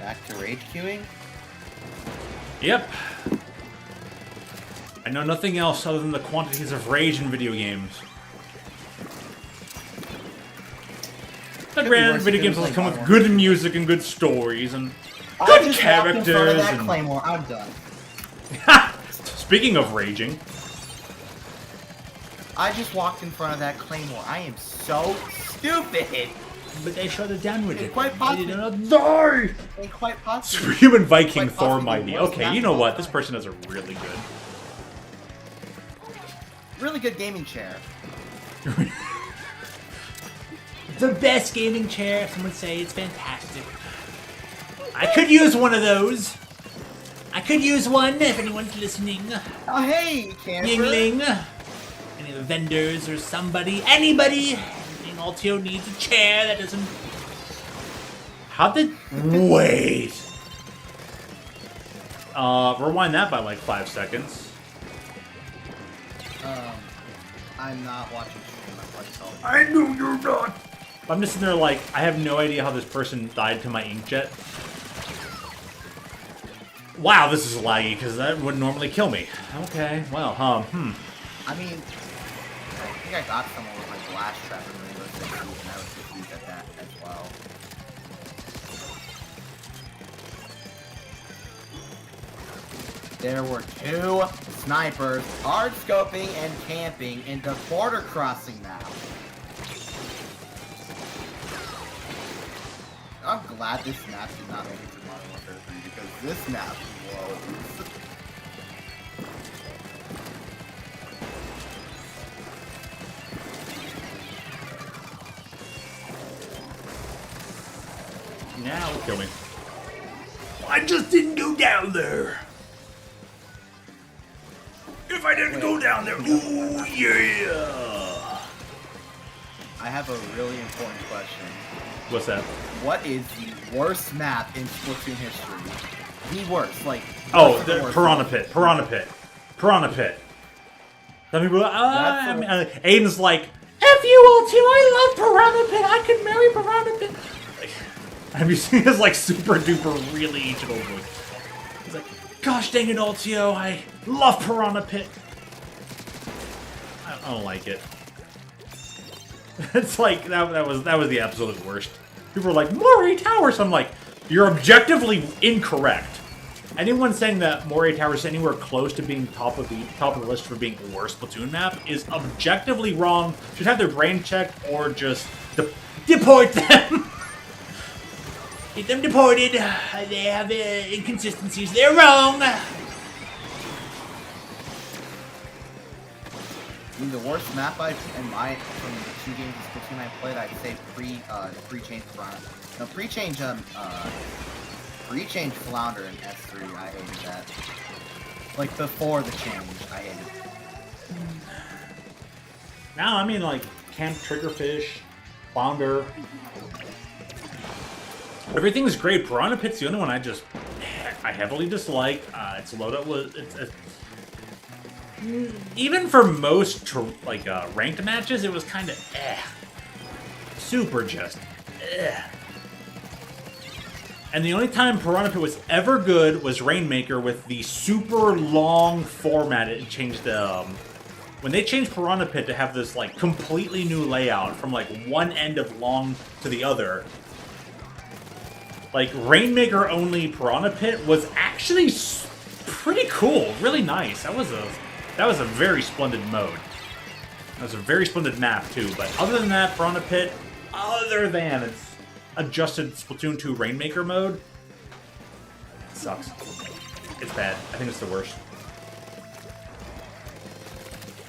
Back to rage queuing? Yep. I know nothing else other than the quantities of rage in video games. The granted, video games also come with good music and good stories and good characters. In front of that Claymore. I'm done. Speaking of raging, I just walked in front of that Claymore. I am so stupid. But they shut it down with it. Quite possibly. They did not die. Quite possibly. Superhuman Viking Thor Mighty. Okay, you know what? This person has a really good gaming chair. The best gaming chair. Some would say it's fantastic. I could use one of those. I could use one if anyone's listening. Oh, hey, Camper. Yingling. Any of the vendors or somebody. Anybody. Altio needs a chair that doesn't... How did... Wait. Rewind that by like 5 seconds. I'm not watching stream. I'm quite sorry. I know you're not. I'm just sitting there like, I have no idea how this person died to my inkjet. Wow, this is laggy, because that would normally kill me. Okay, well, I mean, I think I got someone with my blast trap in Rainbow Six Siege, and I was confused at that as well. There were 2 snipers hard scoping and camping in the border crossing map. I'm glad this map did not make it to Modern Warfare 3 because this map blows. now kill me. I just didn't go down there. If I didn't go down there, ooh yeah. I have a really important question. What's that? What is the worst map in Splatoon history? The worst, like. Oh, the Piranha Pit. Piranha Pit. Piranha Pit. Some people, Aiden's like, F you all too, I love Piranha Pit, I could marry Piranha Pit. Like, have you seen his like super duper really ancient old voice? He's like, gosh dang it, Altio, I love Piranha Pit. I don't like it. It's like that was the absolute worst. People were like, Moray Towers. I'm like, you're objectively incorrect. Anyone saying that Moray Towers is anywhere close to being top of the list for being the worst Splatoon map is objectively wrong. Should have their brain checked or just deport them. Get them deported. They have inconsistencies. They're wrong. I mean, the worst map from the 2 games of Splatoon I played, I'd say pre-change Piranha. No, pre-change Flounder in S3, I hated that. Like, before the change, I hated it. Now, I mean, like, Camp Triggerfish, Flounder. Everything's great. Piranha Pit's the only one I heavily dislike. Its loadout was... even for most, ranked matches, it was kind of super just And the only time Piranha Pit was ever good was Rainmaker with the super long format. It changed the... when they changed Piranha Pit to have this, like, completely new layout from, like, one end of long to the other. Like, Rainmaker-only Piranha Pit was actually pretty cool. Really nice. That was a very splendid mode. That was a very splendid map, too. But other than that, Piranha Pit, other than its adjusted Splatoon 2 Rainmaker mode, it sucks. It's bad. I think it's the worst.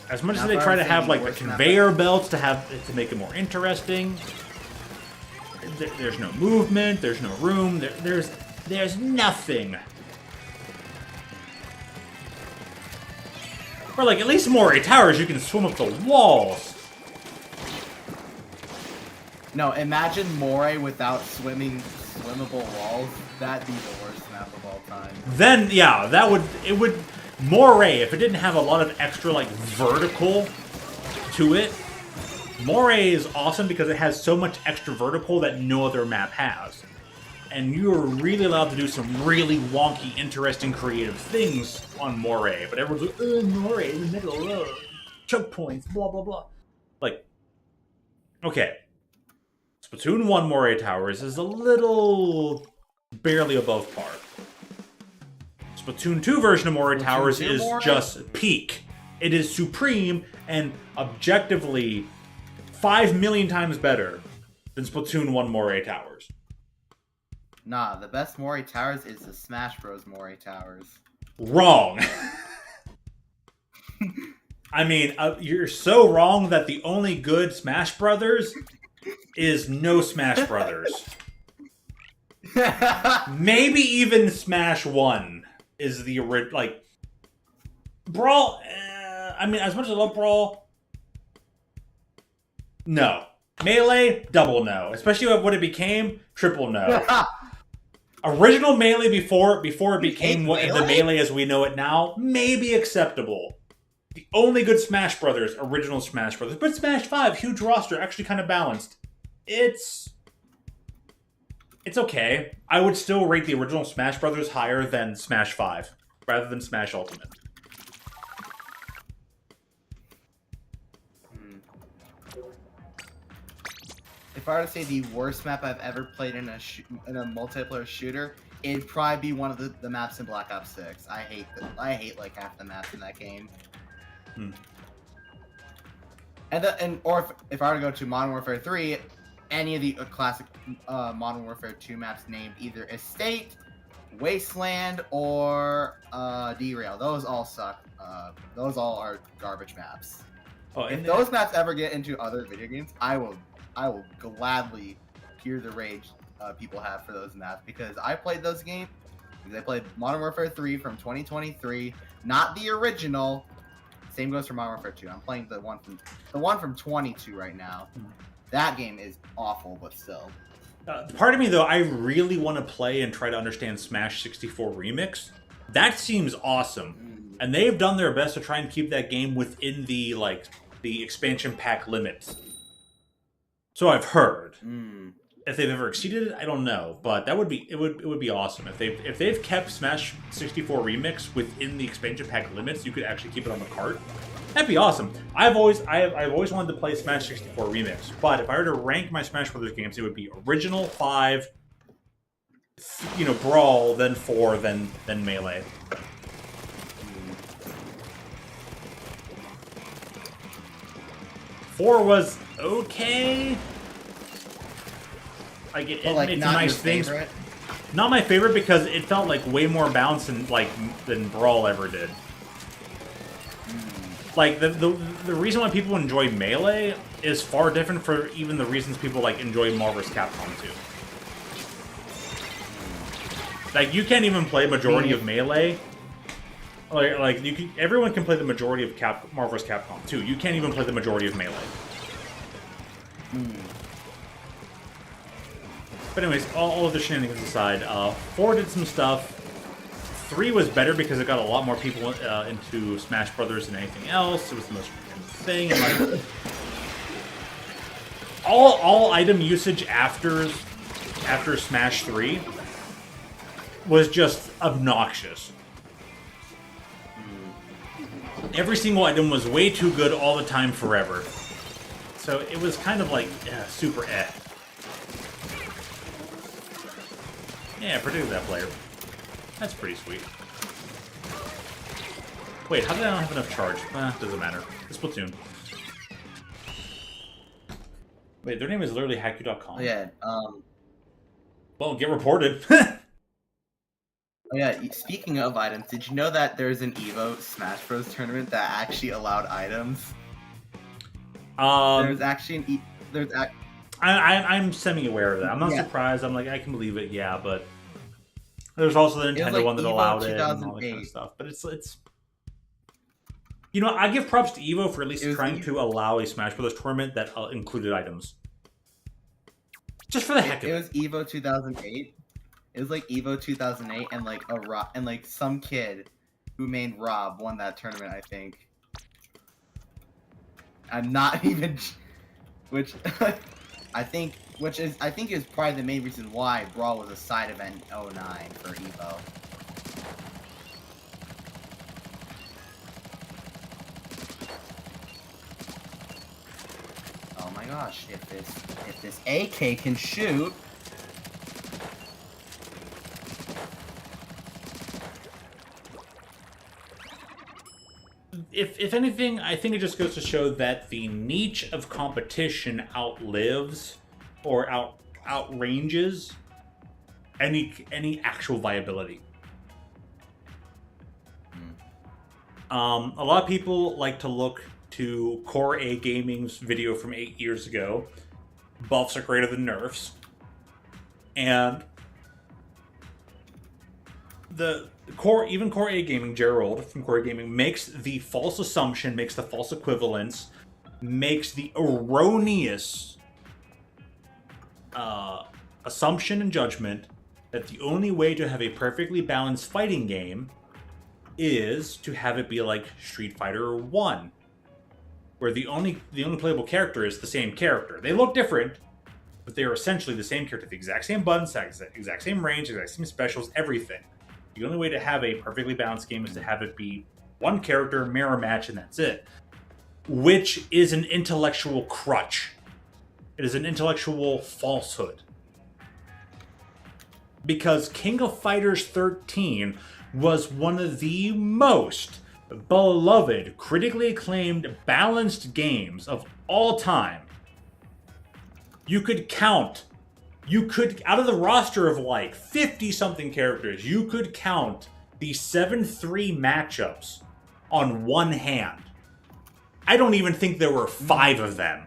As much as they try to have, like, the conveyor belts to make it more interesting, there's no movement, there's no room, there's nothing. Or, like, at least Moray Towers, you can swim up the walls. No, imagine Moray without swimmable walls. That'd be the worst map of all time. Then, yeah, Moray, if it didn't have a lot of extra, like, vertical to it, Moray is awesome because it has so much extra vertical that no other map has. And you are really allowed to do some really wonky, interesting, creative things on Moray. But everyone's like, Moray in the middle, choke points, blah, blah, blah. Like, okay. Splatoon 1 Moray Towers is a little barely above par. Splatoon 2 version of Moray Towers is just peak. It is supreme and objectively 5 million times better than Splatoon 1 Moray Towers. Nah, the best Moray Towers is the Smash Bros. Moray Towers. Wrong. I mean, you're so wrong that the only good Smash Brothers is no Smash Brothers. Maybe even Smash 1 is the original. Like, Brawl, I mean, as much as I love Brawl, no. Melee, double no. Especially what it became, triple no. Original Melee before it became the Melee as we know it now, maybe acceptable. The only good Smash Brothers, original Smash Brothers. But Smash 5, huge roster, actually kind of balanced. It's okay. I would still rate the original Smash Brothers higher than Smash 5, rather than Smash Ultimate. If I were to say the worst map I've ever played in a multiplayer shooter, it'd probably be one of the maps in Black Ops 6. I hate like half the maps in that game. Or if I were to go to Modern Warfare 3, any of the classic Modern Warfare 2 maps named either Estate, Wasteland, or Derail. Those all suck. Those all are garbage maps. Oh, if those maps ever get into other video games, I will gladly hear the rage people have for those maps, because I played those games. I played Modern Warfare 3 from 2023, not the original. Same goes for Modern Warfare 2. I'm playing the one from 22 right now. That game is awful, but still. Part of me, though, I really want to play and try to understand Smash 64 Remix. That seems awesome. And they've done their best to try and keep that game within the expansion pack limits. So I've heard. If they've ever exceeded it, I don't know, but that would be it would be awesome if they've kept Smash 64 Remix within the expansion pack limits. You could actually keep it on the cart. That'd be awesome. I've always wanted to play Smash 64 Remix, but if I were to rank my Smash Brothers games, it would be original 5, Brawl, then 4, then Melee. Four was okay. Like it made some nice things. Not my favorite because it felt like way more balanced than Brawl ever did. Like the reason why people enjoy Melee is far different for even the reasons people enjoy Marvel vs. Capcom 2. Like you can't even play majority of Melee. Everyone can play the majority of Marvel vs. Capcom 2. You can't even play the majority of Melee. But anyways, all of the shenanigans aside, 4 did some stuff. 3 was better because it got a lot more people into Smash Brothers than anything else. It was the most thing. And all item usage after Smash 3 was just obnoxious. Every single item was way too good all the time forever. So it was kind of super eh. Yeah, particularly that player. That's pretty sweet. Wait, how did I not have enough charge? Doesn't matter. It's Splatoon. Wait, their name is literally hacku.com. Yeah, Well, get reported. Oh yeah, speaking of items, did you know that there's an EVO Smash Bros. Tournament that actually allowed items? There's actually I'm semi-aware of that. I'm not surprised. I'm I can believe it, yeah, but there's also the Nintendo one that EVO allowed it and all that kind of stuff. But it's I give props to EVO for at least trying to allow a Smash Bros. Tournament that included items. Just for the heck of it. It was EVO 2008. It was EVO 2008, and some kid who named Rob won that tournament, I think. I'm not even, which I think is probably the main reason why Brawl was a side event in 09 for EVO. Oh my gosh! If this AK can shoot. If anything, I think it just goes to show that the niche of competition outlives or outranges any actual viability. A lot of people like to look to Core A Gaming's video from 8 years ago. Buffs are greater than nerfs. And Core A Gaming, Gerald from Core A Gaming, makes the false assumption, makes the false equivalence, makes the erroneous assumption and judgment that the only way to have a perfectly balanced fighting game is to have it be like Street Fighter 1, where the only playable character is the same character. They look different, but they are essentially the same character, the exact same buttons, exact same range, exact same specials, everything. The only way to have a perfectly balanced game is to have it be one character, mirror match, and that's it. Which is an intellectual crutch. It is an intellectual falsehood. Because King of Fighters 13 was one of the most beloved, critically acclaimed, balanced games of all time. You could count, out of the roster of like 50-something characters, you could count the 7-3 matchups on one hand. I don't even think there were 5 of them.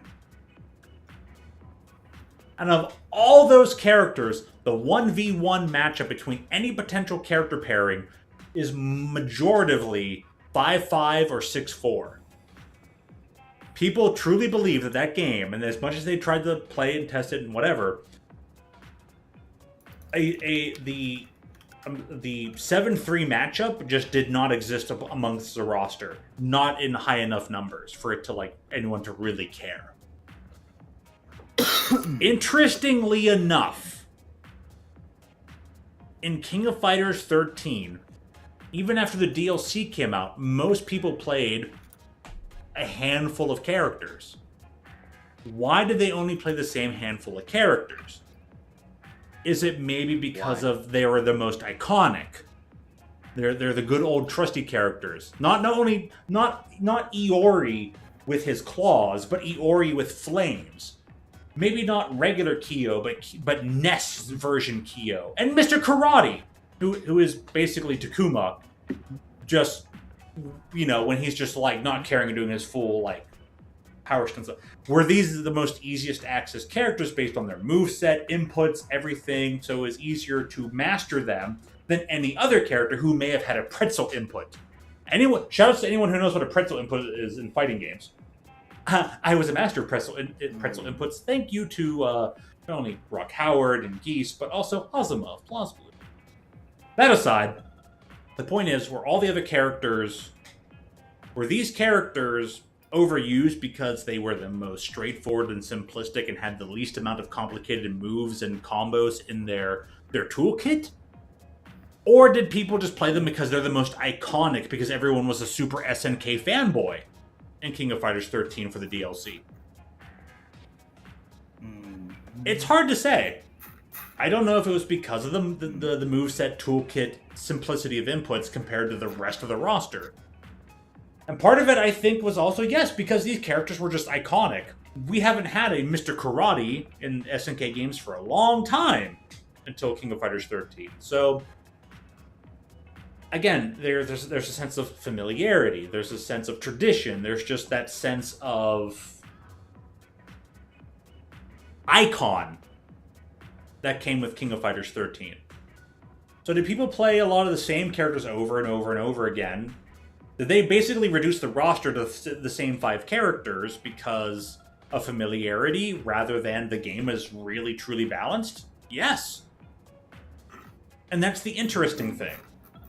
And of all those characters, the 1v1 matchup between any potential character pairing is majoritively 5-5 or 6-4. People truly believe that that game, and as much as they tried to play and test it and whatever, the 7-3 matchup just did not exist amongst the roster. Not in high enough numbers for it to, like, anyone to really care. Interestingly enough, in King of Fighters 13, even after the DLC came out, most people played a handful of characters. Why did they only play the same handful of characters? Is it maybe because of they were the most iconic? They're the good old trusty characters. Not Iori with his claws, but Iori with flames. Maybe not regular Kyo, but NES version Kyo. And Mr. Karate, who is basically Takuma, just, you know, when he's just, like, not caring and doing his full, like, power stunts. Were these the most easiest to access characters based on their moveset, inputs, everything, so it was easier to master them than any other character who may have had a pretzel input. Shout out to anyone who knows what a pretzel input is in fighting games. I was a master of pretzel inputs. Thank you to not only Rock Howard and Geese, but also Azumov, plausibly. That aside, the point is, were these characters overused because they were the most straightforward and simplistic and had the least amount of complicated moves and combos in their toolkit? Or did people just play them because they're the most iconic because everyone was a super SNK fanboy in King of Fighters 13 for the DLC? It's hard to say. I don't know if it was because of the moveset, toolkit, simplicity of inputs compared to the rest of the roster. And part of it, I think, was also, yes, because these characters were just iconic. We haven't had a Mr. Karate in SNK games for a long time until King of Fighters 13. So, again, there's a sense of familiarity. There's a sense of tradition. There's just that sense of icon that came with King of Fighters 13. So did people play a lot of the same characters over and over and over again? Did they basically reduce the roster to the same 5 characters because of familiarity rather than the game is really truly balanced? Yes. And that's the interesting thing.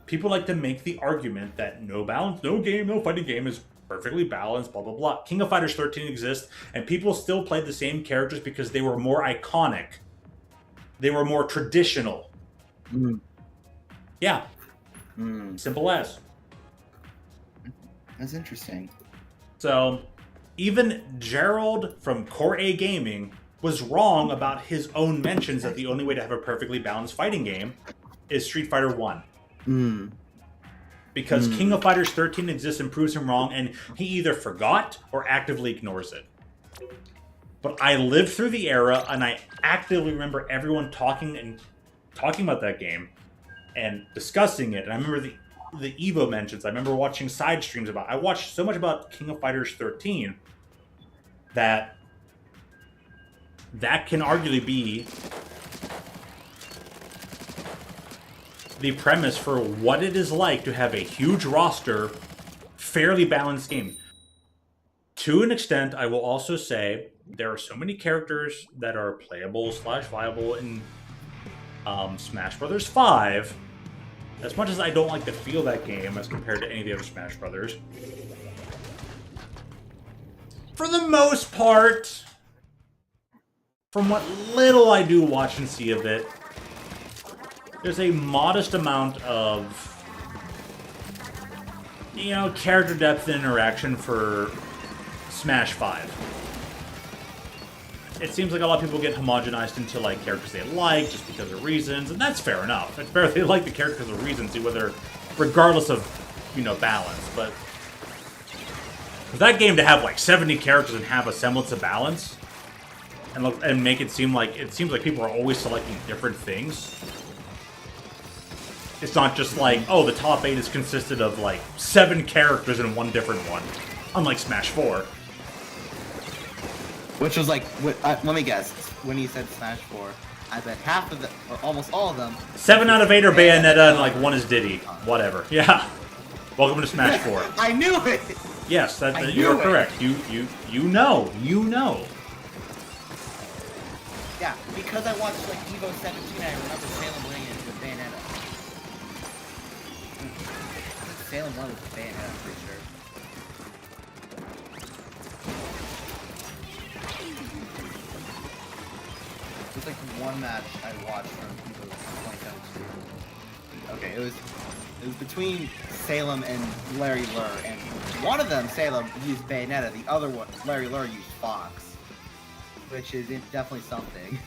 People like to make the argument that no fighting game is perfectly balanced, blah, blah, blah. King of Fighters 13 exists, and people still played the same characters because they were more iconic. They were more traditional. Yeah. Simple as. That's interesting. So, even Gerald from Core A Gaming was wrong about his own mentions that the only way to have a perfectly balanced fighting game is Street Fighter 1. Because King of Fighters 13 exists and proves him wrong, and he either forgot or actively ignores it. But I lived through the era, and I actively remember everyone talking about that game and discussing it. And I remember the Evo mentions. I remember watching side streams about it. I watched so much about King of Fighters 13 that can arguably be the premise for what it is like to have a huge roster, fairly balanced game. To an extent, I will also say there are so many characters that are playable / viable in Smash Brothers 5. As much as I don't like to feel that game as compared to any of the other Smash Brothers, for the most part, from what little I do watch and see of it, there's a modest amount of, you know, character depth and interaction for Smash 5. It seems like a lot of people get homogenized into, like, characters they like just because of reasons, and that's fair enough. It's fair they like the characters of reasons, whether, regardless of, you know, balance, but for that game to have, like, 70 characters and have a semblance of balance, and make it seem like, it seems like people are always selecting different things. It's not just like, oh, the top 8 is consisted of, like, 7 characters and one different one, unlike Smash 4. Which was like, let me guess, when you said Smash 4, I bet half of them, or almost all of them... 7 out of 8 are Bayonetta, and like 1 is Diddy. Whatever. Yeah. Welcome to Smash 4. I knew it! Yes, you're correct. You know. You know. Yeah, because I watched like Evo 17, I remember Salem winning it with Bayonetta. Salem won with Bayonetta, I'm pretty sure. It was like one match I watched from Evo 2017. Okay, it was between Salem and Larry Lur, and one of them, Salem, used Bayonetta, the other one, Larry Lur, used Fox. Which is definitely something.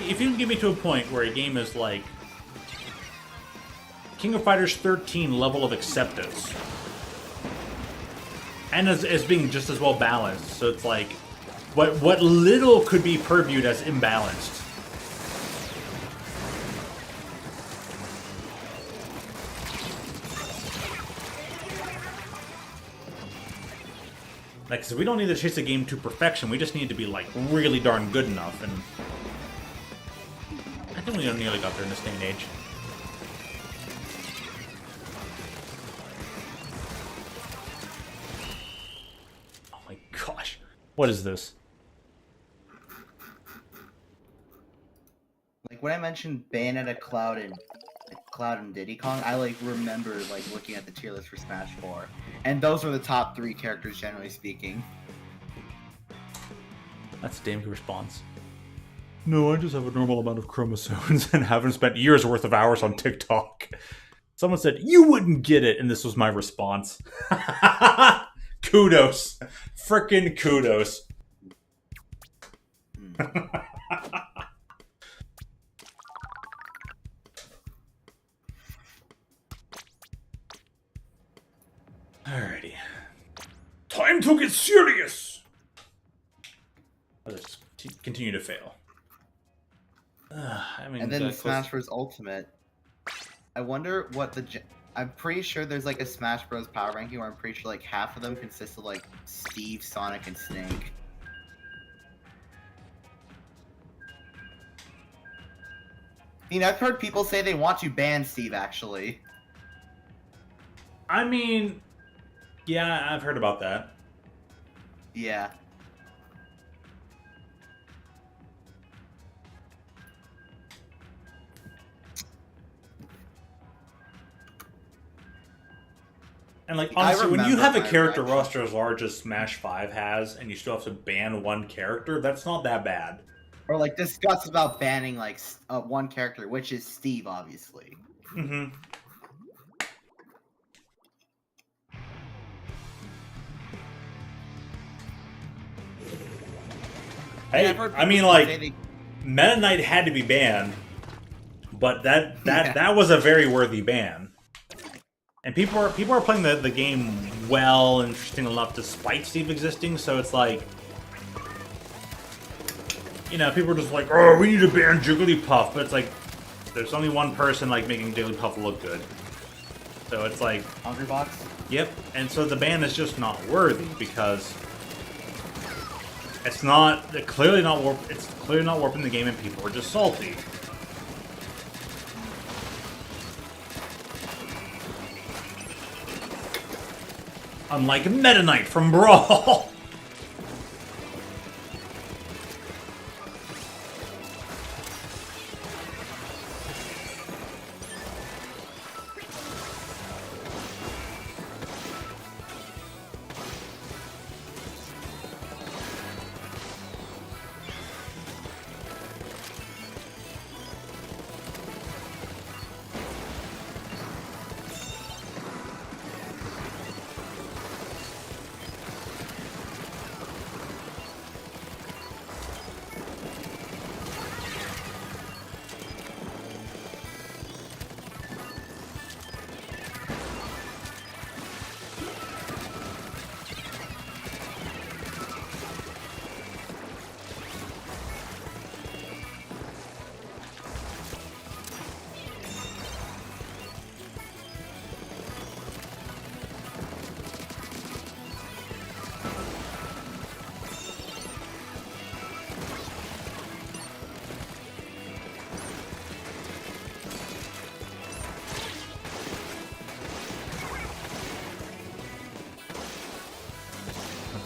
If you can get me to a point where a game is like King of Fighters 13 level of acceptance, and as being just as well balanced, so it's like what little could be purviewed as imbalanced. Like, so we don't need to chase a game to perfection. We just need to be like really darn good enough, and I think we nearly got there in this day and age. Oh my gosh. What is this? Like when I mentioned Bayonetta, Cloud, and Diddy Kong, I like remember like looking at the tier list for Smash 4. And those were the top 3 characters, generally speaking. That's a damn good response. No, I just have a normal amount of chromosomes and haven't spent years worth of hours on TikTok. Someone said, you wouldn't get it, and this was my response. Kudos. Frickin' kudos. Alrighty. Time to get serious! Let's continue to fail. I mean, and then the Smash Bros. Ultimate. I wonder what I'm pretty sure there's like a Smash Bros. Power ranking where I'm pretty sure like half of them consist of like Steve, Sonic, and Snake. I mean, I've heard people say they want to ban Steve, actually. I mean, yeah, I've heard about that. Yeah. And like, honestly, when you have a character roster as large as Smash 5 has, and you still have to ban one character, that's not that bad. Or like discuss about banning like one character, which is Steve, obviously. Mm-hmm. Hey, I mean, like, Meta Knight had to be banned, but that was a very worthy ban. And people are playing the game well and interesting enough despite Steve existing, so it's like, you know, people are just like, oh, we need to ban Jigglypuff, but it's like, there's only one person like making Jigglypuff look good. So it's like, Hungrybox? Yep, and so the ban is just not worthy because it's clearly not warping the game, and people are just salty. Unlike Meta Knight from Brawl.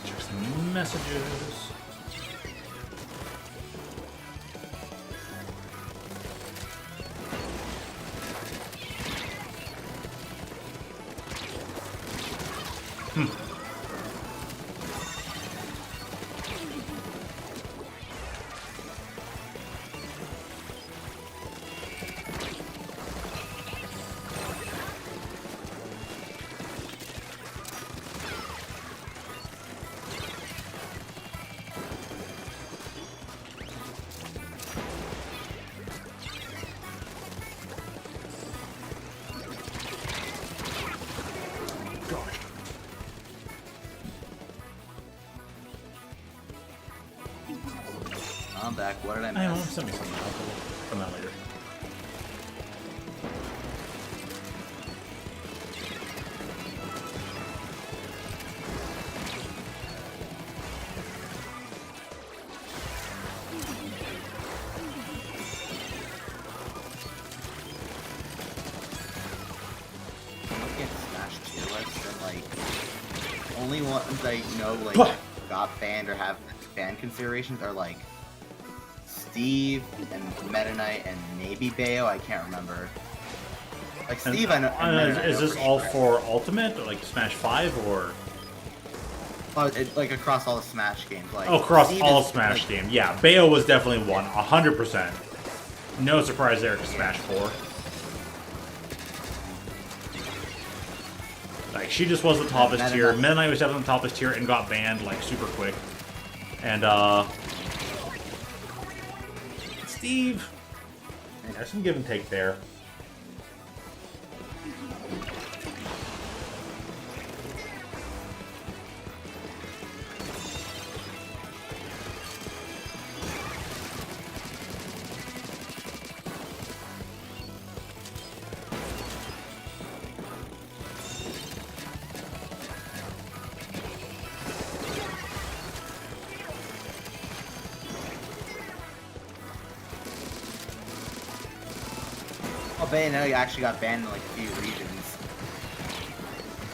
Check some messages. I'm back. What did I I don't know, miss? send me something. I'll come out later. Look at Smash tier lists and like only ones I know like got banned or have ban considerations are like Steve and Meta Knight and maybe Bayo. I can't remember. Like Steve, I know. and Meta Knight I Is know this for all sure. for Ultimate, or like Smash 5, or? Like across all the Smash games. Like Oh, across Steve all is, Smash like, games. Yeah, Bayo was definitely one, 100%. No surprise there to Smash 4. Like, she just was the toppest Meta tier. Knight. Meta Knight was definitely the toppest tier and got banned, like, super quick. And, Steve. There's some give and take there. Oh, Bayonetta actually got banned in like a few regions,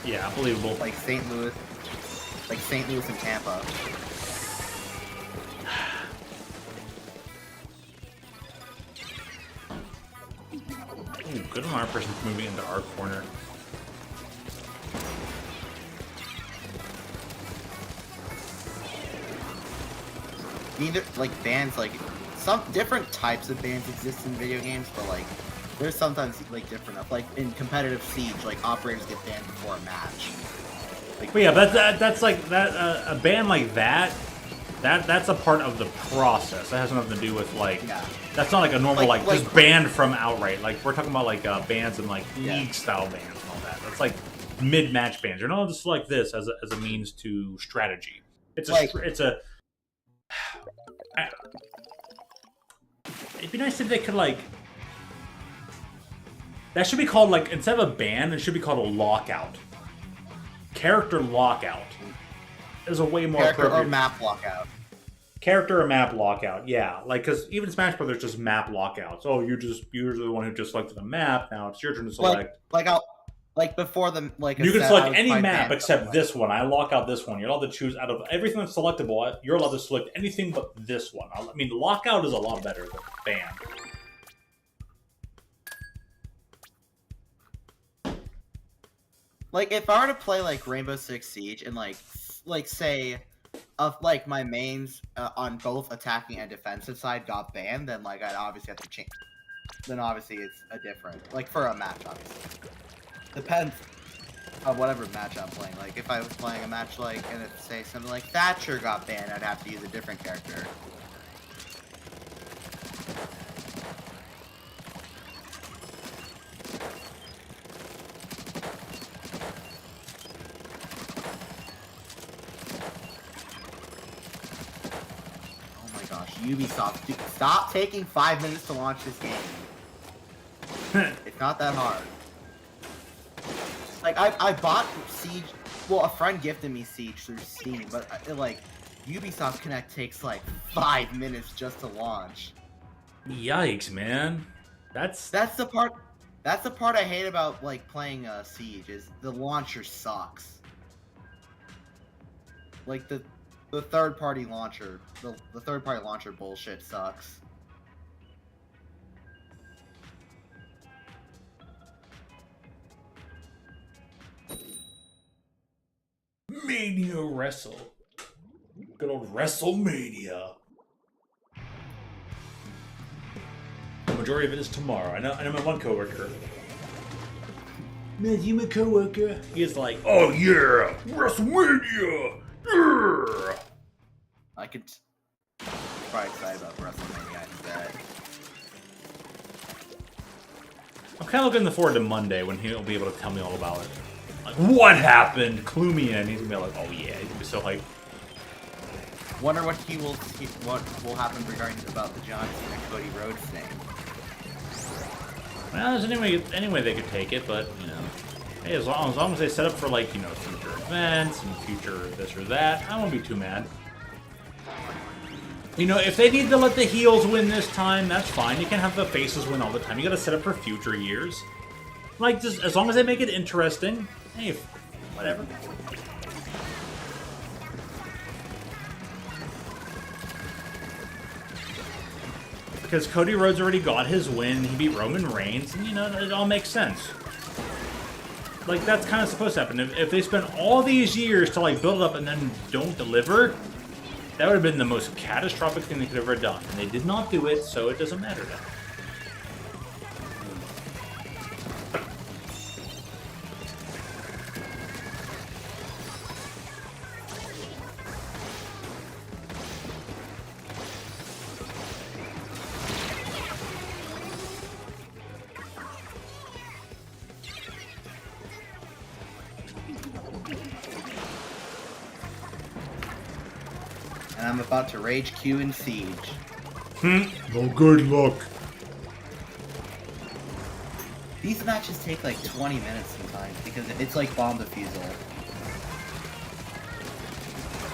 Yeah, believable. like St. Louis and Tampa. Ooh, good on our person's moving into our corner. Neither like bans like some different types of bans exist in video games, but like there's sometimes like different. Like in competitive Siege, like operators get banned before a match. Like, But yeah, that's like that. A ban like that. That's a part of the process. That has nothing to do with like. Yeah. That's not like a normal Like- like just banned from outright. Like we're talking about like bans and like Yeah. league style bans and all that. That's like mid match bans. You're not just like this as a means to strategy. It's a Like- it's a. It'd be nice if they could like. That should be called like instead of a ban, it should be called a lockout. Character lockout is a way more character or appropriate. map lockout. Character or map lockout, yeah. Like, because even Smash Brothers just map lockouts. Oh, you're the one who just selected a map. Now it's your turn to select. Like Like before the like. You can set, I select would any probably map ban except something like this one. I lock out this one. You're allowed to choose out of everything that's selectable. You're allowed to select anything but this one. I mean, lockout is a lot better than ban. Like if I were to play like Rainbow Six Siege and like say of like my mains on both attacking and defensive side got banned, then like I'd obviously have to change. Then obviously it's a different like for a match obviously. Depends on whatever match I'm playing. Like if I was playing a match like and if say something like Thatcher got banned, I'd have to use a different character. Ubisoft, dude, stop taking 5 minutes to launch this game. It's not that hard. Like, I bought Siege, well, a friend gifted me Siege through Steam, but, like, Ubisoft Connect takes, like, 5 minutes just to launch. Yikes, man. That's the part I hate about, like, playing, Siege, is the launcher sucks. Like, the third-party launcher, the third-party launcher bullshit sucks. Mania Wrestle. Good old WrestleMania. The majority of it is tomorrow. I know my one coworker. Man, you my coworker. He's like, oh yeah, WrestleMania. Yeah. I could probably excited about WrestleMania instead. I'm kind of looking forward to Monday when he'll be able to tell me all about it. Like, what happened? Clue me in. He's gonna be like, oh yeah, he's gonna be so hyped. Wonder what what will happen regarding about the John Cena Cody Rhodes thing. Well, there's any way they could take it, but you know, hey, as long as they set up for like future events and future this or that, I won't be too mad. You know, if they need to let the heels win this time, that's fine. You can't have the faces win all the time. You gotta set up for future years. Like, just as long as they make it interesting, hey, whatever. Because Cody Rhodes already got his win, he beat Roman Reigns, and it all makes sense. Like, that's kind of supposed to happen. If they spend all these years to like build up and then don't deliver, that would have been the most catastrophic thing they could have ever done. And they did not do it, so it doesn't matter now. And I'm about to rage Q in Siege. No good luck. These matches take like 20 minutes sometimes because it's like bomb defusal.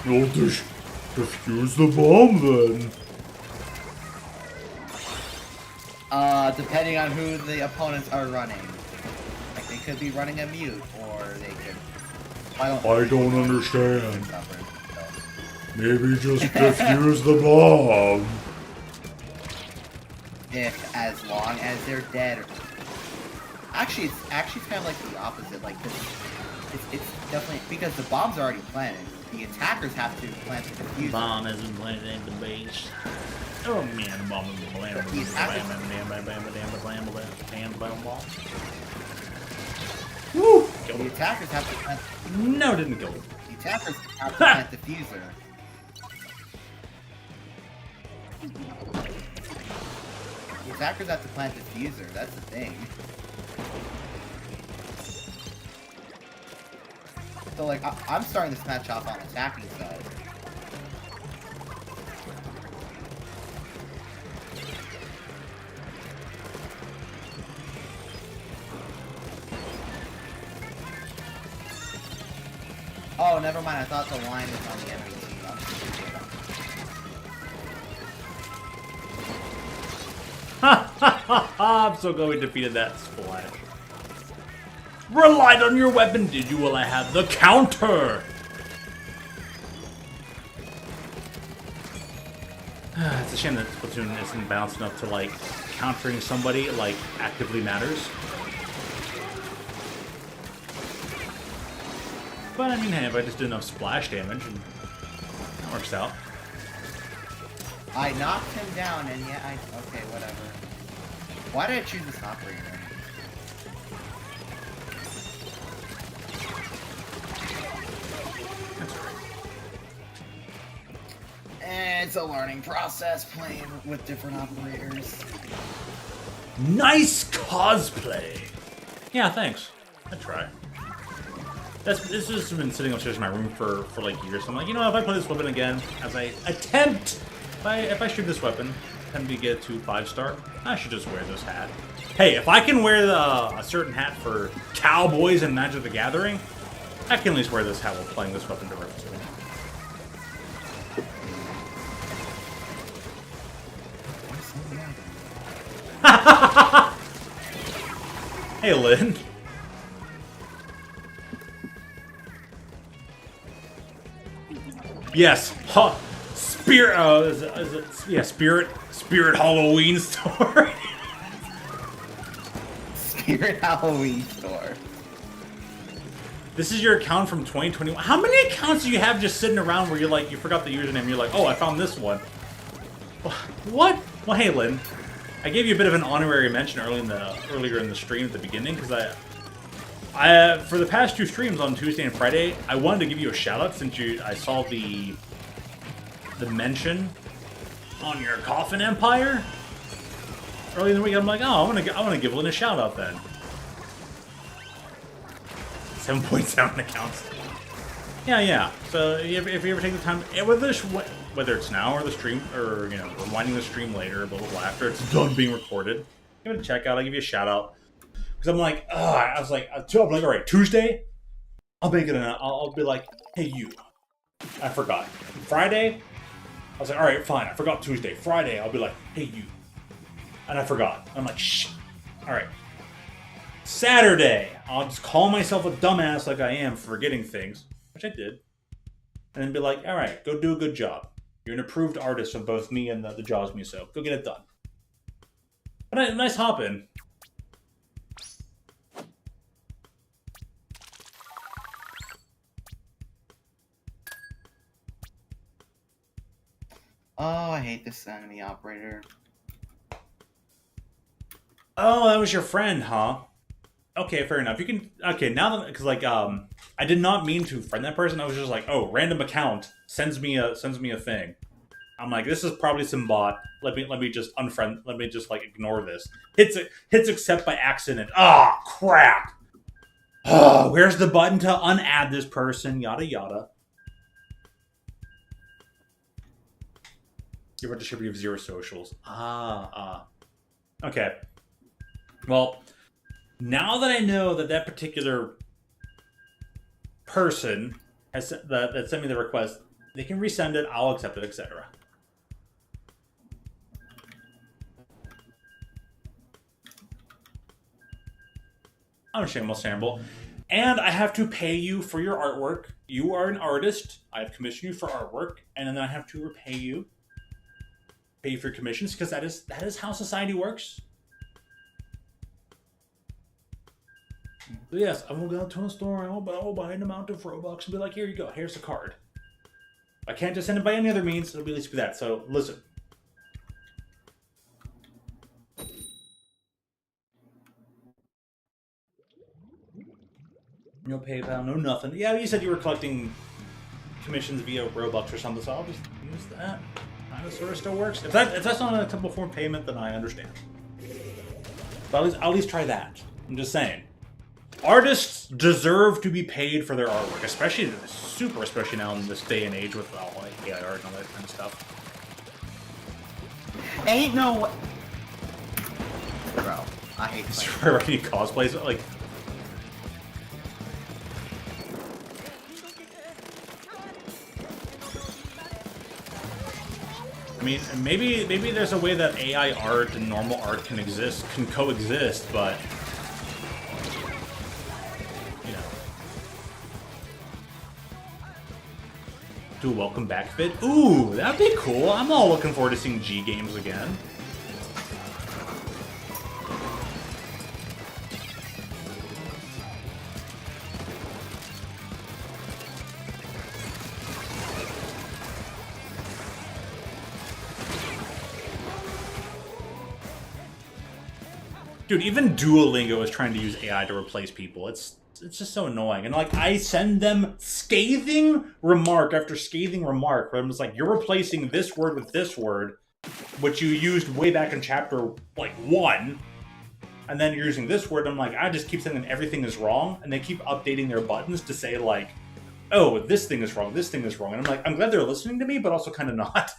You'll defuse the bomb then. Depending on who the opponents are running. Like they could be running a mute, or they could. I don't understand. Maybe just defuse the bomb. If as long as they're dead. Actually, it's kind of like the opposite. Like this, it's definitely because the bomb's already planted. The attackers have to plant the defuse. Bomb isn't planted in the base. Oh man, bomb is planted. Woo! The attackers have to plant. No, didn't kill him. The attackers have to plant diffuser. The attackers have to plant diffuser. That's the thing. So like, I'm starting this match off on attacking side. Oh, never mind. I thought the line was on the enemy team. I'm so glad we defeated that splash. Relied on your weapon, did you? Well, I have the counter. It's a shame that Splatoon isn't balanced enough to, like, countering somebody, like, actively matters. But, I mean, hey, if I just do enough splash damage, and that works out. I knocked him down, and yet I... Okay, whatever. Why did I choose this operator? It's a learning process playing with different operators. Nice cosplay! Yeah, thanks. I try. This has been sitting upstairs in my room for like years. So I'm like, you know, if I play this weapon again, as I attempt, if I shoot this weapon, attempt to get to 5-star, I should just wear this hat. Hey, if I can wear a certain hat for cowboys and Magic the Gathering, I can at least wear this hat while playing this weapon directly. Hey, Lynn. Yes, Spirit. Is it? Yeah, Spirit Halloween store. Spirit Halloween store. This is your account from 2021. How many accounts do you have just sitting around where you're like, you forgot the username? And you're like, oh, I found this one. What? Well, hey, Lynn. I gave you a bit of an honorary mention earlier in the stream at the beginning because I for the past 2 streams on Tuesday and Friday, I wanted to give you a shout out since I saw the mention on your Coffin Empire early in the week. I'm like, oh, I want to give Lynn a shout out then. 7.7 accounts. Yeah. So if you ever take the time, whether it's now or the stream, or, you know, rewinding the stream later, blah blah blah, after it's done being recorded, give it a check out. I'll give you a shout out because I'm like, I was like, all right, Tuesday, I'll make it. I'll be like, hey you, I forgot. Friday, I was like, all right, fine, I forgot Tuesday. Friday, I'll be like, hey you, and I forgot. I'm like, shh. All right. Saturday, I'll just call myself a dumbass like I am for forgetting things, which I did, and then be like, all right, go do a good job. You're an approved artist of both me and the Jaws Muso. Go get it done. But nice hop in. Oh, I hate this enemy operator. Oh, that was your friend, huh? Okay, fair enough. You can... Okay, now that... Because, like, I did not mean to friend that person. I was just like, oh, random account sends me a thing. I'm like, this is probably some bot. Let me just unfriend... Let me just, like, ignore this. Hits accept by accident. Ah, crap! Where's the button to unadd this person? Yada, yada. You're about to ship you have 0 socials. Okay. Well... Now that I know that particular person has that sent me the request, they can resend it, I'll accept it, etc. I'm shameless sample. And I have to pay you for your artwork. You are an artist. I have commissioned you for artwork, and then I have to repay you. Pay you for commissions, because that is how society works. But yes, I will go to a store and I'll buy an amount of Robux and be like, here you go, here's a card. I can't just send it by any other means, it'll be at least be that. So, listen. No PayPal, no nothing. Yeah, you said you were collecting commissions via Robux or something, so I'll just use that. That sort of still works. If that's not a typical form of payment, then I understand. But I'll at least try that. I'm just saying. Artists deserve to be paid for their artwork, especially now in this day and age with all like AI art and all that kind of stuff. Ain't no... Bro, I hate Any cosplays, like... I mean, maybe there's a way that AI art and normal art can coexist, but... Do a welcome back vid. Ooh, that'd be cool. I'm all looking forward to seeing G games again. Dude, even Duolingo is trying to use AI to replace people. It's just so annoying. And like, I send them scathing remark after scathing remark where I'm just like, you're replacing this word with this word, which you used way back in chapter like 1, and then you're using this word. I'm like, I just keep saying everything is wrong, and they keep updating their buttons to say like, oh, this thing is wrong, this thing is wrong. And I'm like, I'm glad they're listening to me, but also kind of not.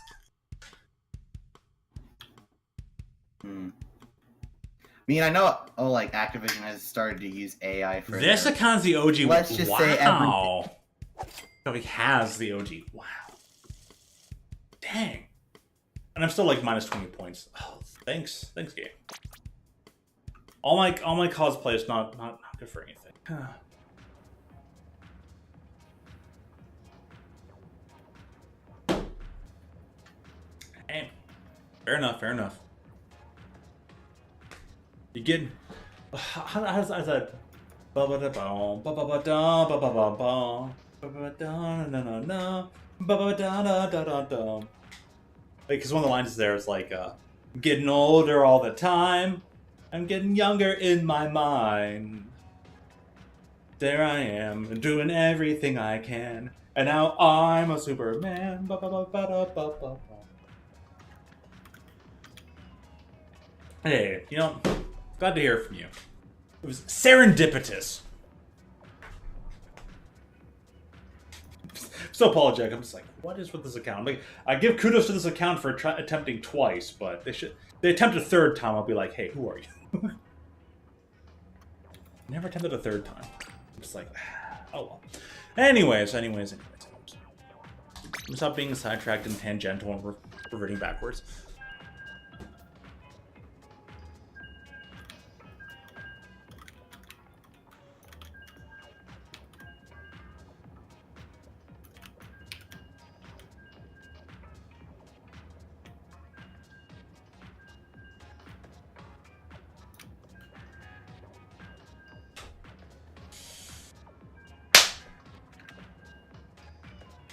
I mean, I know, like, Activision has started to use AI for this account's the OG. Let's just say wow. So he has the OG. Wow. Dang. And I'm still like minus 20 points. Oh, thanks, game. All my cosplay is not good for anything. Hey, fair enough. You getting? How's that? Because one of the lines there is like, I'm getting older all the time. I'm getting younger in my mind. There I am, doing everything I can. And now I'm a Superman. Hey, you know, glad to hear from you. It was serendipitous. So apologetic. I'm just like, what is with this account? Like, I give kudos to this account for attempting twice, but they attempt a third time. I'll be like, hey, who are you? Never attempted a third time. I'm just like, oh well. Anyways. I'm gonna stop being sidetracked and tangential and reverting backwards.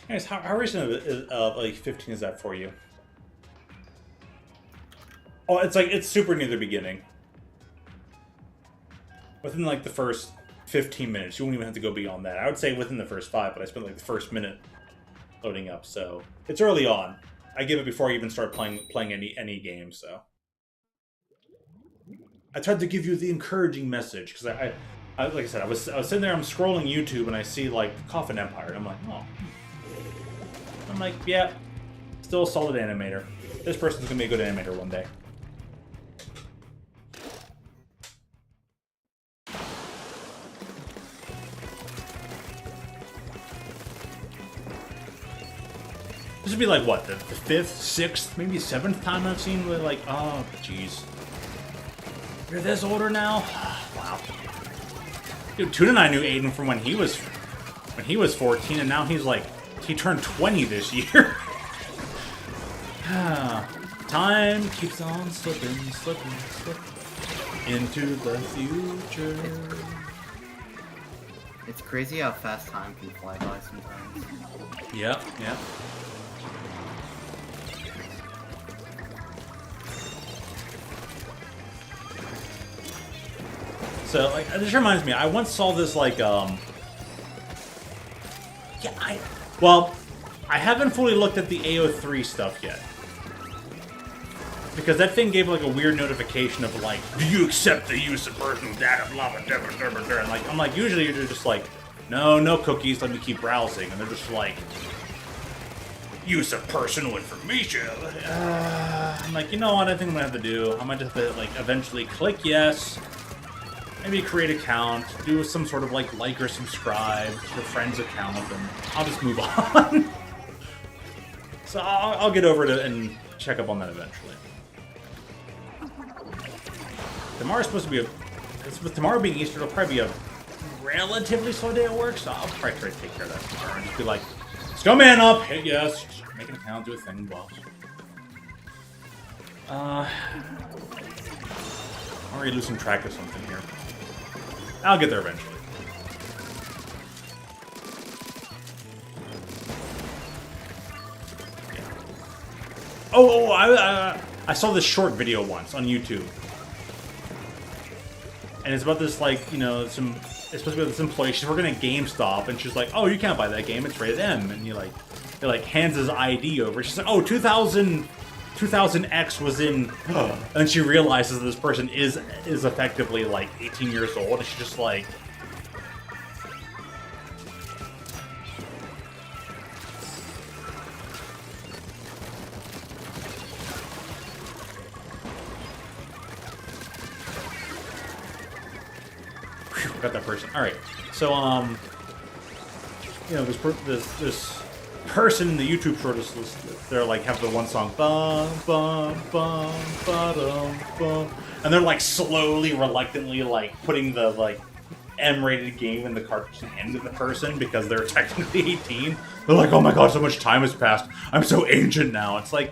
Anyways, how recent of like 15 is that for you? Oh, it's super near the beginning. Within like the first 15 minutes, you won't even have to go beyond that. I would say within the first 5, but I spent like the first minute loading up, so it's early on. I give it before I even start playing any game. So I tried to give you the encouraging message because I like I said, I was sitting there, I'm scrolling YouTube, and I see like Coffin Empire, and I'm like, oh. I'm like, yeah, still a solid animator. This person's gonna be a good animator one day. This would be like, what, the 5th, 6th, maybe 7th time I've seen with like, oh, jeez. You're this older now? Wow. Dude, Tuna and I knew Aiden from when he was 14, and now he's like, he turned 20 this year. Time keeps on slipping into the future. It's crazy how fast time can fly by sometimes. Yep. So, like, this reminds me, I once saw this, like, well, I haven't fully looked at the AO3 stuff yet. Because that thing gave, like, a weird notification of, like, do you accept the use of personal data, blah, blah, blah, blah, blah, blah. And, like, I'm like, usually you're just like, no cookies, let me keep browsing. And they're just like, use of personal information. I'm like, you know what, I think I'm gonna have to do. I might just have to, like, eventually click yes. Maybe create an account, do some sort of like or subscribe to a friend's account, and I'll just move on. So I'll get over to and check up on that eventually. Tomorrow's supposed to be with tomorrow being Easter, it'll probably be a relatively slow day at work, so I'll probably try to take care of that tomorrow and just be like, Go man up! Hit yes. Just make an account, do a thing, boss. I'm already losing track of something here. I'll get there eventually. Oh, I saw this short video once on YouTube. And it's about this, like, you know, it's supposed to be this employee. She's working at GameStop, and she's like, "Oh, you can't buy that game. It's rated M." And it hands his ID over. She's like, "Oh, 2000X was in." And she realizes that this person is effectively like 18 years old, and she's just like. Got that person. All right. So you know, this person in the YouTube short is they're like have the one song bum bum bum ba-dum, bum, and they're like slowly, reluctantly like putting the like M-rated game in the cartridge and handing the person because they're technically 18. They're like, "Oh my god, so much time has passed. I'm so ancient now." It's like,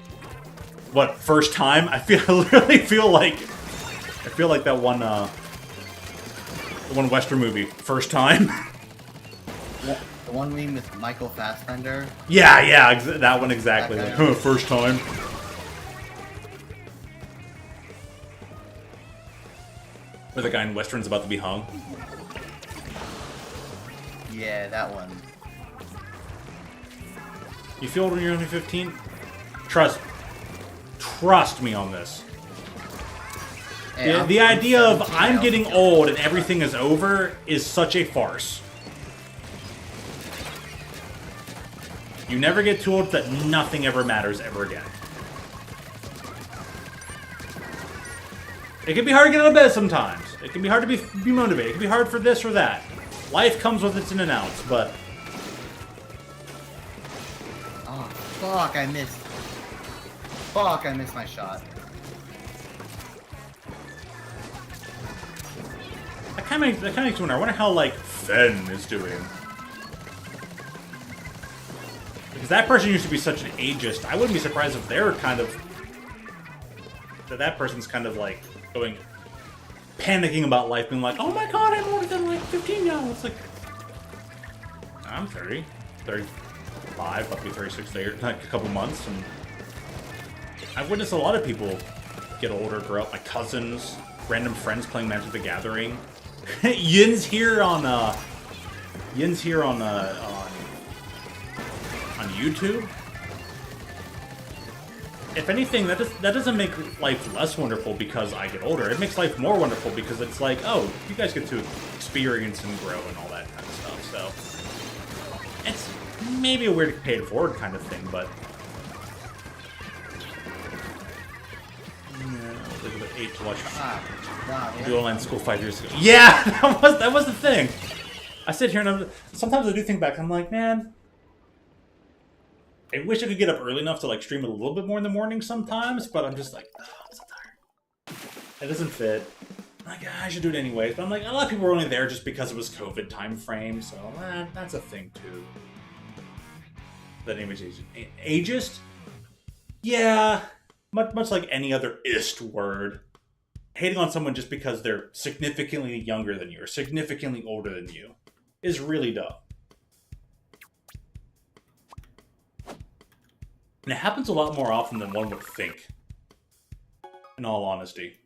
what, first time? I literally feel like that one one Western movie, First Time. The one meme with Michael Fassbender. Yeah, that one exactly. That Like, First Time. Where the guy in Western's about to be hung. Yeah, that one. You feel when you're only 15? Trust me on this. Hey, The idea of I'm now. getting old and everything is over is such a farce. You never get too old that nothing ever matters ever again. It can be hard to get out of bed sometimes. It can be hard to be motivated. It can be hard for this or that. Life comes with its in and outs, but... Oh, fuck, I missed. Fuck, I missed my shot. That kind of makes me wonder. I wonder how, like, Fen is doing. Because that person used to be such an ageist. I wouldn't be surprised if they're kind of... That person's kind of, like, going... panicking about life, being like, "Oh my god, I'm older than, like, 15 now." It's like... I'm 30. 35, about to be 36 later, like, a couple months, and... I've witnessed a lot of people get older, grow up. My cousins, random friends playing Magic the Gathering. Yin's here on YouTube. If anything, that doesn't make life less wonderful because I get older. It makes life more wonderful because it's like, oh, you guys get to experience and grow and all that kind of stuff. So it's maybe a weird pay it forward kind of thing, but yeah, look at 8 to watch. Do online school 5 years ago. Yeah, that was the thing. I sit here and sometimes I do think back. I'm like, man, I wish I could get up early enough to like stream a little bit more in the morning sometimes, but I'm just like, oh, I'm so tired. It doesn't fit. I'm like, I should do it anyways. But I'm like, a lot of people were only there just because it was COVID time frame, so that's a thing too. That image ageist? Yeah, much like any other ist word. Hating on someone just because they're significantly younger than you or significantly older than you is really dumb. And it happens a lot more often than one would think. In all honesty.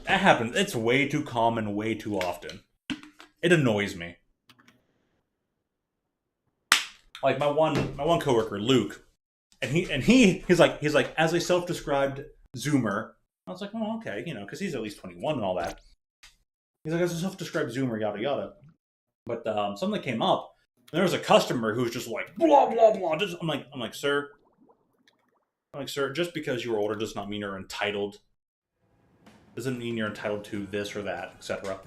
That happens. It's way too common, way too often. It annoys me. Like my one coworker, Luke, and he's like, as a self-described Zoomer. I was like, oh, okay, you know, because he's at least 21 and all that. He's like, as a self-described Zoomer, yada yada. But something came up, and there was a customer who was just like, blah blah blah. I'm like, sir, just because you're older does not mean you're entitled. Doesn't mean you're entitled to this or that, etc.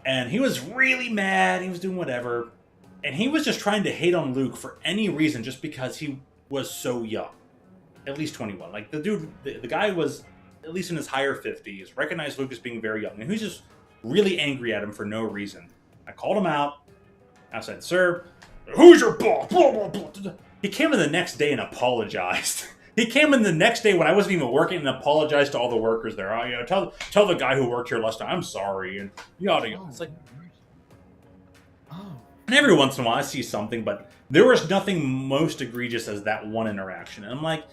And he was really mad. He was doing whatever, and he was just trying to hate on Luke for any reason, just because he was so young, at least 21. Like the dude, the guy was at least in his higher 50s, recognized Luke as being very young, and he was just really angry at him for no reason. I called him out. I said, sir, Who's your boss? Blah, blah, blah. He came in the next day and apologized. He came in the next day when I wasn't even working and apologized to all the workers there. Oh, yeah, tell the guy who worked here last time, I'm sorry, and yada yada. It's like, and every once in a while I see something, but there was nothing most egregious as that one interaction. And I'm like,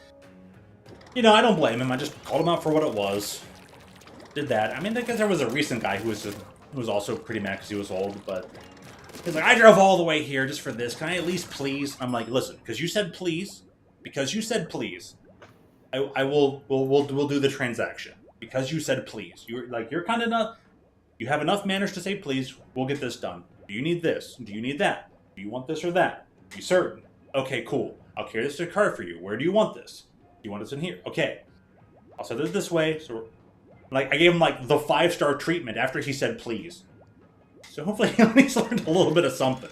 you know, I don't blame him. I just called him out for what it was. Did that. I mean, I guess there was a recent guy who was also pretty mad because he was old, but he's like, I drove all the way here just for this. Can I at least please? I'm like, listen, because you said please, we'll do the transaction. Because you said please. You're kind enough. You have enough manners to say please. We'll get this done. Do you need this? Do you need that? Do you want this or that? Are you certain? Okay, cool. I'll carry this to the car for you. Where do you want this? Do you want this in here? Okay. I'll set it this way. So, like, I gave him like the 5-star treatment after he said please. So hopefully he at least learned a little bit of something.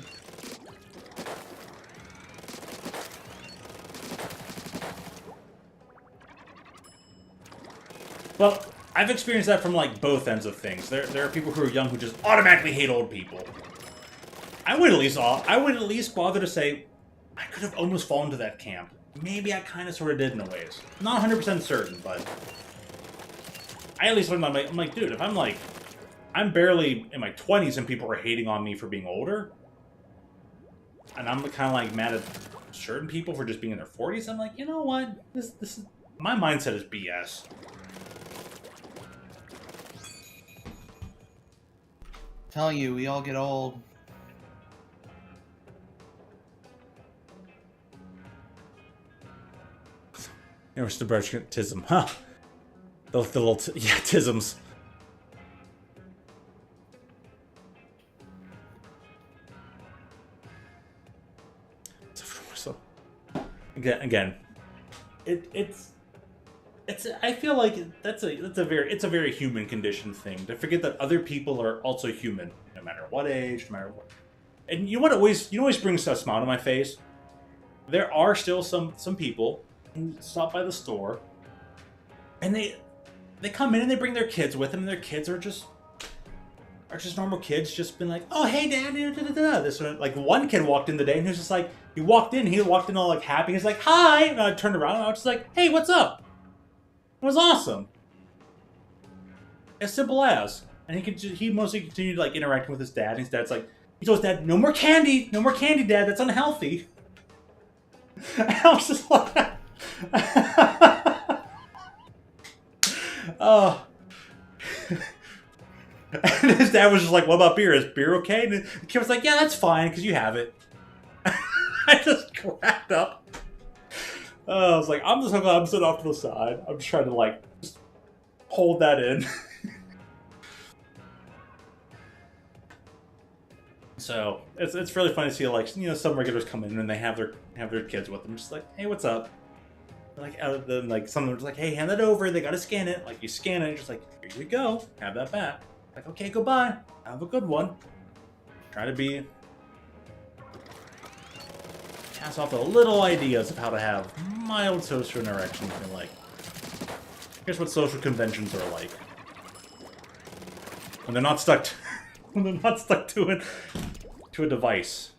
Well, I've experienced that from like both ends of things. There are people who are young who just automatically hate old people. I would at least bother to say, I could have almost fallen into that camp. Maybe I kind of sort of did in a ways. Not 100% certain, but I at least learned. I'm like, dude, if I'm barely in my 20s and people are hating on me for being older, and I'm kind of like mad at certain people for just being in their 40s, I'm like, you know what? This is my mindset is BS. Telling you, we all get old. There's the tism, huh? The little tisms. So again, it's I feel like it's a very human condition thing to forget that other people are also human, no matter what age, no matter what. And you know what always brings a smile to my face? There are still some people who stop by the store, and they come in and they bring their kids with them, and their kids are just normal kids, just been like, oh hey dad, da, da, da. This one, like one kid walked in the day and he was just like, he walked in all like happy, he's like hi, and I turned around and I was just like, hey, what's up? It was awesome. As simple as. And he mostly continued like interacting with his dad, and his dad's like, he told his dad, no more candy, dad, that's unhealthy. And I was just like, oh. And his dad was just like, what about beer? Is beer okay? And the kid was like, yeah, that's fine, because you have it. I just cracked up. I was like, I'm just glad I'm sitting off to the side. I'm just trying to, like, just hold that in. So, it's really funny to see, like, you know, some regulars come in and they have their kids with them. Just like, hey, what's up? Like, then, like, some of them are just like, hey, hand that over. They gotta scan it. Like, you scan it, and just like, here you go. Have that back. Like, okay, goodbye. Have a good one. Try to pass off the little ideas of how to have mild social interactions. And like, here's what social conventions are like. When they're not stuck to a device.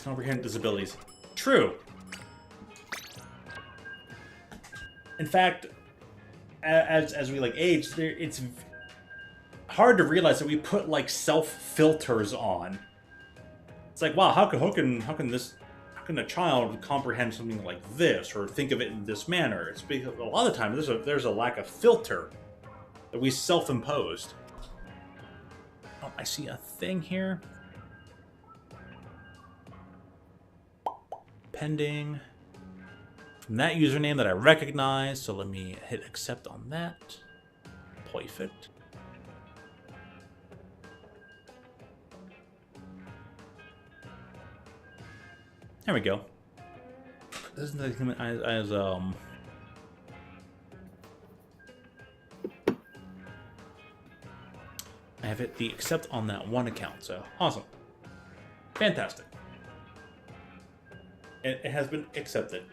Comprehend disabilities. True. In fact, as we like age, it's hard to realize that we put like self filters on. It's like, wow, how can a child comprehend something like this or think of it in this manner? It's because a lot of the time there's a lack of filter that we self-imposed. Oh, I see a thing here. Pending from that username that I recognize, so let me hit accept on that. Perfect. There we go. Isn't that as have hit the accept on that one account. So awesome. Fantastic. It has been accepted.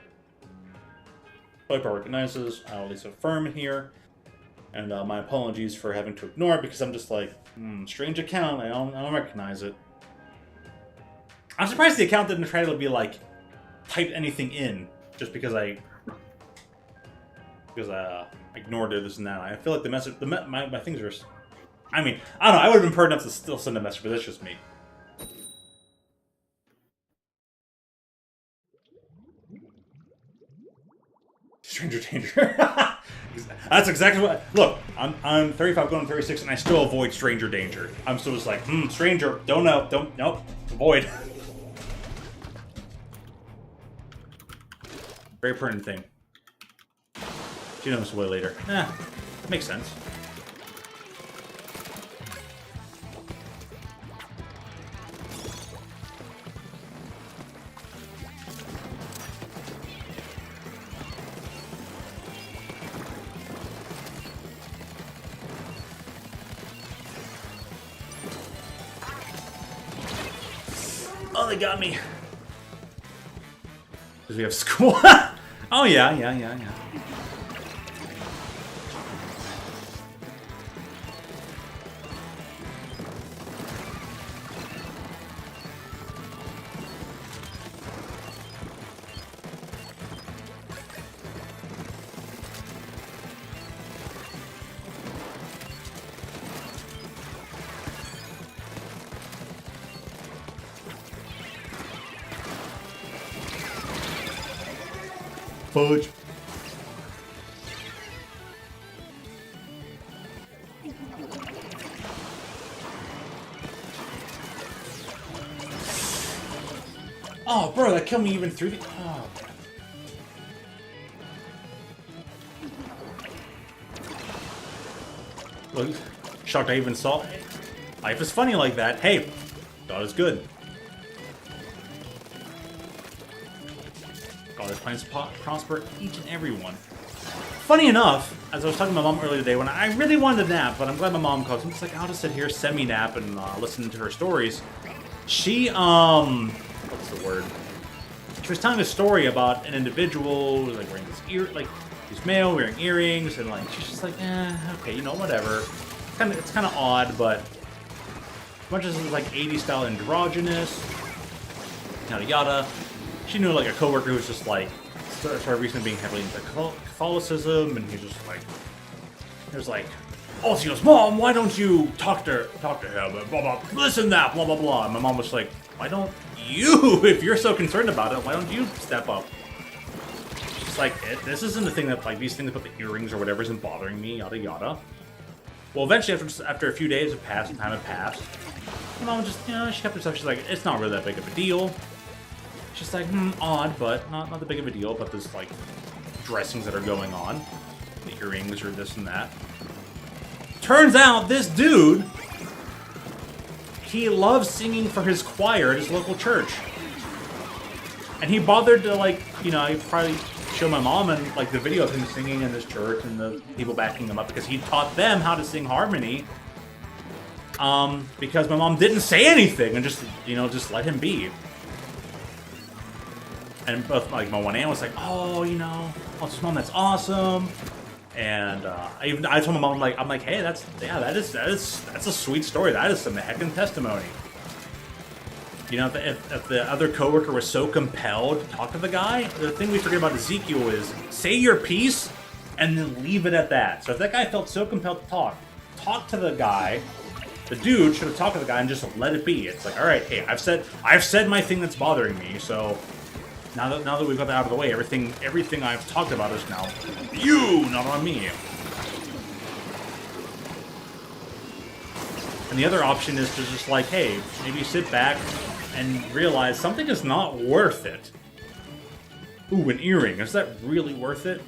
Viper recognizes, I'll at least affirm here. And my apologies for having to ignore it because I'm just like, strange account, I don't recognize it. I'm surprised the account didn't try to be like, type anything in, just because I ignored it, this and that. I feel like the message, my things are, I mean, I don't know, I would have been pert enough to still send a message, but that's just me. Stranger danger. That's exactly what. Look, I'm 35 going to 36, and I still avoid stranger danger. I'm still just like, stranger, nope, avoid. Very pertinent thing. She knows way later. Makes sense. Oh, they got me. Because we have school. Oh, yeah. Fudge. Oh, bro, that killed me even through the... Oh. Well, shocked I even saw it. Life is funny like that. Hey, God is good. God is plans to prosper each and every one. Funny enough, as I was talking to my mom earlier today, when I really wanted to nap, but I'm glad my mom called. I'm just like, I'll just sit here, semi-nap, and listen to her stories. She, what's the word? She was telling a story about an individual who was like wearing this he's male, wearing earrings, and like she's just like, okay, you know, whatever. It's kind of odd, but as much as it's like 80s style androgynous, yada yada. She knew like a coworker who was just like started recently being heavily into Catholicism, and he's just like, there's like, oh, she goes, Mom, why don't you talk to him? Blah blah, listen to that, blah blah blah. And my mom was like, why don't you, if you're so concerned about it, why don't you step up? She's like, this isn't the thing that like these things about the earrings or whatever isn't bothering me, yada yada. Well, eventually after a few days have passed, time had passed, my mom just, she kept herself. She's like, it's not really that big of a deal. Just like, odd, but not that big of a deal, but there's like dressings that are going on. The earrings or this and that. Turns out this dude, he loves singing for his choir at his local church. And he bothered to like, I'd probably show my mom and like the video of him singing in this church and the people backing him up because he taught them how to sing harmony. Because my mom didn't say anything and just, just let him be. And both like my one aunt was like, oh, Mom, that's awesome. And I told my mom, I'm like, hey, that's a sweet story. That is some heckin' testimony. If the other coworker was so compelled to talk to the guy, the thing we forget about Ezekiel is say your piece and then leave it at that. So if that guy felt so compelled to talk to the guy. The dude should have talked to the guy and just let it be. It's like, all right, hey, I've said my thing that's bothering me, so. Now that we've got that out of the way, everything I've talked about is now you, not on me. And the other option is to just like, hey, maybe sit back and realize something is not worth it. Ooh, an earring. Is that really worth it?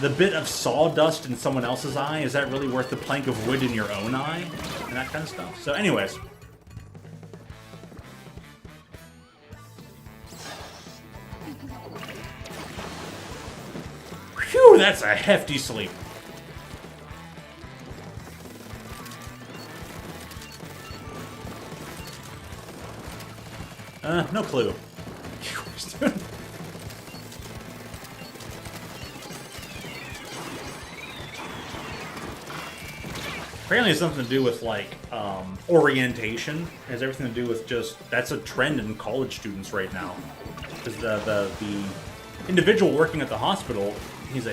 The bit of sawdust in someone else's eye, is that really worth the plank of wood in your own eye? And that kind of stuff. So anyways. Phew, that's a hefty sleep. No clue. Apparently it's something to do with, like, orientation. It has everything to do with just... That's a trend in college students right now. Because the individual working at the hospital, he's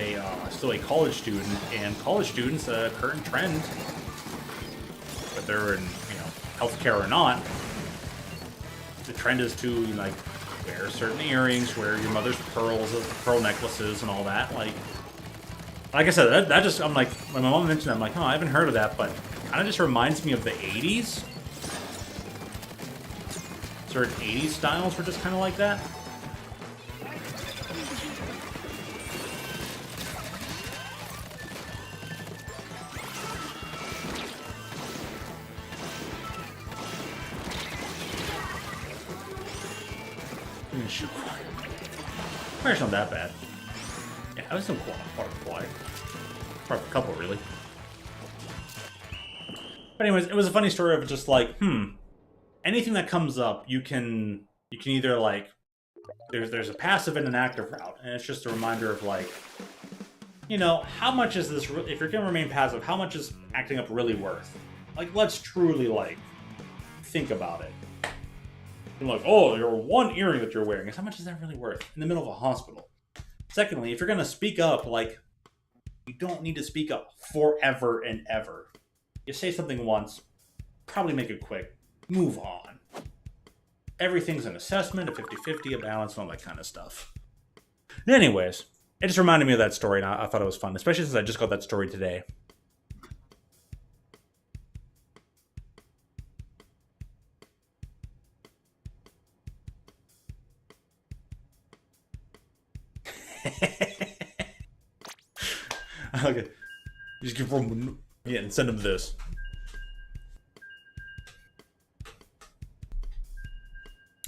still a college student, and college students, a current trend, whether in, healthcare or not, the trend is to, like, wear certain earrings, wear your mother's pearl necklaces and all that. Like I said, that just, I'm like, when my mom mentioned that, I'm like, oh, I haven't heard of that, but kind of just reminds me of the 80s. Certain 80s styles were just kind of like that. Fire's not that bad. Yeah, I was still part of fly. Part of a couple, really. But anyways, it was a funny story of just like, anything that comes up, you can either like, there's a passive and an active route, and it's just a reminder of like, how much is this? If you're gonna remain passive, how much is acting up really worth? Like, let's truly like think about it. You're like, oh, your one earring that you're wearing is how much is that really worth in the middle of a hospital? Secondly, if you're gonna speak up, like, you don't need to speak up forever and ever. You say something once, probably make it quick, move on. Everything's an assessment, a 50-50, a balance, and all that kind of stuff. Anyways, it just reminded me of that story, and I thought it was fun, especially since I just got that story today. Okay. Just give him, and send him this.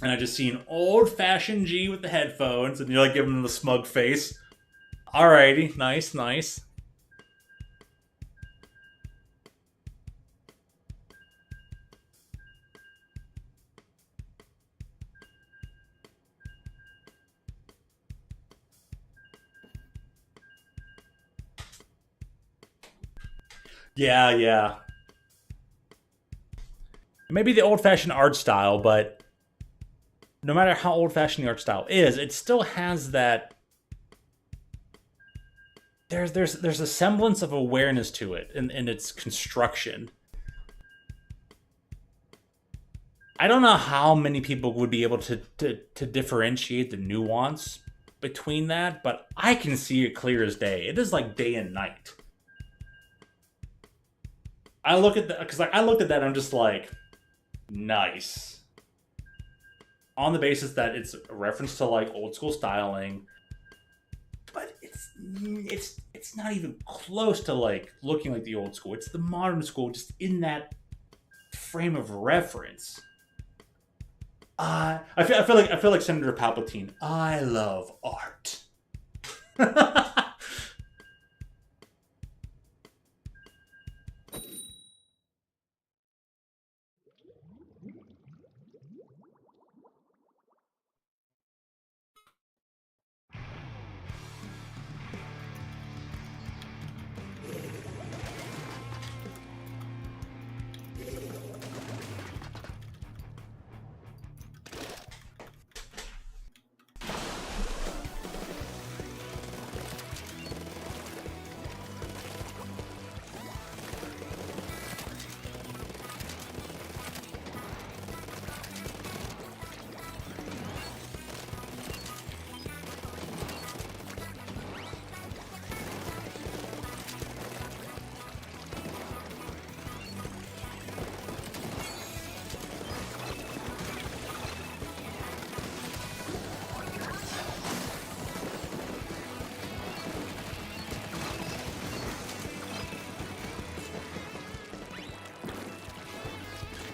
And I just see an old-fashioned G with the headphones, and you're like giving him the smug face. Alrighty, nice, nice. Yeah. Maybe the old-fashioned art style, but no matter how old-fashioned the art style is, it still has that... There's a semblance of awareness to it in its construction. I don't know how many people would be able to differentiate the nuance between that, but I can see it clear as day. It is like day and night. I look at that because I looked at that and I'm just like, nice. On the basis that it's a reference to like old school styling, but it's not even close to like looking like the old school. It's the modern school, just in that frame of reference. I feel like Senator Palpatine. I love art.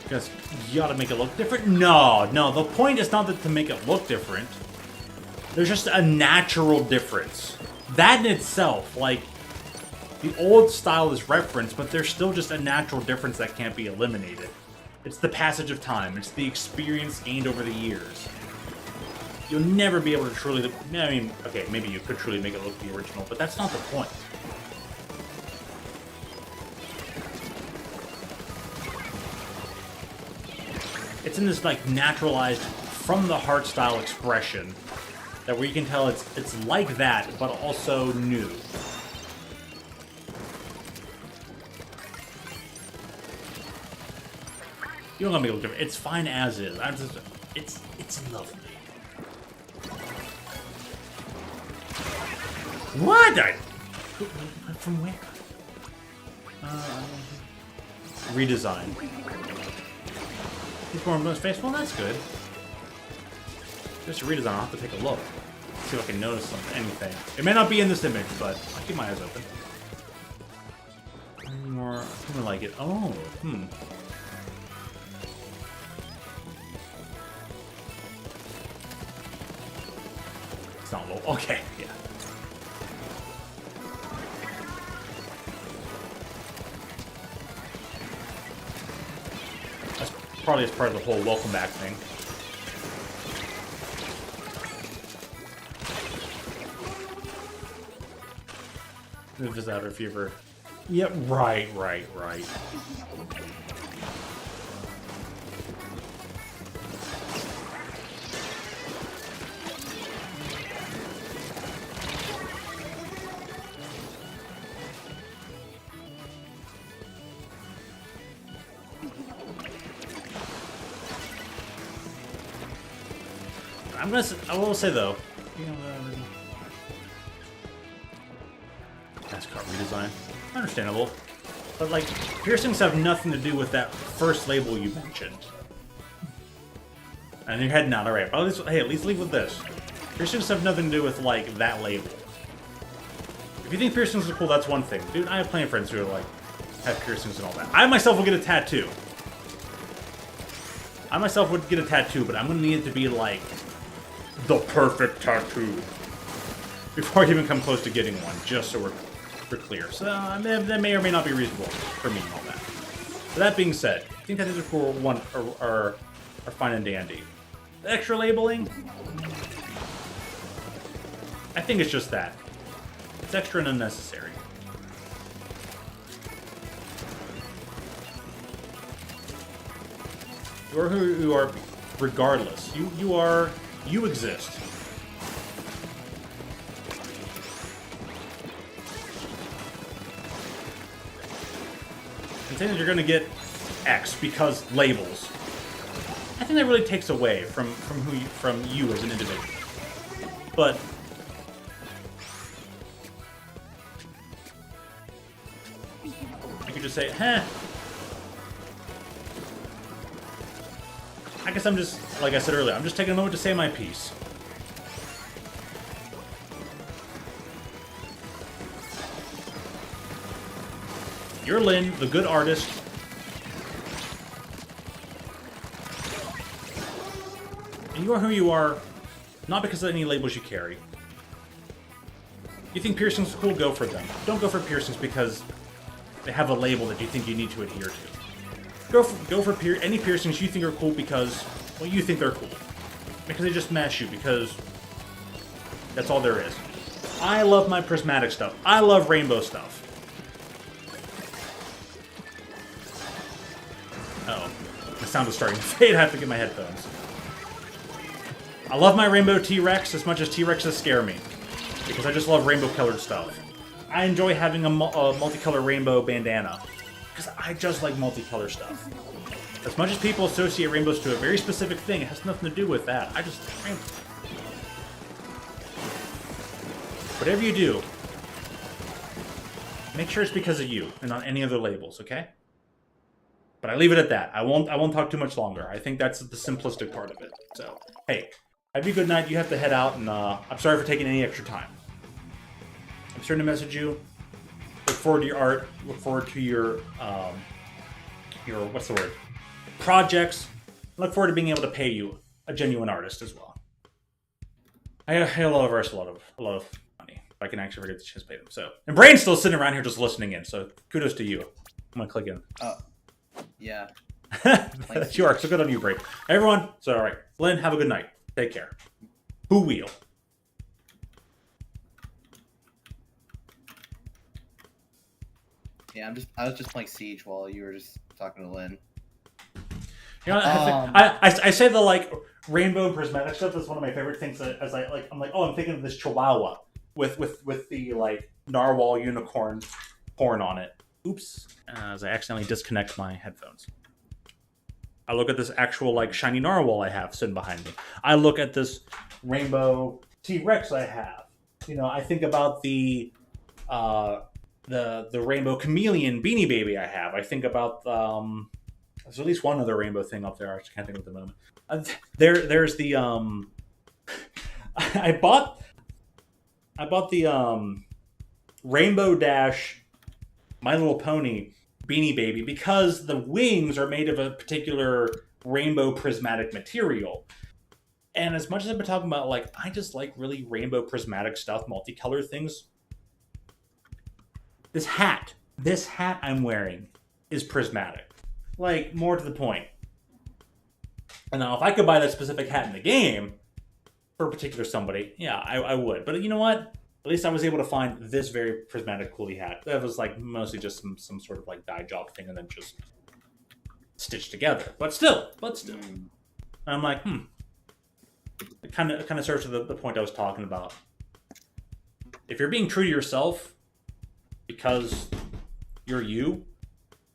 Because you gotta make it look different? No, the point is not that to make it look different. There's just a natural difference. That in itself, like, the old style is referenced, but there's still just a natural difference that can't be eliminated. It's the passage of time. It's the experience gained over the years. You'll never be able to truly... I mean, okay, maybe you could truly make it look the original, but that's not the point. It's in this, like, naturalized, from-the-heart style expression that where you can tell it's like that, but also new. You don't gotta make it look different. It's fine as is. It's lovely. What? From where? Redesign. He's more most face. Well, that's good. Just a redesign. I'll have to take a look. See if I can notice anything. It may not be in this image, but I'll keep my eyes open. More. I like it. Oh. It's not low. Okay. Yeah. That's probably as part of the whole welcome back thing. Move this out if you ever... Yep, right. I will say though, you know, that's car redesign. Understandable. But like, piercings have nothing to do with that first label you mentioned. And you're heading out, alright. Hey, at least leave with this. Piercings have nothing to do with, like, that label. If you think piercings are cool, that's one thing. Dude, I have plenty of friends who are, like, have piercings and all that. I myself will get a tattoo. I myself would get a tattoo, but I'm gonna need it to be, like, the perfect tattoo before I even come close to getting one, just so we're clear. So that may or may not be reasonable for me and all that. So that being said, I think tattoos are cool. One are fine and dandy. The extra labeling, I think it's just that. It's extra and unnecessary. You are who you are, regardless. You exist. And saying that you're gonna get X because labels, I think that really takes away from you as an individual. But you could just say, I guess I'm just, like I said earlier, I'm just taking a moment to say my piece. You're Lynn, the good artist. And you are who you are, not because of any labels you carry. You think piercings are cool, go for them. Don't go for piercings because they have a label that you think you need to adhere to. Go for any piercings you think are cool because, well, you think they're cool. Because they just match you, because that's all there is. I love my prismatic stuff. I love rainbow stuff. Uh-oh. The sound is starting to fade. I have to get my headphones. I love my rainbow T-Rex as much as T-Rexes scare me. Because I just love rainbow-colored stuff. I enjoy having a multicolored rainbow bandana. Because I just like multicolored stuff. As much as people associate rainbows to a very specific thing, it has nothing to do with that. I just... Whatever you do, make sure it's because of you, and not any other labels, okay? But I leave it at that. I won't talk too much longer. I think that's the simplistic part of it. So, hey, have you a good night. You have to head out, and I'm sorry for taking any extra time. I'm certain to message you. Look forward to your art. Look forward to your what's the word? Projects. Look forward to being able to pay you, a genuine artist, as well. I love a lot of money. If I can actually ever get the chance to pay them. So, and Brain's still sitting around here just listening in. So, kudos to you. I'm gonna click in. Yeah. You are so good on you, Brave. Everyone, so all right. Lynn, have a good night. Take care. Who wheel? Yeah, I was just playing Siege while you were just talking to Lynn. You know, I say the like rainbow and prismatic stuff is one of my favorite things. As I'm like, oh, I'm thinking of this Chihuahua with the like narwhal unicorn horn on it. Oops, as I accidentally disconnect my headphones. I look at this actual like shiny narwhal I have sitting behind me. I look at this rainbow T-Rex I have. You know, I think about the rainbow chameleon beanie baby I have. I think about there's at least one other rainbow thing up there. I just can't think of it at the moment. There's the I bought the Rainbow Dash My Little Pony beanie baby because the wings are made of a particular rainbow prismatic material. And as much as I've been talking about, like, I just like really rainbow prismatic stuff, multicolored things. This hat I'm wearing is prismatic. Like, more to the point. And now, if I could buy that specific hat in the game for a particular somebody, yeah, I would. But you know what? At least I was able to find this very prismatic coolie hat. That was like mostly just some sort of like dye job thing and then just stitched together. But still. And I'm like, It kind of serves to the point I was talking about. If you're being true to yourself because you're you,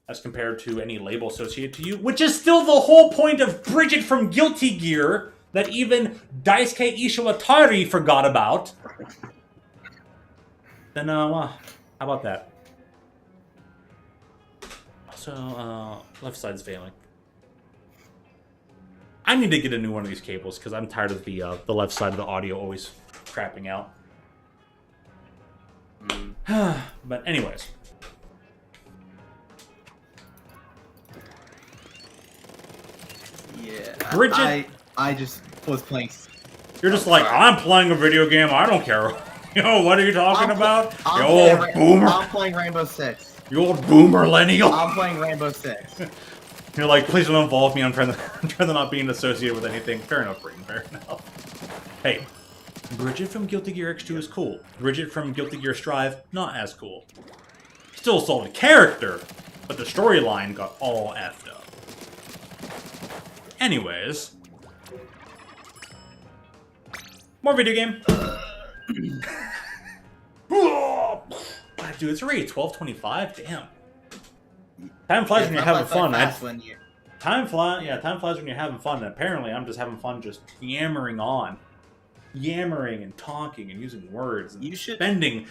as compared to any label associated to you, which is still the whole point of Bridget from Guilty Gear that even Daisuke Ishiwatari forgot about, then, how about that? So, left side's failing. I need to get a new one of these cables because I'm tired of the left side of the audio always crapping out. But anyways. Yeah. Bridget, I just was playing. You're just like, I'm playing a video game. I don't care. Yo, what are you talking about? You old boomer. I'm playing Rainbow Six. You old boomer millennial. I'm playing Rainbow Six. You're like, please don't involve me. I'm trying to not being associated with anything. Fair enough, Brayden. Fair enough. Hey, Bridget from Guilty Gear X2 is cool. Bridget from Guilty Gear Strive, not as cool. Still a solid character, but the storyline got all effed up. Anyways. More video game. Dude, it's already 12:25. Damn. Time flies when you're having fun. Time flies when you're having fun. And apparently, I'm just having fun, just yammering and talking and using words and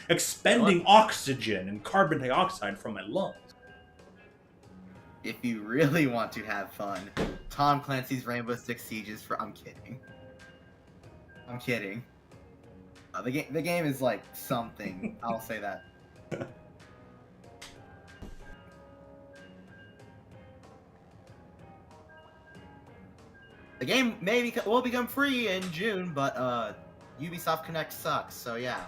expending oxygen and carbon dioxide from my lungs. If you really want to have fun, Tom Clancy's Rainbow Six Siege is for. I'm kidding. The game is like something. I'll say that. The game will become free in June, but Ubisoft Connect sucks, so yeah.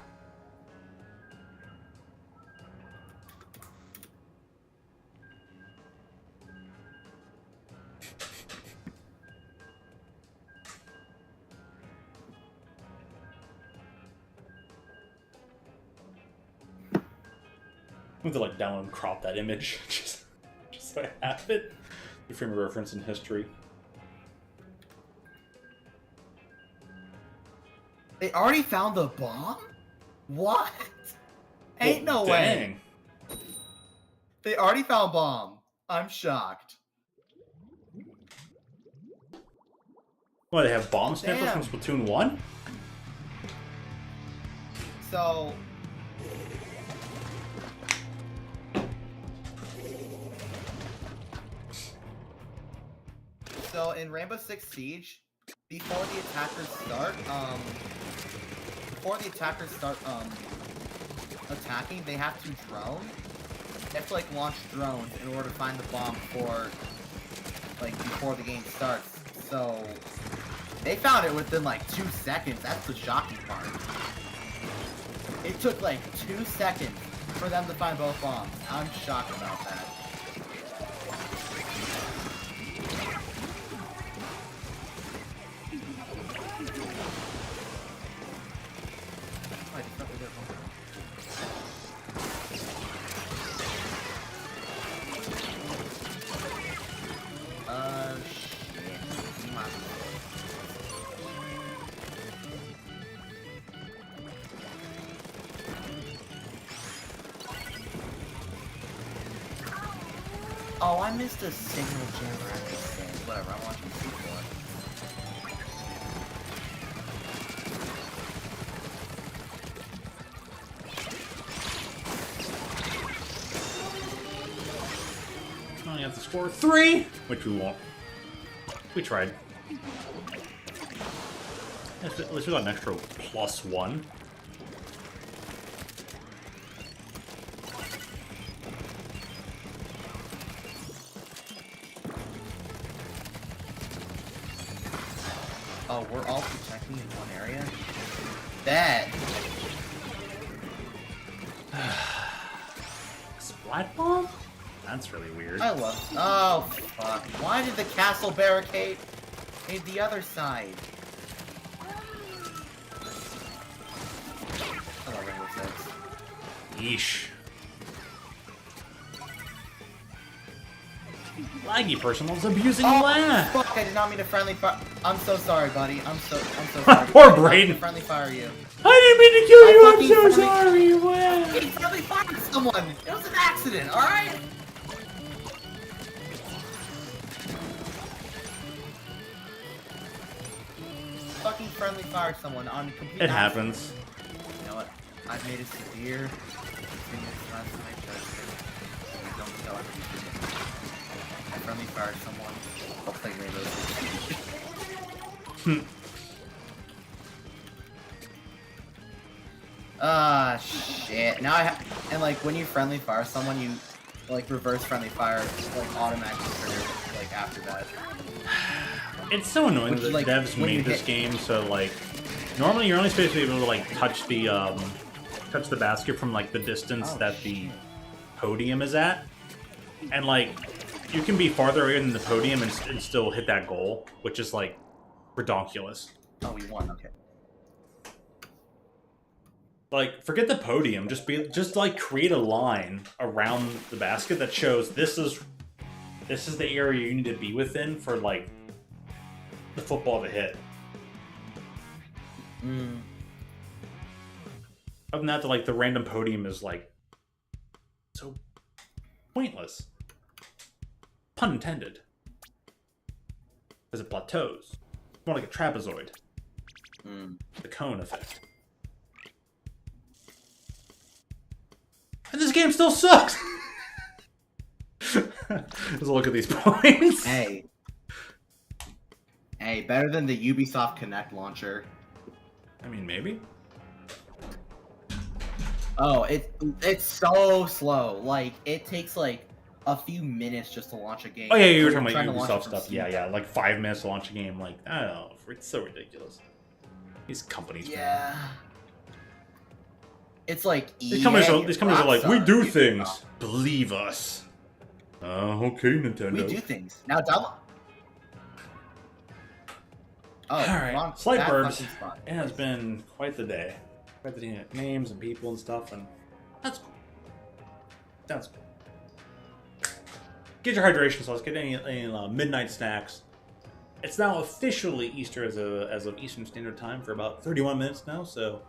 I'm going to like download and crop that image just so I have it. The frame of reference in history. They already found the bomb? What? Ain't no way. They already found bomb. I'm shocked. What, they have bomb sniffers from Splatoon 1? So in Rainbow Six Siege, before the attackers start attacking, they have to drone. They have to like launch drones in order to find the bomb before the game starts. So they found it within like 2 seconds. That's the shocking part. It took like 2 seconds for them to find both bombs. I'm shocked about that. Oh, I missed a signal jammer. Whatever, I want you to see for. Only have to score 3, which we won't. We tried. At least we got an extra +1. Oh, we're all protecting in one area? That! Splat bomb? That's really weird. I love. Oh, fuck. Why did the castle barricade made the other side? I love Rainbow Six. Yeesh. Laggy person was abusing lag. Fuck, I did not mean to friendly fire. I'm so sorry, buddy. I'm so sorry. Poor I did not mean Braden. to friendly fire you. I didn't mean to kill you, I'm so sorry. Wow. He friendly fired someone. It was an accident, alright? Fucking friendly fire someone on complete It accident. happens. You know what? I've made a severe thing last night, but I don't tell everybody. I friendly fired someone. I'll play Rainbow Six. Ah, shit. Now and like when you friendly fire someone, you like reverse friendly fire, like automatically trigger like after that. It's so annoying Which, that like, devs when you made this hit- game so like normally you're only supposed to be able to like touch the basket from like the distance that the podium is at, and like you can be farther away than the podium and still hit that goal, which is like redonkulous. Oh, we won. Okay. Like, forget the podium. Just like create a line around the basket that shows this is the area you need to be within for like the football to hit. Other than that, like the random podium is like so pointless. Pun intended. Because it plateaus. More like a trapezoid. The cone effect. And this game still sucks! Let's look at these points. Hey. Hey, better than the Ubisoft Connect launcher. I mean, maybe. Oh, it's so slow. Like, it takes like a few minutes just to launch a game. Oh yeah, you were So talking trying about to launch Ubisoft it from stuff. Steam. Yeah, like 5 minutes to launch a game. Like, I don't know. It's so ridiculous. These companies, man. Yeah. It's like These companies are like, we do Rockstar, things. Ubisoft. Believe us. Okay, Nintendo. We do things. Now download. Oh, Alright, wrong- Slight bad Burbs. fucking spot. It has been quite the day. Quite the day of names and people and stuff, and that's cool. That's cool. Get your hydration sauce. Get any midnight snacks. It's now officially Easter as of Eastern Standard Time for about 31 minutes now, so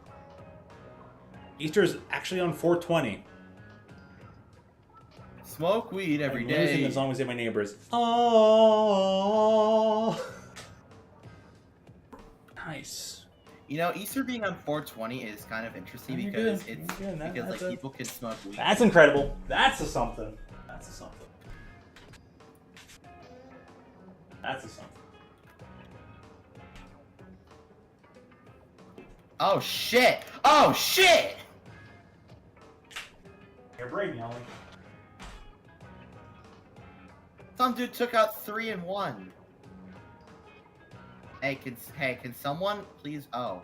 Easter is actually on 420. Smoke weed every I'm day. losing as long as my neighbors. Oh, nice. You know, Easter being on 420 is kind of interesting You're because good. it's You're good. because like That's a- people can smoke weed. That's incredible. That's a something. That's a something. That's a something. Oh shit! Oh shit! You're brave, yelling. Some dude took out 3 and 1. Hey, can someone please? Oh,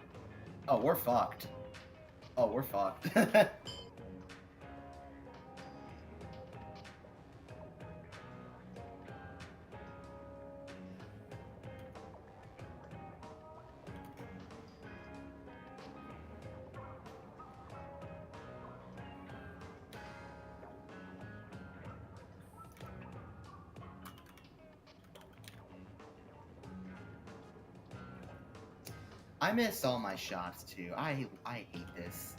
we're fucked. Oh, we're fucked. I missed all my shots too. I hate this.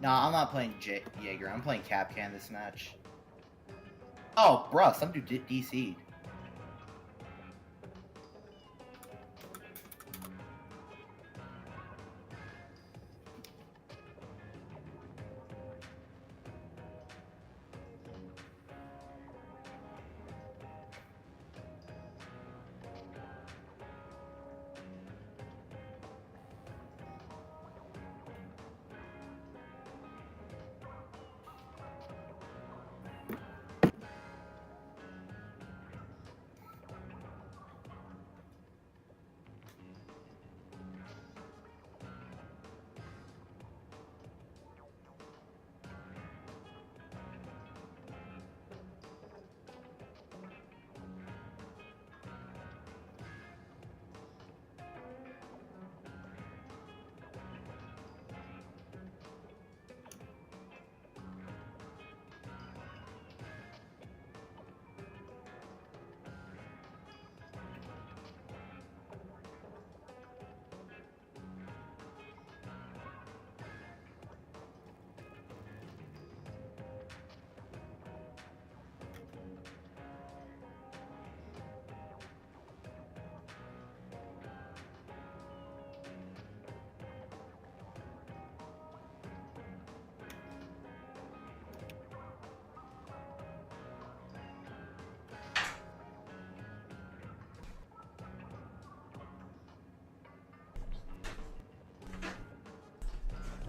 Nah, I'm not playing Jaeger. I'm playing Capcan this match. Oh, bruh, some dude DC'd.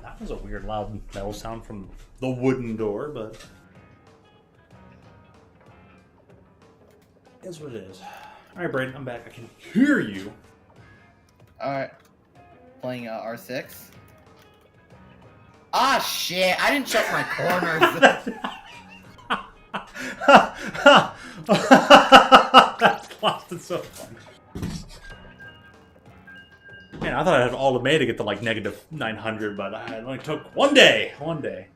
That was a weird loud metal sound from the wooden door, but it is what it is. Alright, Braden, I'm back. I can hear you. Alright. Playing R6. Ah, shit! I didn't check my corners. That's lost. It's so fun. Man, I thought I had all the May to get to like negative 900, but it only took one day. One day.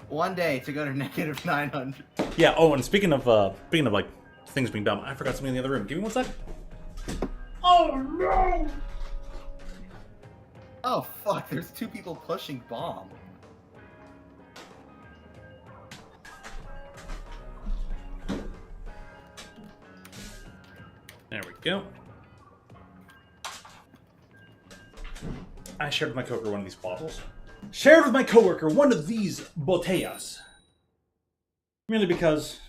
One day to go to negative 900. Yeah. Oh, and speaking of like things being dumb, I forgot something in the other room. Give me one sec. Oh no! Oh fuck! There's two people pushing bomb. There we go. I shared with my coworker one of these bottles. Shared with my coworker one of these botellas. Merely because.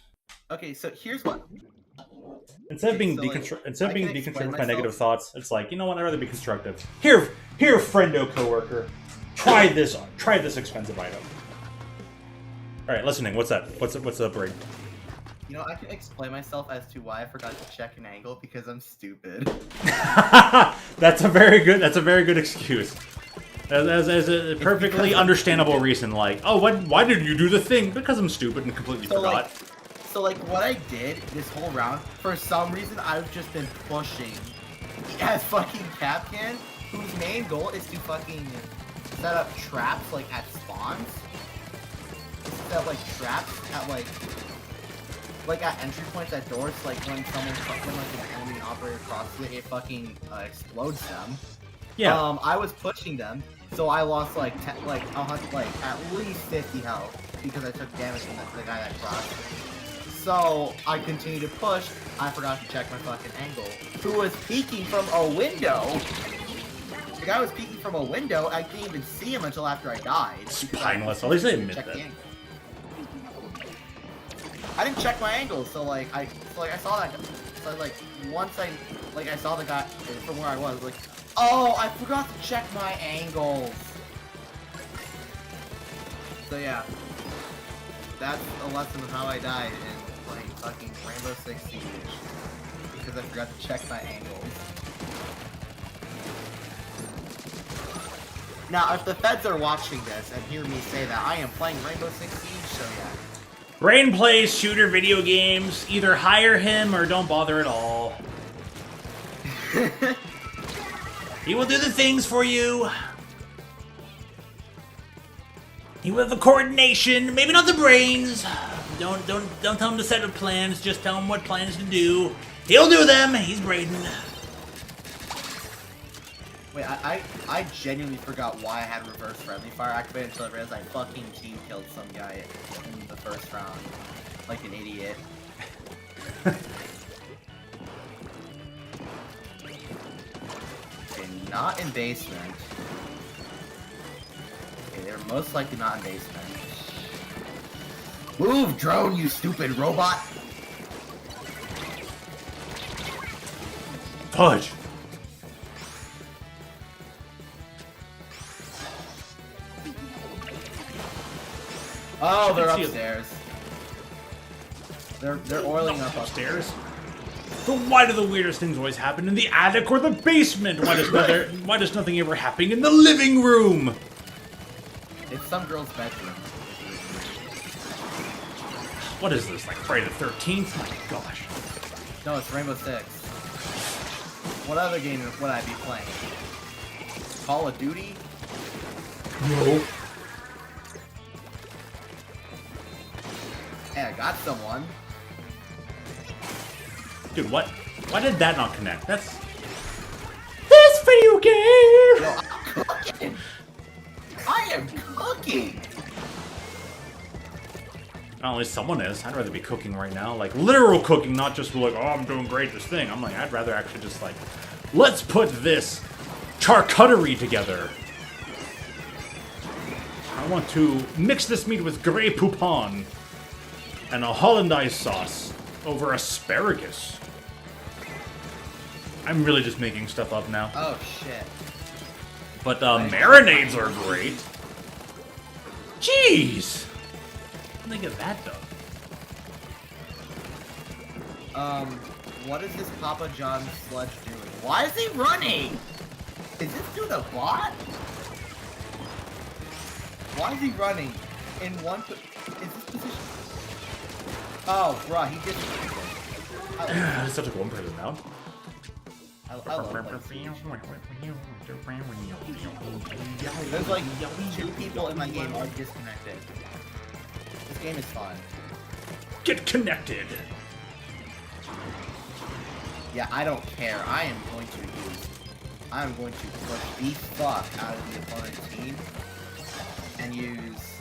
Okay, so here's what. Instead of being so, deconstructed with my negative thoughts, it's like, you know what? I'd rather be constructive. Here, friendo coworker. Try this expensive item. All right, listening. What's that? What's up, Brain? You know, I can explain myself as to why I forgot to check an angle because I'm stupid. That's a very good excuse. As a perfectly understandable reason, like, oh, why did you do the thing? Because I'm stupid and completely forgot. So what I did this whole round, for some reason, I've just been pushing as fucking Capcan, whose main goal is to fucking set up traps, like, at spawns. Set up, like, traps at, like at entry points at doors, like when like an enemy operator crosses it, it fucking explodes them. Yeah. I was pushing them, so I lost like at least 50 health because I took damage from the guy that crossed. So I continued to push. I forgot to check my fucking angle. Who was peeking from a window? The guy was peeking from a window. I didn't even see him until after I died. Spineless. At least they admit that. I didn't check my angles, so I saw that guy. So once I saw the guy from where I was, like, oh, I forgot to check my angles. So yeah, that's a lesson of how I died in playing fucking Rainbow Six Siege because I forgot to check my angles. Now, if the feds are watching this and hear me say that I am playing Rainbow Six Siege, so yeah. Brain plays shooter video games. Either hire him or don't bother at all. He will do the things for you. He will have the coordination, maybe not the brains, Don't tell him to set up plans. Just tell him what plans to do. He'll do them. He's Braden. Wait, I genuinely forgot why I had reverse friendly fire activated until I realized I fucking team killed some guy in the first round. Like an idiot. Okay, not in basement. Okay, they're most likely not in basement. Move, drone, you stupid robot! Fudge. Oh, they're I can see upstairs. They're oiling up upstairs. But why do the weirdest things always happen in the attic or the basement? Why does nothing ever happen in the living room? It's some girl's bedroom. What is this, like Friday the 13th? My gosh. No, it's Rainbow Six. What other game would I be playing? Call of Duty? No. Hey, I got someone. Dude, what? Why did that not connect? That's... This video game! Yo, I'm cooking! I am cooking! Well, at least someone is. I'd rather be cooking right now. Like, literal cooking, not just like, oh, I'm doing great this thing. I'm like, I'd rather actually just like, let's put this charcuterie together. I want to mix this meat with Grey Poupon and a hollandaise sauce over asparagus. I'm really just making stuff up now. Oh, shit. But marinades are great. Jeez! How did they get that done? What is this Papa John sludge doing? Why is he running? Is this dude a bot? Why is he running in one? Is this position? Oh, bruh, he did. I still took one person out. I love There's like 2 people in my game are disconnected. This game is fun. Get connected! Yeah, I don't care. I am going to push the fuck out of the opponent's team and use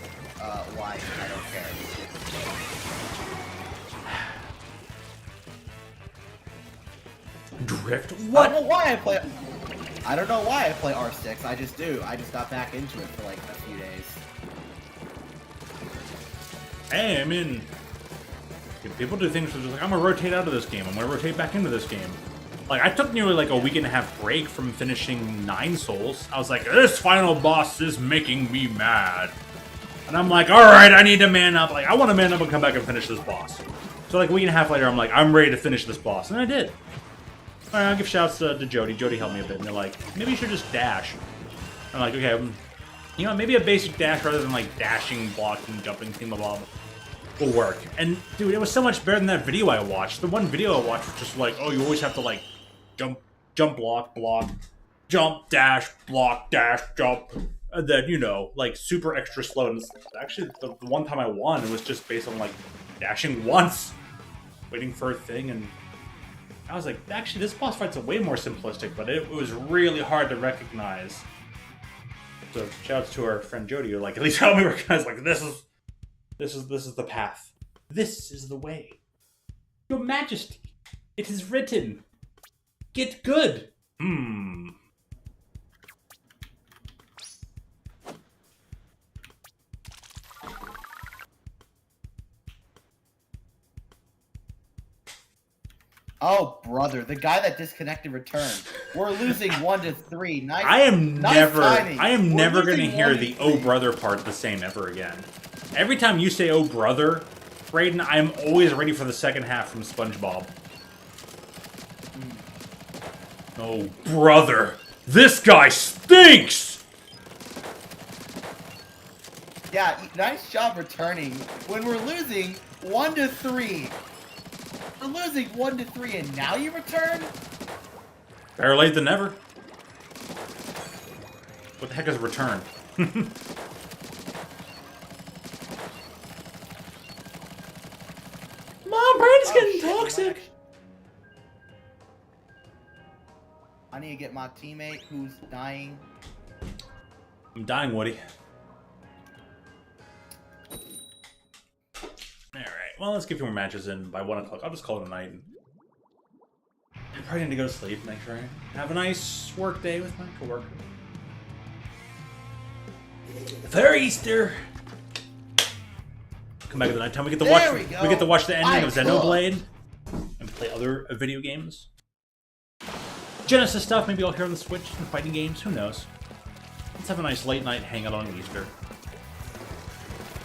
light. I don't care. Drift? What? I don't know why I play R6. I just do. I just got back into it for like a few days. Hey, I mean, people do things where they're just like, I'm gonna rotate out of this game. I'm gonna rotate back into this game. Like, I took nearly like a week and a half break from finishing 9 Souls. I was like, this final boss is making me mad. And I'm like, alright, I need to man up. Like, I want to man up and come back and finish this boss. So like a week and a half later, I'm like, I'm ready to finish this boss. And I did. Alright, I'll give shouts to Jody. Jody helped me a bit. And they're like, maybe you should just dash. I'm like, okay, you know, maybe a basic dash rather than like dashing, blocking, jumping, thingamabob will work. And dude, it was so much better than that video I watched. The one video I watched was just like, oh, you always have to like jump, block, jump, dash, block, dash, jump. And then, you know, like super extra slow. And actually, the one time I won, it was just based on like dashing once, waiting for a thing, and I was like, actually, this boss fight's way more simplistic, but it was really hard to recognize. So, shouts to our friend Jody, who like at least helped me recognize like this is the path. This is the way. Your Majesty, it is written. Get good. Oh, brother, the guy that disconnected returned. We're losing 1-3. Nice. I am never We're gonna hear the "oh brother" part the same ever again. Every time you say "oh brother," Braden, I'm always ready for the second half from SpongeBob. Oh brother, this guy stinks. Yeah, nice job returning. When we're losing 1-3. We're losing 1-3, and now you return? Better late than never. What the heck is a return? I need to get my teammate who's dying. I'm dying, Woody. Alright, well, let's get a few more matches in by 1 o'clock. I'll just call it a night. I probably need to go to sleep, make sure I have a nice work day with my coworker. For Easter! Come back at the night time. We get to watch. We get to watch the ending of Xenoblade and play other video games. Genesis stuff. Maybe I'll hear on the Switch and fighting games. Who knows? Let's have a nice late night hangout on Easter.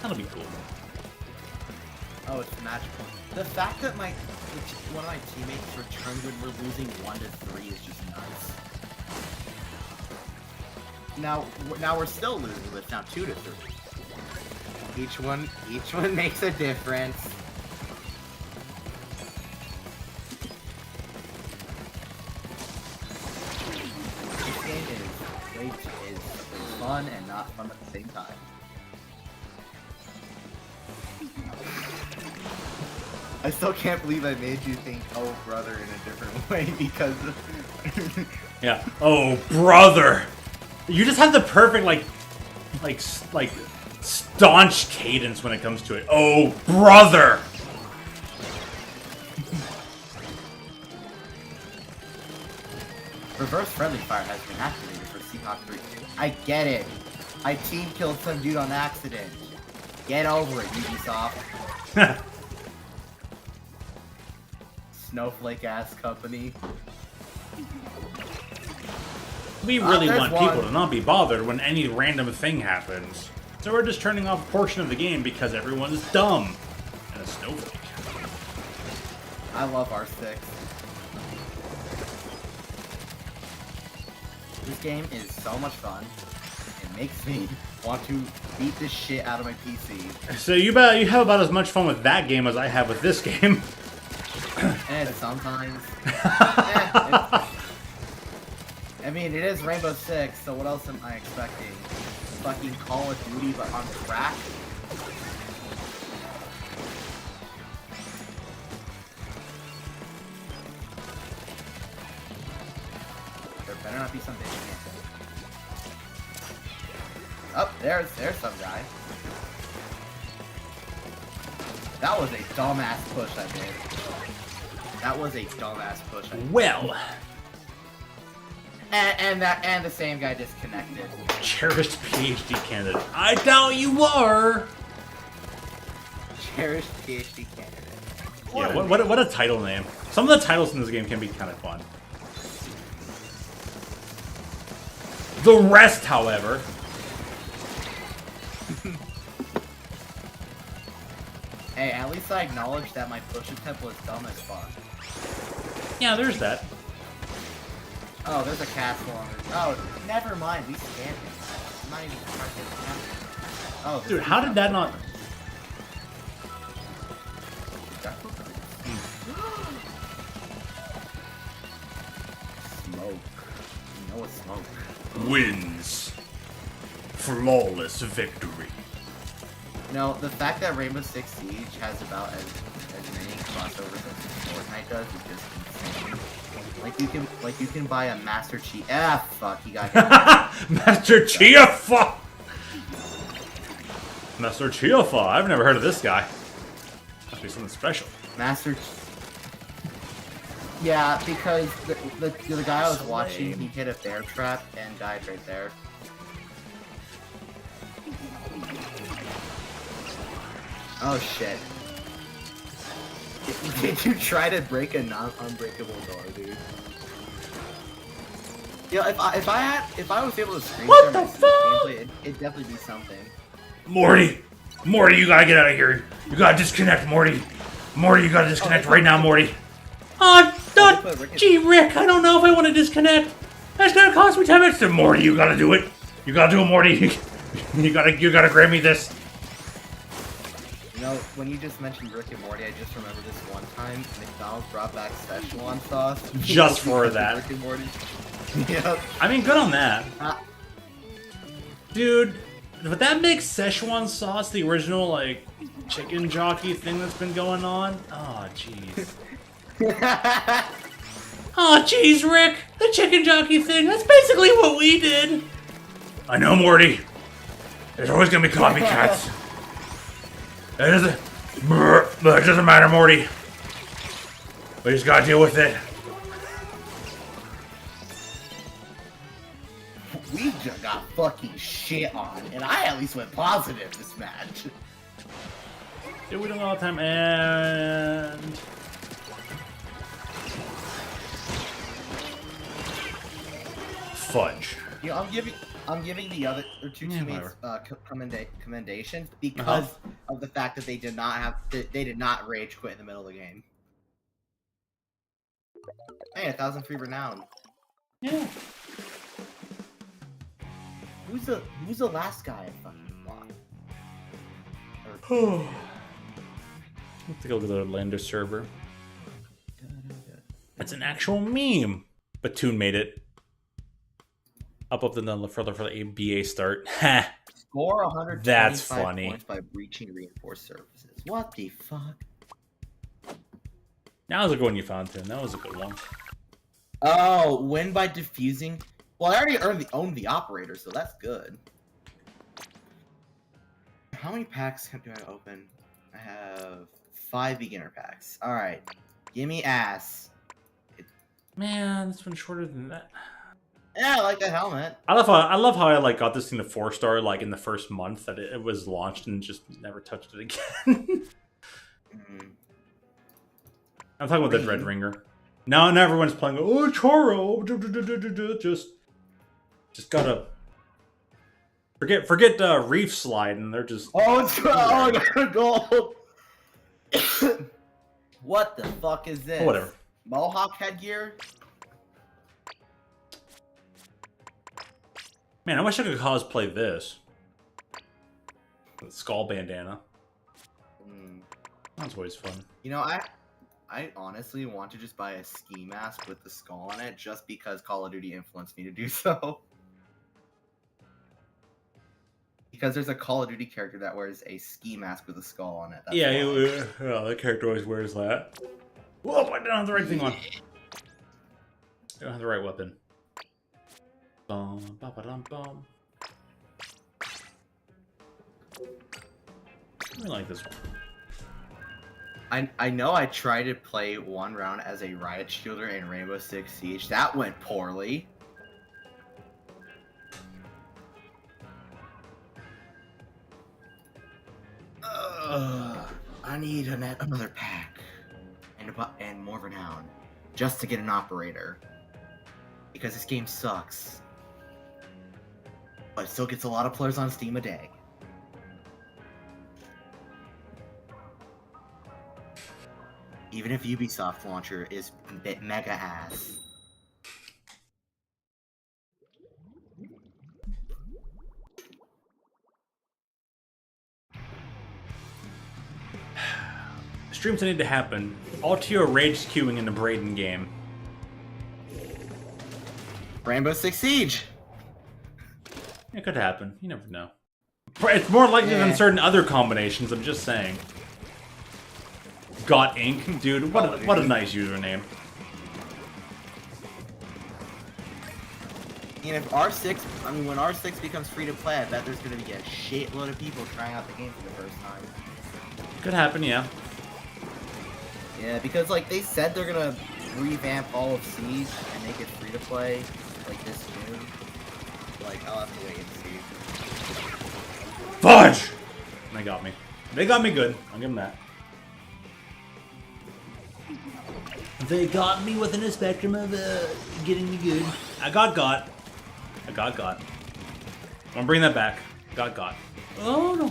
That'll be cool. Oh, it's magical. The fact that one of my teammates returned when we're losing 1-3 is just nuts. Now we're still losing, but it's now 2-3. Each one makes a difference. This game is fun and not fun at the same time. I still can't believe I made you think, oh brother, in a different way because yeah. Oh brother! You just have the perfect like staunch cadence when it comes to it. Oh brother! Reverse friendly fire has been activated for Seahawk 3. I get it. I team killed some dude on accident. Get over it, Ubisoft. Snowflake ass company. We really want people to not be bothered when any random thing happens. So we're just turning off a portion of the game because everyone's dumb. And a snowflake. I love R6. This game is so much fun. It makes me want to beat the shit out of my PC. So you have about as much fun with that game as I have with this game. And sometimes. I mean, it is Rainbow Six, so what else am I expecting? Fucking Call of Duty, but on crack? There better not be something. Oh, there's some guy. That was a dumbass push I did. That was a dumbass push I did. Well. And the same guy disconnected. Cherished PhD candidate. I doubt you are. Cherished PhD candidate. Yeah, what a title name. Some of the titles in this game can be kind of fun. The rest, however. Hey, at least I acknowledge that my push attempt was dumb as fuck. Yeah, there's that. Oh, there's a castle on it. Oh, never mind. We scanned it. I'm not even trying to get the castle. Oh, dude, how did that not... Smoke. You know it's smoke. Wins. Flawless victory. No, the fact that Rainbow Six Siege has about as many crossovers as Fortnite does is just insane. Like you can buy a Master Chief. Ah, fuck, you got Master Chief. Master Chief. I've never heard of this guy. Must be something special. Master. Yeah, because the guy I was watching, he hit a bear trap and died right there. Oh shit. Did you try to break a non-unbreakable door, dude? Yeah, if I was able to screen share my gameplay, it'd definitely be something. Morty, you gotta get out of here. You gotta disconnect, Morty. You gotta disconnect right now, Morty. Gee, Rick, I don't know if I want to disconnect. That's gonna cost me 10 minutes. Morty, you gotta do it. You gotta do it, Morty. you gotta grant me this. You know, when you just mentioned Rick and Morty, I just remember this one time McDonald's brought back Szechuan sauce. Just for that. Rick and Morty. Yep. I mean, good on that. Dude, but that makes Szechuan sauce the original, like, chicken jockey thing that's been going on? Oh, jeez. Oh, jeez, Rick. The chicken jockey thing. That's basically what we did. I know, Morty. There's always gonna be copycats. It doesn't matter, Morty. We just gotta deal with it. We just got fucking shit on, and I at least went positive this match. Yeah, we don't know all the time, and... Fudge. You know, I'm giving the other two teammates commendations because of the fact that they did not rage quit in the middle of the game. Hey, 1,000 free renown. Yeah. Who's the last guy I fucking blocked? Let's go to the Lander server. It's an actual meme. But Toon made it. Up the further for the BA start. Ha! Score 125 That's funny. points by breaching reinforced surfaces. What the fuck? That was a good one you found, Toon. That was a good one. Oh, win by defusing. Well, I already owned the operator, so that's good. How many packs do I open? I have 5 beginner packs. All right, give me ass. Man, this one's shorter than that. Yeah, I like that helmet. I love how I like got this thing to 4-star like in the first month that it was launched and just never touched it again. I'm talking about the Dread Ringer. Now everyone's playing. Oh, Choro, just gotta forget Reef Slide, and they're just. Oh, it's gold. What the fuck is this? Oh, whatever. Mohawk headgear. Man, I wish I could cosplay this. The skull bandana. That's always fun. You know, I honestly want to just buy a ski mask with the skull on it, just because Call of Duty influenced me to do so. Because there's a Call of Duty character that wears a ski mask with a skull on it. That's yeah, that character always wears that. Whoa, I don't have the right thing on. I don't have the right weapon. Bum, ba, ba, dum, bum. I like this one. I know I tried to play one round as a riot shielder in Rainbow Six Siege. That went poorly. I need another pack and more renown just to get an operator, because this game sucks, but it still gets a lot of players on Steam a day. Even if Ubisoft launcher is mega ass. Streams that need to happen. Altio rage queuing in the Braden game. Rainbow Six Siege. It could happen. You never know. It's more likely than certain other combinations. I'm just saying. Got Ink, dude. What a nice username. And if R6, when R6 becomes free to play, I bet there's gonna be a shitload of people trying out the game for the first time. Could happen, yeah. Yeah, because like they said they're gonna revamp all of Siege and make it free to play like this June. Like I'll have to wait and see. Fudge! They got me. They got me good. I'll give them that. They got me within a spectrum of getting me good. I got. I'm gonna bring that back. Got. Oh no.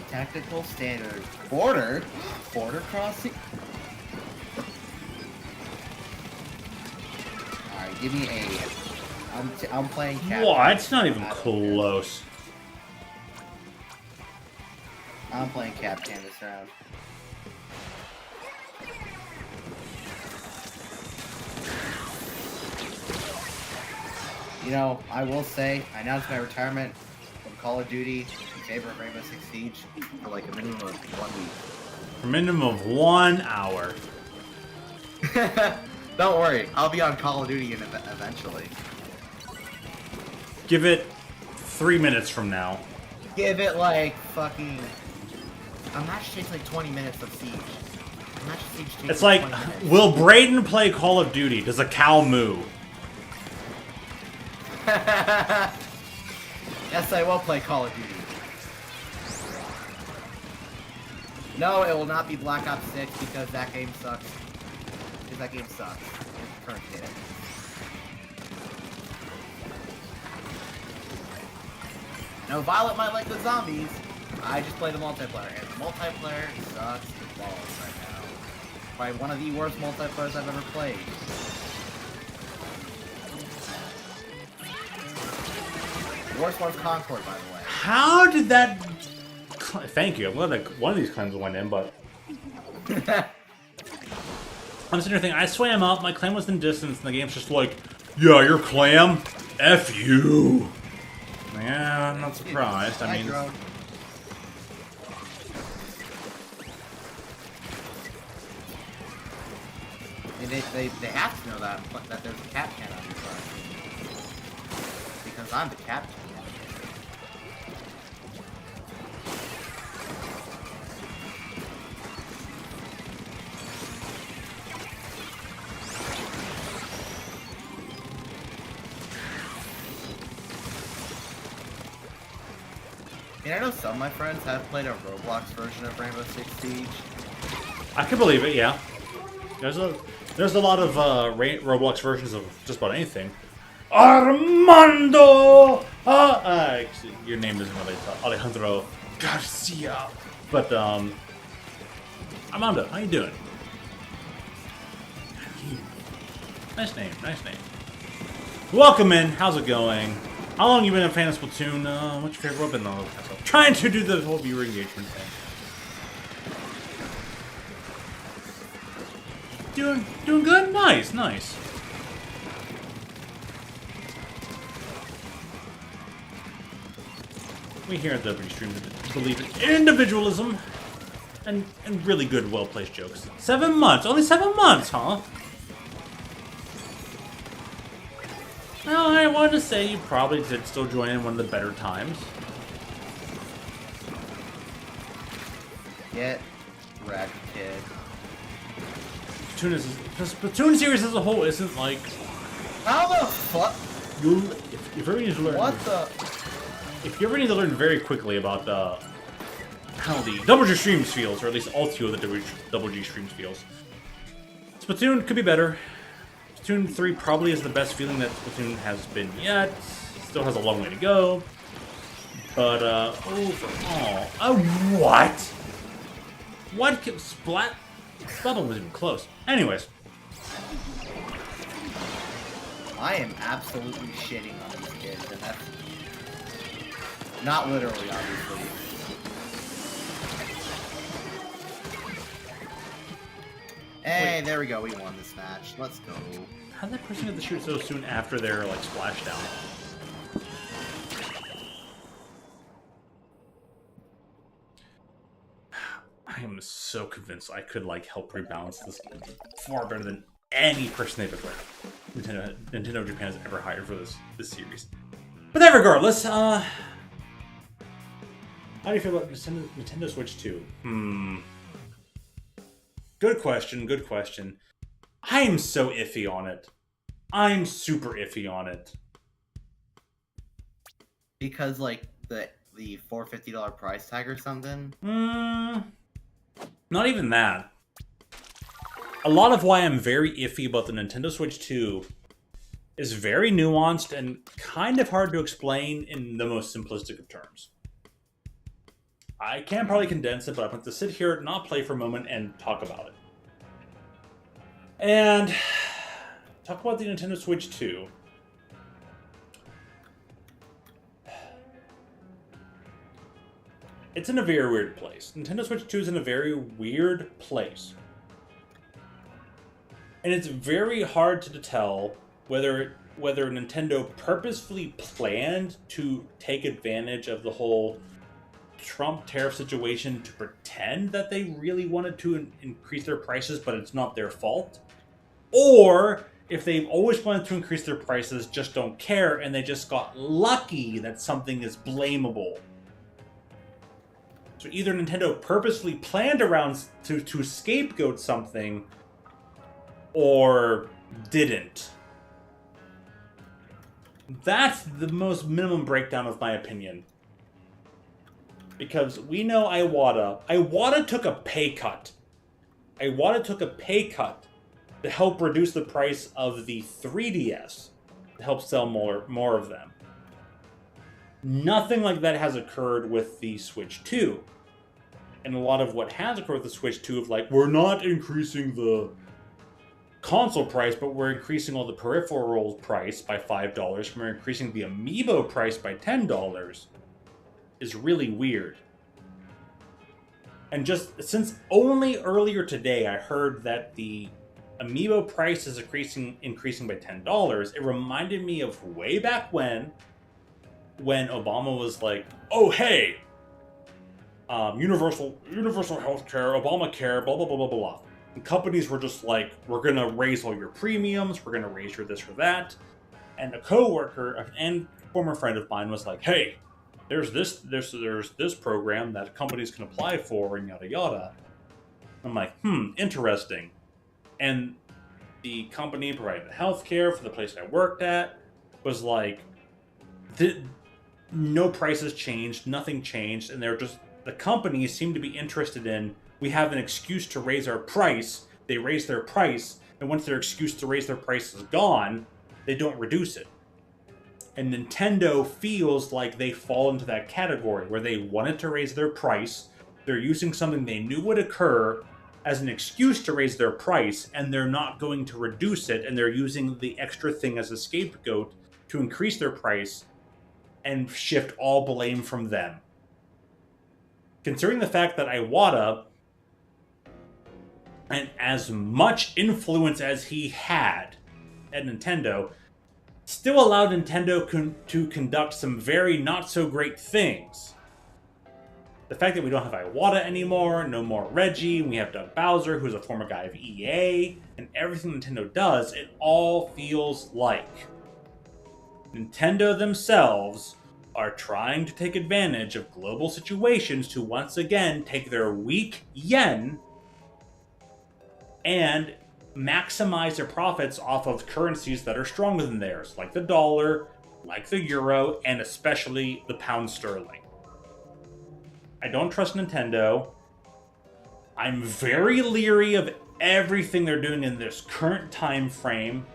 Tactical standard. Border crossing. Alright, give me a. I'm playing Captain. What? It's not even close. I'm playing Captain this round. You know, I will say, I announced my retirement from Call of Duty in favor of Rainbow Six Siege for like a minimum of 1 week. For a minimum of 1 hour. Don't worry, I'll be on Call of Duty eventually. Give it 3 minutes from now. Give it like fucking... A match takes like 20 minutes of Siege. A match of Siege takes It's like, 20 minutes. will Brayden play Call of Duty? Does a cow moo? Yes, I will play Call of Duty. No, it will not be Black Ops 6 because that game sucks. Because that game sucks. It's current data. No, Violet might like the zombies. I just play the multiplayer, and the multiplayer sucks balls right now. Probably one of the worst multiplayers I've ever played. The worst one's Concord, by the way. How did that... Thank you. I'm glad that one of these claims went in, but... I'm sitting here thinking, I swam up, my clam was in distance, and the game's just like, yeah, your clam? F you. Yeah, I'm not surprised. I mean... They have to know that there's a cat can on your side. Because I'm the captain. And I know some of my friends have played a Roblox version of Rainbow Six Siege. I can believe it, yeah. There's a lot of Roblox versions of just about anything. Armando! Actually, your name isn't related to Alejandro Garcia. But, Armando, how you doing? Nice name, nice name. Welcome in, how's it going? How long you been a fan of Splatoon? What's your favorite weapon? I'm trying to do the whole viewer engagement thing. Doing good? Nice, nice. We here at the British Stream believe in individualism and really good, well-placed jokes. 7 months! Only 7 months, huh? Well, I wanted to say you probably did still join in one of the better times. Get wrecked, kid. The Splatoon series as a whole isn't like... How the fuck? If you ever need to learn... What the... If you ever need to learn very quickly about how the Double G Streams feels, or at least all two of the Double G Streams feels, Splatoon could be better. Splatoon 3 probably is the best feeling that Splatoon has been yet. Still has a long way to go. But, overall... Oh, what? What? Splat? Splatball was even close. Anyways. I am absolutely shitting on these kids, and that's... Not literally, obviously. Hey, there we go. We won this match. Let's go. How did that person get the shoot so soon after their, like, splashdown? I am so convinced I could, like, help rebalance this game far better than any person they've ever Nintendo Japan has ever hired for this series. But then regardless, how do you feel about Nintendo Switch 2? Good question, good question. I am so iffy on it. I'm super iffy on it. Because, like, the $450 price tag or something? Not even that. A lot of why I'm very iffy about the Nintendo Switch 2 is very nuanced and kind of hard to explain in the most simplistic of terms. I can probably condense it, but I'm going to sit here, not play for a moment, and talk about it. And talk about the Nintendo Switch 2. It's in a very weird place. Nintendo Switch 2 is in a very weird place. And it's very hard to tell whether Nintendo purposefully planned to take advantage of the whole Trump tariff situation to pretend that they really wanted to increase their prices, but it's not their fault. Or if they've always wanted to increase their prices, just don't care, and they just got lucky that something is blamable. So either Nintendo purposely planned around to scapegoat something, or didn't. That's the most minimum breakdown of my opinion. Because we know Iwata took a pay cut. Iwata took a pay cut to help reduce the price of the 3DS, to help sell more of them. Nothing like that has occurred with the Switch 2. And a lot of what has occurred with the Switch 2 of like, we're not increasing the console price, but we're increasing all the peripheral price by $5, and we're increasing the amiibo price by $10, is really weird. And just since only earlier today I heard that the amiibo price is increasing by $10, it reminded me of way back when Obama was like, oh hey, universal healthcare, Obamacare, blah blah blah blah blah. And companies were just like, we're gonna raise all your premiums, we're gonna raise your this or that. And a coworker and former friend of mine was like, hey, there's this program that companies can apply for and yada yada. I'm like, interesting. And the company provided healthcare for the place I worked at was like, no prices changed, nothing changed, and the companies seem to be interested in, we have an excuse to raise our price, they raise their price, and once their excuse to raise their price is gone, they don't reduce it. And Nintendo feels like they fall into that category where they wanted to raise their price, they're using something they knew would occur as an excuse to raise their price, and they're not going to reduce it, and they're using the extra thing as a scapegoat to increase their price and shift all blame from them. Considering the fact that Iwata, and as much influence as he had at Nintendo, still allowed Nintendo to conduct some very not so great things. The fact that we don't have Iwata anymore, no more Reggie, we have Doug Bowser, who's a former guy of EA, and everything Nintendo does, it all feels like Nintendo themselves are trying to take advantage of global situations to once again take their weak yen and maximize their profits off of currencies that are stronger than theirs, like the dollar, like the euro, and especially the pound sterling. I don't trust Nintendo. I'm very leery of everything they're doing in this current time frame,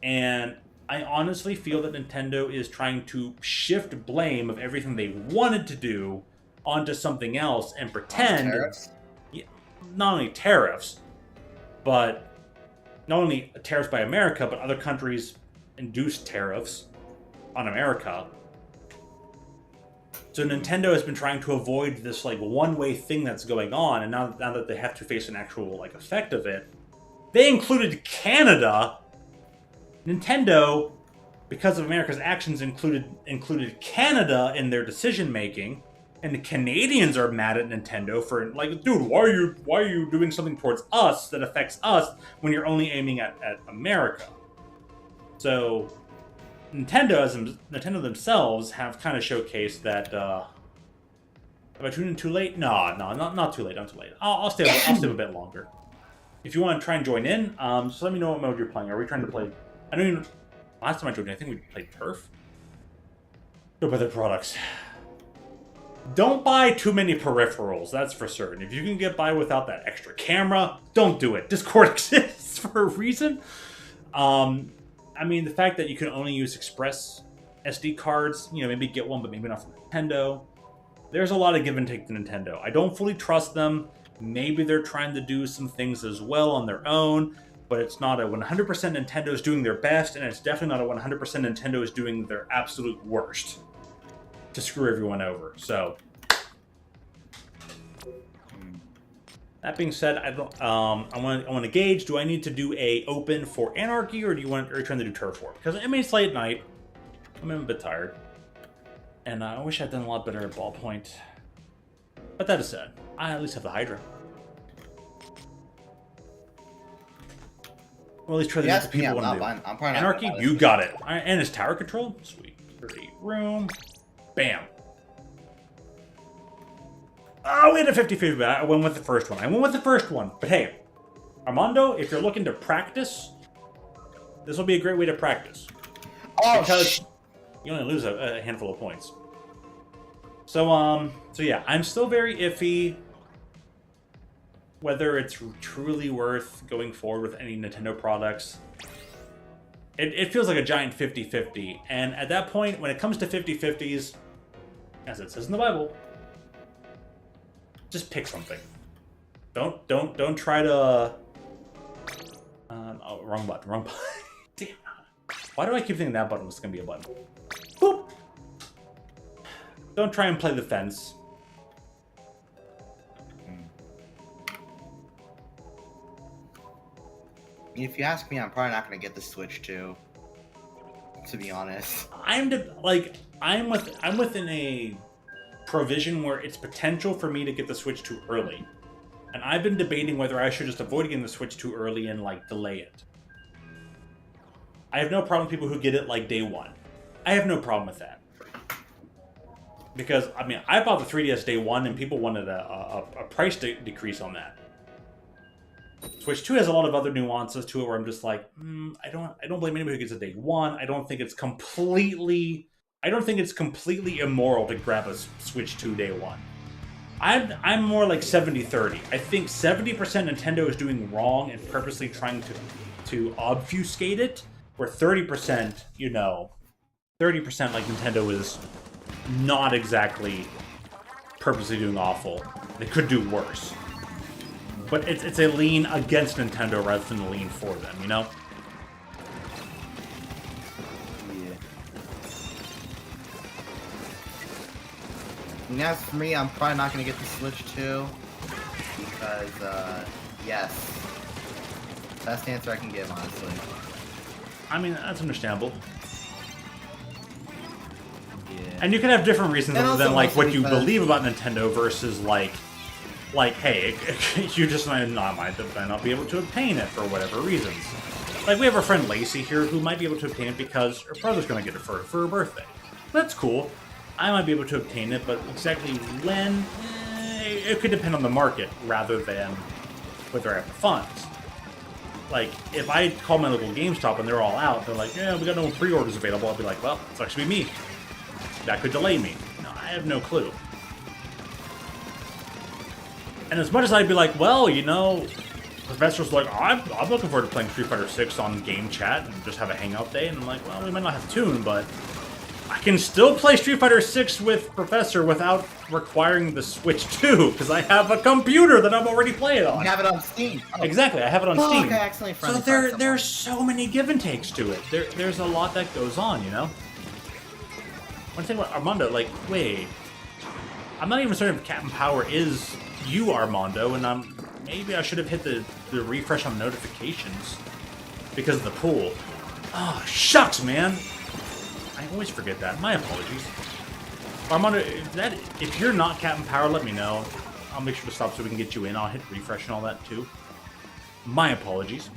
and I honestly feel that Nintendo is trying to shift blame of everything they wanted to do onto something else and pretend... Tariffs? Yeah, not only tariffs, but not only tariffs by America, but other countries induced tariffs on America. So Nintendo has been trying to avoid this like one-way thing that's going on, and now that they have to face an actual like effect of it, they included Canada. Nintendo, because of America's actions, included Canada in their decision making, and the Canadians are mad at Nintendo for like, dude, why are you doing something towards us that affects us when you're only aiming at America? So Nintendo themselves have kind of showcased that. Have I tuned in too late? No, not too late. Not too late. I'll stay a bit longer. If you want to try and join in, just let me know what mode you're playing. Are we trying to play? I don't even. Last time I joined in, I think we played Turf. Go buy their products. Don't buy too many peripherals, that's for certain. If you can get by without that extra camera, don't do it. Discord exists for a reason. I mean, the fact that you can only use Express SD cards, maybe get one, but maybe not from Nintendo. There's a lot of give and take to Nintendo. I don't fully trust them. Maybe they're trying to do some things as well on their own, but it's not a 100% Nintendo is doing their best, and it's definitely not a 100% Nintendo is doing their absolute worst to screw everyone over. So that being said, I want to gauge, do I need to do a open for Anarchy, or are you trying to do Turf War? Because I mean, it's late at night. I'm a bit tired. And I wish I'd done a lot better at ballpoint. But that is said, I at least have the Hydra. Well, at least try to Yes, the people want to do. I'm probably not Anarchy, gonna buy you this. got it. And it's tower control? Sweet. Pretty room. Bam. Oh, we had a 50-50, but I went with the first one. But hey, Armando, if you're looking to practice, this will be a great way to practice. Oh, because you only lose a handful of points. So yeah, I'm still very iffy whether it's truly worth going forward with any Nintendo products. It feels like a giant 50-50, and at that point, when it comes to 50-50s, as it says in the Bible, just pick something. Don't try to. Oh, wrong button. Damn. Why do I keep thinking that button was gonna be a button? Boop. Don't try and play the fence. If you ask me, I'm probably not going to get the Switch 2. To be honest. I'm within a provision where it's potential for me to get the Switch too early. And I've been debating whether I should just avoid getting the Switch too early and, like, delay it. I have no problem with people who get it, like, day one. I have no problem with that. Because, I mean, I bought the 3DS day one, and people wanted a price decrease on that. Switch 2 has a lot of other nuances to it where I'm just like, I don't blame anybody who gets it day one. I don't think it's completely immoral to grab a Switch 2 day one. I'm more like 70-30. I think 70% Nintendo is doing wrong and purposely trying to obfuscate it, where 30%, 30% like Nintendo is not exactly purposely doing awful. They could do worse. But it's a lean against Nintendo rather than a lean for them, you know? Yeah. And as for me, I'm probably not going to get the Switch 2. Because, yes. Best answer I can give, honestly. I mean, that's understandable. Yeah. And you can have different reasons And other also than, like, what you because- believe about Nintendo versus, like, hey, you just might not be able to obtain it for whatever reasons. Like, we have our friend Lacey here who might be able to obtain it because her brother's going to get it for her birthday. That's cool. I might be able to obtain it, but exactly when, it could depend on the market rather than whether I have the funds. Like, if I call my local GameStop and they're all out, they're like, yeah, we got no pre-orders available, I'll be like, well, it's actually me. That could delay me. No, I have no clue. And as much as I'd be like, well, Professor's like, I'm looking forward to playing Street Fighter 6 on Game Chat and just have a hangout day, and I'm like, well, we might not have Toon, but I can still play Street Fighter 6 with Professor without requiring the Switch 2, because I have a computer that I'm already playing on. You have it on Steam. Oh. Exactly, I have it on Steam. Okay, accidentally So friendly there's so many give and takes to it. There's a lot that goes on, you know? One thing about Armando, like, wait, I'm not even certain if Captain Power is you, Armando, and maybe I should have hit the refresh on notifications because of the pool. Oh, shucks, man. I always forget that. My apologies. Armando, if you're not Captain Power, let me know. I'll make sure to stop so we can get you in. I'll hit refresh and all that too. My apologies.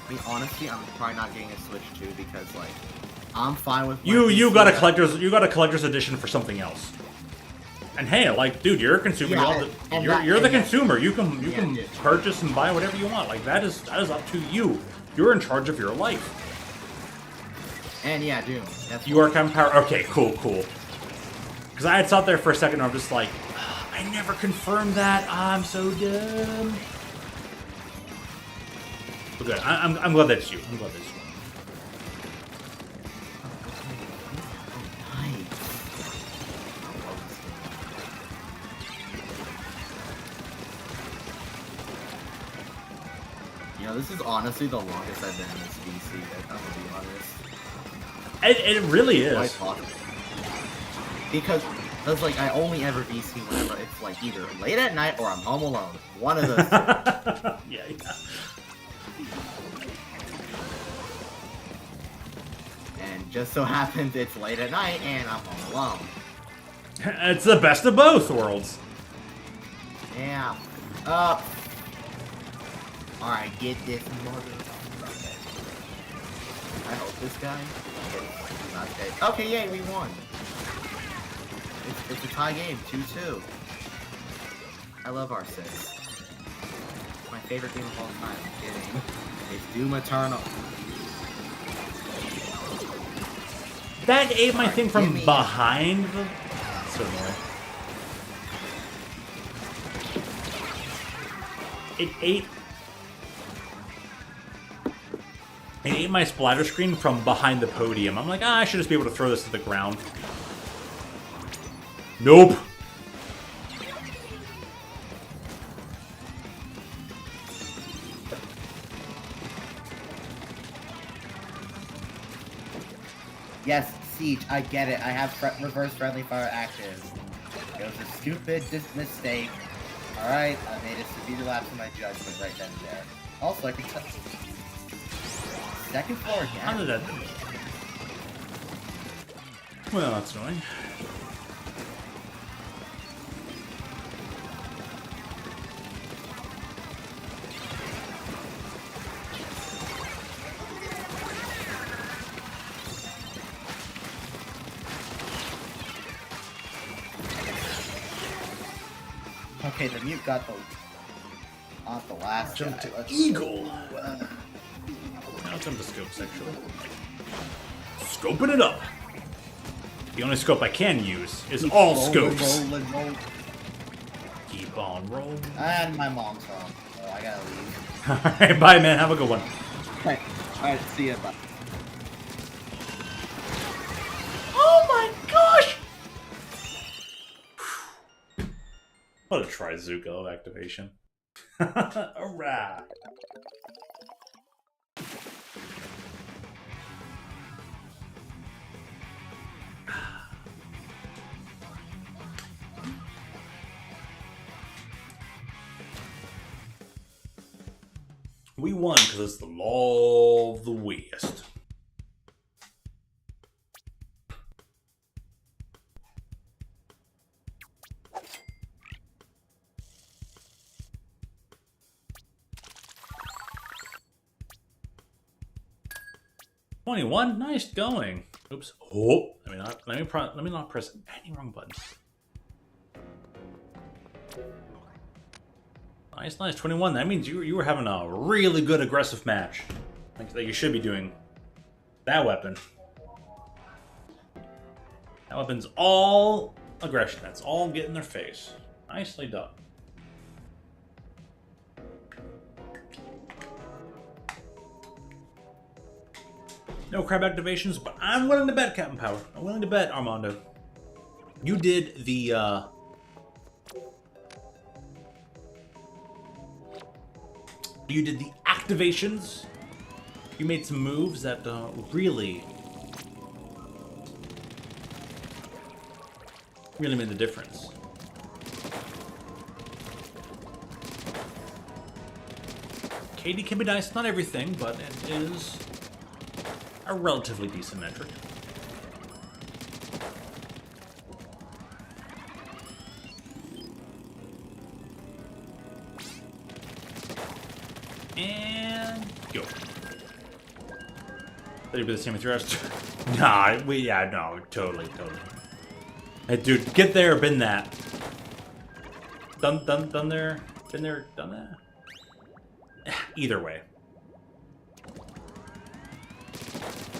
I mean, honestly, I'm probably not getting a Switch 2 because, like, I'm fine with You got a collector's edition for something else. And hey, like, dude, you're a consumer. Yeah, You're the consumer. You can purchase and buy whatever you want. Like, that is up to you. You're in charge of your life. And yeah, Doom. You are Captain Power. Okay, cool. Because I had sat there for a second and I'm just like, I never confirmed that. I'm so dumb. But good. I'm glad that's you. I'm glad that's you. You know, this is honestly the longest I've been in this VC, I'm gonna be honest. It really is. Because like, I only ever VC whenever it's like either late at night or I'm home alone. One of those. Yeah. And Just so happens it's late at night and I'm home alone. It's the best of both worlds. Yeah. Up. Alright, get this motherfucker. I hope this guy. Okay, yay, we won. It's a tie game, 2-2. I love R6. My favorite game of all time. I'm kidding. It's Doom Eternal. That ate my thing from behind the... So annoying. It ate my splatter screen from behind the podium. I'm like, I should just be able to throw this to the ground. Nope. Yes, Siege, I get it. I have reverse friendly fire active. It was a stupid mistake. Alright, I made a severe lapse in my judgment right then and there. Also, I can tell. Second floor again. How did that do? Well, that's annoying. Okay, the mute got the off the last Jump guy. to Let's Eagle. Now jump to scopes, actually. Scoping it up. The only scope I can use is all scopes. Rolling. Keep on rolling. And my mom's home, so I gotta leave. Alright, bye, man. Have a good one. Alright, see ya, bye. Oh my gosh! What a Trizuko activation. Alright. We won because it's the law of the West. $21, nice going. Oops. Oh, let me not press any wrong buttons. Nice, 21. That means you were having a really good aggressive match. Like you should be doing. That weapon. That weapon's all aggression. That's all get in their face. Nicely done. No crab activations, but I'm willing to bet, Captain Power. I'm willing to bet, Armando. You did the, you did the activations. You made some moves that really made the difference. KD can be nice, not everything, but it is a relatively decent metric. And go. Did you be the same with yours? Nah, no, totally. Hey, dude, get there, been that. Done there, been there, done that. Either way.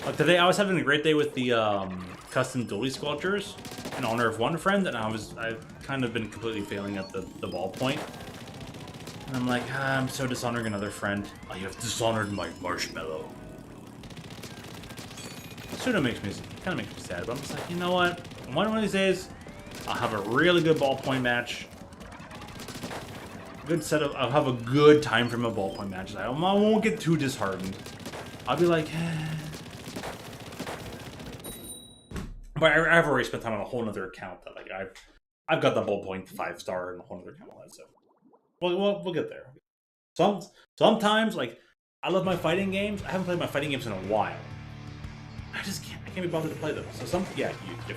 Like today, I was having a great day with the custom dually sculptures in honor of one friend, and I've kind of been completely failing at the ballpoint. And I'm like, I'm so dishonoring another friend. Oh, you have dishonored my marshmallow. Sort of makes me sad, but I'm just like, you know what? One of these days, I'll have a really good ballpoint match. I'll have a good time from a ballpoint match. I won't get too disheartened. I'll be like, But I've already spent time on a whole other account that like I've got the ballpoint 5-star and a whole other account. So we'll get there. Sometimes like I love my fighting games. I haven't played my fighting games in a while. I just can't. I can't be bothered to play them. So you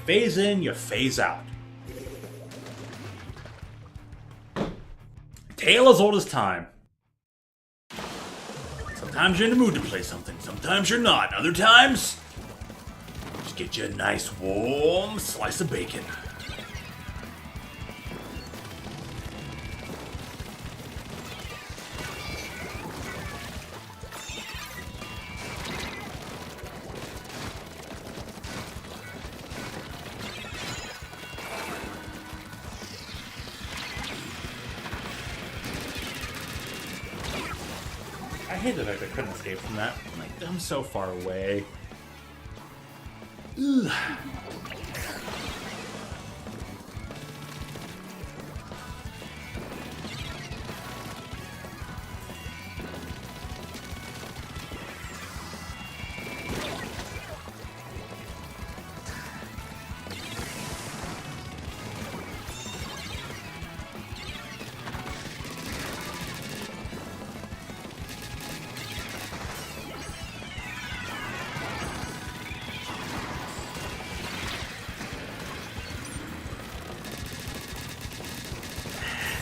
phase in, you phase out. Tale as old as time. Sometimes you're in the mood to play something. Sometimes you're not. Other times, just get you a nice warm slice of bacon. I hate the fact I couldn't escape from that. I'm so far away. Ugh.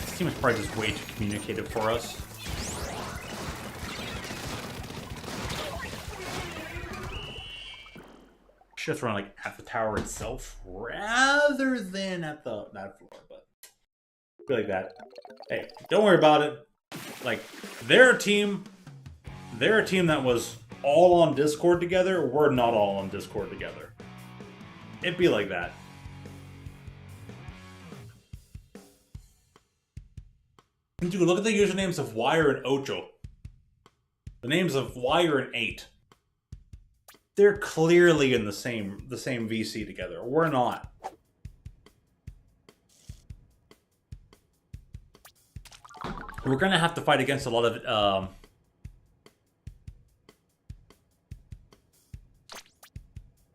This team is probably just way too communicative for us. Should have thrown like at the tower itself rather than at that floor, but I feel like that. Hey, don't worry about it. Like they're a team that was all on Discord together. We're not all on Discord together. It'd be like that. Dude, look at the usernames of Wire and Ocho. The names of Wire and 8. They're clearly in the same VC together. We're not. We're gonna have to fight against a lot of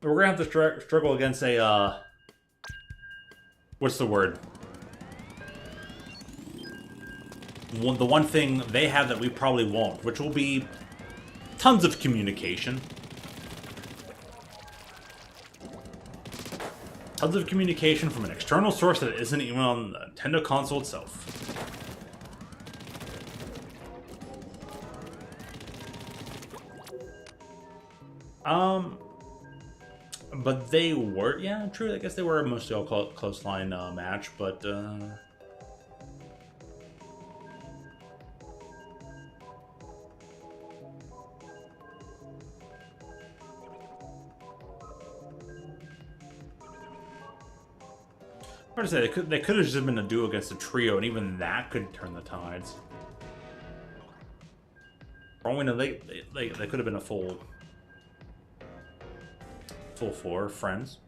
we're gonna have to struggle against a what's the word? The one thing they have that we probably won't, which will be tons of communication. Tons of communication from an external source that isn't even on the Nintendo console itself. But they were, yeah, true. I guess they were mostly all close line match, but hard to say. They could have just been a duo against a trio, and even that could turn the tides. For all we know, they could have been a full four friends.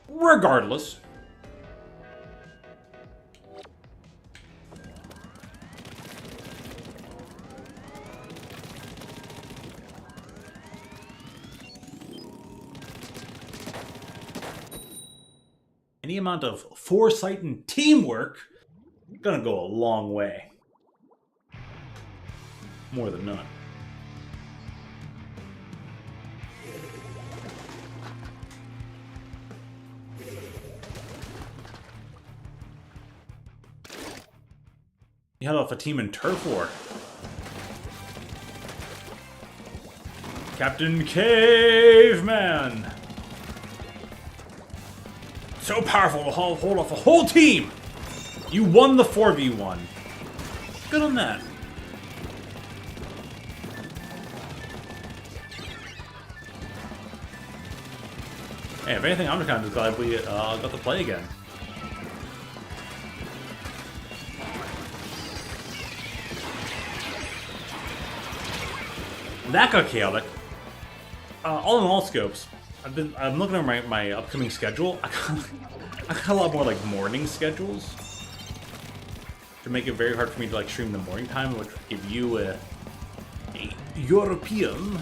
Regardless. Any amount of foresight and teamwork gonna go a long way. More than none. You held off a team in Turf War. Captain Caveman! So powerful to hold off a whole team! You won the 4v1. Good on that. Hey, if anything, I'm just kind of glad we got to play again. That got chaotic. All in all, scopes. I'm looking at my upcoming schedule. I got a lot more like morning schedules to make it very hard for me to like stream the morning time, which would give you a European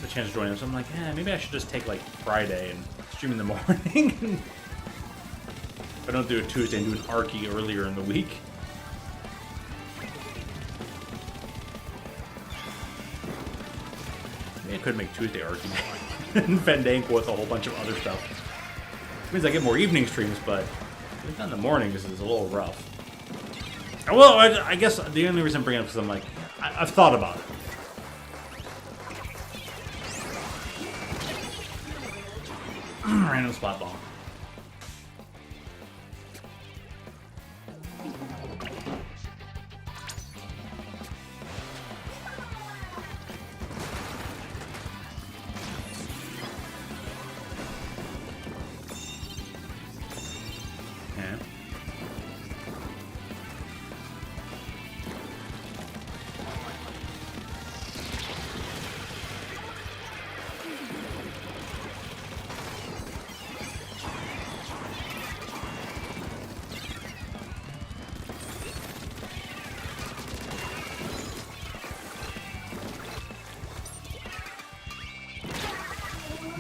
the chance to join us. So I'm like, maybe I should just take like Friday and stream in the morning. If I don't do it Tuesday and do an Archy earlier in the week. could make Tuesday Archy and Fandango with a whole bunch of other stuff. It means I get more evening streams, but not in the mornings is a little rough. Well, I guess the only reason I'm bringing it up is I'm like, I've thought about it. Random spot bomb.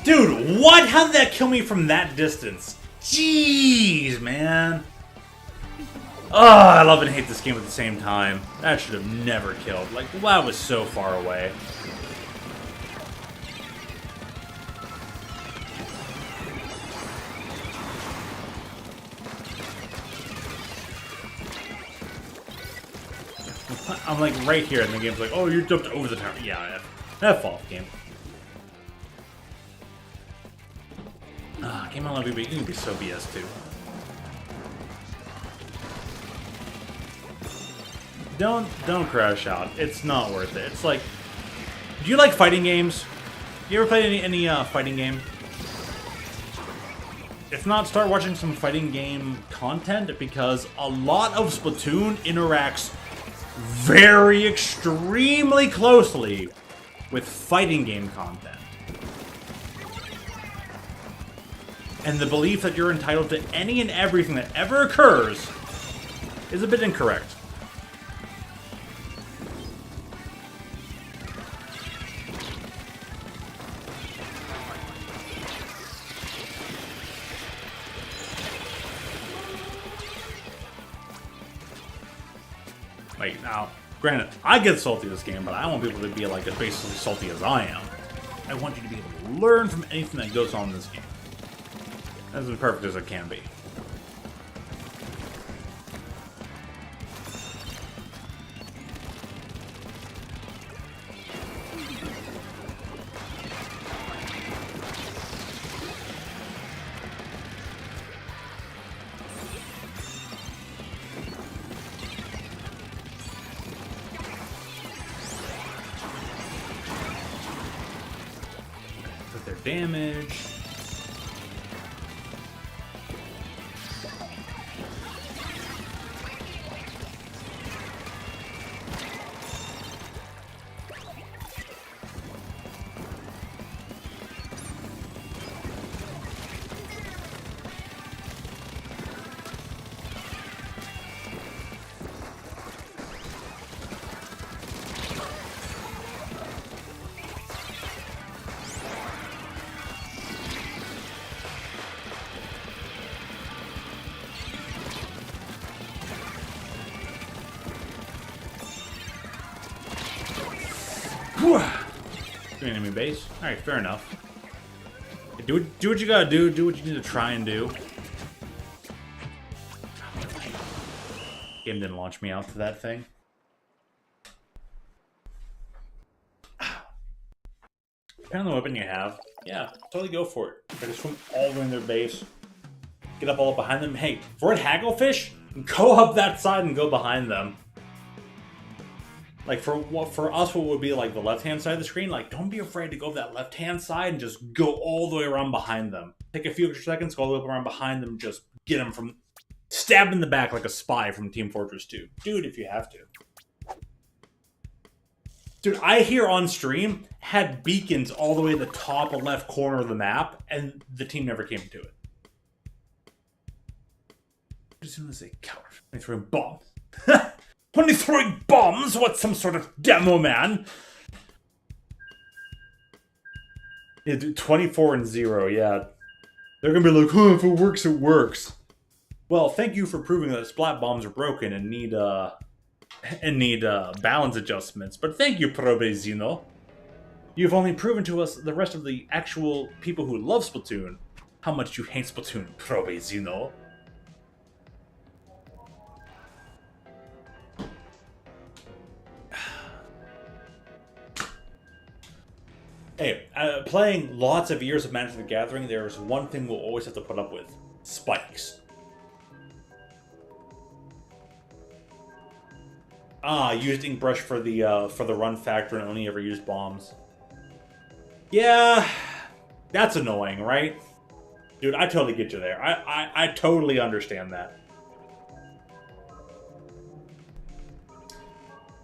Dude, what? How did that kill me from that distance? Jeez, man. Oh, I love and hate this game at the same time. That should have never killed. Like, wow, it was so far away. I'm like right here, and the game's like, oh, you jumped over the tower. Yeah, that fall off game. Game on Love, you can be so BS too. Don't crash out. It's not worth it. It's like, do you like fighting games? You ever played any fighting game? If not, start watching some fighting game content because a lot of Splatoon interacts very extremely closely with fighting game content. And the belief that you're entitled to any and everything that ever occurs is a bit incorrect. Like, now, granted, I get salty in this game, but I want people to be like as basically salty as I am. I want you to be able to learn from anything that goes on in this game. As perfect as it can be. Put their damage. Enemy base. Alright, fair enough. Do what you gotta do. Do what you need to try and do. Game didn't launch me out to that thing. Depending on the weapon you have, yeah, totally go for it. Try to swim all the way in their base. Get up all up behind them. Hey, for a hagglefish, go up that side and go behind them. Like, for us, what would be, like, the left-hand side of the screen, like, don't be afraid to go that left-hand side and just go all the way around behind them. Take a few extra seconds, go all the way up around behind them, just get them from... Stab in the back like a spy from Team Fortress 2. Do it if you have to. Dude, I here on stream had beacons all the way to the top left corner of the map, and the team never came to it. As soon as they coward, they threw a bomb. When they throwing bombs? What, some sort of demo man? Yeah, dude, 24-0, yeah. They're gonna be like, huh, if it works, it works. Well, thank you for proving that splat bombs are broken and need balance adjustments. But thank you, Probezino. You've only proven to us, the rest of the actual people who love Splatoon, how much you hate Splatoon, probes, you know? Hey, playing lots of years of Magic the Gathering, there's one thing we'll always have to put up with. Spikes. Ah, used ink brush for the run factor and only ever used bombs. Yeah, that's annoying, right? Dude, I totally get you there. I totally understand that.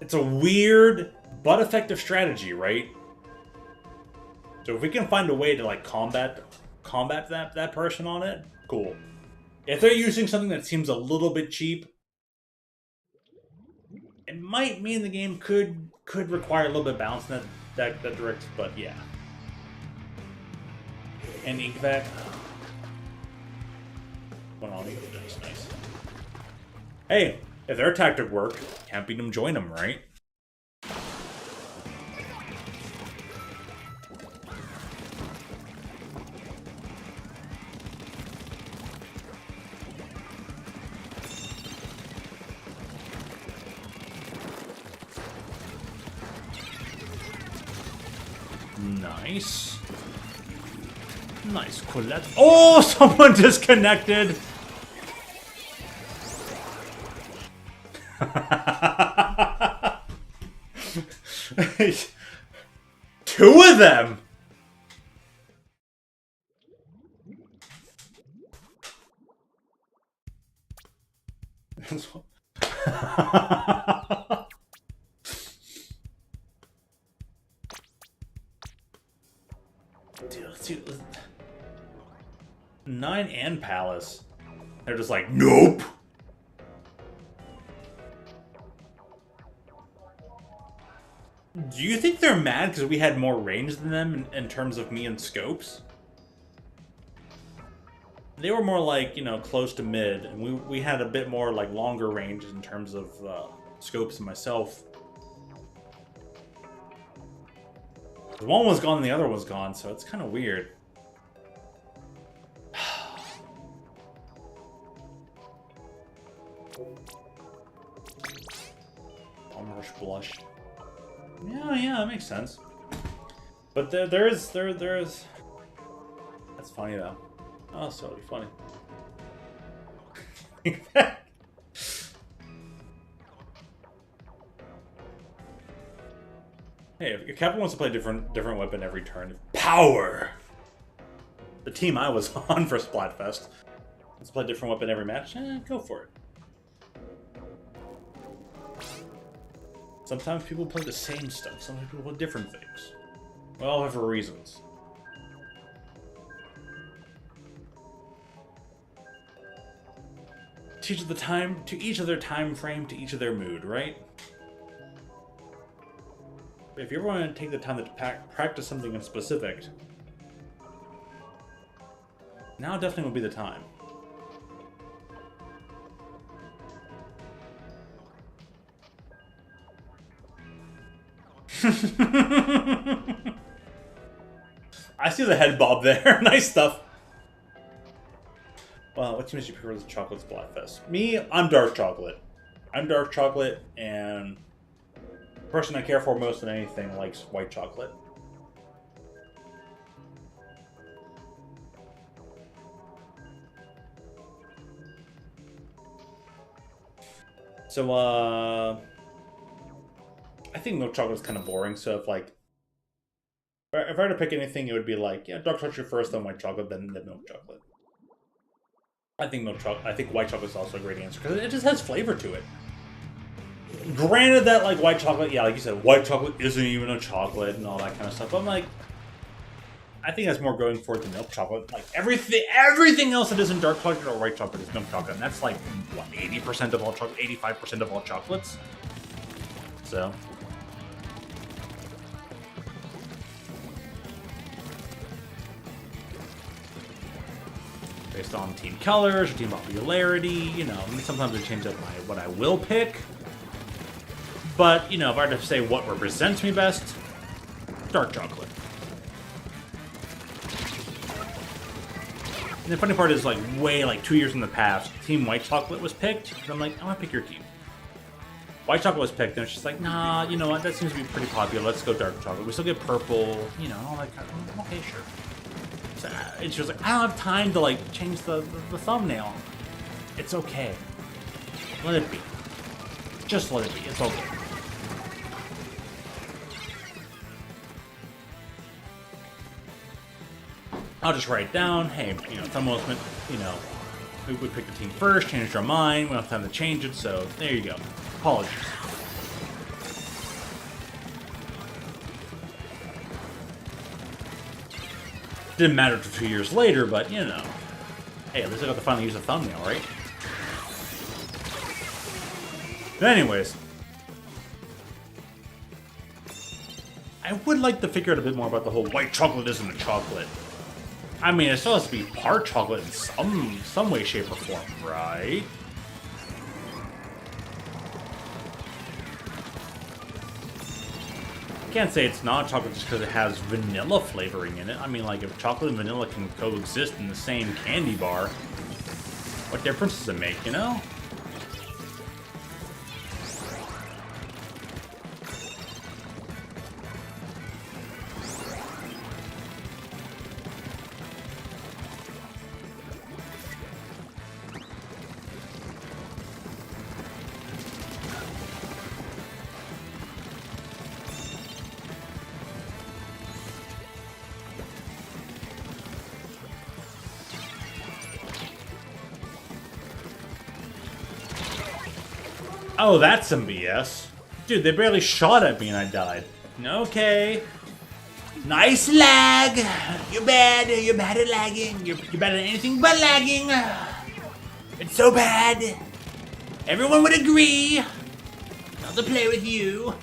It's a weird but effective strategy, right? So if we can find a way to like combat that person on it, cool. If they're using something that seems a little bit cheap, it might mean the game could require a little bit of balance in that direction, but yeah. And ink vac. Nice. Hey, if their tactic worked, can't beat them, join them, right? Nice. Nice, Colette. Oh, someone disconnected! Two of them! Dude, 9 and Palace. They're just like, nope! Do you think they're mad because we had more range than them in terms of me and scopes? They were more like, you know, close to mid, and we had a bit more like longer range in terms of scopes and myself. One was gone and the other was gone, so it's kind of weird. Rush blush. Yeah, that makes sense. But there is. That's funny though. Oh, that's totally funny. Hey, if Captain wants to play a different weapon every turn, power. The team I was on for Splatfest wants to play a different weapon every match. Go for it. Sometimes people play the same stuff. Sometimes people play different things. We all have our reasons. To each of their time frame, to each of their mood, right? If you ever want to take the time to practice something in specific, now definitely would be the time. I see the head bob there. Nice stuff. Well, what team did you prefer the chocolate Splatfest? Me, I'm dark chocolate. I'm dark chocolate, and the person I care for most than anything likes white chocolate. So, I think milk chocolate is kind of boring, so if I were to pick anything, it would be like, yeah, dark chocolate first, then white chocolate, then milk chocolate. I think white chocolate is also a great answer, because it just has flavor to it. Granted that, like, white chocolate, yeah, like you said, white chocolate isn't even a chocolate and all that kind of stuff, but I'm like, I think that's more going for it than milk chocolate. Like, everything else that isn't dark chocolate or white chocolate is milk chocolate, and that's like, what, 80% of all chocolate, 85% of all chocolates? So... based on team colors or team popularity, you know, sometimes I change up what I will pick. But, you know, if I were to say what represents me best, dark chocolate. And the funny part is, like, like 2 years in the past, Team White Chocolate was picked. And I'm like, I want to pick your team. White chocolate was picked, and it's just like, nah, you know what? That seems to be pretty popular. Let's go dark chocolate. We still get purple, you know, all that kind of. Okay, sure. So it's just like, I don't have time to like change the thumbnail. It's okay. Let it be. Just let it be. It's okay. I'll just write down, hey, you know, thumbnails, you know, we picked the team first, changed our mind, we don't have time to change it, so there you go. Apologies. Didn't matter for 2 years later, but you know. Hey, at least I got to finally use a thumbnail, right? But anyways. I would like to figure out a bit more about the whole white chocolate isn't a chocolate. I mean, it still has to be part chocolate in some way, shape, or form, right? Can't say it's not chocolate just because it has vanilla flavoring in it. I mean, like, if chocolate and vanilla can coexist in the same candy bar, what difference does it make, you know? Oh, that's some BS. Dude, they barely shot at me and I died. Okay. Nice lag. You're bad. You're bad at lagging. You're bad at anything but lagging. It's so bad. Everyone would agree. Not to play with you.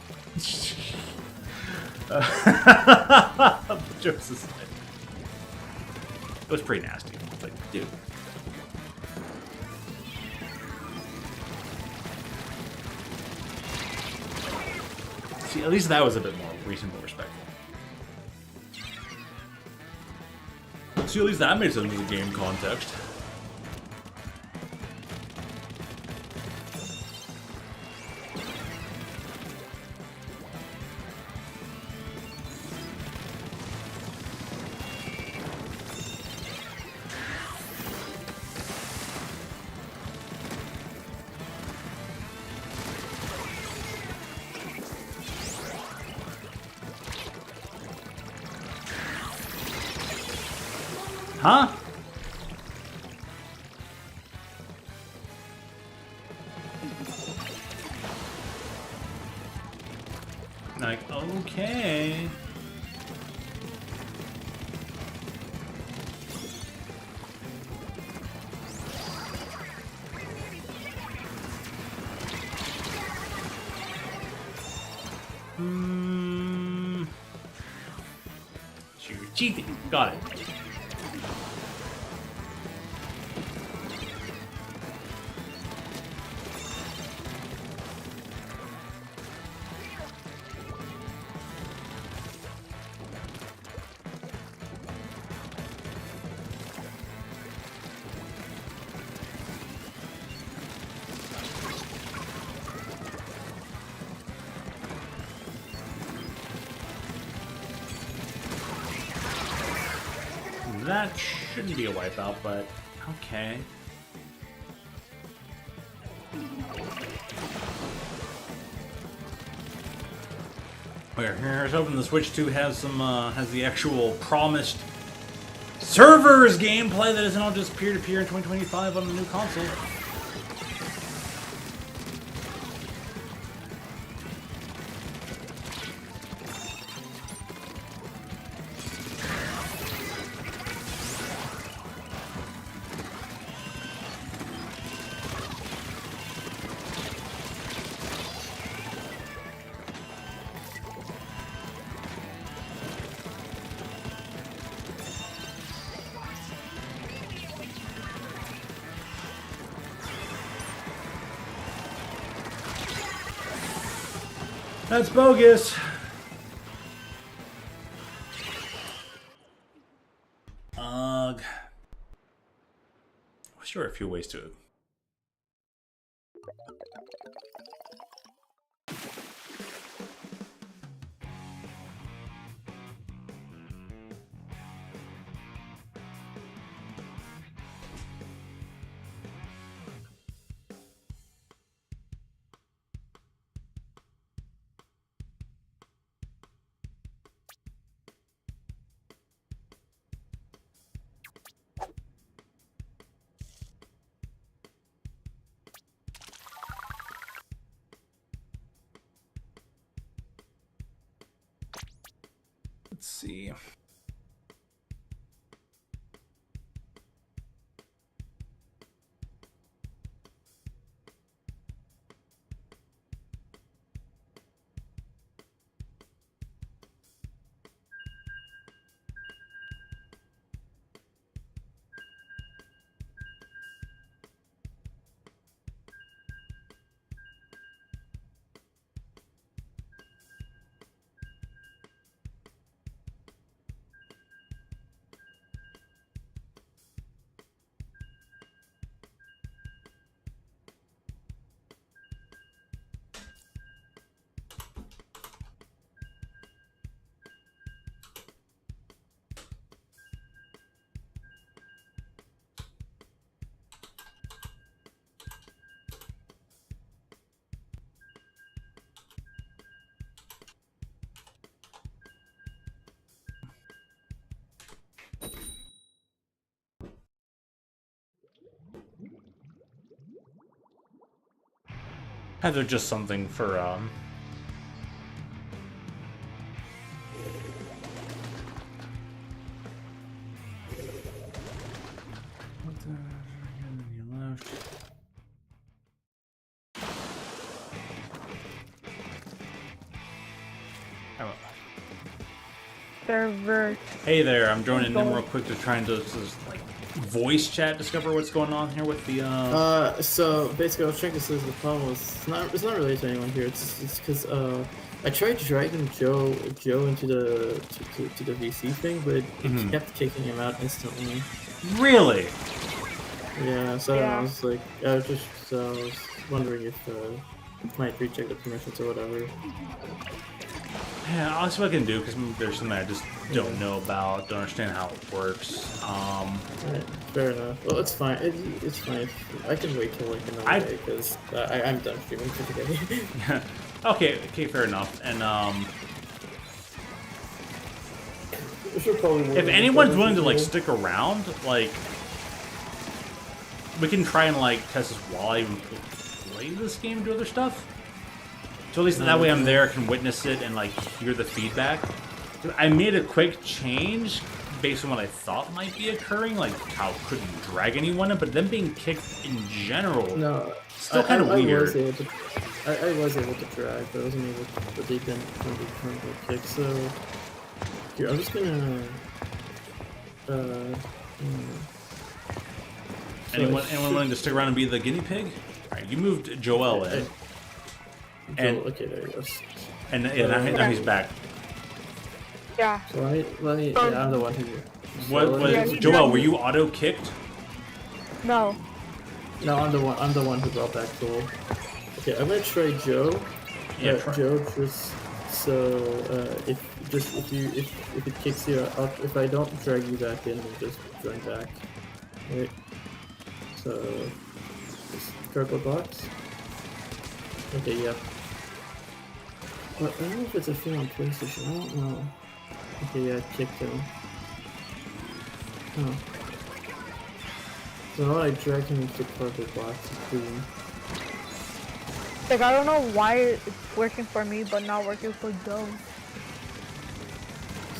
Jokes aside. It was pretty nasty. It's like, dude. See, at least that was a bit more reasonable, respectful. See, at least that made sense in the game context. Huh? Like, okay. Cheating. Got it. That shouldn't be a wipeout, but okay. Here's hoping the Switch 2 has some has the actual promised servers gameplay that isn't all just peer-to-peer in 2025 on the new console. That's bogus. a few ways to it. Let's see. Either just something for Server. Hey there, I'm joining in real quick to try and just like voice chat, discover what's going on here with the So basically I was trying to say the problem was it's not related to anyone here, it's because I tried dragging Joe into the VC thing, but it kept kicking him out instantly. Really? Yeah, so I was like I was wondering if it might reject the permissions or whatever. Yeah, I'll see what I can do, because there's something I just don't know about, don't understand how it works. Right, fair enough. Well, it's fine. It's fine. I can wait till like another day, because I'm done streaming for today. Okay, fair enough. And if anyone's willing to like stick around, like we can try and like test this while I even play this game and do other stuff. So at least that way I'm there, can witness it, and like hear the feedback. I made a quick change based on what I thought might be occurring, like how I couldn't drag anyone in, but them being kicked in general, still kind of weird. I was able to drag, but I wasn't able to, but they didn't kick, so here, I'm just gonna anyone willing to stick around and be the guinea pig? Alright, you moved Joel in. And okay, there he goes. And yeah, now he's back. Yeah. So let me I'm the one who. Joel, were you auto kicked? No. No, I'm the one who brought back Joel. Okay, I'm gonna try Joe. Yeah, try. Joe, just so if it kicks you out, if I don't drag you back in, then just join back. Right. So just cardboard box. Okay, yeah. Well, I don't know if it's a thing on PlayStation. I don't know. Okay, yeah, I kicked him. Oh. So now I drag him into the cardboard box and boom. Like, I don't know why it's working for me, but not working for Joe.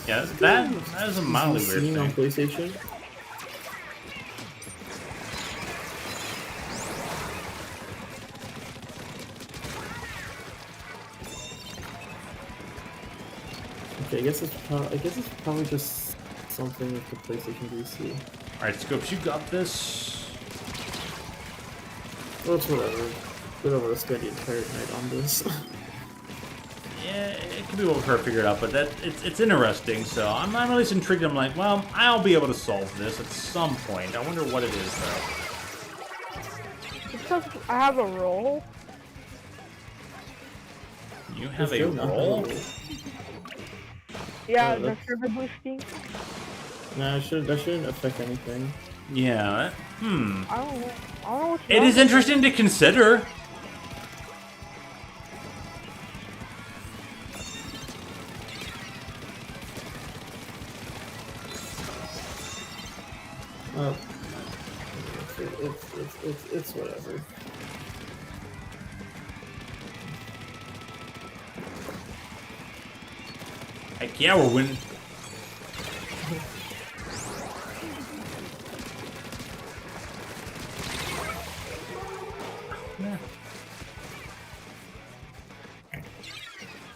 Yeah, that is a mildly weird thing. On PlayStation? Okay, I guess it's probably just something with the PlayStation VC. Alright, Scopes, you got this. Well, it's whatever. Whatever, let's spend the entire night on this. Yeah, it could be what we're figured out, but it's interesting. So I'm at least intrigued. I'm like, well, I'll be able to solve this at some point. I wonder what it is, though. because I have a role. You have Does a Joe not have role? Yeah, Oh, the that's- server boosting. Nah, that shouldn't affect anything. Yeah. I don't know. I don't know what's It wrong is with interesting to consider. Oh. It's whatever. Heck yeah, we're winning.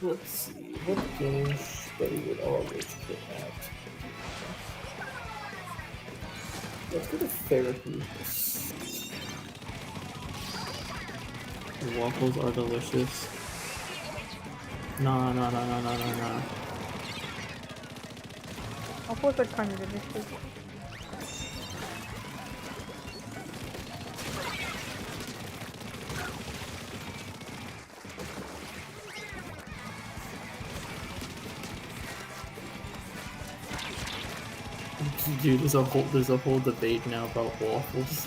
Let's see, what games that we would always put out? Let's go to therapy. The waffles are delicious. Nah. Waffles are kind of delicious. Dude, there's a whole debate now about waffles.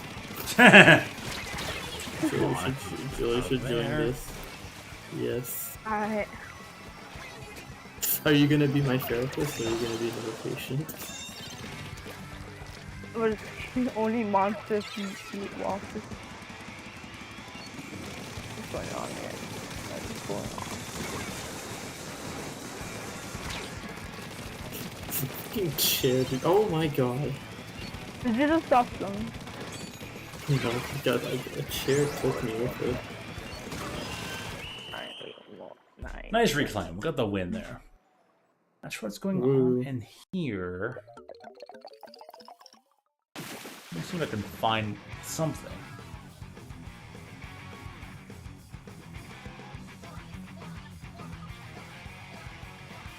Julie should join there. this. Yes. Alright. Are you gonna be my therapist or are you gonna be another patient? But only monsters eat waffles. What's going on here? What is going on? Fucking chair, dude. Oh my god. Did you just stop them? No, god, a chair took me with it. Nice reclaim. We got the win there. Not sure what's going Ooh. on in here. Let me see if I can find something.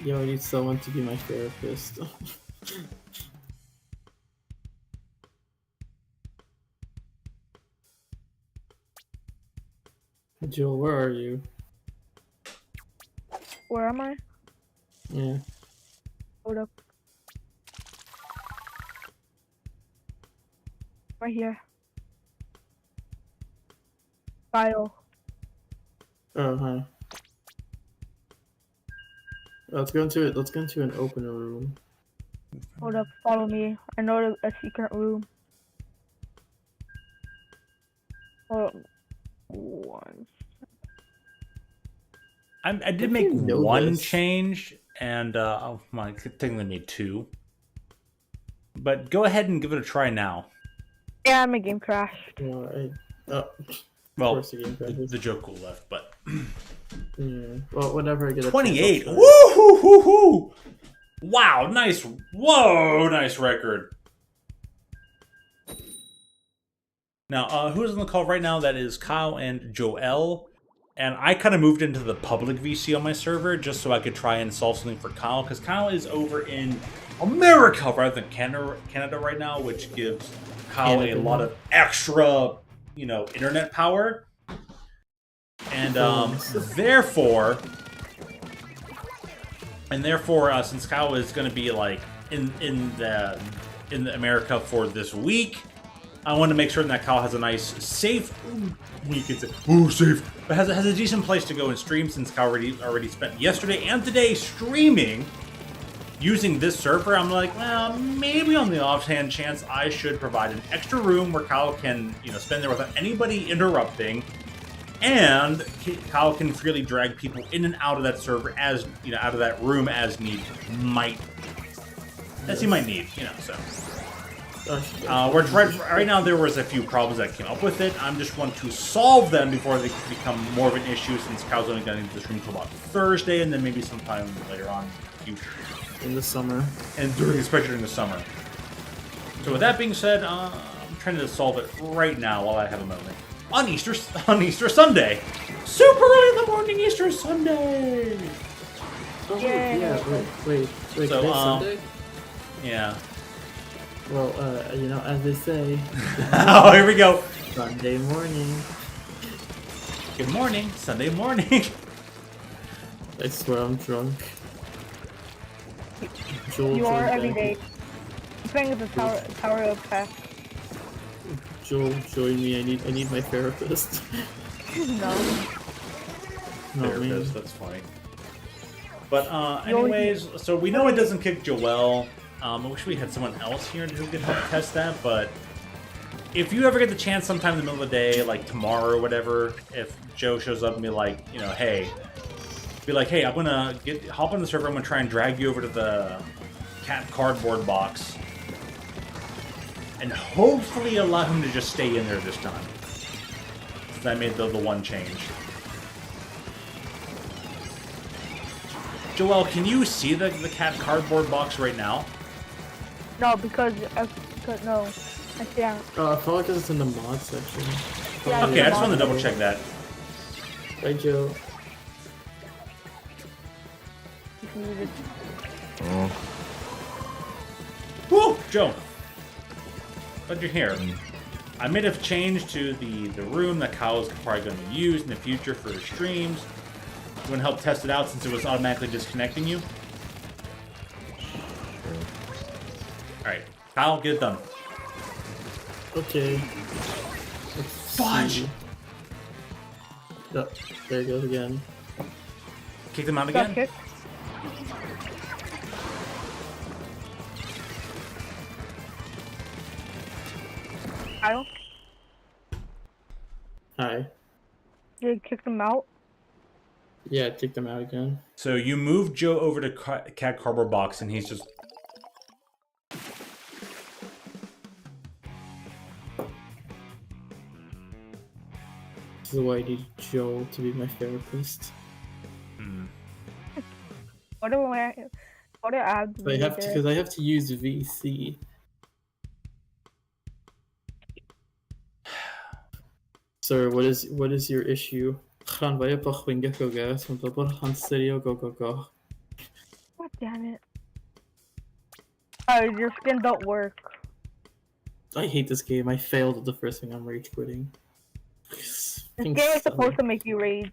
Yo, I need someone to be my therapist. Jill, where are you? Where am I? Yeah. Hold up. Right here. File. Oh, hi. Let's go into it. Let's go into an open room. Hold up. Follow me. I know a secret room. Hold up. One. I did make one change, and oh my, technically made two. But go ahead and give it a try now. Yeah, my game crashed. Well, Well, course the game crashes. the joke will left, but Yeah. Well, whenever I get a 28. chance, Woo hoo hoo hoo! Wow, nice. Whoa, nice record. Now, who's on the call right now? That is Kyle and Joel. And I kind of moved into the public VC on my server just so I could try and solve something for Kyle, because Kyle is over in America rather than Canada right now, which gives Kyle a lot of extra, internet power. And therefore, since Kyle is going to be like in the America for this week, I want to make sure that Kyle has a nice, safe week. Safe. But has a decent place to go and stream, since Kyle already spent yesterday and today streaming using this server. I'm like, well, maybe on the offhand chance I should provide an extra room where Kyle can, spend there without anybody interrupting, and Kyle can freely drag people in and out of that server as out of that room as he might need, so. Right now there was a few problems that came up with it. I'm just want to solve them before they become more of an issue, since Kyle's only going into this room until about Thursday, and then maybe sometime later on in the future. in the summer. And especially during the summer. So with that being said, I'm trying to solve it right now while I have a moment. On Easter Sunday! Super early in the morning, Easter Sunday! Oh, yeah, wait, So, today's Sunday? Yeah. Well, as they say. Oh, here we go. Sunday morning. Good morning, Sunday morning. I swear I'm drunk. Joel You are joined every back. day. I'm playing with the tower of Path. Joel, join me. I need my therapist. No. Therapist, that's funny. But You always anyways, so we know it doesn't kick Joel. I wish we had someone else here who could help test that, but if you ever get the chance sometime in the middle of the day, like tomorrow or whatever, if Joe shows up and be like, you know, hey, I'm gonna hop on the server, I'm gonna try and drag you over to the cat cardboard box. And hopefully allow him to just stay in there this time. Since I made the one change. Joel, can you see the cat cardboard box right now? No, because no. I can't. Probably because it's in the mod section. Yeah, Okay, I just wanted to double check that. Right, Joe. Woo! Joe! Glad you're here. I made a change to the room that Kyle's probably going to use in the future for his streams. You want to help test it out since it was automatically disconnecting you? Alright, Kyle, get it done. Okay. Fudge! Oh, there it goes again. Kick them out again? Kick. Kyle? Hi. You kick them out? Yeah, I kicked them out again. So you moved Joe over to cat cardboard box and he's just... This is why I need Joel to be my therapist. What do I add? Because I have to use VC. Sir, what is your issue? Gaan wij op een goede guys, want we gaan serio go. God damn it. Your skin don't work. I hate this game. I failed at the first thing. I'm rage quitting. This game is supposed to make you rage.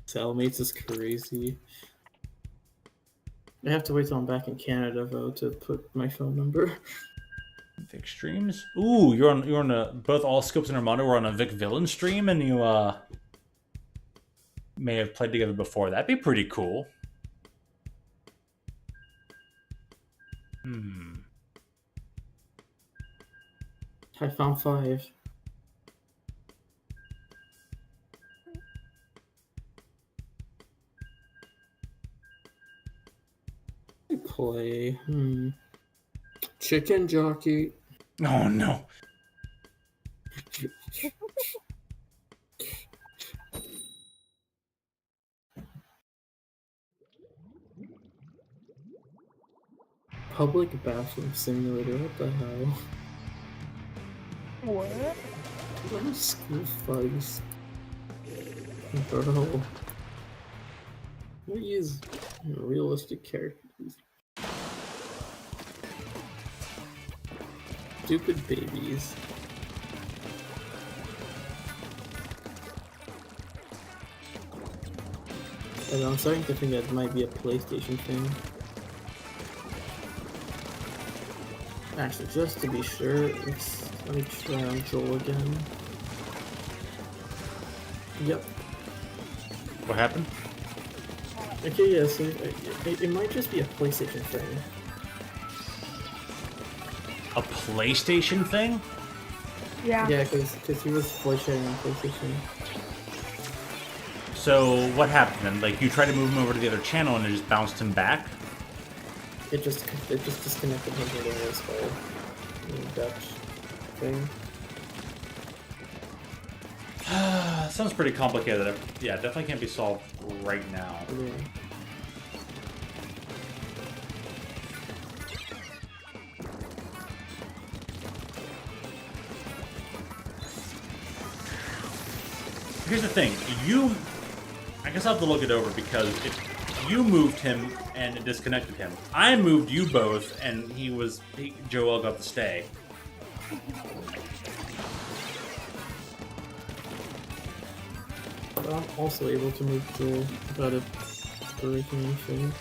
Cellmates is crazy. I have to wait till I'm back in Canada though to put my phone number. Vic streams? Ooh, you're on a both all scopes and Armando were on a Vic villain stream and you may have played together before. That'd be pretty cool. I found 5. Play. Chicken jockey. Oh no. Public bathroom simulator. What the hell? What? School fudge. Bro. We use realistic characters. Stupid babies. And I'm starting to think that might be a PlayStation thing. Actually, just to be sure, let me try on Joel again. Yep. What happened? Okay, yeah, so it might just be a PlayStation thing. A PlayStation thing? Yeah. Yeah, because he was voice chatting on PlayStation. So what happened then? Like you tried to move him over to the other channel and it just bounced him back? It just disconnected him from the whole Dutch thing. Sounds pretty complicated. Yeah, definitely can't be solved right now. Yeah. Here's the thing. I guess I'll have to look it over because if you moved him and it disconnected him, I moved you both and Joel got to stay. But I'm also able to move Joel without it breaking anything.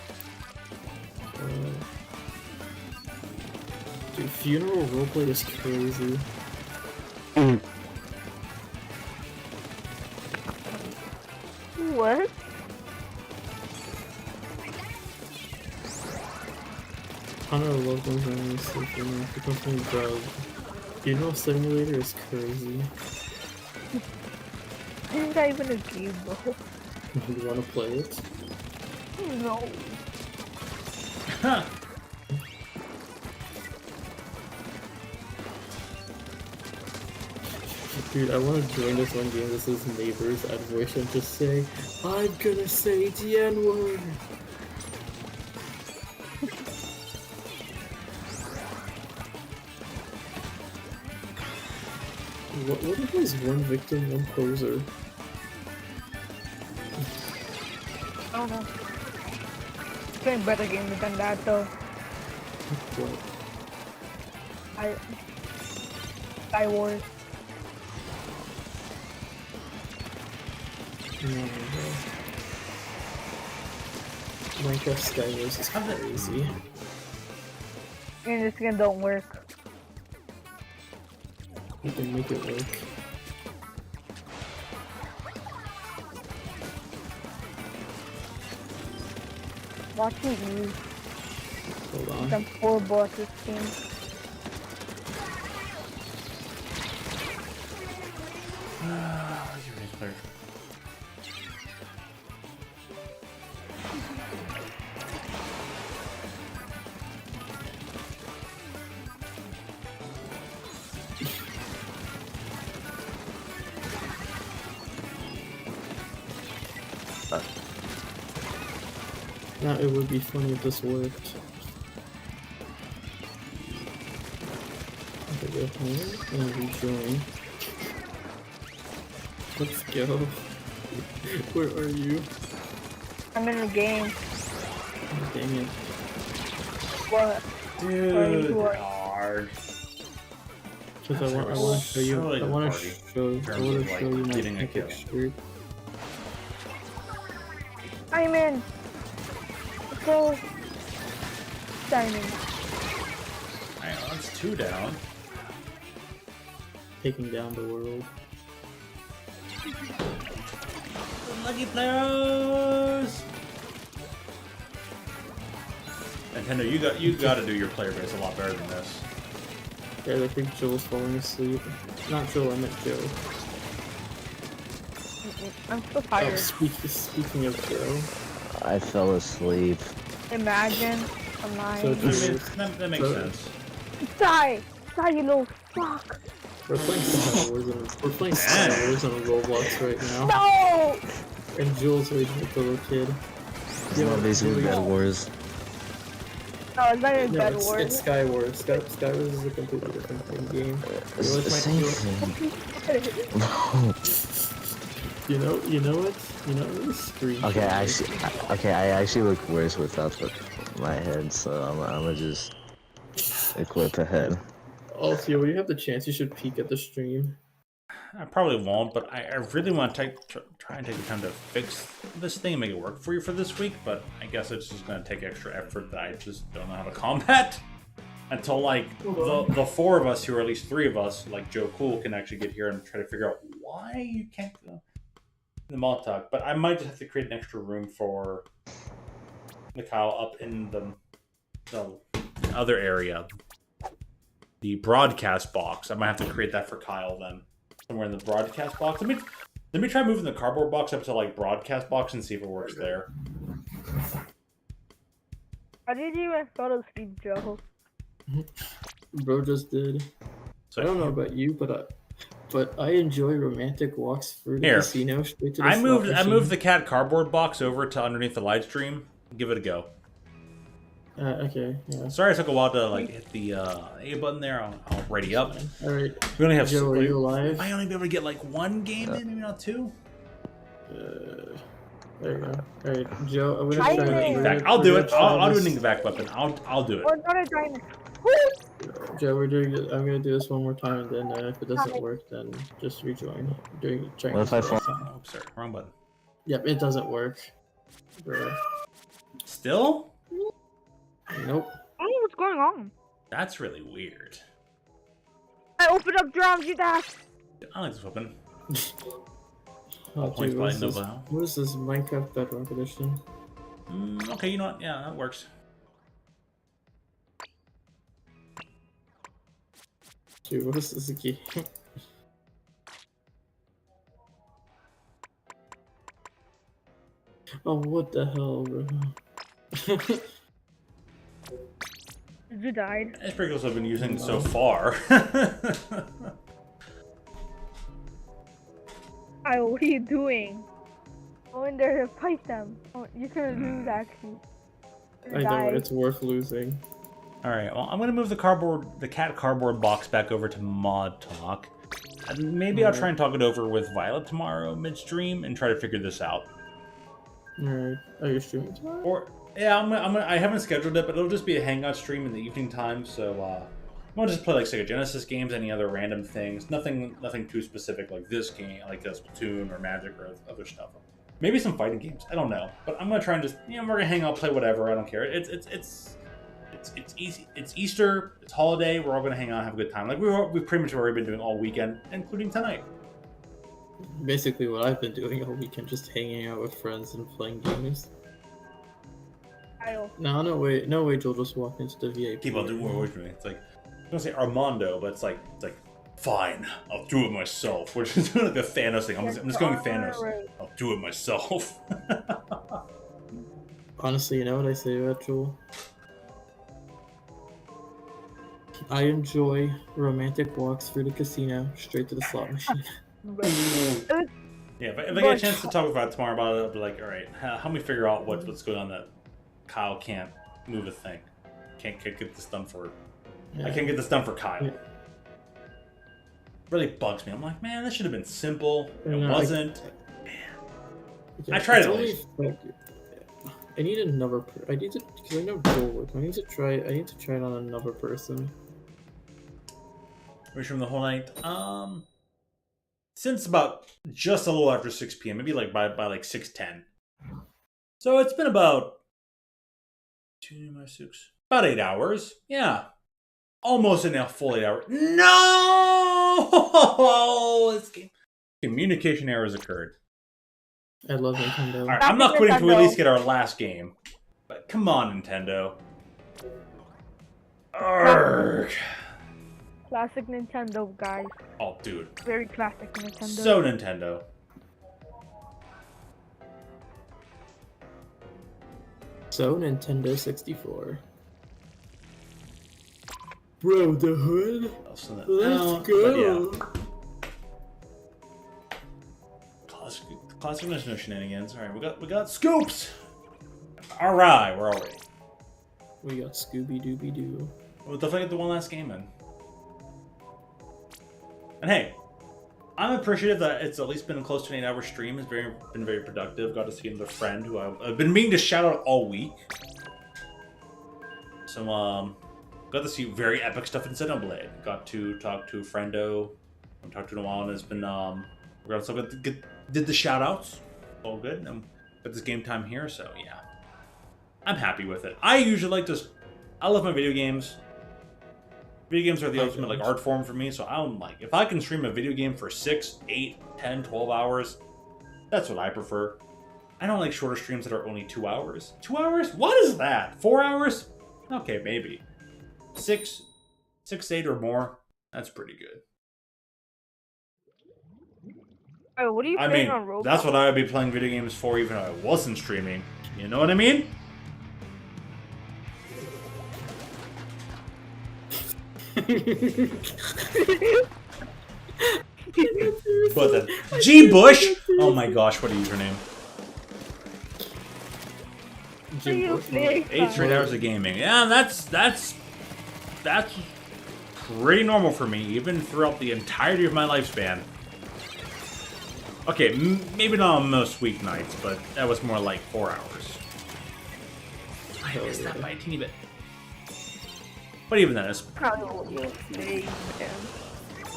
Dude, funeral roleplay is crazy. What? I don't know, loved ones are only sleeping. The company bro. Funeral simulator is crazy. This is not even a game, bro. You wanna play it? No. Dude, I wanna join this one game. This is Neighbors. I'd voice and just say, I'm gonna say the N-word! What if there's one victim, one poser? I don't know. Playing better games than that though. What? Sky Wars. No. Minecraft Skywars is crazy. And this game don't work. You can make it work. Watching you. Hold on. Some poor bosses game. Now it would be funny if this worked. Okay, go home and rejoin. Let's go. Where are you? I'm in the game. Oh, dang it. What? Dude, What? hard. Because I want to show you. Surely I the want party, to show. in I terms want of, to like, show you my getting a epic kill. shirt. I'm in. Let's go. Diamond. Hang on, that's 2 down. Taking down the world. Lucky players! Nintendo, you got to do your player base a lot better than this. Guys, I think Joel's falling asleep. Not Joel, I meant Joe. I'm so Oh, tired. speaking of Joe. I fell asleep. Imagine I'm lying. So I mean, that makes sense. Die! Die, you little fuck! We're playing Star Wars on Roblox right now. No! And Jules raging with the little kid. It's basically Bed Wars. No, it's not even No, Bed it's Wars. Sky Wars. Sky Wars is a completely different game. It's the same thing. No. You know what? You know what? Screen. Okay, I actually look worse without my head, so I'm gonna just equip a head. Also, when you have the chance, you should peek at the stream. I probably won't, but I really want to try and take the time to fix this thing and make it work for you for this week, but I guess it's just going to take extra effort that I just don't know how to combat until, like, the 4 of us, who are at least 3 of us, like Joe Cool, can actually get here and try to figure out why you can't go in the Montauk. But I might just have to create an extra room for the Kyle up in the other area. The broadcast box. I might have to create that for Kyle then. Somewhere in the broadcast box. Let me try moving the cardboard box up to, like, broadcast box and see if it works there. How did you even fall asleep, Joe? Bro just did. So I don't know about you, but I enjoy romantic walks through the Here. casino straight to the I slot moved machine. the cat cardboard box over to underneath the live stream. Give it a go. Okay, yeah. Sorry it took a while to, like, hit the A button there. I'll ready up. Alright. We only have Joe, are you alive? I only be able to get, like, 1 game in, maybe not 2. There you go. Alright, Joe, I'm gonna Try try it. Ink vac. I'll do it. I'll do an ink vac weapon. I'll do it. Or not a diamond. Joe, we're doing this. I'm gonna do this one more time, and then if it doesn't work, then just rejoin. Trying What this if I for fall? last time. Oh, sorry, wrong button. Yep, it doesn't work. Bro. Still? Nope. I don't know what's going on. That's really weird. I opened up drums, you daft. I like this weapon. Oh, Points dude, by Nova. what is this Minecraft Bedrock Edition? Okay, you know what? Yeah, that works. Dude, what is this game? Oh, what the hell, bro? You died. It's pretty cool. I've been using so far. What are you doing? Go in there to fight them. Oh, you're gonna lose actually. I know, it's worth losing. Alright, well, I'm gonna move the cat cardboard box back over to Mod Talk. And maybe I'll try and talk it over with Violet tomorrow midstream and try to figure this out. Alright. Are you streaming tomorrow? Or yeah, I haven't scheduled it, but it'll just be a hangout stream in the evening time, so I'm gonna just play like Sega Genesis games, any other random things. Nothing too specific like this game, like Splatoon or Magic or other stuff. Maybe some fighting games. I don't know, but I'm gonna try and just we're gonna hang out, play whatever. I don't care. It's easy. It's Easter. It's holiday. We're all gonna hang out, and have a good time. Like we've pretty much already been doing all weekend, including tonight. Basically, what I've been doing all weekend, just hanging out with friends and playing games. No way, Joel just walked into the VIP. People do more with me. It's like I'm gonna say Armando, but it's like fine, I'll do it myself. Which is like the Thanos thing. I'm just going Thanos. I'll do it myself. Honestly, you know what I say about Joel? I enjoy romantic walks through the casino, straight to the slot machine. Yeah, if I get a chance to talk about it tomorrow about it, I'll be like, all right, help me figure out what's going on that Kyle can't move a thing. Can't get this done for. Yeah. I can't get this done for Kyle. Yeah. Really bugs me. I'm like, man, this should have been simple. It No, wasn't. Yeah, I tried it's at only least. I need another. I need to, because I know Joel works. I need to try it on another person. Wish from the whole night. Since about just a little after 6 p.m., maybe like by like 6:10. So it's been about 2 by 6, about 8 hours. Yeah, almost in a full 8 hours. No, this game. Communication errors occurred. I love Nintendo. All right, I'm not quitting to at least get our last game. But come on, Nintendo. Arrgh. Classic Nintendo, guys. Oh, dude. Very classic Nintendo. So Nintendo. So Nintendo 64. Bro, the hood. Let's go. Classic Nintendo shenanigans. All right, we got scoops. All right, we're all ready. We got Scooby Dooby Doo. We'll definitely get the one last game in. And hey, I'm appreciative that it's at least been close to an 8-hour stream. It's been very productive. Got to see another friend who I've been meaning to shout out all week. So got to see very epic stuff in Xenoblade. Got to talk to a friendo. I haven't talked to in a while, and it's been we're also did the shout outs. All good. And got this game time here, so yeah, I'm happy with it. I usually like to. I love my video games. Video games are the ultimate like art form for me, so I'm like, if I can stream a video game for 6, 8, 10, 12 hours, that's what I prefer. I don't like shorter streams that are only 2 hours. 2 hours? What is that? 4 hours? Okay, maybe. 6, 8 or more, that's pretty good. Oh, what are you I playing mean, on Roblox? that's what I would be playing video games for even if I wasn't streaming. You know what I mean? But then G Bush. Oh my gosh, what a username! Bush. 8 straight hours of gaming. Yeah, that's pretty normal for me, even throughout the entirety of my lifespan. Okay, maybe not on most weeknights, but that was more like 4 hours. I missed that by a teeny bit. But even then, it's... Probably what you'll say, man.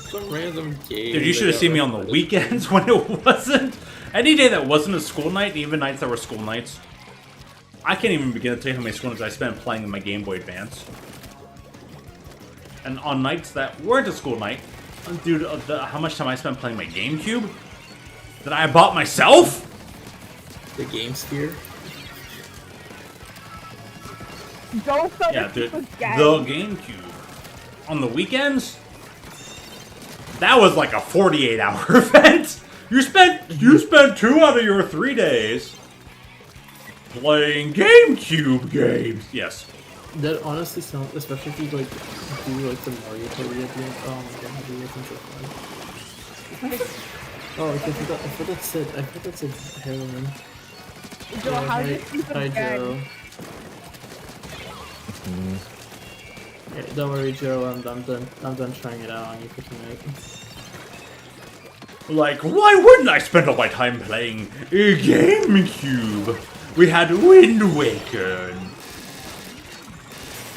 Some random game. Dude, you should have seen me on the weekends when it wasn't. Any day that wasn't a school night, even nights that were school nights. I can't even begin to tell you how many school nights I spent playing in my Game Boy Advance. And on nights that weren't a school night, dude, how much time I spent playing my GameCube that I bought myself? The Game Sphere. Don't sell Yeah, this dude, people's the gas. GameCube. On the weekends? That was like a 48-hour event. You spent 2 out of your 3 days playing GameCube games. Yes. That honestly sounds, especially if you like do like the Mario Party at the end. Oh my god, do something so fun. Oh, I thought that said heroin. Joe, how do you sleep Hi, in bed? Joe. Yeah, don't worry, Joe. I'm done trying it out on you for tonight. Like, why wouldn't I spend all my time playing GameCube? We had Wind Waker and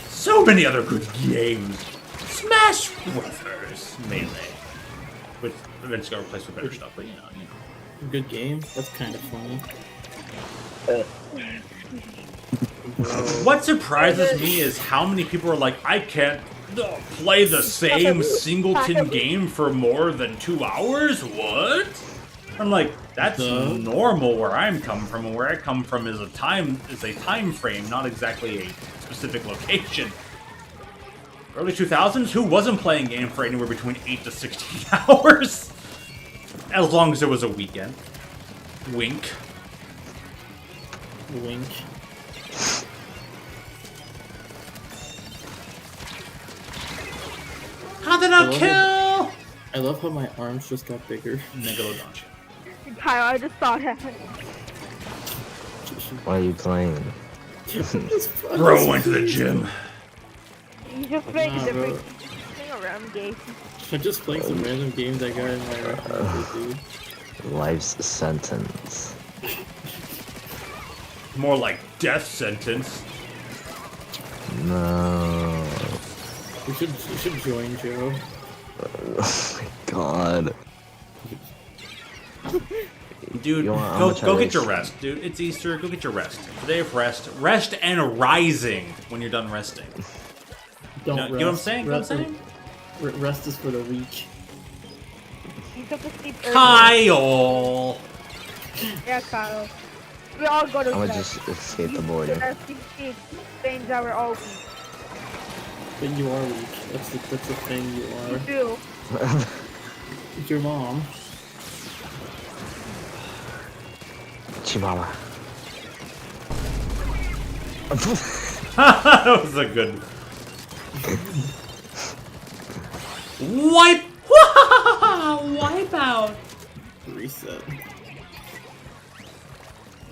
so many other good games. Smash Brothers, mainly. Which eventually got replaced with better stuff, but you know. Good game. That's kind of funny. What surprises me is how many people are like, I can't play the same singleton game for more than 2 hours? What? I'm like, that's normal where I'm coming from, and where I come from is a time frame, not exactly a specific location. Early 2000s, who wasn't playing game for anywhere between 8 to 16 hours? As long as it was a weekend. Wink. Wink. How did I kill? I love how my arms just got bigger. Megalodon. Kyle, I just saw that. Why are you playing? Bro went to the gym. You just playing Nah, different bro. thing around game. I'm just playing some random games I got in my record, dude. Life's sentence. More like death sentence. No. You should join Joe. Oh my god. Dude, go get your rest, dude. It's Easter. Go get your rest. Today of rest. Rest and rising when you're done resting. Don't You know what I'm saying? Rest is for the weak. You took a sleep early. Kyle! Yeah, Kyle. We all go to I'm gonna bed. just escape the border. That's the things that we're all weak. But you are weak. That's the thing you are. You do. It's your mom. Chihuahua. That was a good... Wipe! Wipe out! Reset.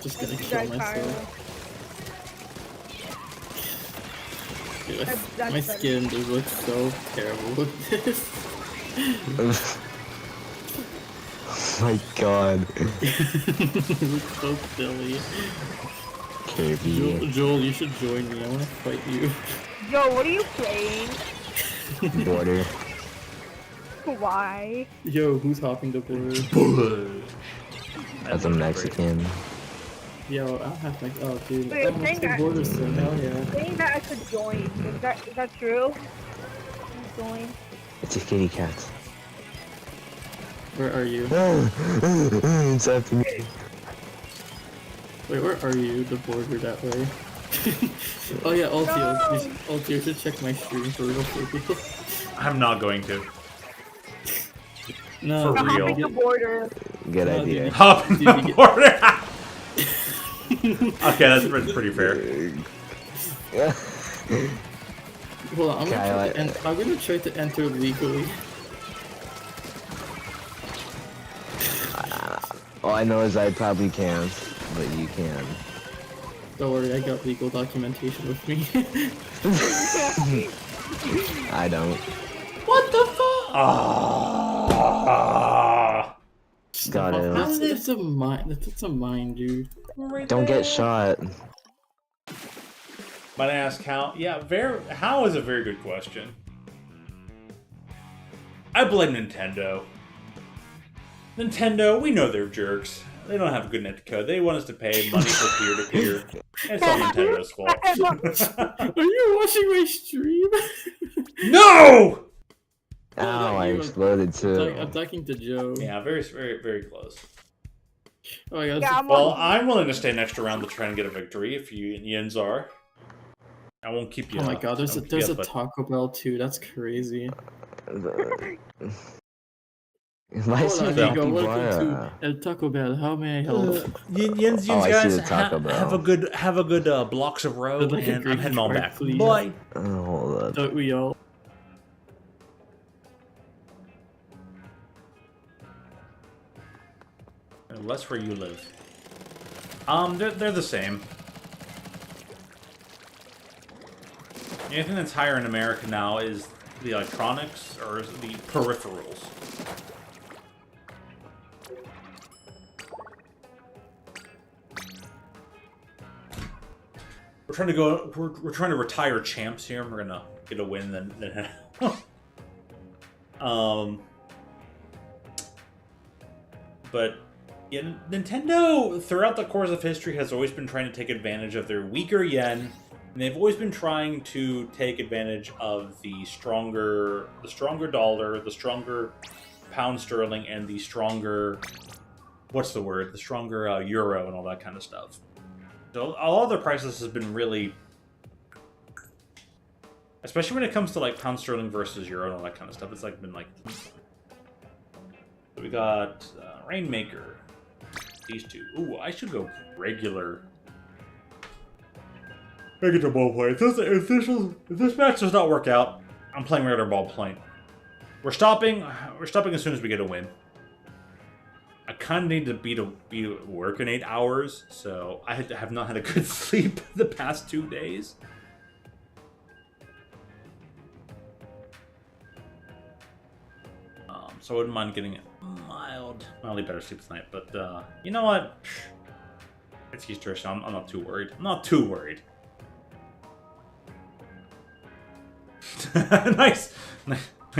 Just gonna kill myself. Dude, my skin just looks so terrible with this. Oh my god. It looks so silly. KB. Joel, you should join me. I wanna fight you. Yo, what are you playing? Border. Why? Yo, who's hopping the border? As a Mexican. Yo, I don't have my. Oh, dude. Wait, I'm saying the that- border soon. Hell yeah. Saying that I could join. Is that true? Join. It's a kitty cat. Where are you? It's after me. Wait, where are you? The border that way. Oh yeah, Altio. You should check my stream for real. I'm not going to. No, For real. Hopping the border. Good idea. Hop in the border! Okay, that's pretty fair. Hold on, Okay, I'm gonna try to enter legally. All I know is I probably can't, but you can. Don't worry, I got legal documentation with me. I don't. What the fuck? Ah. Got it. That's a mine. That's a mine, dude. Don't get shot. Might I ask how? Yeah, how is a very good question. I blame Nintendo. Nintendo, we know they're jerks. They don't have good netcode. They want us to pay money for peer-to-peer. It's all Nintendo's fault. Are you watching my stream? No! Ow, I exploded too. I'm talking to Joe. Yeah, very, very, very close. Oh my god. Yeah, Well, I'm willing to stay an extra round to try and get a victory if you Yens are. I won't keep you. Oh my god, there's a but... Taco Bell too. That's crazy. Why is Hola, it amigo. Welcome to El Taco Bell. How may I help? Yens, I see guys, the Taco Bell. have a good blocks of road, Like and I'm heading on back. please. Bye. Oh, hold on. Don't we all? Less where you live. They're the same. The only thing that's higher in America now is the electronics or the peripherals. We're trying to go. We're trying to retire champs here. And we're gonna get a win then. But yeah, Nintendo throughout the course of history has always been trying to take advantage of their weaker yen, and they've always been trying to take advantage of the stronger dollar, the stronger pound sterling, and the stronger the stronger euro and all that kind of stuff. So a lot of their prices has been really, especially when it comes to like pound sterling versus euro and all that kind of stuff. It's like been like. So we got Rainmaker. These two. Ooh, I should go regular ball play. If this match does not work out, I'm playing regular ball play. We're stopping as soon as we get a win. I kind of need to be at work in 8 hours, so I have not had a good sleep the past 2 days. So I wouldn't mind getting mildly better sleep tonight. But you know what? It's Easter, so I'm not too worried. I'm not too worried. nice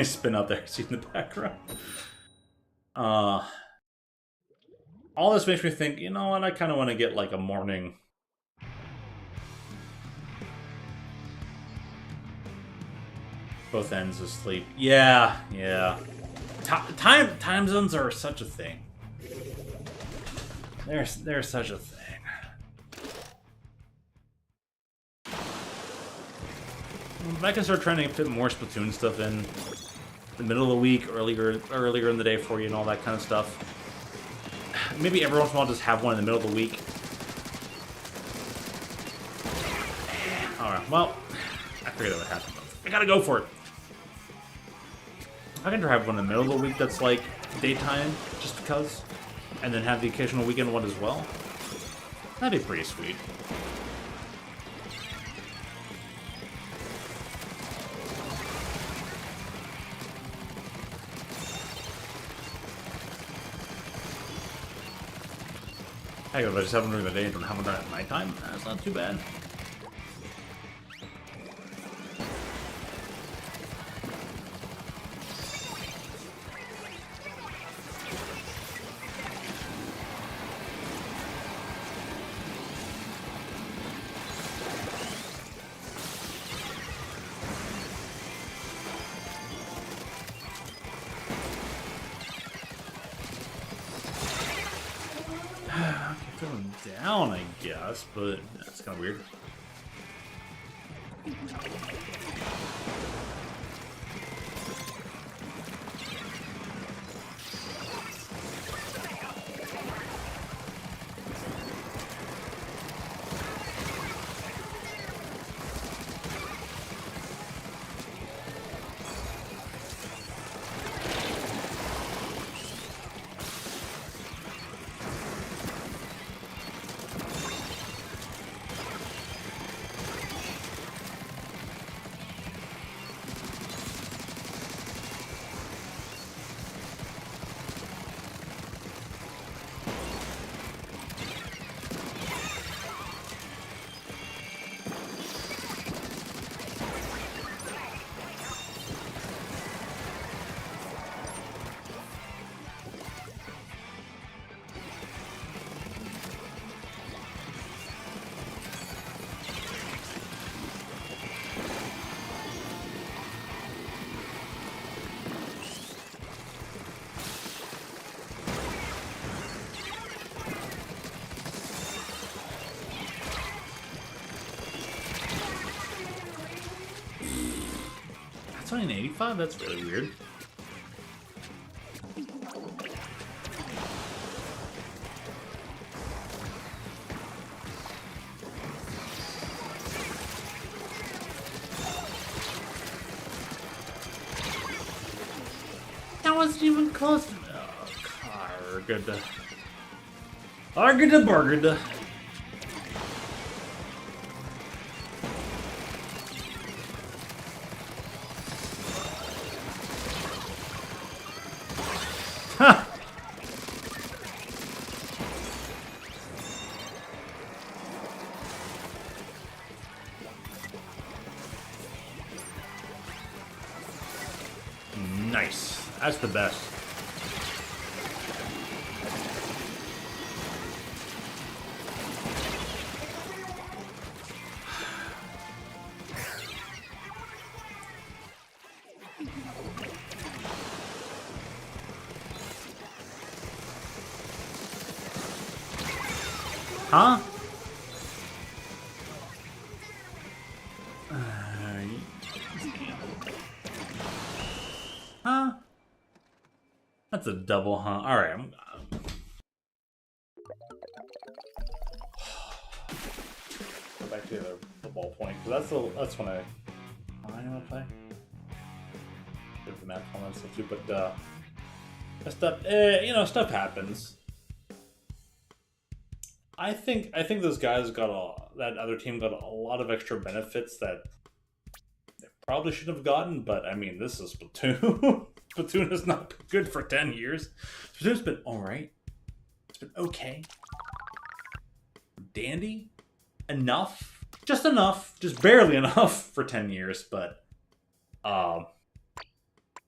spin out there. See in the background. All this makes me think. You know what? I kind of want to get like a morning. Both ends of sleep. Yeah. Time zones are such a thing. They're such a thing. If I can start trying to fit more Splatoon stuff in the middle of the week, earlier in the day for you, and all that kind of stuff. Maybe every once in a while just have one in the middle of the week. All right. Well, I figured that would happen. I gotta go for it. I can have one in the middle of the week that's like daytime, just because, and then have the occasional weekend one as well. That'd be pretty sweet. Hey, if I just have them during the day and don't have them at nighttime, that's not too bad. Down, I guess, but that's kind of weird. It's only an 85? That's really weird. That wasn't even close to... Oh, Argada. Argada Bargada. Ha! Nice. That's the best. Huh? Huh? That's a double, huh? Alright, go back to the other football point, because that's when I want to play. Get the map on and stuff too, but that stuff, you know, stuff happens. I think those guys that other team got a lot of extra benefits that they probably shouldn't have gotten, but I mean, this is Splatoon. Splatoon has not been good for 10 years. Splatoon's been alright. It's been okay. Dandy? Enough? Just enough. Just barely enough for 10 years, but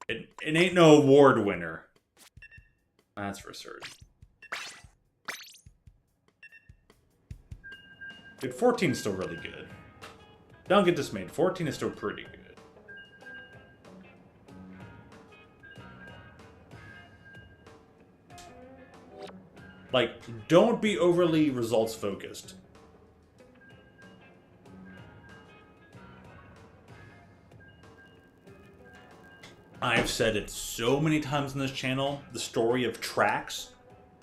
it ain't no award winner. That's for certain. Dude, 14 is still really good. Don't get dismayed. 14 is still pretty good. Like, don't be overly results focused. I've said it so many times on this channel, the story of tracks.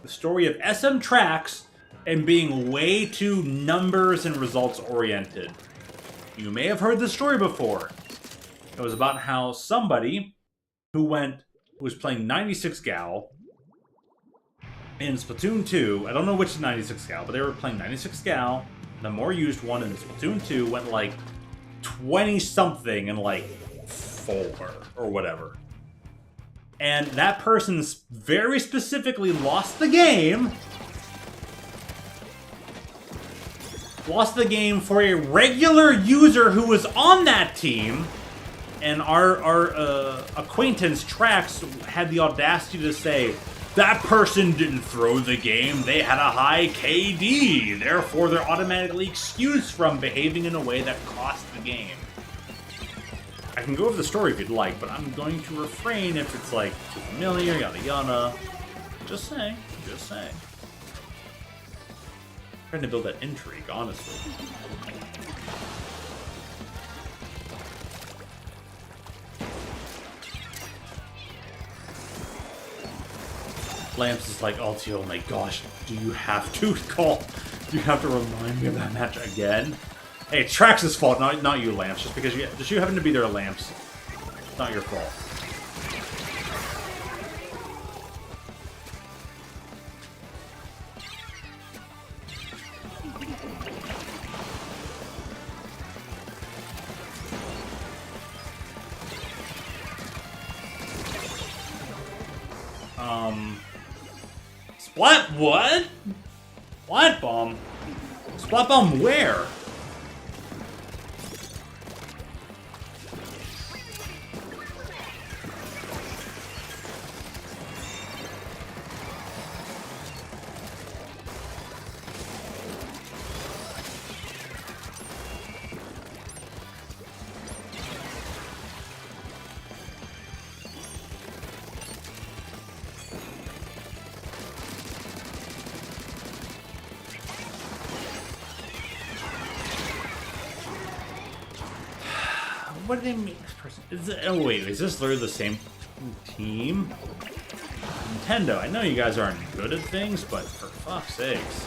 The story of SM tracks and being way too numbers and results oriented. You may have heard this story before. It was about how somebody who was playing 96 Gal in Splatoon 2, I don't know which 96 Gal, but they were playing 96 Gal, the more used one in Splatoon 2 went like 20 something and like 4 or whatever. And that person very specifically lost the game. Lost the game for a regular user who was on that team, and our acquaintance Trax had the audacity to say, that person didn't throw the game, they had a high KD, therefore they're automatically excused from behaving in a way that cost the game. I can go over the story if you'd like, but I'm going to refrain if it's like too familiar, yada yada. Just saying, just saying. Trying to build that intrigue, honestly. Lamps is like, oh my gosh, do you have to remind me of that match again? Hey, it's Trax's fault, not you, Lamps. Just because you happen to be there, Lamps. It's not your fault. Splat what? Splat bomb? Splat bomb where? what did they make this person? Oh wait, is this literally the same team? Nintendo, I know you guys aren't good at things, but for fuck's sakes.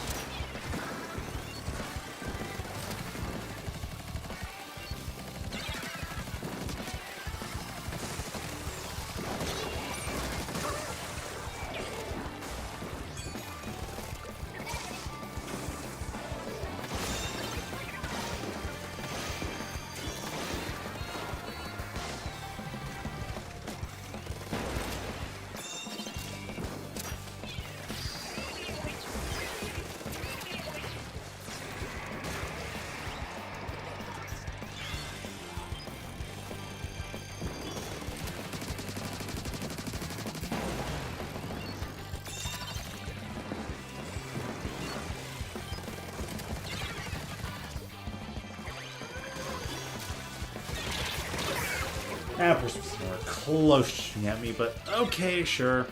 That person was more close shooting at me, but okay, sure.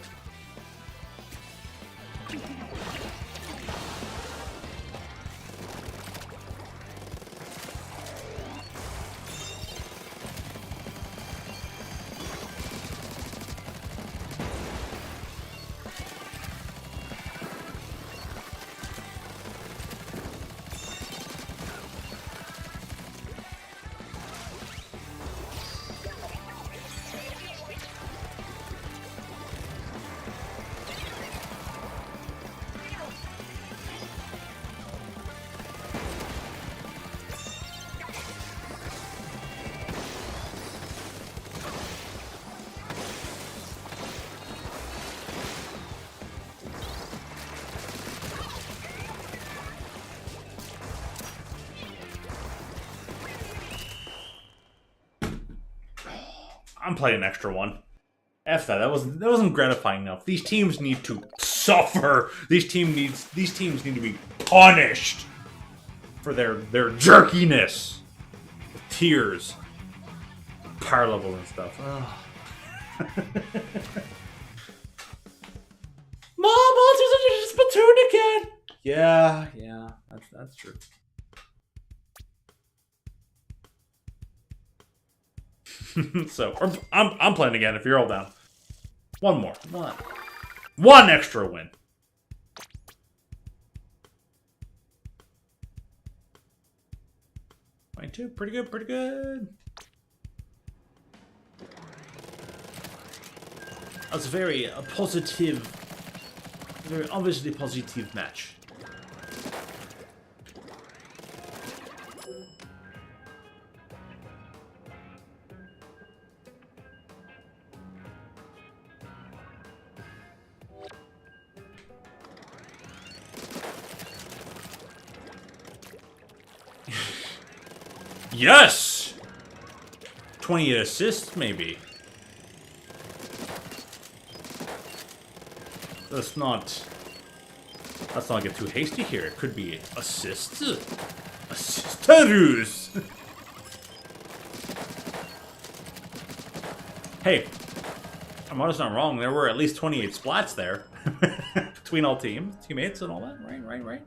I'm playing an extra one. F that. That wasn't gratifying enough. These teams need to suffer. These teams need to be punished for their jerkiness, tears, power levels and stuff. Mom, Monsters are Splatoon again. Yeah, that's true. So I'm playing again. If you're all down, one more, one extra win. Mine too. Pretty good. That's a very positive, very obviously positive match. Yes! 20 assists, maybe. Let's not get too hasty here. It could be assists. Assistarus! Hey, I'm honest, not wrong. There were at least 28 splats there. Between all teammates and all that. Right.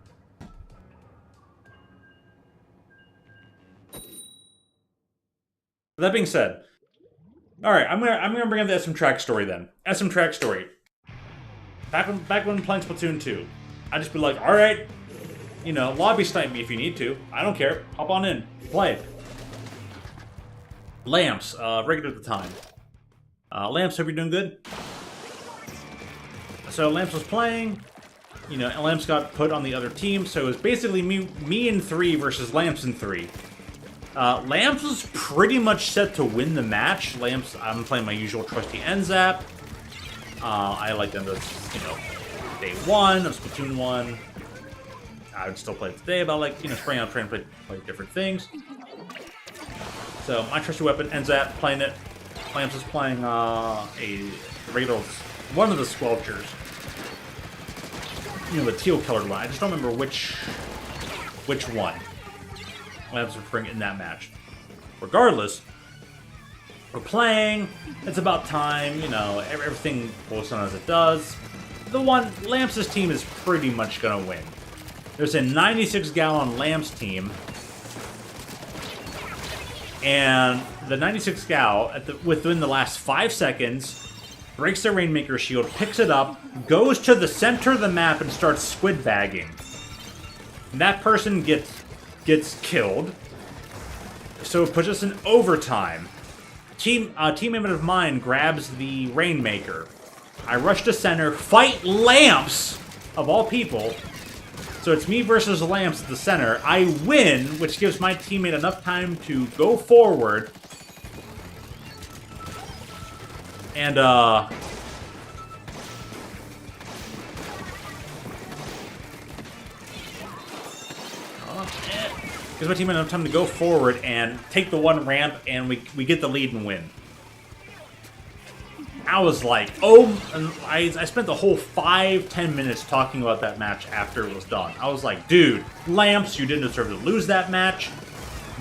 That being said, all right, I'm gonna bring up the SM Track story then. SM Track story. Back when playing Splatoon 2, I'd just be like, all right, you know, lobby snipe me if you need to. I don't care. Hop on in, play. Lamps, regular at the time. Lamps, hope you're doing good. So Lamps was playing. You know, Lamps got put on the other team, so it was basically me in 3 versus Lamps in 3. Lamps was pretty much set to win the match. Lamps, I'm playing my usual trusty NZAP. I like them to, you know, day 1 of Splatoon 1. I would still play it today, but like, you know, spraying out, trying to play different things. So my trusty weapon, NZAP, playing it. Lamps is playing a regular, one of the squelchers. You know, the teal colored one. I just don't remember which one. Lamps were bringing in that match. Regardless, we're playing. It's about time. You know, everything goes on as it does. The one Lamps' team is pretty much gonna win. There's a 96-gallon Lamps team, and the 96 Gal, within the last 5 seconds, breaks the Rainmaker shield, picks it up, goes to the center of the map, and starts squid bagging. And that person gets killed. So it puts us in overtime. Teammate of mine grabs the Rainmaker. I rush to center, fight Lamps, of all people. So it's me versus Lamps at the center. I win, which gives my teammate enough time to go forward. And, gives my teammate enough time to go forward and take the one ramp, and we get the lead and win. I was like, oh, and I spent the whole 5-10 minutes talking about that match after it was done. I was like, dude, Lamps, you didn't deserve to lose that match.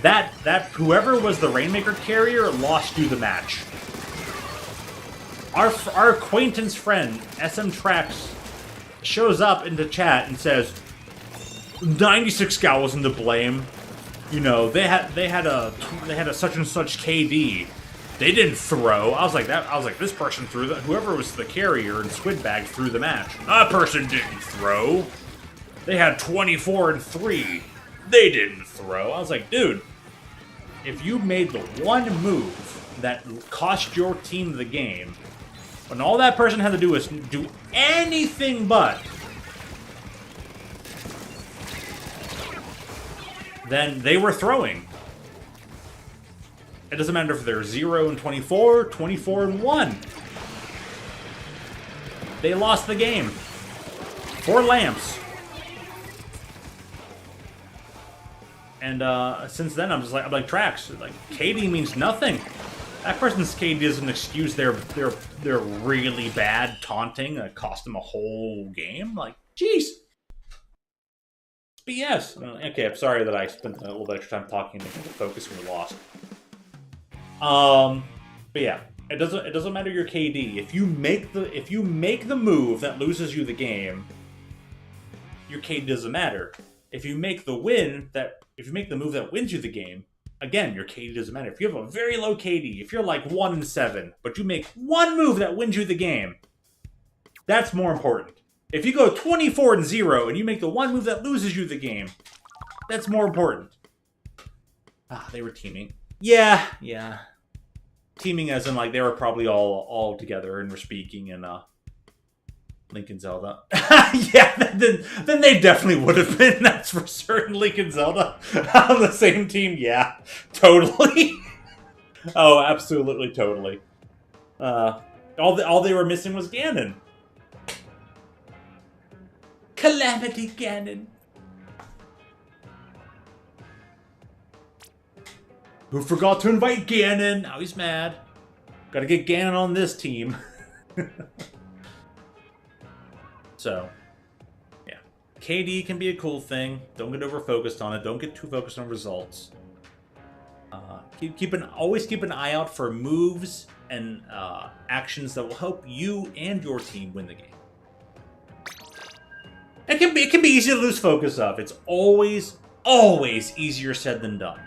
That whoever was the Rainmaker carrier lost you the match. Our acquaintance friend, SM Trax, shows up into chat and says, 96 Gal wasn't to blame. You know, they had a such and such KD. They didn't throw. I was like, this person threw that. Whoever was the carrier and Squidbag threw the match. That person didn't throw. They had 24 and 3. They didn't throw. I was like, dude, if you made the one move that cost your team the game, when all that person had to do was do anything but, then they were throwing. It doesn't matter if they're 0 and 24, 24 and 1. They lost the game. 4 Lamps. And since then, I'm like, Trax, like, KD means nothing. That person's KD doesn't excuse their really bad taunting that cost them a whole game. Like, jeez. It's BS. Okay, I'm sorry that I spent a little bit extra time talking to focus when we lost. But yeah, it doesn't matter your KD. If you make the move that loses you the game, your KD doesn't matter. If you make the move that wins you the game, again, your KD doesn't matter. If you have a very low KD, if you're like 1 and 7, but you make one move that wins you the game, that's more important. If you go 24 and 0 and you make the one move that loses you the game, that's more important. Ah, they were teaming. Yeah. Teaming as in, like, they were probably all together and were speaking in Link and Zelda. Yeah, then they definitely would have been, that's for certain, Link and Zelda on the same team. Yeah, totally. Oh, absolutely, totally. All they were missing was Ganon. Calamity Ganon. Who forgot to invite Ganon? Now he's mad. Gotta get Ganon on this team. So, yeah. KD can be a cool thing. Don't get over-focused on it. Don't get too focused on results. Always keep an eye out for moves and actions that will help you and your team win the game. It can be easy to lose focus of. It's always easier said than done.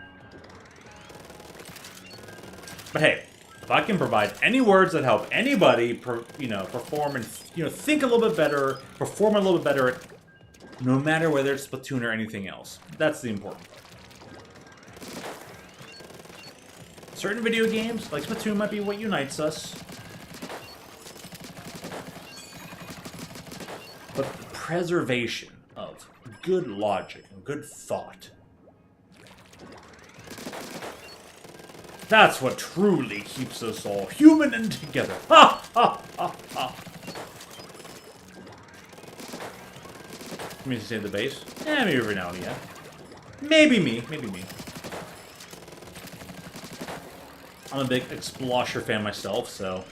But hey, if I can provide any words that help anybody, perform and think a little bit better, perform a little bit better, no matter whether it's Splatoon or anything else, that's the important part. Certain video games, like Splatoon, might be what unites us, but the preservation of good logic and good thought, that's what truly keeps us all human and together. Ha ha ha ha. You mean to say the base? Eh, maybe every now and again. Maybe me. I'm a big Explosher fan myself, so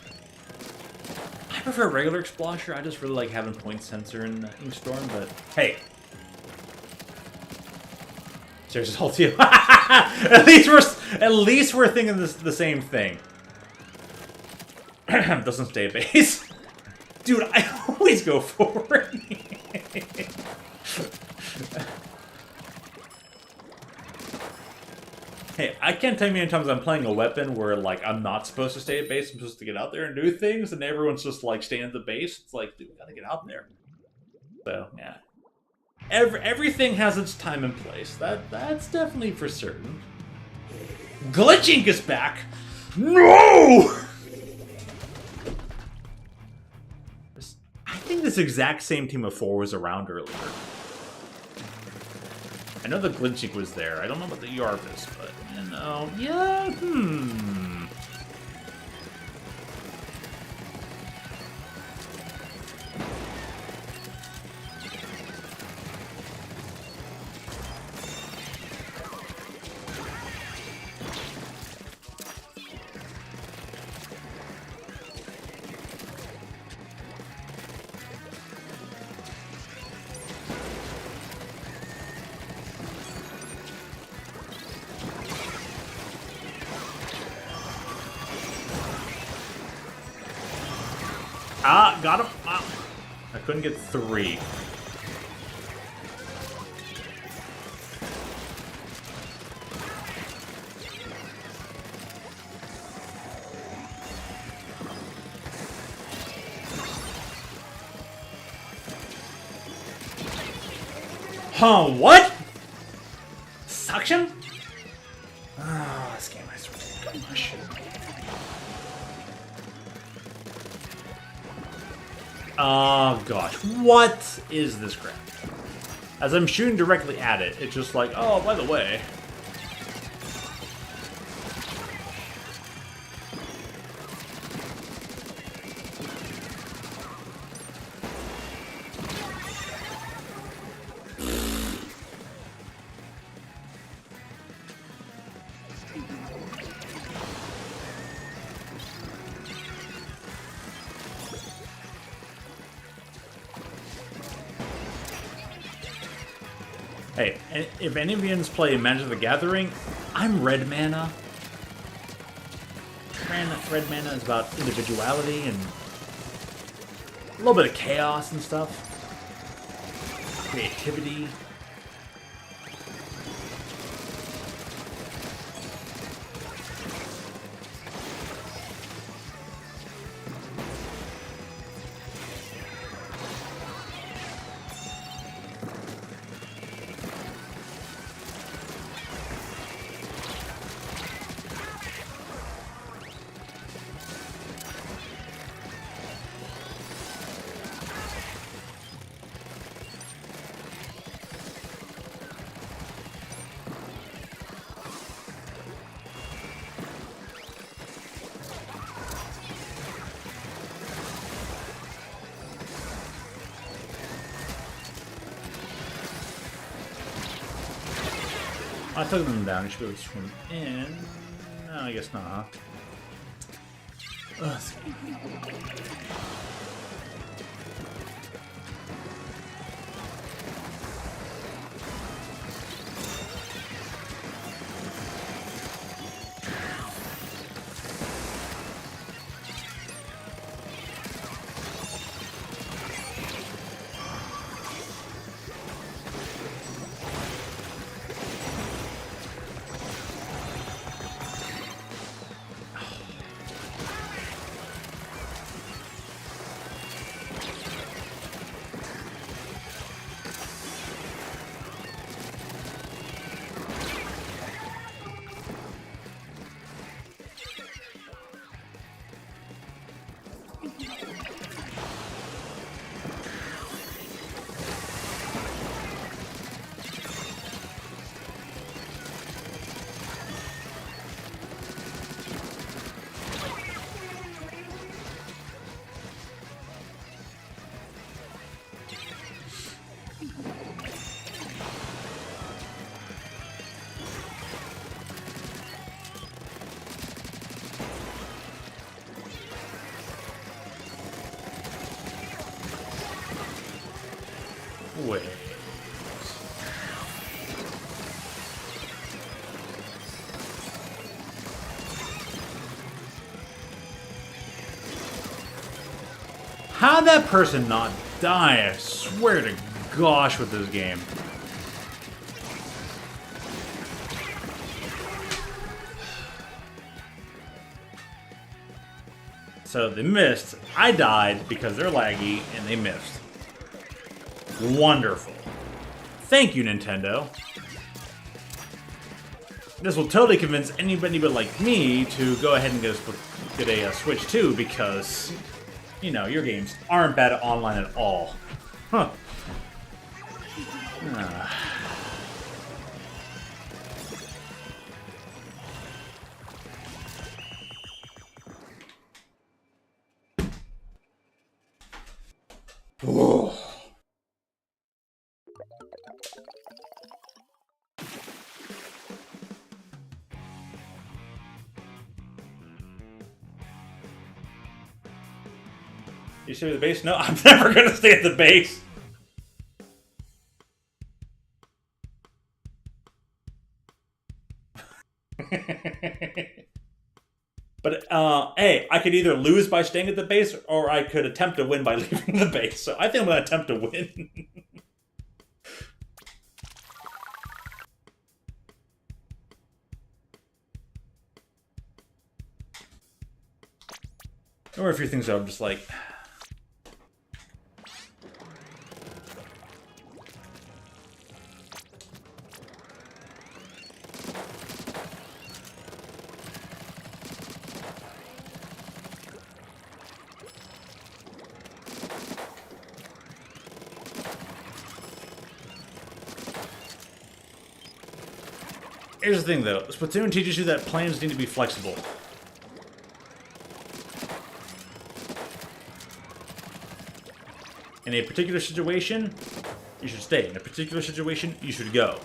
I prefer regular Explosher. I just really like having point sensor in Inkstorm, but hey. Seriously, all to you. At least we're thinking the same thing. Doesn't stay base. Dude, I always go forward. Hey, I can't tell you how many times I'm playing a weapon where, like, I'm not supposed to stay at base, I'm supposed to get out there and do things, and everyone's just, like, staying at the base. It's like, dude, we gotta get out there. So, yeah. Everything has its time and place. That's definitely for certain. Glitching is back! No! I think this exact same team of 4 was around earlier. I know the glitching was there. I don't know about the Yarvis, but, you know, yeah, Ah, got him. Ah. I couldn't get 3. Huh, what? Suction? Ah, this game I swear to gosh. Oh gosh, what is this crap? As I'm shooting directly at it, it's just like, oh, by the way. Hey, if any of you play Magic the Gathering, I'm red mana. Red mana is about individuality and a little bit of chaos and stuff. Creativity. I took them down. You should be able to swim in. No, I guess not. Ugh. Wait. How'd that person not die? I swear to gosh with this game. So they missed. I died because they're laggy, and they missed. Wonderful. Thank you, Nintendo. This will totally convince anybody but like me to go ahead and get a Switch 2 because, you know, your games aren't bad at online at all. Huh. Whoa. You stay at the base? No, I'm never gonna stay at the base. But, hey, I could either lose by staying at the base, or I could attempt to win by leaving the base. So I think I'm gonna attempt to win. There were a few things that I'm just like... Here's the thing, though. Splatoon teaches you that plans need to be flexible. In a particular situation, you should stay. In a particular situation, you should go.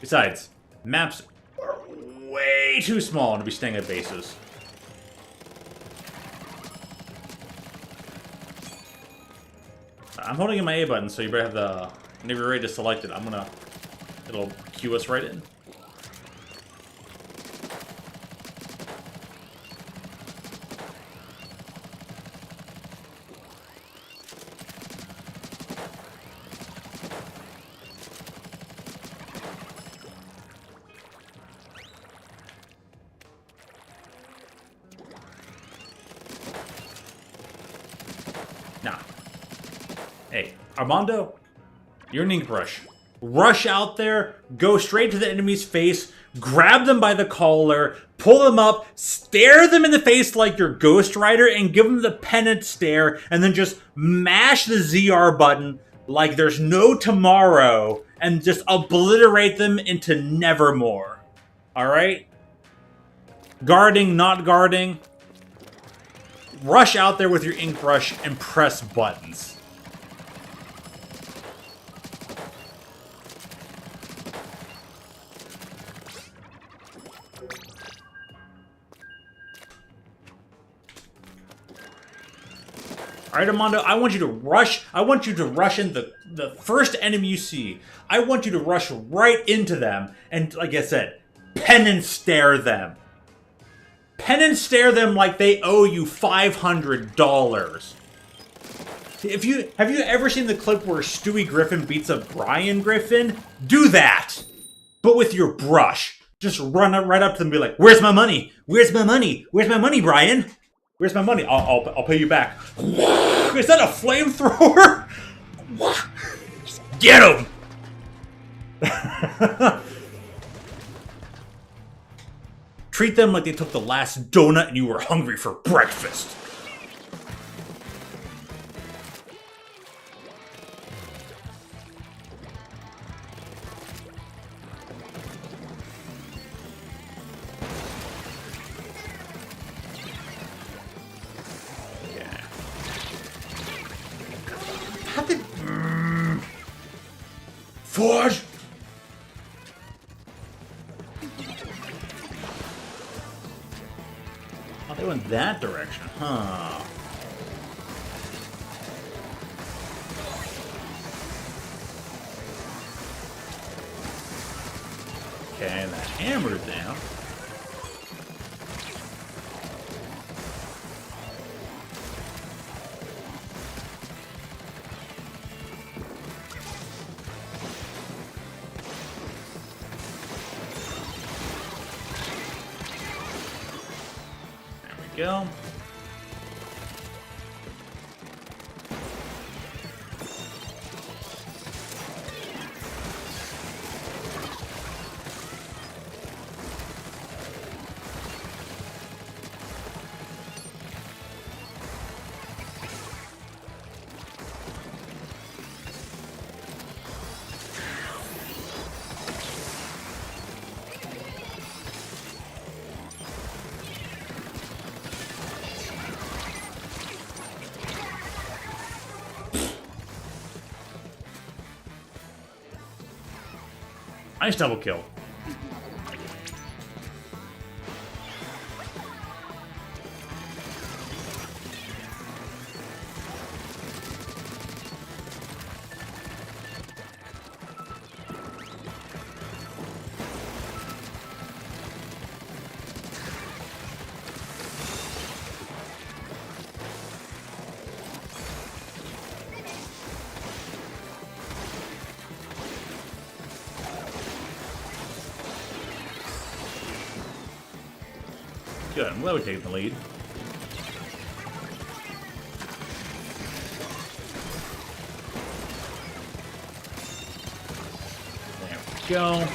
Besides, maps are way too small to be staying at bases. I'm holding in my A button, so you better have the... Whenever you're ready to select it, it'll cue us right in. Nah. Hey, Armando, you're an ink brush. Rush out there, go straight to the enemy's face, grab them by the collar, pull them up, stare them in the face like you're Ghost Rider, and give them the pennant stare, and then just mash the ZR button like there's no tomorrow, and just obliterate them into nevermore. Alright? Guarding, not guarding. Rush out there with your ink brush and press buttons. Alright, Armando, I want you to rush. I want you to rush in the first enemy you see. I want you to rush right into them. And like I said, pen and stare them. Pen and stare them like they owe you $500. Have you ever seen the clip where Stewie Griffin beats up Brian Griffin? Do that! But with your brush. Just run right up to them and be like, "Where's my money? Where's my money? Where's my money, Brian? Where's my money? I'll pay you back." Is that a flamethrower? Just get him! Treat them like they took the last donut and you were hungry for breakfast. How did... Forge! Oh, they went that direction, huh? Okay, that hammer's down. go. Nice double kill. Good, I'm glad we're taking the lead. There we go.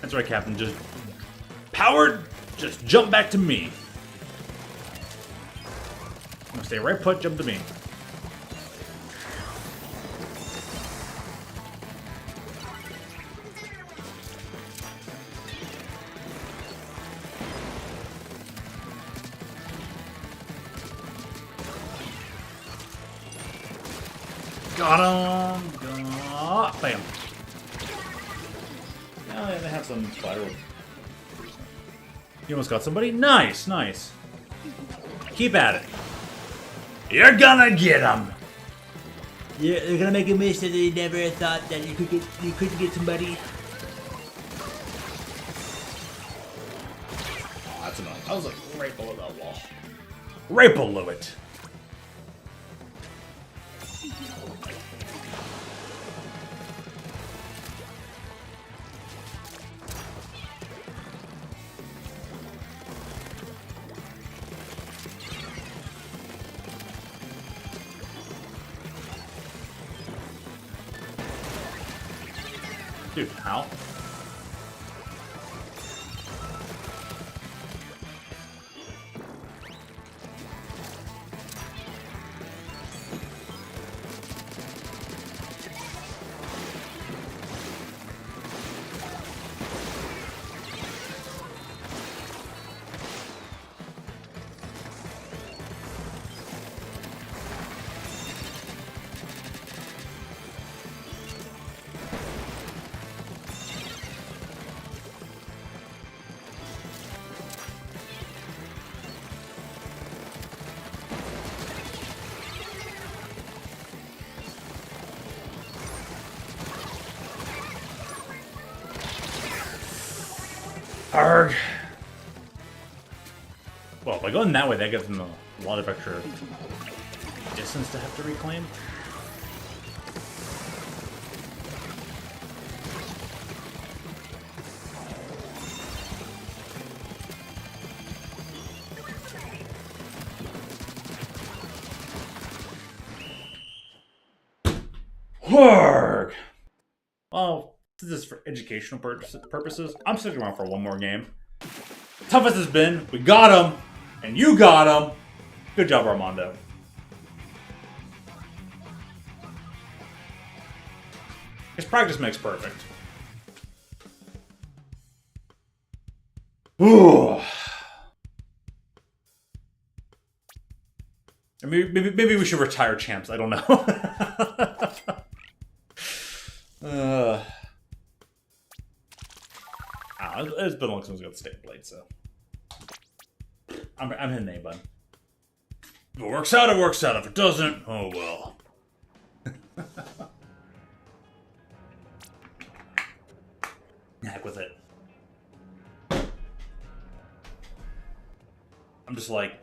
That's right, Captain. Just powered, just jump back to me. I'm gonna stay right put, jump to me. Got him! Bam! Now they have some spiral. You almost got somebody? Nice, nice. Keep at it. You're gonna get him! You're gonna make a miss that they never thought that you could get somebody. Oh, that's annoying. I was like right below that wall. Right below it. Dude, how? Arg. Well, by going that way, that gives them a lot of extra distance to have to reclaim. Arg. Well, this is for educational purposes. I'm sticking around for one more game. Tough as it's been, we got him, and you got him. Good job, Armando. Because practice makes perfect. Ooh. Maybe we should retire champs. I don't know. It's been long since we got the state blade, so I'm hitting A button. If it works out, it works out. If it doesn't, oh well. Heck with it. I'm just like,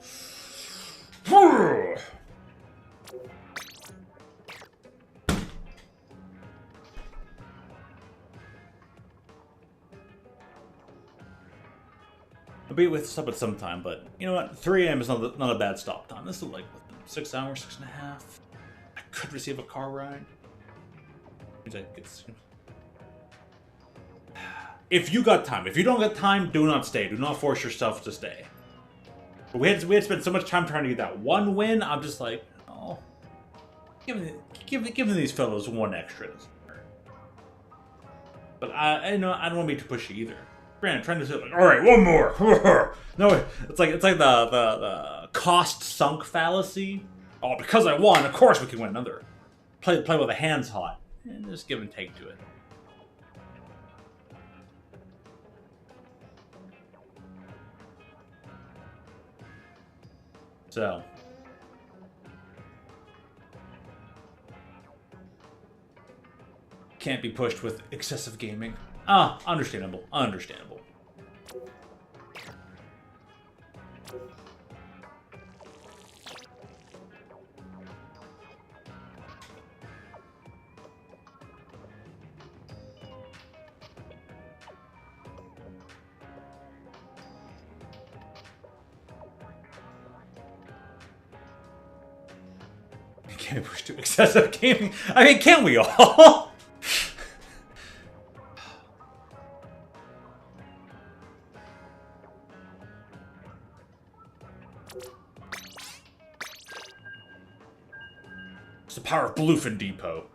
I'll be with stop at some time, but you know what? 3 a.m. is not a bad stop time. This is like 6 hours, 6.5. I could receive a car ride. If you got time, if you don't got time, do not stay. Do not force yourself to stay. But we had spent so much time trying to get that one win. I'm just like, oh, giving these fellows one extra. But I don't want to be too pushy either. Granted, trying to say like, all right, one more. No, it's like the cost sunk fallacy. Oh, because I won, of course we can win another. Play with the hands hot and just give and take to it. So. Can't be pushed with excessive gaming. Understandable. Understandable. Can't be pushed to excessive gaming. I mean, can't we all? It's the power of Bluefin Depot.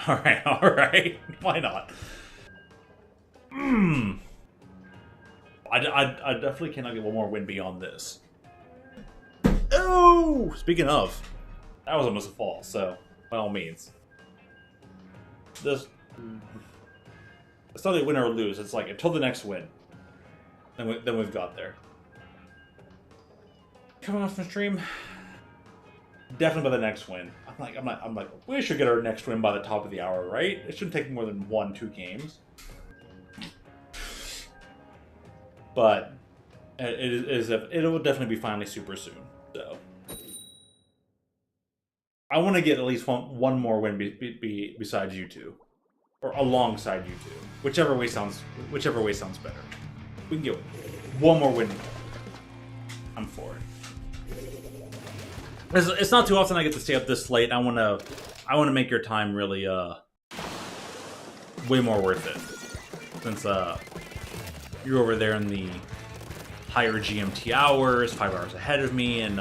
Alright. Why not? I definitely cannot get one more win beyond this. Oh! Speaking of, that was almost a fall, so by all means. It's not a win or lose, it's like until the next win. Then we've got there. Coming off the stream, definitely by the next win. I'm like, we should get our next win by the top of the hour, right? It shouldn't take more than 1-2 games. But it will definitely be finally super soon. So I want to get at least one more win besides you two, or alongside you two, whichever way sounds better. We can get one more win. I'm for it. It's not too often I get to stay up this late. I want to make your time really way more worth it, since you're over there in the higher GMT hours, 5 hours ahead of me, and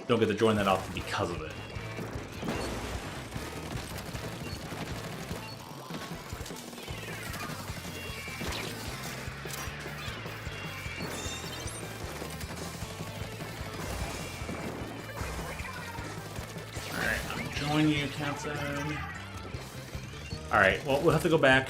don't get to join that often because of it. Join you, Captain. Alright, well, we'll have to go back.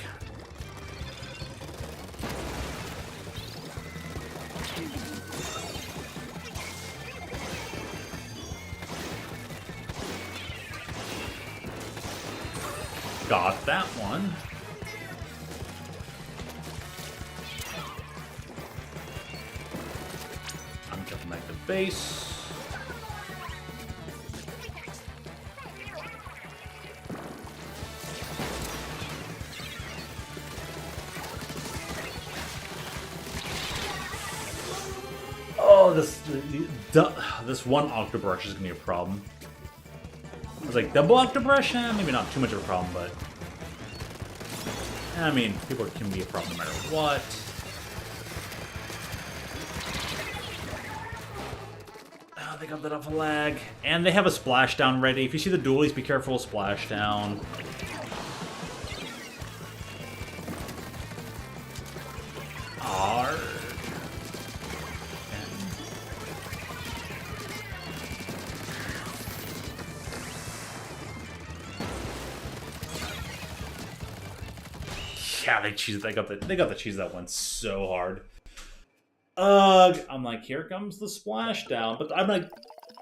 Got that one. I'm jumping back to base. Oh, this one Octobrush is gonna be a problem. I was like, double Octobrush? Maybe not too much of a problem, but I mean, people can be a problem no matter what. Oh, they got that off a lag. And they have a splashdown ready. If you see the dualies, be careful of splashdown. Yeah, they got the cheese that one so hard. I'm like, here comes the splashdown, but I'm like,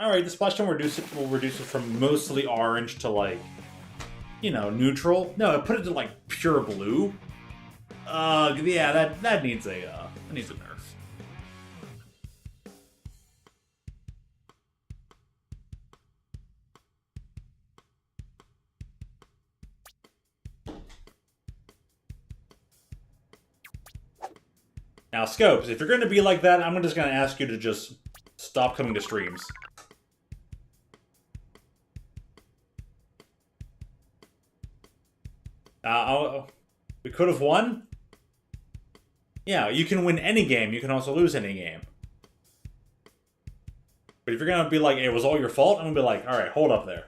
all right, the splashdown will reduce it from mostly orange to like, you know, neutral. No, I put it to like pure blue. Yeah, that needs a nerf. Now, Scopes, if you're going to be like that, I'm just going to ask you to just stop coming to streams. We could have won? Yeah, you can win any game. You can also lose any game. But if you're going to be like, it was all your fault, I'm going to be like, alright, hold up there.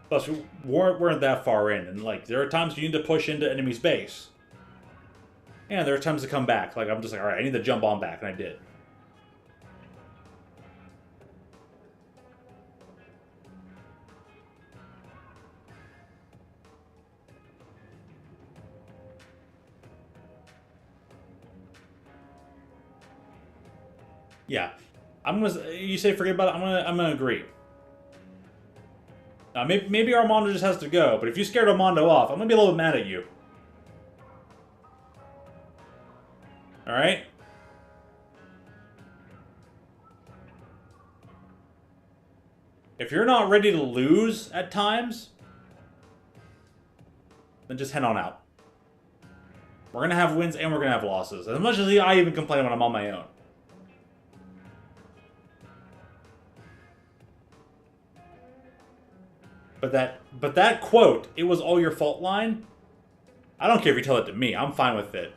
Plus, we weren't that far in, and like, there are times you need to push into enemy's base. And there are times to come back. Like, I'm just like, alright, I need to jump on back, and I did. Yeah. You say forget about it, I'm gonna agree. Maybe Armando just has to go, but if you scared Armando off, I'm gonna be a little bit mad at you. Alright? If you're not ready to lose at times, then just head on out. We're gonna have wins and we're gonna have losses. As much as I even complain when I'm on my own. But that quote, "It was all your fault" line, I don't care if you tell it to me, I'm fine with it.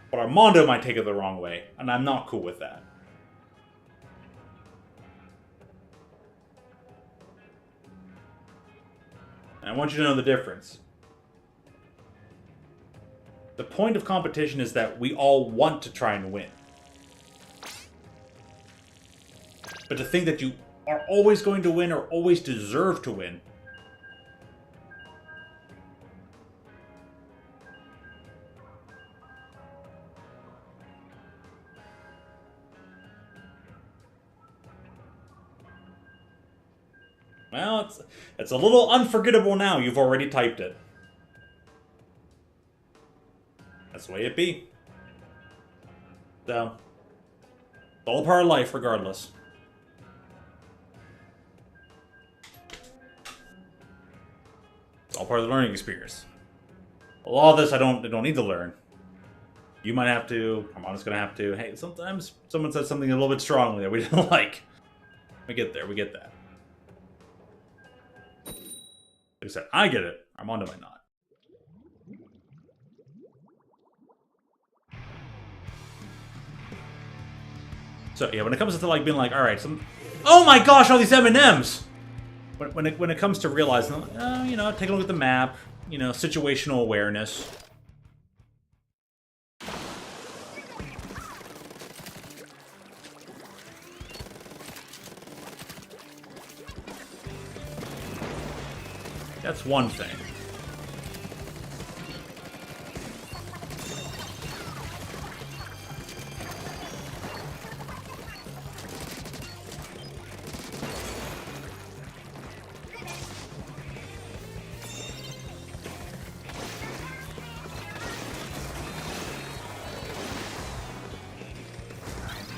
But Armando might take it the wrong way, and I'm not cool with that. And I want you to know the difference. The point of competition is that we all want to try and win. But to think that you are always going to win or always deserve to win. Well, it's a little unforgettable now. You've already typed it. That's the way it be. So, it's all a part of life regardless. It's all part of the learning experience. A lot of this I don't need to learn. You might have to. Armando's gonna have to. Hey, sometimes someone says something a little bit strongly that we didn't like. We get there. We get that. Like I said, I get it. Armando might not. So yeah, when it comes to like being like, all right, oh my gosh, all these M&Ms. When it comes to realizing, you know, take a look at the map, you know, situational awareness. That's one thing.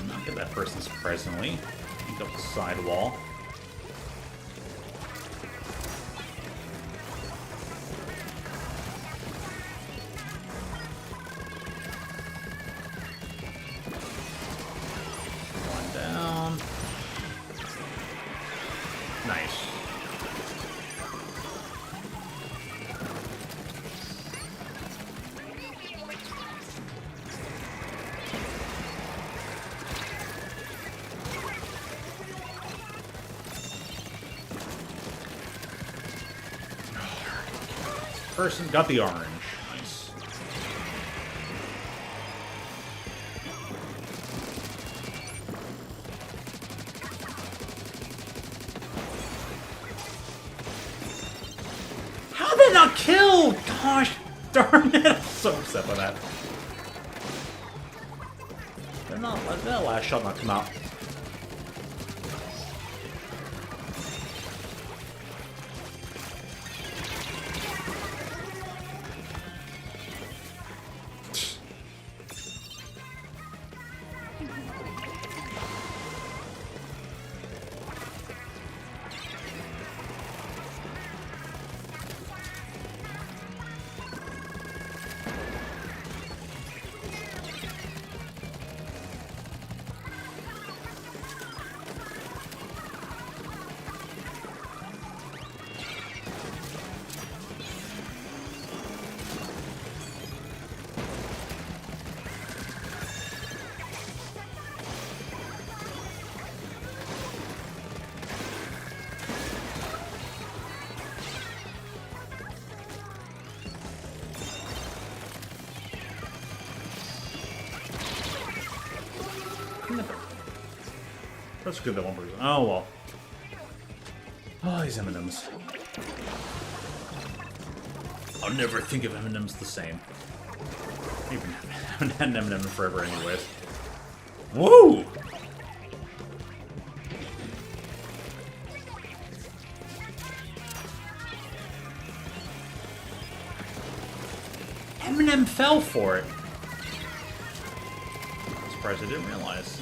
Not get that person surprisingly. Pick up the side wall. Person got the orange. Nice. How did not kill? Gosh darn it! I'm so upset by that. That last shot not come out. That's good that one person. Oh well. Oh, these M&Ms. I'll never think of M&Ms the same. I haven't had an M&M in forever anyways. Woo! M&M fell for it. I'm surprised I didn't realize.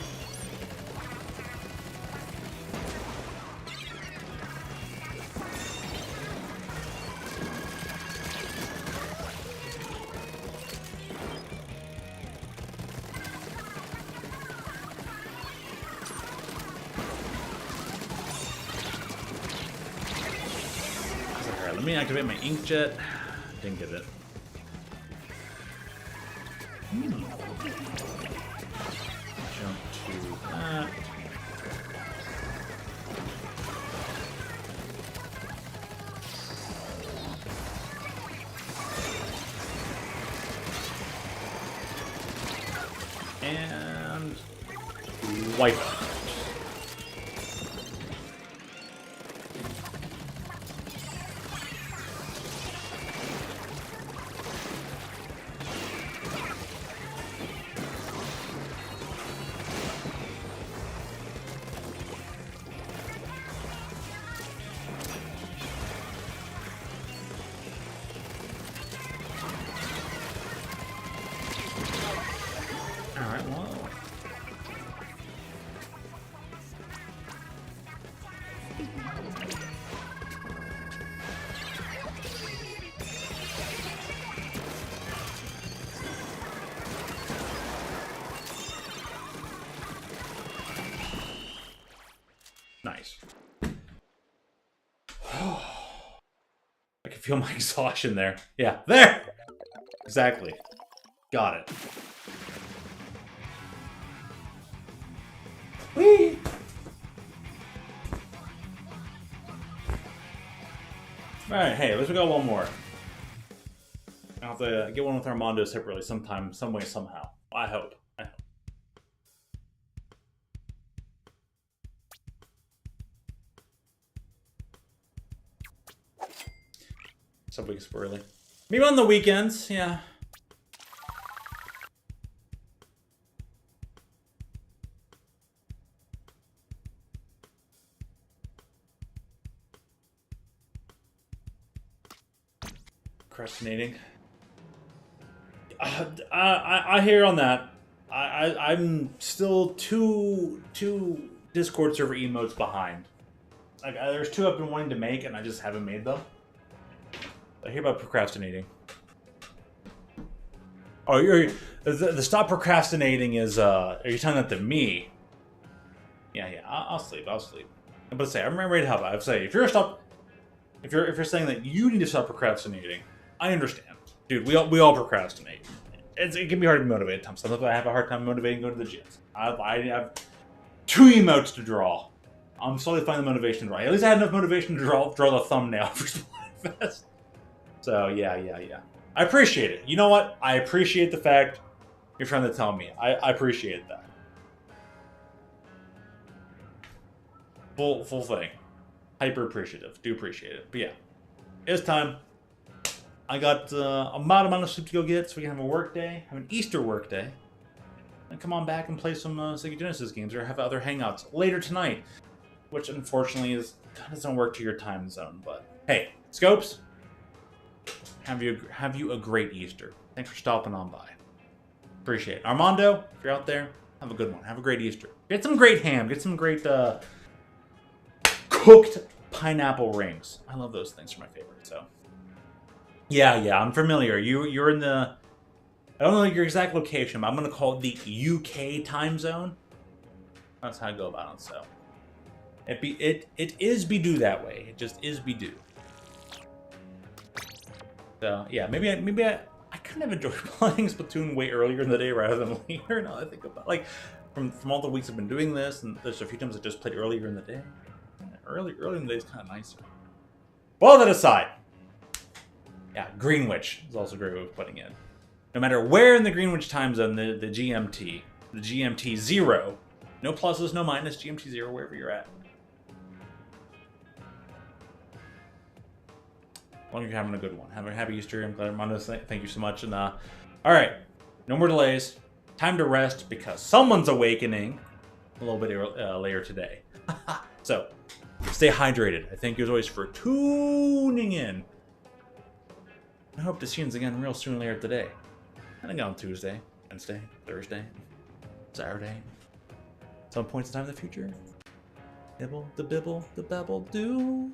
Alright, let me activate my inkjet. Didn't get it. Jump to that. And wipe out. Alright, well. Nice. I can feel my exhaustion there. Yeah, there! Exactly. Got it. Whee! Alright, hey, let's go one more. I'll have to get one with Armando separately sometime, some way, somehow. I hope. I hope. Some weeks early. Maybe on the weekends, yeah. Procrastinating. I hear on that. I'm still two Discord server emotes behind. Like there's two I've been wanting to make and I just haven't made them. I hear about procrastinating. Oh, the stop procrastinating is are you telling that to me? Yeah, I'll sleep. I'm about to say I'm ready to help. I'd say if you're saying that you need to stop procrastinating, I understand. Dude, we all procrastinate. It can be hard to motivate at times. Sometimes I have a hard time motivating going to the gym. I have two emotes to draw. I'm slowly finding the motivation to draw. At least I had enough motivation to draw the thumbnail for Splatfest. So yeah. I appreciate it. You know what? I appreciate the fact you're trying to tell me. I appreciate that. Full thing. Hyper appreciative. Do appreciate it. But yeah, it's time. I got a mod amount of sleep to go get, so we can have a work day, have an Easter work day, and come on back and play some Sega Genesis games or have other hangouts later tonight, which unfortunately doesn't work to your time zone. But hey, Scopes, have you a great Easter. Thanks for stopping on by. Appreciate it. Armando, if you're out there, have a good one. Have a great Easter. Get some great ham. Get some great cooked pineapple rings. I love those things. They're my favorite. So. Yeah, I'm familiar. You're in the, I don't know your exact location, but I'm gonna call it the UK time zone. That's how I go about it. So it is be-do that way. It just is be-do. So yeah, maybe I kind of enjoy playing Splatoon way earlier in the day rather than later. Now I think about like from all the weeks I've been doing this, and there's a few times I just played earlier in the day. Early in the day is kind of nicer. Well, that aside. Yeah, Greenwich is also a great way of putting it. No matter where in the Greenwich time zone, the GMT 0 No pluses, no minus, GMT0, wherever you're at. Long as you're having a good one. Have a happy Easter. I'm glad Armando. Thank you so much. And all right, no more delays. Time to rest because someone's awakening a little bit later today. So stay hydrated. I thank you as always for tuning in. I hope to see you again real soon later today. And again on Tuesday, Wednesday, Thursday, Saturday. Some points in time in the future. Nibble, the bibble, the babble, do.